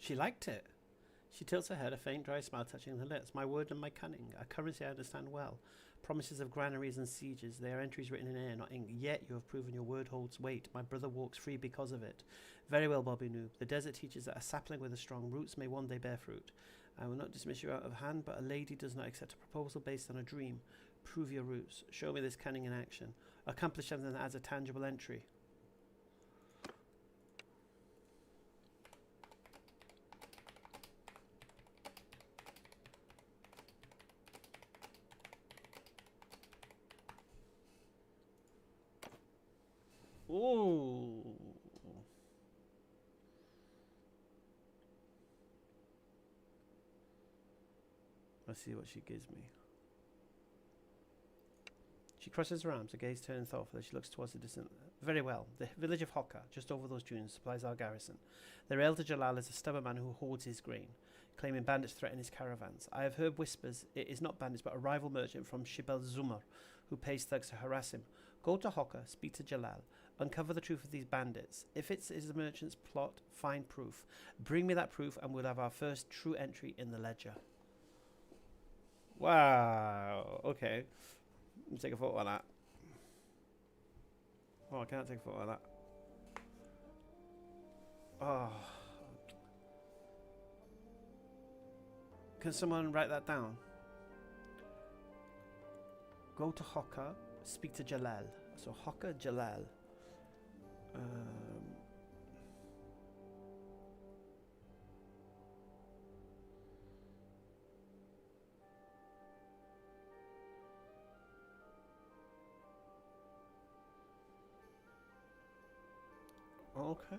She liked it. She tilts her head, a faint dry smile touching her lips. My word and my cunning, a currency I understand well. Promises of granaries and sieges, they are entries written in air, not ink. Yet you have proven your word holds weight. My brother walks free because of it. Very well, BobbyNoob. The desert teaches that a sapling with a strong roots may one day bear fruit. I will not dismiss you out of hand, but a lady does not accept a proposal based on a dream. Prove your roots. Show me this cunning in action. Accomplish something that adds a tangible entry. Ooh. Let's see what she gives me. She crosses her arms, her gaze turning thoughtful as she looks towards the distant. Very well. The village of Hokka, just over those dunes, supplies our garrison. Their elder Jalal is a stubborn man who hoards his grain, claiming bandits threaten his caravans. I have heard whispers it is not bandits but a rival merchant from Shibel Zumar who pays thugs to harass him. Go to Hokka, speak to Jalal, uncover the truth of these bandits. If it is the merchant's plot, find proof. Bring me that proof and we'll have our first true entry in the ledger. Wow. Okay. Let me take a photo of that. Oh, I can't take a photo of that. Oh. Can someone write that down? Go to Hokka, speak to Jalal. So Hokka, Jalal. Okay.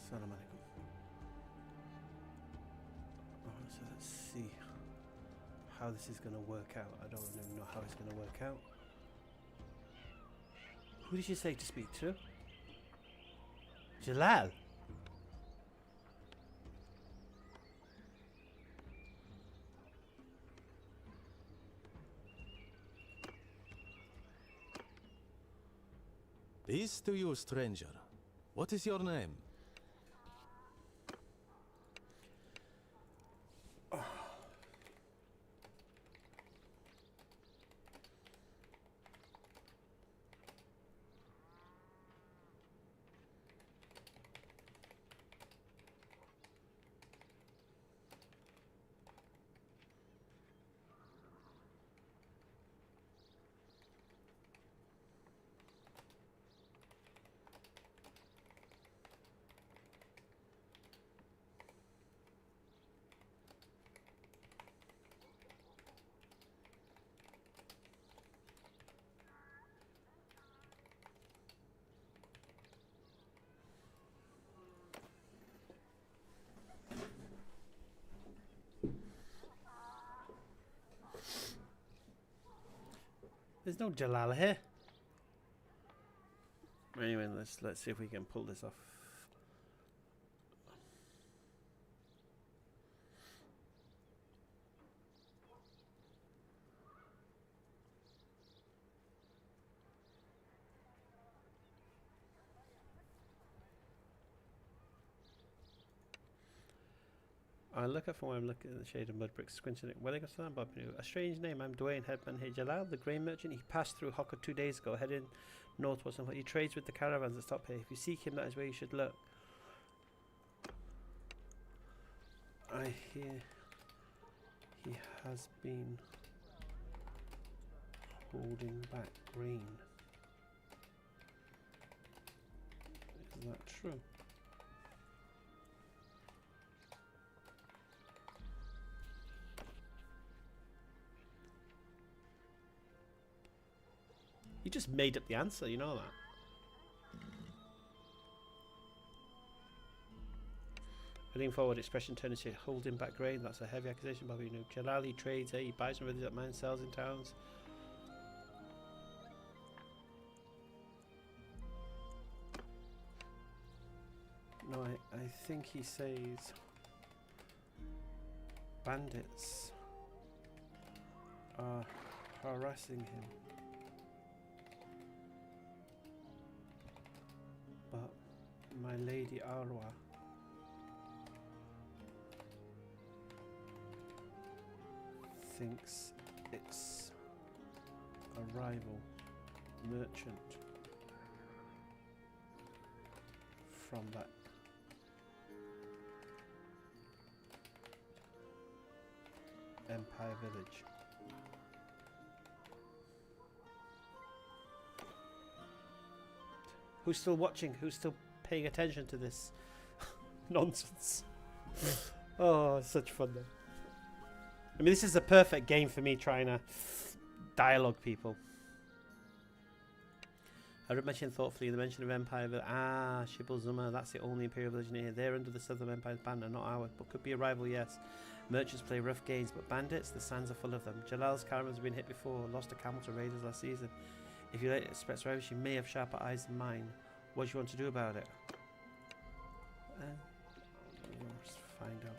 Assalamu alaikum. Alright, so let's see how this is going to work out. I don't even know how it's going to work out. Who did you say to speak to? Jalal. Peace to you, stranger. What is your name? There's no Jalal here. Anyway, let's see if we can pull this off. I look up from where I'm looking at the shade of mud bricks, squinting at Welling or BobbyNoob. A strange name. I'm Dwayne, headman here. Jalal, the grain merchant. He passed through Hocker 2 days ago, heading northwards. He trades with the caravans that stop here. If you seek him, that is where you should look. I hear he has been holding back grain. Is that true? You just made up the answer, you know that. Heading forward, expression turned into holding back grain. That's a heavy accusation, BobbyNoob. Jalal, he trades here, he buys from others at mine, sells in towns. No, I think he says bandits are harassing him. But my lady Arwa thinks it's a rival merchant from that Empire village. Who's still watching? Who's still paying attention to this nonsense? Oh, it's such fun though. I mean, this is a perfect game for me trying to dialogue people. I read mention thoughtfully the mention of Empire Village. Ah, Shibul Zuma, that's the only Imperial village near here. They're under the Southern Empire's banner, not ours, but could be a rival, yes. Merchants play rough games, but bandits, the sands are full of them. Jalal's caravans have been hit before, lost a camel to raiders last season. If you let it spread survive, she may have sharper eyes than mine. What do you want to do about it? Let's find out.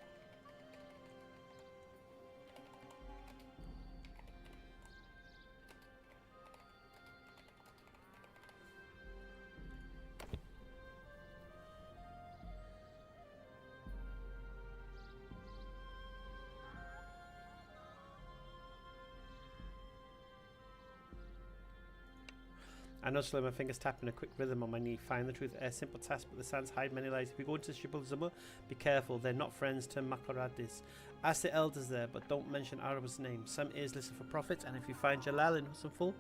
I know slowly my fingers tapping a quick rhythm on my knee. Find the truth, a simple task, but the sands hide many lies. If you go into Shibul Zuma, be careful, they're not friends to Makaradis. Ask the elders there, but don't mention Araba's name. Some ears listen for profits, and if you find Jalal in some folk,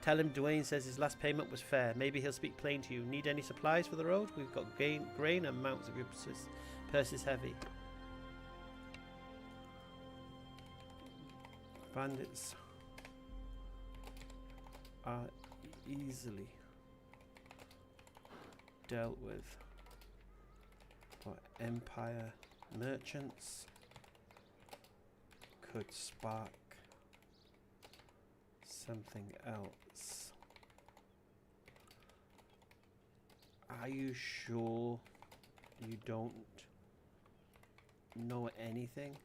tell him Dwayne says his last payment was fair. Maybe he'll speak plain to you. Need any supplies for the road? We've got grain and mounts if your purse is heavy. Bandits are easily dealt with. for Empire merchants could spark something else. Are you sure you don't know anything?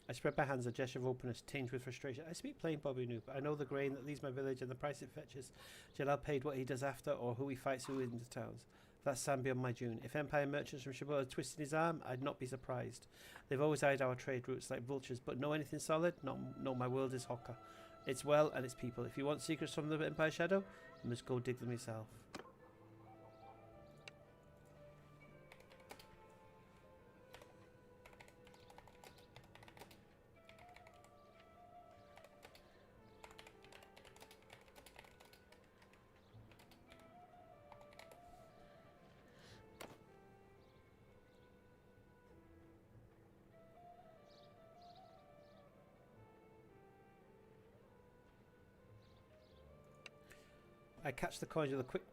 I spread my hands, a gesture of openness tinged with frustration. I speak plain, BobbyNoob. I know the grain that leaves my village and the price it fetches. Jalal paid what he does after, or who he fights who in the towns. That's sand beyond my dune. If Empire merchants from Shabbat had twisted his arm, I'd not be surprised. They've always eyed our trade routes like vultures, but know anything solid? No, my world is Hokka. It's well and its people. If you want secrets from the Empire Shadow, you must go dig them yourself. I catch the coins with a quick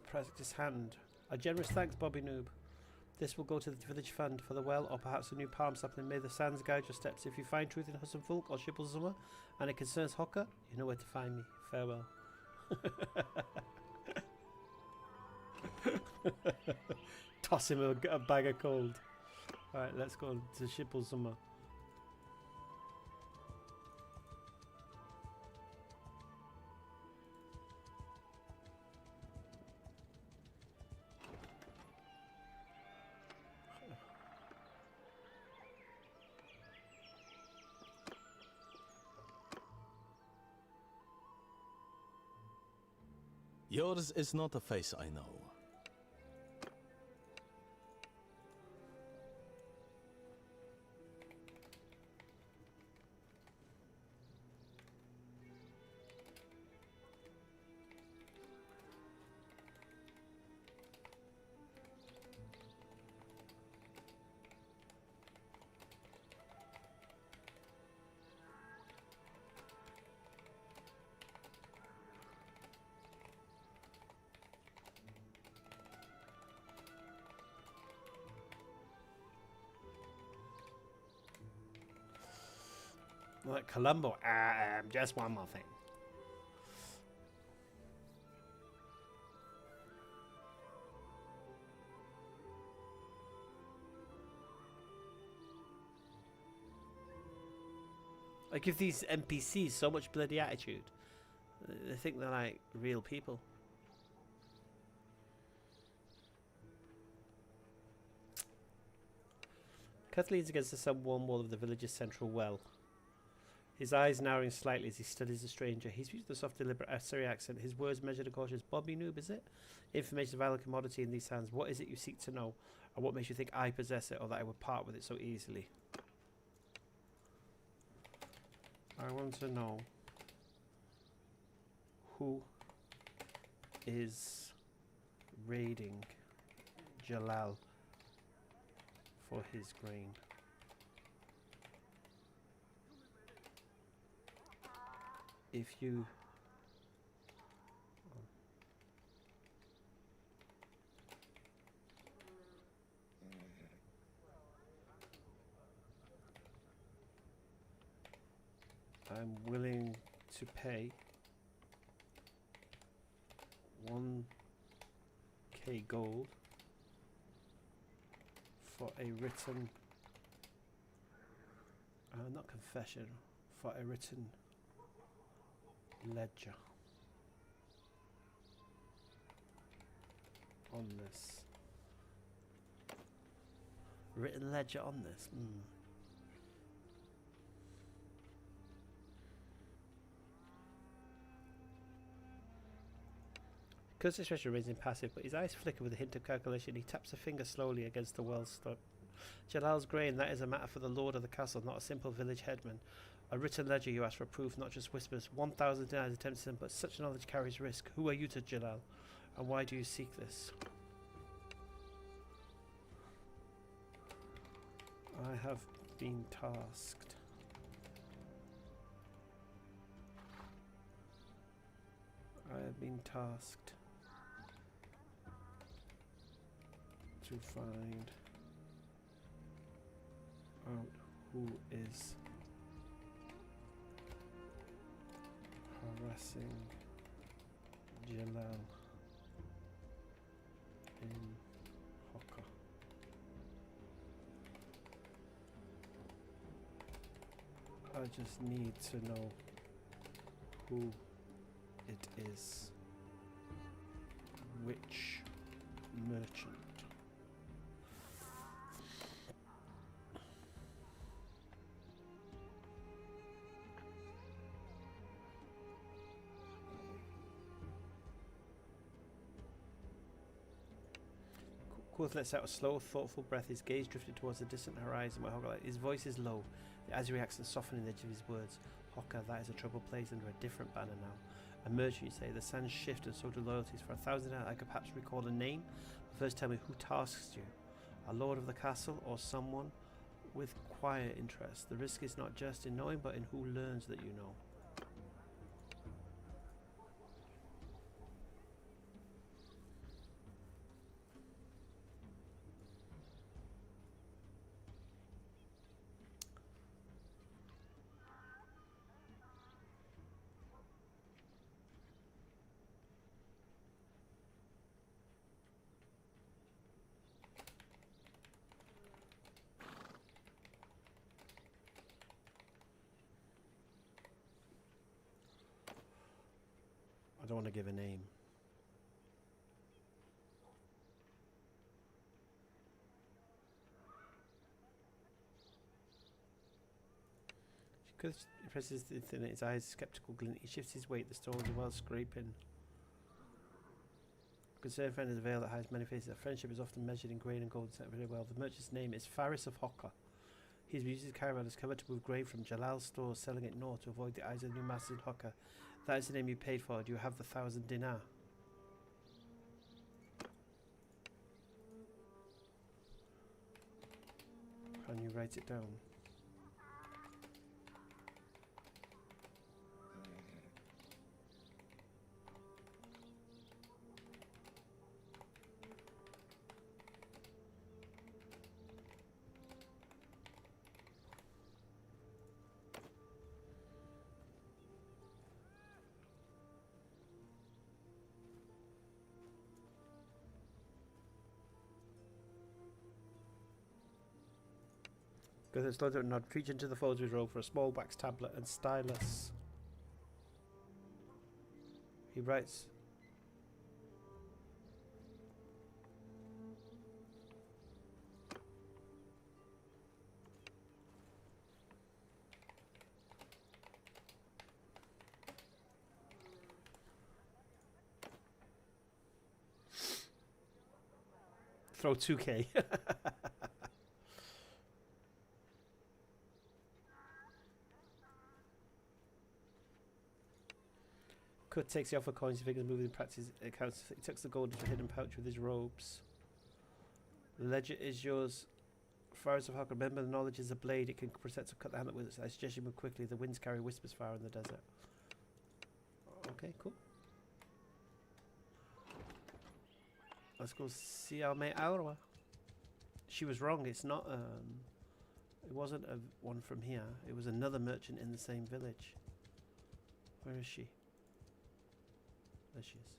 practiced hand. A generous thanks, BobbyNoob. This will go to the village fund for the well, or perhaps a new palm sapling. May the sands guide your steps. If you find truth in Hussenfulk or Shibbolzuma, and it concerns Hokka, you know where to find me. Farewell. Toss him a bag of cold. Alright, let's go to Shibbolzuma. Yours is not a face I know. Like Columbo. Just one more thing. I give these NPCs so much bloody attitude. They think they're like real people. Cut leans against the sun-warm wall of the village's central well. His eyes narrowing slightly as he studies the stranger. He speaks with a soft, deliberate Surrey accent. His words measured and cautious. BobbyNoob, is it? Information is a valuable commodity in these hands. What is it you seek to know? And what makes you think I possess it, or that I would part with it so easily? I want to know who is raiding Jalal for his grain. If you I'm willing to pay 1k gold for a written not confession, for a written ledger on this. Written ledger on this. Kurt's expression remains impassive, but his eyes flicker with a hint of calculation. He taps a finger slowly against the well stump. Jalal's grain, that is a matter for the lord of the castle, not a simple village headman. A written ledger, you ask for proof, not just whispers. 1,000 dinars attempts him, but such knowledge carries risk. Who are you to Jalal? And why do you seek this? I have been tasked. I have been tasked to find out who is harassing Jalal in Hoka. I just need to know who it is. Which merchant? Quoth lets out a slow, thoughtful breath. His gaze drifted towards the distant horizon where Hoka lay. His voice is low, as he reacts and softening the edge of his words. Hoka, that is a troubled place under a different banner now. A merchant, you say. The sands shift and so do loyalties. For 1,000 years, I could perhaps recall a name. But first tell me, who tasks you? A lord of the castle or someone with quiet interest? The risk is not just in knowing, but in who learns that you know. I don't want to give a name. He presses the thing in his eyes, skeptical glint. He shifts his weight, the stones are well scraping. Concerned friend is a veil that hides many faces. A friendship is often measured in grain and gold, set very well. The merchant's name is Faris of Hoka. He's used his caravan as cover to move grain from Jalal's stores, selling it north to avoid the eyes of the new master in Hoka. That is the name you paid for. Do you have the 1,000 dinar? Can you write it down? Goes slow and nod, reach into the folds of his robe for a small wax tablet and stylus. He writes. Throw 2k. Cut takes the offer coins, figures moving in practice accounts. He tucks the gold into a hidden pouch with his robes. The ledger is yours. Faris of Hoka, remember the knowledge is a blade. It can protect or cut the hand with it. I suggest you move quickly. The winds carry whispers far in the desert. Okay, cool. Let's go see our mate Iqra. She was wrong. It's not. It wasn't one from here. It was another merchant in the same village. Where is she? There she is.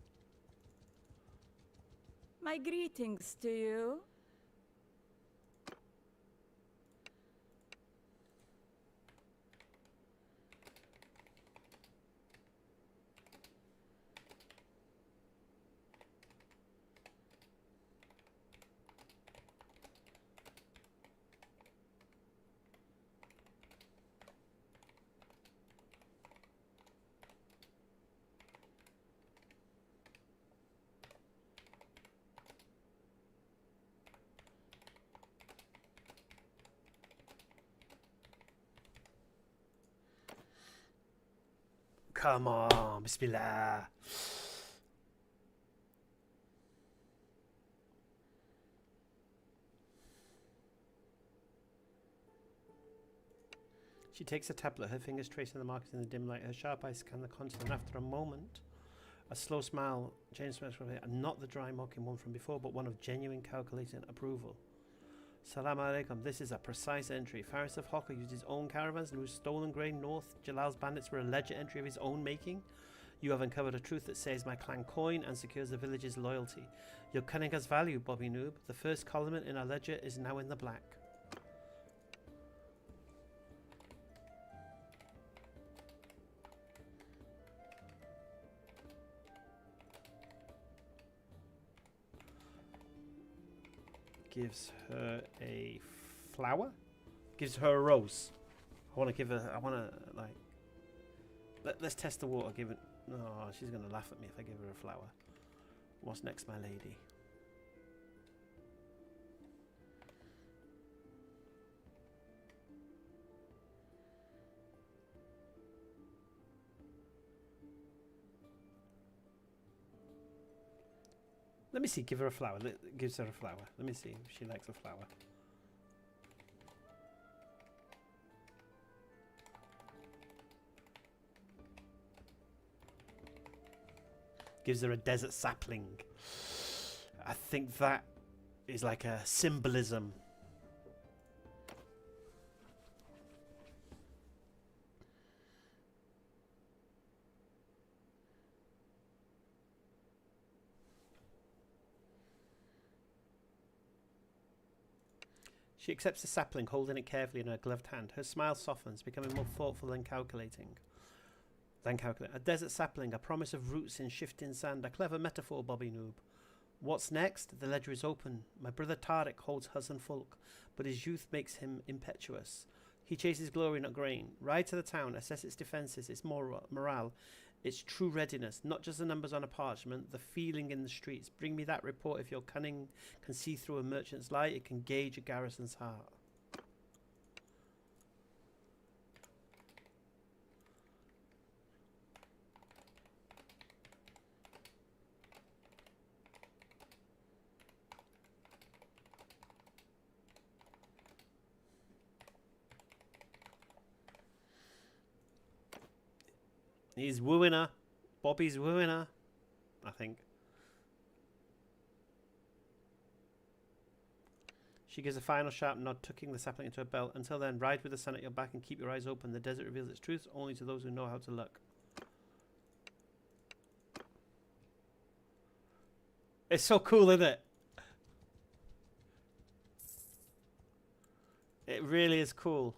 My greetings to you. Come on, Bismillah. She takes a tablet, her fingers tracing the markers in the dim light. Her sharp eyes scan the content, and after a moment, a slow smile, James smiles from it, and not the dry mocking one from before, but one of genuine calculating approval. Salam alaikum. This is a precise entry. Faris of Hocker used his own caravans and whose stolen grain north. Jalal's bandits were a ledger entry of his own making. You have uncovered a truth that saves my clan coin and secures the village's loyalty. Your cunning has value, BobbyNoob. The first column in our ledger is now in the black. Gives her a flower? Gives her a rose. I want to give her, I want to, like, let's test the water. Give it, no, she's going to laugh at me if I give her a flower. What's next, my lady? Let me see, give her a flower. Gives her a flower. Let me see if she likes a flower. Gives her a desert sapling. I think that is like a symbolism. She accepts the sapling, holding it carefully in her gloved hand. Her smile softens, becoming more thoughtful and calculating. A desert sapling, a promise of roots in shifting sand. A clever metaphor, BobbyNoob. What's next? The ledger is open. My brother Tariq holds Hassan Fulk, but his youth makes him impetuous. He chases glory, not grain. Ride to the town, assess its defences, its morale, its true readiness, not just the numbers on a parchment, the feeling in the streets. Bring me that report. If your cunning can see through a merchant's lie, it can gauge a garrison's heart. He's wooing her. Bobby's wooing her, I think. She gives a final sharp nod, tucking the sapling into her belt. Until then, ride with the sun at your back and keep your eyes open. The desert reveals its truth only to those who know how to look. It's so cool, isn't it? It really is cool.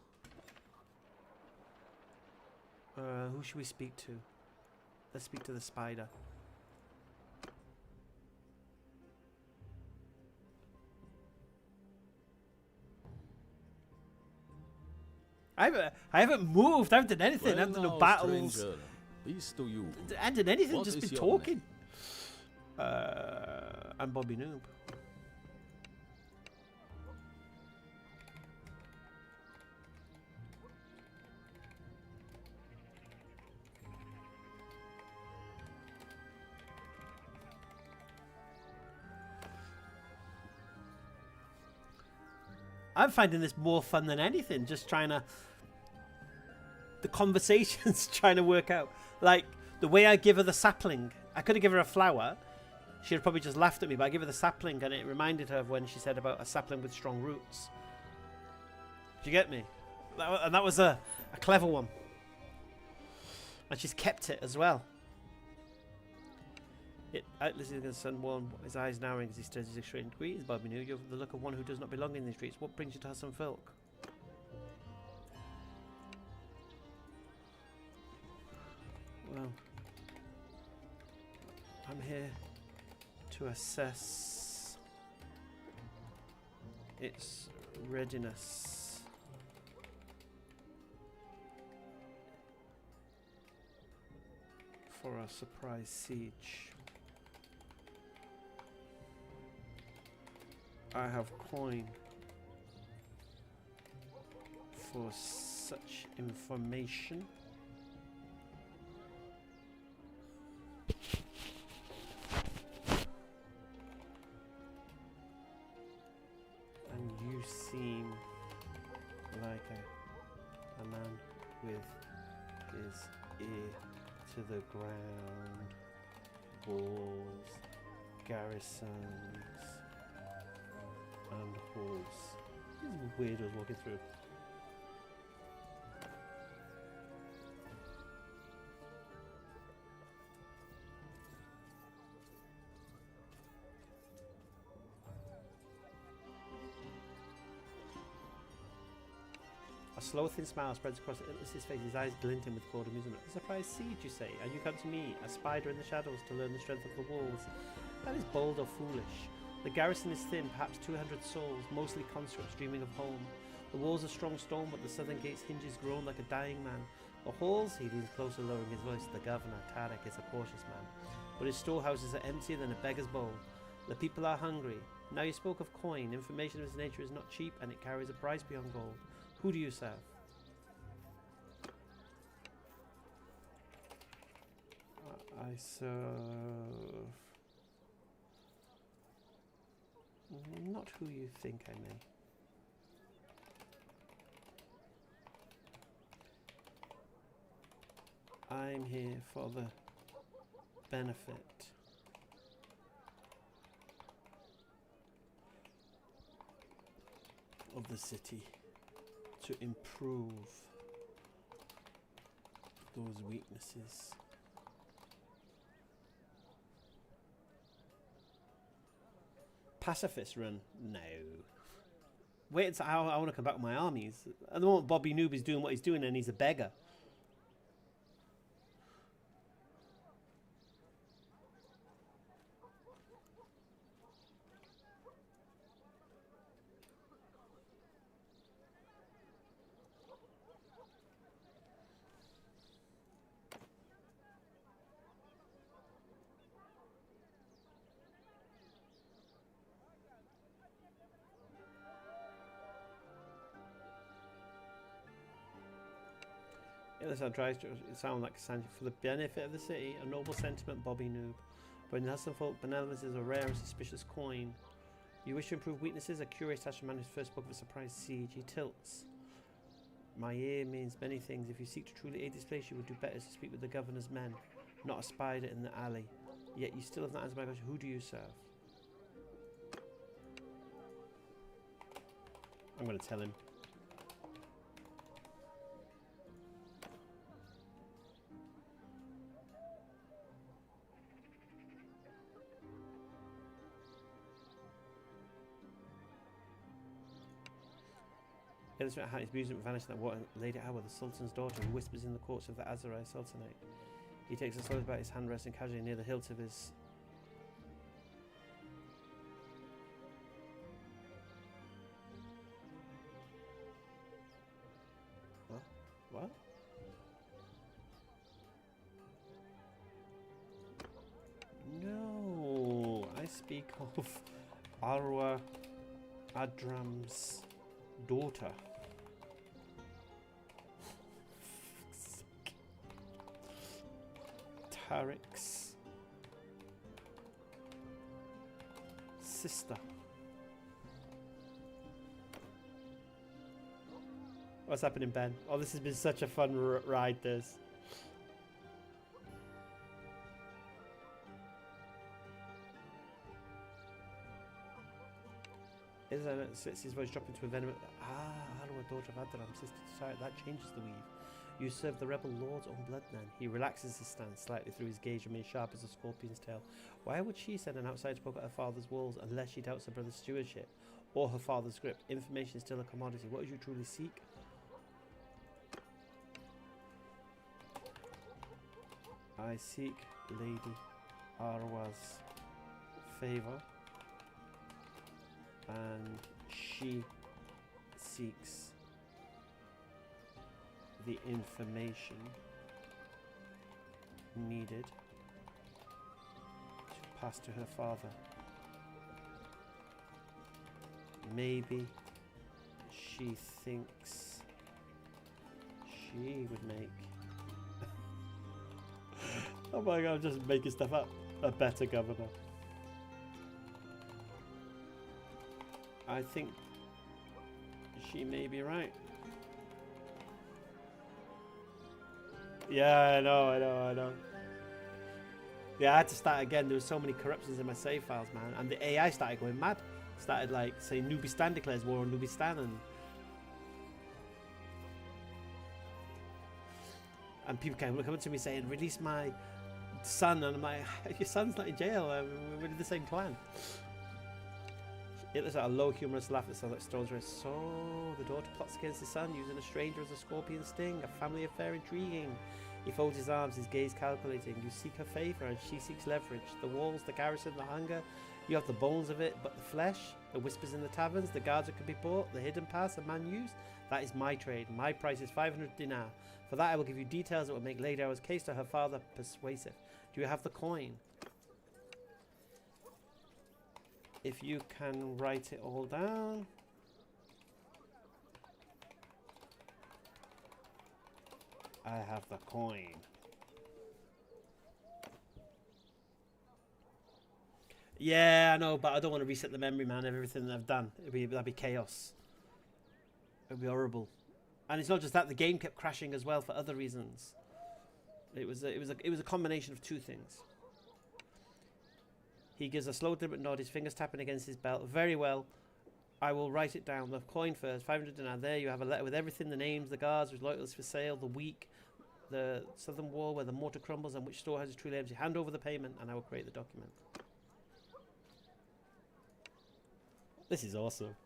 Who should we speak to? Let's speak to the spider. I haven't moved. I haven't done anything. I haven't done no battles. Stranger, peace to you. I haven't done anything. What Just is been your talking. I'm BobbyNoob. I'm finding this more fun than anything. Just trying to... The conversations trying to work out. Like, the way I give her the sapling. I could have given her a flower. She'd have probably just laughed at me, but I gave her the sapling and it reminded her of when she said about a sapling with strong roots. Do you get me? And that was a clever one. And she's kept it as well. Listening to the sun warm, his eyes narrowing as he stirs his straightened. Greetings, BobbyNoob. You have the look of one who does not belong in these streets. What brings you to Hassan Fulk? Well, I'm here to assess its readiness. For a surprise siege. I have coin for such information. And you seem like a man with his ear to the ground. Walls, garrisons, and halls. These weirdos walking through. A slow, thin smile spreads across Atlas's face, his eyes glinting with cold amusement. A surprise siege, you say? And you come to me, a spider in the shadows, to learn the strength of the walls? That is bold or foolish. The garrison is thin, perhaps 200 souls, mostly conscripts dreaming of home. The walls are strong stone, but the southern gate's hinges groan like a dying man. The halls, he leans closer, lowering his voice. The governor, Tarek, is a cautious man, but his storehouses are emptier than a beggar's bowl. The people are hungry. Now you spoke of coin. Information of its nature is not cheap, and it carries a price beyond gold. Who do you serve? I serve... not who you think I may. I'm here for the benefit of the city, to improve those weaknesses. Pacifist run? No. Wait until I want to come back with my armies. At the moment, BobbyNoob is doing what he's doing and he's a beggar. That tries to sound like Sanji. For the benefit of the city, a noble sentiment, BobbyNoob. But in Hudson folk, benevolence is a rare and suspicious coin. You wish to improve weaknesses? A curious attached man whose first spoke of a surprise siege. He tilts. My ear means many things. If you seek to truly aid this place, you would do better to speak with the governor's men, not a spider in the alley. Yet you still have not answered my question. Who do you serve? I'm going to tell him. Illustrate how his amusement vanished in that water late hour, the Sultan's daughter, who whispers in the courts of the Azarai Sultanate. He takes a slow about his hand resting casually near the hilt of his... What? No, I speak of Arwa Adram's daughter. Tarek's sister. What's happening, Ben? Oh, this has been such a fun ride, this. His voice dropped into a venomous... Alua, daughter of Adram, sister to Tarek. That changes the weave. You serve the rebel lord's own blood then. He relaxes his stance slightly through his gaze, remains sharp as a scorpion's tail. Why would she send an outsider to poke at her father's walls unless she doubts her brother's stewardship or her father's grip? Information is still a commodity. What do you truly seek? I seek Lady Arwa's favor, and she seeks the information needed to pass to her father. Maybe she thinks she would make oh my god, I'm just making stuff up. A better governor. I think she may be right. Yeah, I know. Yeah, I had to start again. There was so many corruptions in my save files, man. And the AI started going mad. Started like saying Nubistan declares war on Nubistan, and people came coming to me saying, release my son. And I'm like, your son's not in jail. We're in the same clan. It looks like a low humorous laugh that sounds like Stone's Race. So, the daughter plots against his son, using a stranger as a scorpion sting. A family affair intriguing. He folds his arms, his gaze calculating. You seek her favour, and she seeks leverage. The walls, the garrison, the hunger. You have the bones of it, but the flesh. The whispers in the taverns, the guards that can be bought. The hidden paths a man used. That is my trade. My price is 500 dinar. For that, I will give you details that will make Lady Hour's case to her father persuasive. Do you have the coin? If you can write it all down. I have the coin. Yeah, I know, but I don't want to reset the memory, man, of everything that I've done. That'd be chaos. It'd be horrible. And it's not just that, the game kept crashing as well for other reasons. It was a combination of two things. He gives a slow deliberate nod, his fingers tapping against his belt. Very well. I will write it down. The coin first, 500 dinar. There you have a letter with everything, the names, the guards, which loyalists for sale, the week, the southern wall where the mortar crumbles and which storehouses truly empty. Hand over the payment and I will create the document. This is awesome.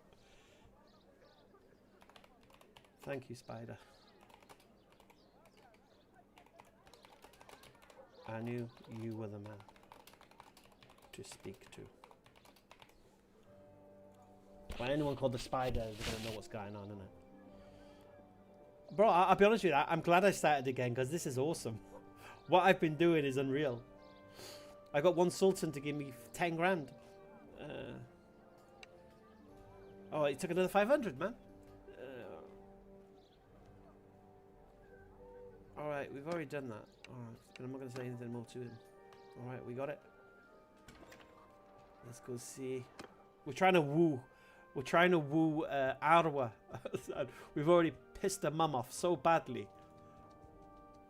Thank you, Spider. I knew you were the man to speak to. When anyone called the Spider, they're going to know what's going on, isn't it? Bro, I'll be honest with you, I'm glad I started again because this is awesome. What I've been doing is unreal. I got one sultan to give me 10 grand. Oh, it took another 500, man. Alright, we've already done that. Alright, I'm not going to say anything more to him. Alright, we got it. Let's go see. We're trying to woo. We're trying to woo Arwa. We've already pissed her mum off so badly.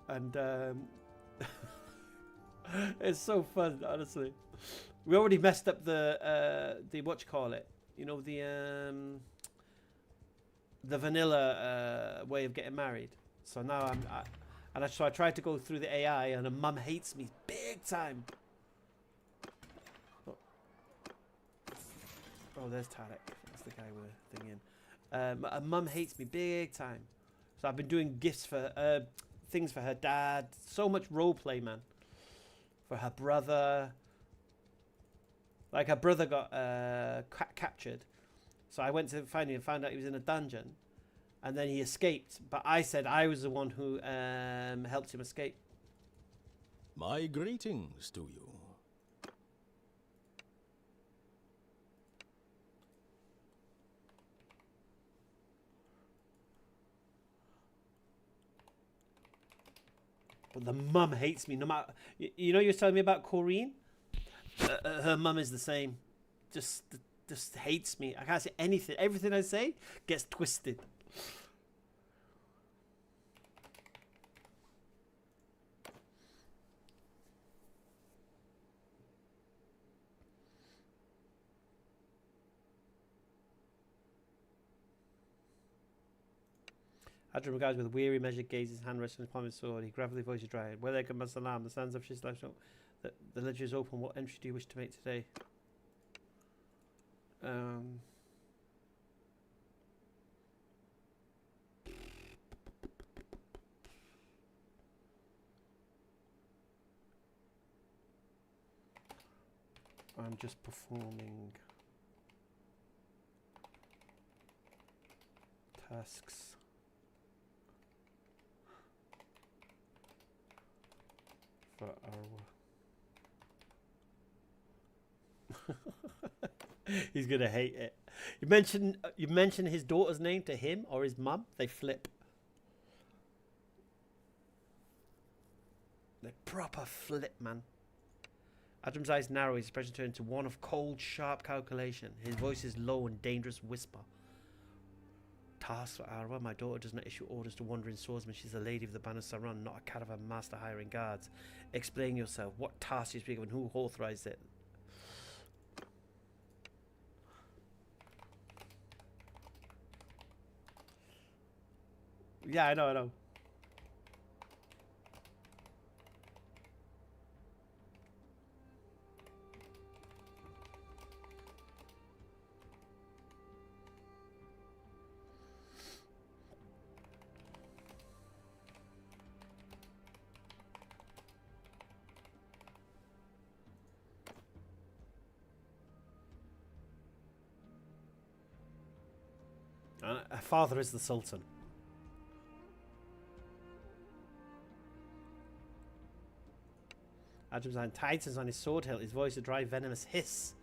And it's so fun, honestly. We already messed up the whatchamacallit. You know, the vanilla way of getting married. So now I tried to go through the AI and her mum hates me big time. Oh, there's Tarek. That's the guy we're thinking. My mum hates me big time. So I've been doing gifts for things for her dad. So much roleplay, man. For her brother. Like her brother got captured. So I went to find him and found out he was in a dungeon. And then he escaped. But I said I was the one who helped him escape. My greetings to you. But the mum hates me. No matter, you know, you were telling me about Corrine. Her mum is the same. Just hates me. I can't say anything. Everything I say gets twisted. Adrian regards with weary, measured gaze, his hand resting on his palm of his sword. He gravelly voices dry. Where they come as alarm, the sands of his life. The ledger is open. What entry do you wish to make today? I'm just performing tasks. For our He's gonna hate it. You mention his daughter's name to him or his mum, they flip. They proper flip, man. Adam's eyes narrow, his expression turned to one of cold, sharp calculation. His voice is low and dangerous whisper. task for Arwa. My daughter does not issue orders to wandering swordsmen. She's a lady of the Banner Saran, not a caravan master hiring guards. Explain yourself. What task you speak of and who authorized it? Yeah, I know, I know. Her father is the Sultan. Adam's tightens on his sword hilt, his voice a dry, venomous hiss.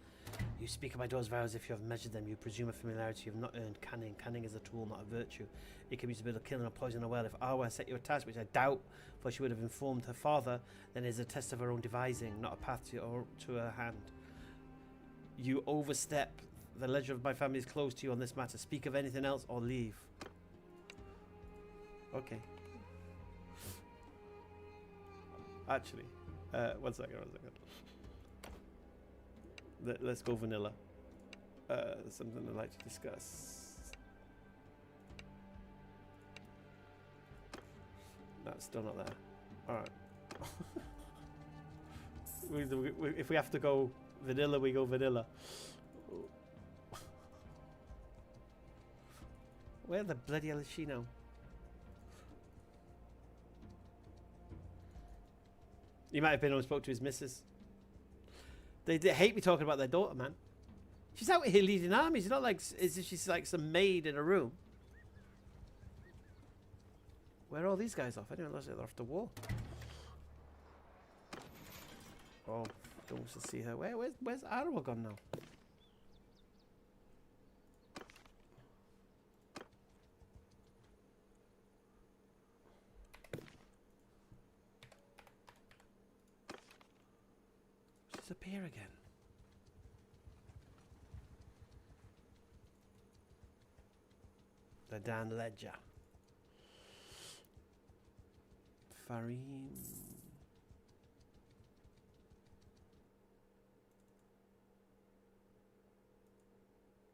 You speak of my daughter's vows if you have measured them. You presume a familiarity you have not earned. Canning. Canning is a tool, not a virtue. It can be used to build a killing or poison a well. If Arwa set you a task, which I doubt, for she would have informed her father, then it is a test of her own devising, not a path to her hand. You overstep. The ledger of my family is close to you on this matter. Speak of anything else or leave. Okay. Actually, one second. Let's go vanilla. There's something I'd like to discuss. No, still not there. Alright. If we have to go vanilla, we go vanilla. Where the bloody hell is she now? He might have been on spoke to his missus. They hate me talking about their daughter, man. She's out here leading armies. It's not like as if she's like some maid in a room. Where are all these guys off? Anyone else? They're off the war. Oh, don't want to see her. Where's Arwa gone now? She's up here again. The Dan Ledger. Farim.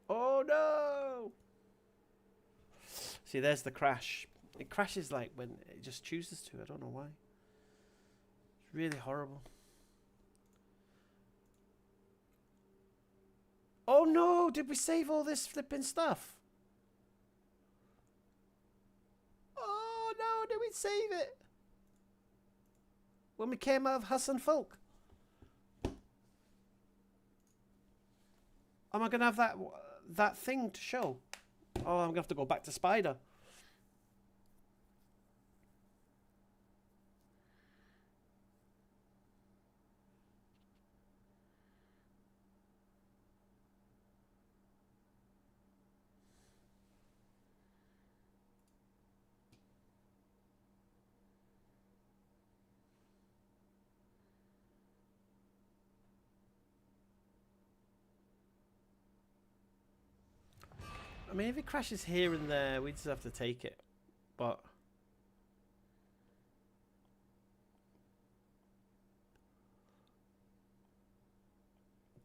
Oh no! See, there's the crash. It crashes like when it just chooses to. I don't know why. It's really horrible. Oh no! Did we save all this flipping stuff? Oh no! Did we save it? When we came out of Hassan Folk? Am I gonna have that thing to show? Oh, I'm gonna have to go back to Spider. I mean, if it crashes here and there, we just have to take it. But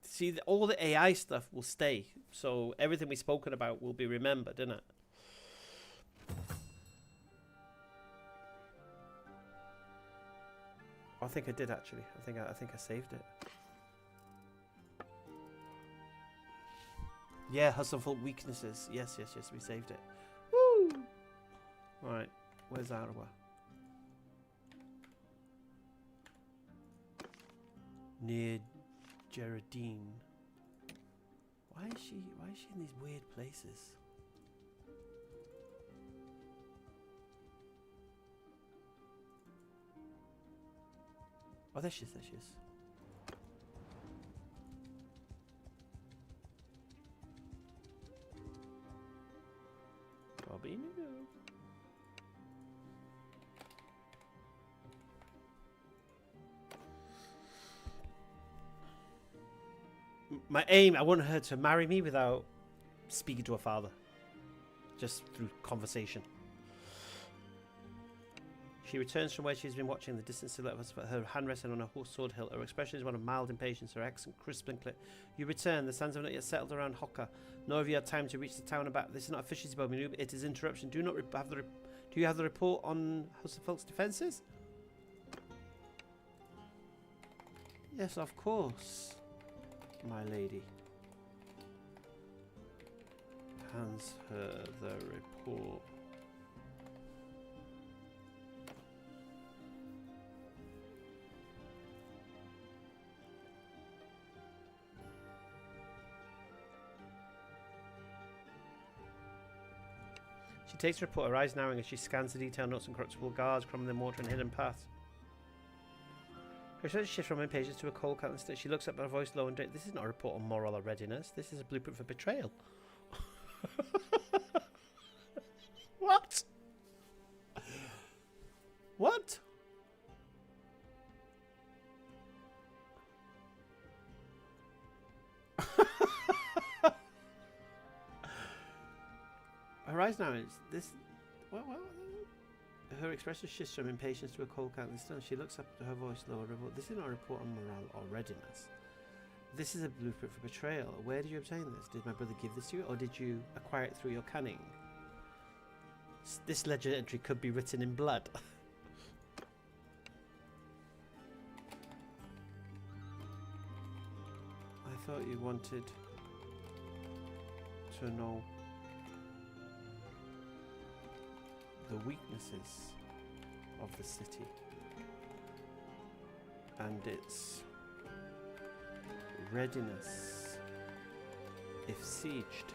see, all the AI stuff will stay, so everything we've spoken about will be remembered, isn't it? I think I did actually. I think I saved it. Yeah, hustleful weaknesses. Yes, we saved it. Woo! Alright, where's Arwa? Near Gerardine. Why is she in these weird places? Oh, there she is, BobbyNoob. My aim, I want her to marry me without speaking to her father. just through conversation. She returns from where she's been watching the distant silhouette of her hand resting on her horse sword hilt. Her expression is one of mild impatience, her accent crisp and clear. You return. The sands have not yet settled around Hocker, nor have you had time to reach the town about. This is not a fisher's BobbyNoob. It is interruption. Do not have the. Do you have the report on House of Folk's defences? Yes, of course, my lady. Hands her the report. She takes the report, her eyes narrowing as she scans the detailed notes and corruptible guards crumbling the mortar and hidden paths. Her sense shifts from impatience to a cold callousness. She looks up, her voice low and dead. This is not a report on moral or readiness. This is a blueprint for betrayal. What? What? Her eyes now is this. What? Her expression shifts from impatience to a cold callousness. She looks up to her voice low. This is not a report on morale or readiness. This is a blueprint for betrayal. Where did you obtain this? Did my brother give this to you, or did you acquire it through your cunning? This ledger entry could be written in blood. I thought you wanted to know the weaknesses of the city and its readiness if sieged.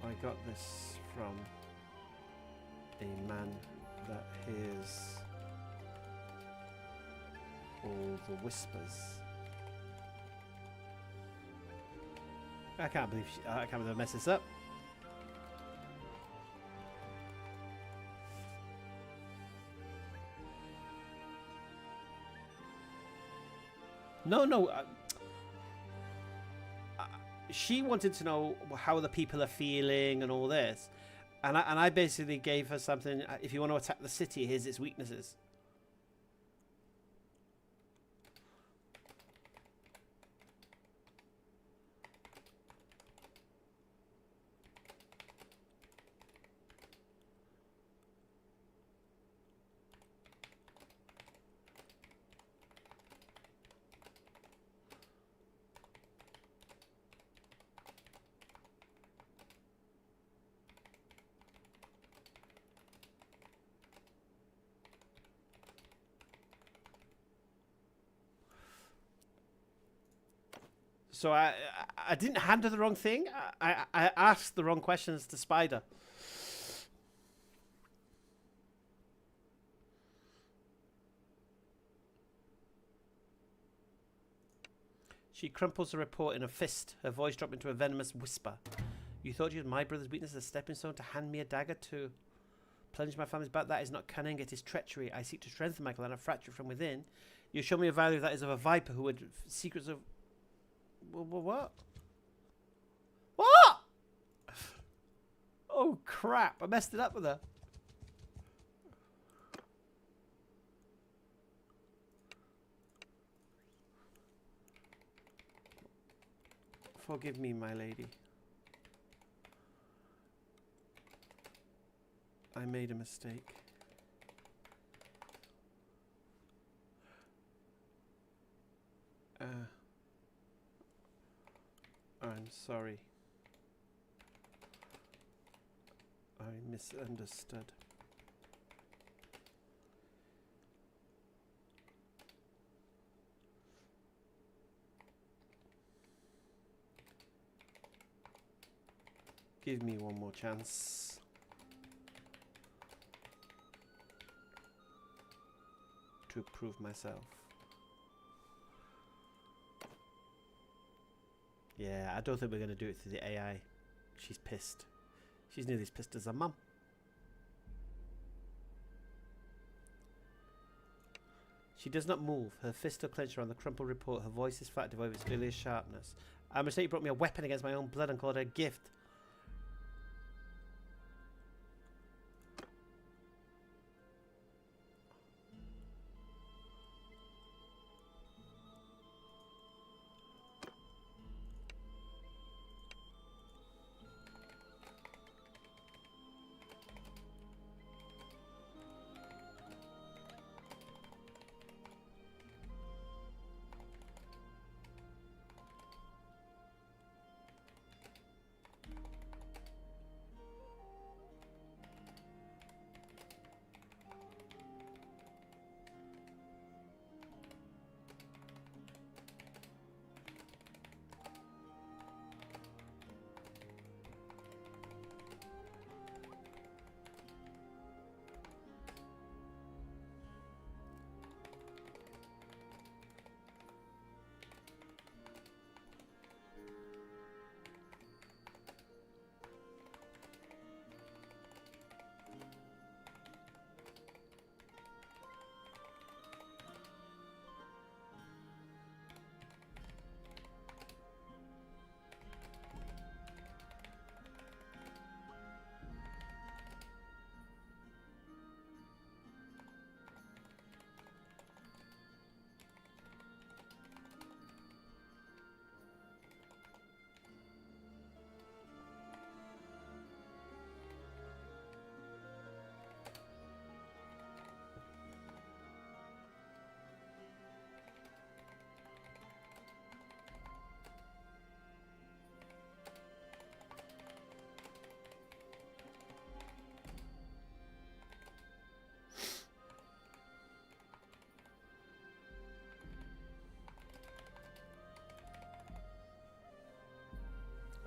I got this from a man that hears all the whispers. I can't believe I mess this up. No. She wanted to know how the people are feeling and all this, and I basically gave her something. If you want to attack the city, here's its weaknesses. So I didn't hand her the wrong thing. I asked the wrong questions to Spider. She crumples the report in a fist, her voice dropped into a venomous whisper. You thought you used my brother's weakness as a stepping stone to hand me a dagger to plunge my family's back? That is not cunning, it is treachery. I seek to strengthen my clan and fracture it from within. You show me a value that is of a viper who would secrets of... What? What? Oh crap, I messed it up with her. Forgive me, my lady. I made a mistake. I'm sorry. I misunderstood. Give me one more chance. To prove myself. Yeah, I don't think we're going to do it through the AI. She's pissed. She's nearly as pissed as her mum. She does not move. Her fist still clenched around the crumpled report. Her voice is flat, devoid of its earlier sharpness. I must say you brought me a weapon against my own blood and called it a gift.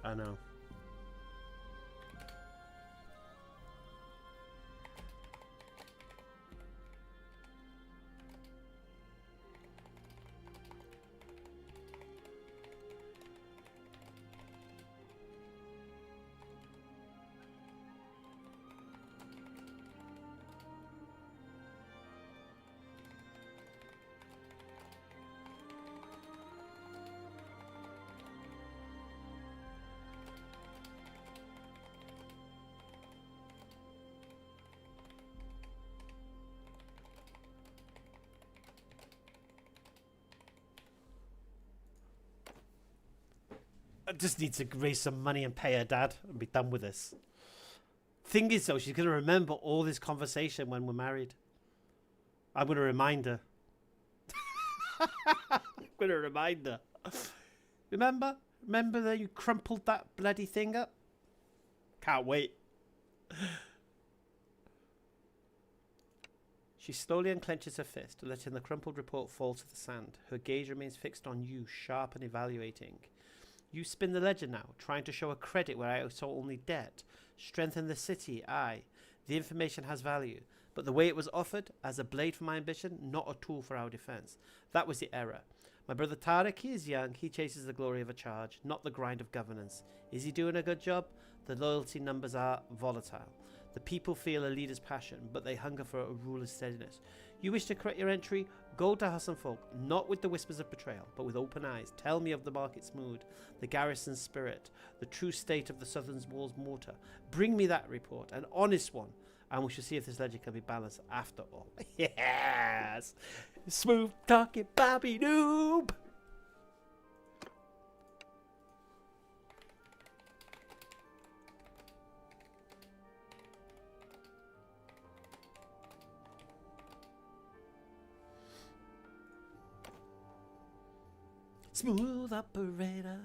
I know. I just need to raise some money and pay her dad and be done with this. Thing is, though, she's going to remember all this conversation when we're married. I'm going to remind her. I'm going to remind her. Remember? Remember that you crumpled that bloody thing up? Can't wait. She slowly unclenches her fist, letting the crumpled report fall to the sand. Her gaze remains fixed on you, sharp and evaluating. You spin the ledger now, trying to show a credit where I saw only debt. Strengthen the city, aye. The information has value, but the way it was offered, as a blade for my ambition, not a tool for our defense. That was the error. My brother Tariq, he is young, he chases the glory of a charge, not the grind of governance. Is he doing a good job? The loyalty numbers are volatile. The people feel a leader's passion, but they hunger for a ruler's steadiness. You wish to correct your entry? Go to Hassan Folk, not with the whispers of betrayal, but with open eyes. Tell me of the market's mood, the garrison's spirit, the true state of the southern wall's mortar. Bring me that report, an honest one, and we shall see if this ledger can be balanced after all. Yes! Smooth talking BobbyNoob! Smooth operator.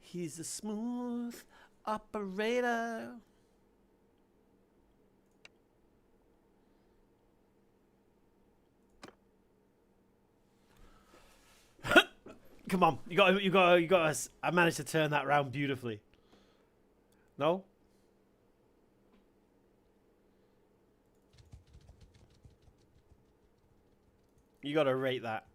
He's a smooth operator. Come on, you got us. I managed to turn that round beautifully. No? You got to rate that.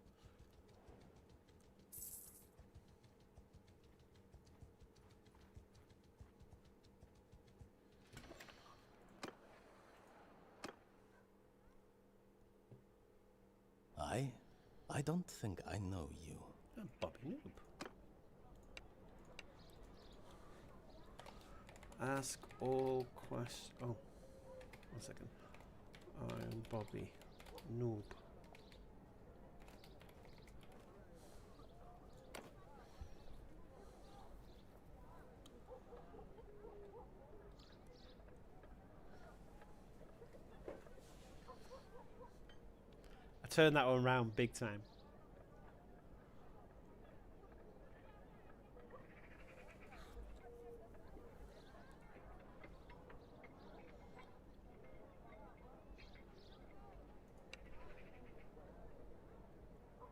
I don't think I know you. BobbyNoob. Ask all questions. Oh, 1 second. I'm BobbyNoob. I turned that one round big time.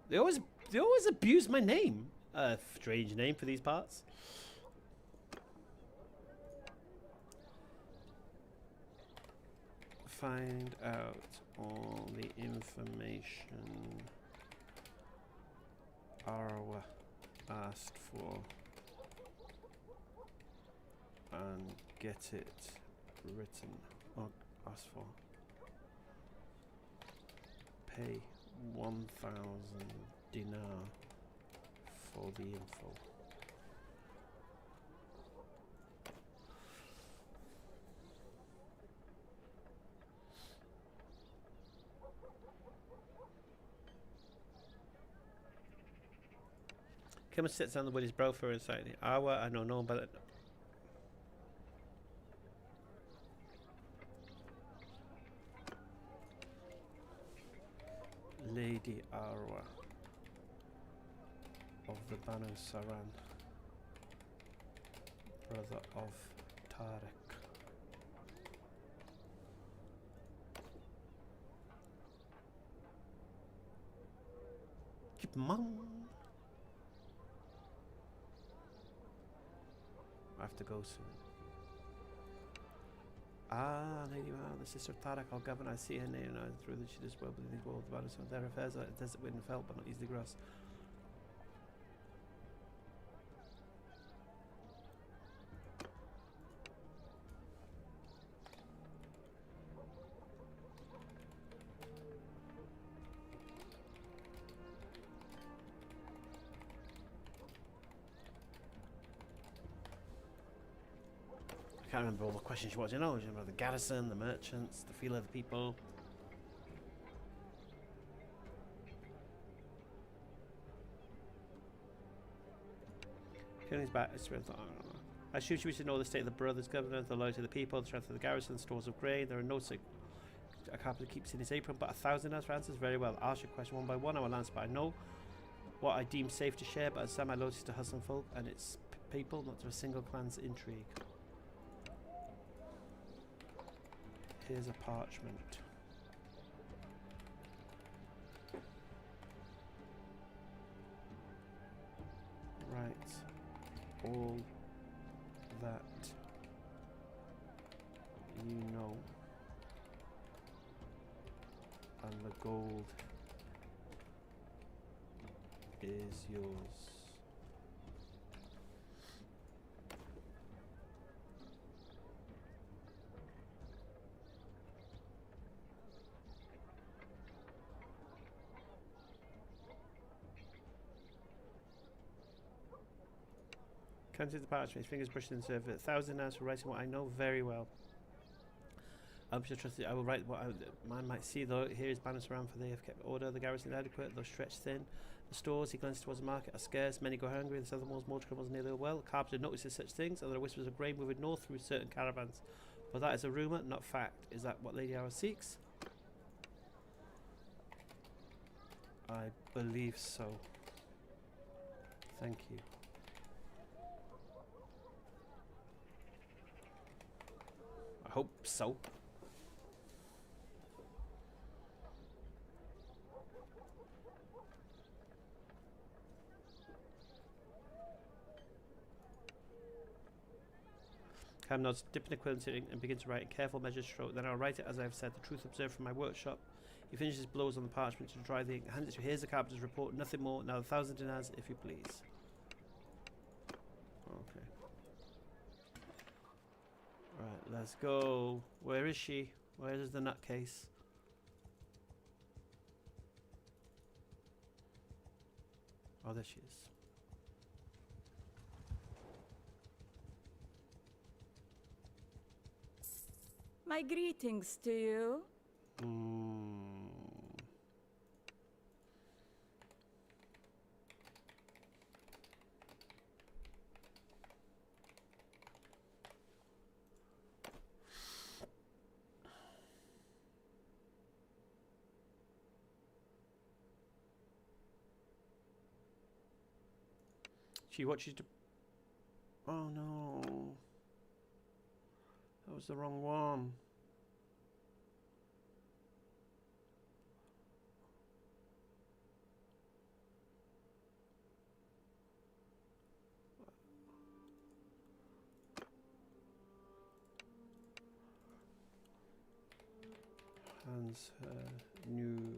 They always abuse my name. Strange name for these parts. Find out all the information Arwa asked for and get it written or asked for. Pay 1,000 dinar for the info. Come and sit down with his bro for a second. I don't know about it. Lady Arwa of the Banu Saran, brother of Tariq. Keep mum. I have to go soon. Ah, Lady Mal, the sister of Tariq, our governor. I see her name now. Through that she does well within these walls. About some of their affairs like the desert wind and felt, but not easily grass. I can't remember all the questions she wanted to know. She remember the garrison, the merchants, the feel of the people. Killing's back. I assume she wishes to know the state of the brothers, governor, the loyalty of the people, the strength of the garrison, stores of grain. There are no a carpenter keeps in his apron, but 1,000 as for answers. Very well. Ask your question one by one. I will answer, but I know what I deem safe to share, but understand my loyalty to Husson folk and its people, not to a single clan's intrigue. Here's a parchment. Right. All that you know. And the gold is yours. Counted the parchment, his fingers brushed in the surface. 1,000 hours for writing what I know very well. I'm sure trusted. I will write what man might see, though. Here is banners around, for they have kept order. The garrison is adequate, though stretched thin. The stores, he glanced towards the market, are scarce. Many go hungry. The southern walls, more criminals nearly well. The carpenter notices such things, and there are whispers of grain moving north through certain caravans. But that is a rumour, not fact. Is that what Lady Ara seeks? I believe so. Thank you. I hope so. Cam nods, dip in the quill and begins to write in careful measured stroke. Then I'll write it as I have said, the truth observed from my workshop. He finishes blows on the parchment to dry the ink and hands it to you. Here's the carpenter's report, nothing more. Now 1,000 dinars, if you please. Okay. Right, let's go. Where is she? Where is the nutcase? Oh, there she is. My greetings to you. Mm. She watches. Oh no, that was the wrong one. Hands her new.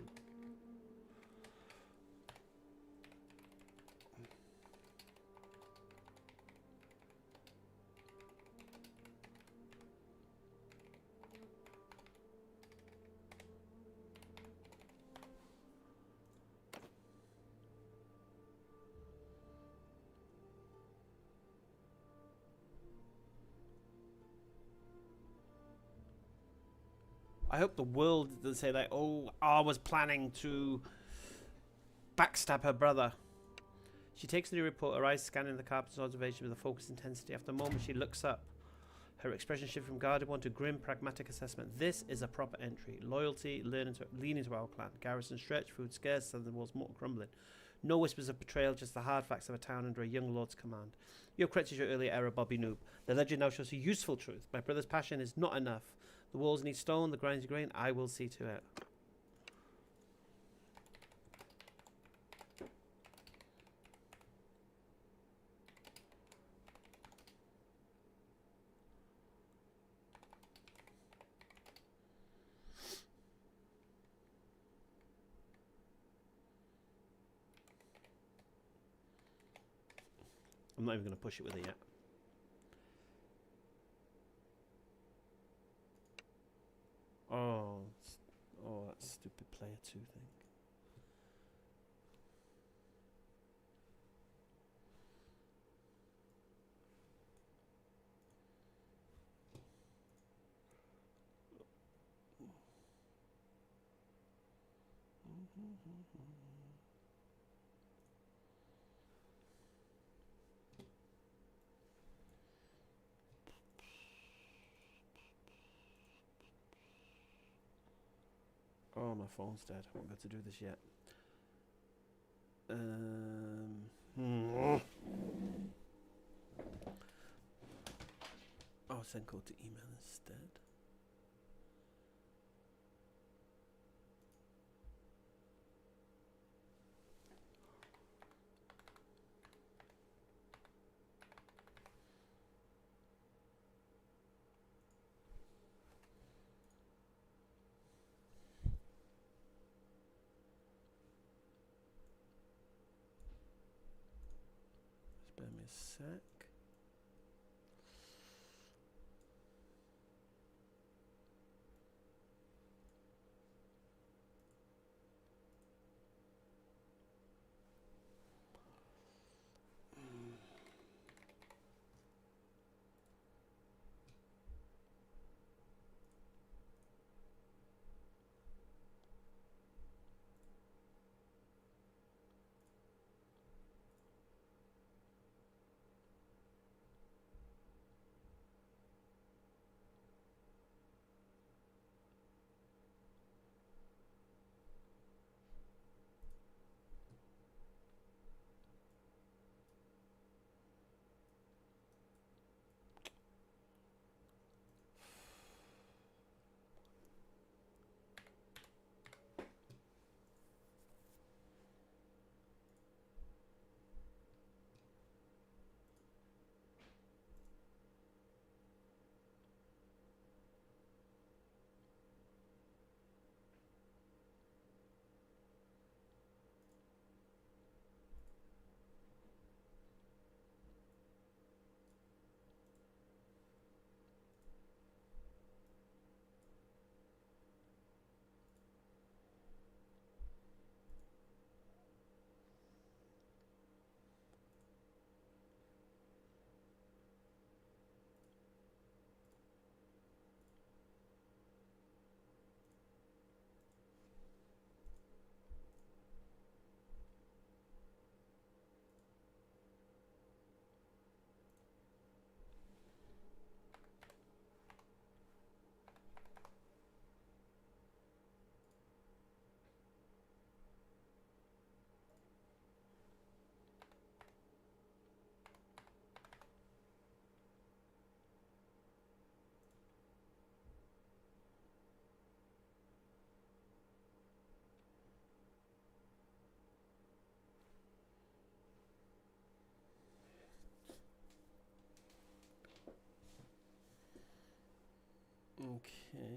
I hope the world doesn't say like, oh, I was planning to backstab her brother. She takes the new report, her eyes scanning the carpenter's observation with a focused intensity. After a moment, she looks up. Her expression shifts from guarded one to grim, pragmatic assessment. This is a proper entry. Loyalty, leaning to our clan. Garrison stretched, food scarce, southern walls more crumbling. No whispers of betrayal, just the hard facts of a town under a young lord's command. You have corrected your earlier error, BobbyNoob. The legend now shows a useful truth. My brother's passion is not enough. The walls need stone, the grinds grain. I will see to it. I'm not even going to push it with it yet. Oh, that stupid player 2 thing. Oh, my phone's dead. I won't be able to do this yet. Oh, send code to email instead. Spare me a sec. Okay.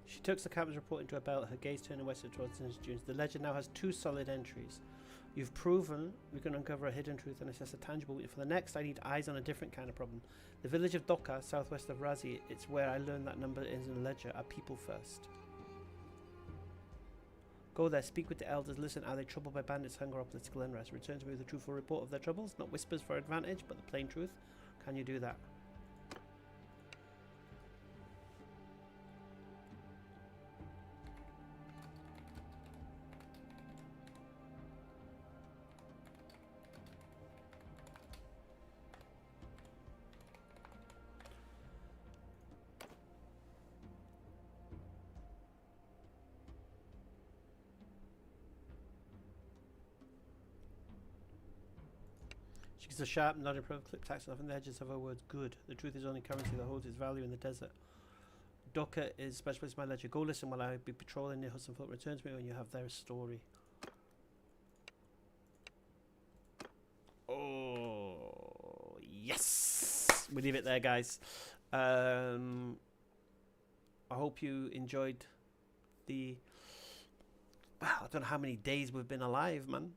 She tucks the captain's report into her belt, her gaze turning westward towards the dunes. The ledger now has 2 solid entries. You've proven we can uncover a hidden truth and assess a tangible witness. For the next, I need eyes on a different kind of problem. The village of Doka, southwest of Razi, it's where I learned that number is in the ledger. Are people first? Go there, speak with the elders, listen. Are they troubled by bandits, hunger, or political unrest? Return to me with a truthful report of their troubles, not whispers for advantage, but the plain truth. Can you do that? She gives a sharp nod and clip tacks off on the edges of her words. Good. The truth is only currency that holds its value in the desert. Doka is special place in my ledger. Go listen while I be patrolling near Hudson Foot. Return to me when you have their story. Oh, yes! We leave it there, guys. I hope you enjoyed the... Well, I don't know how many days we've been alive, man.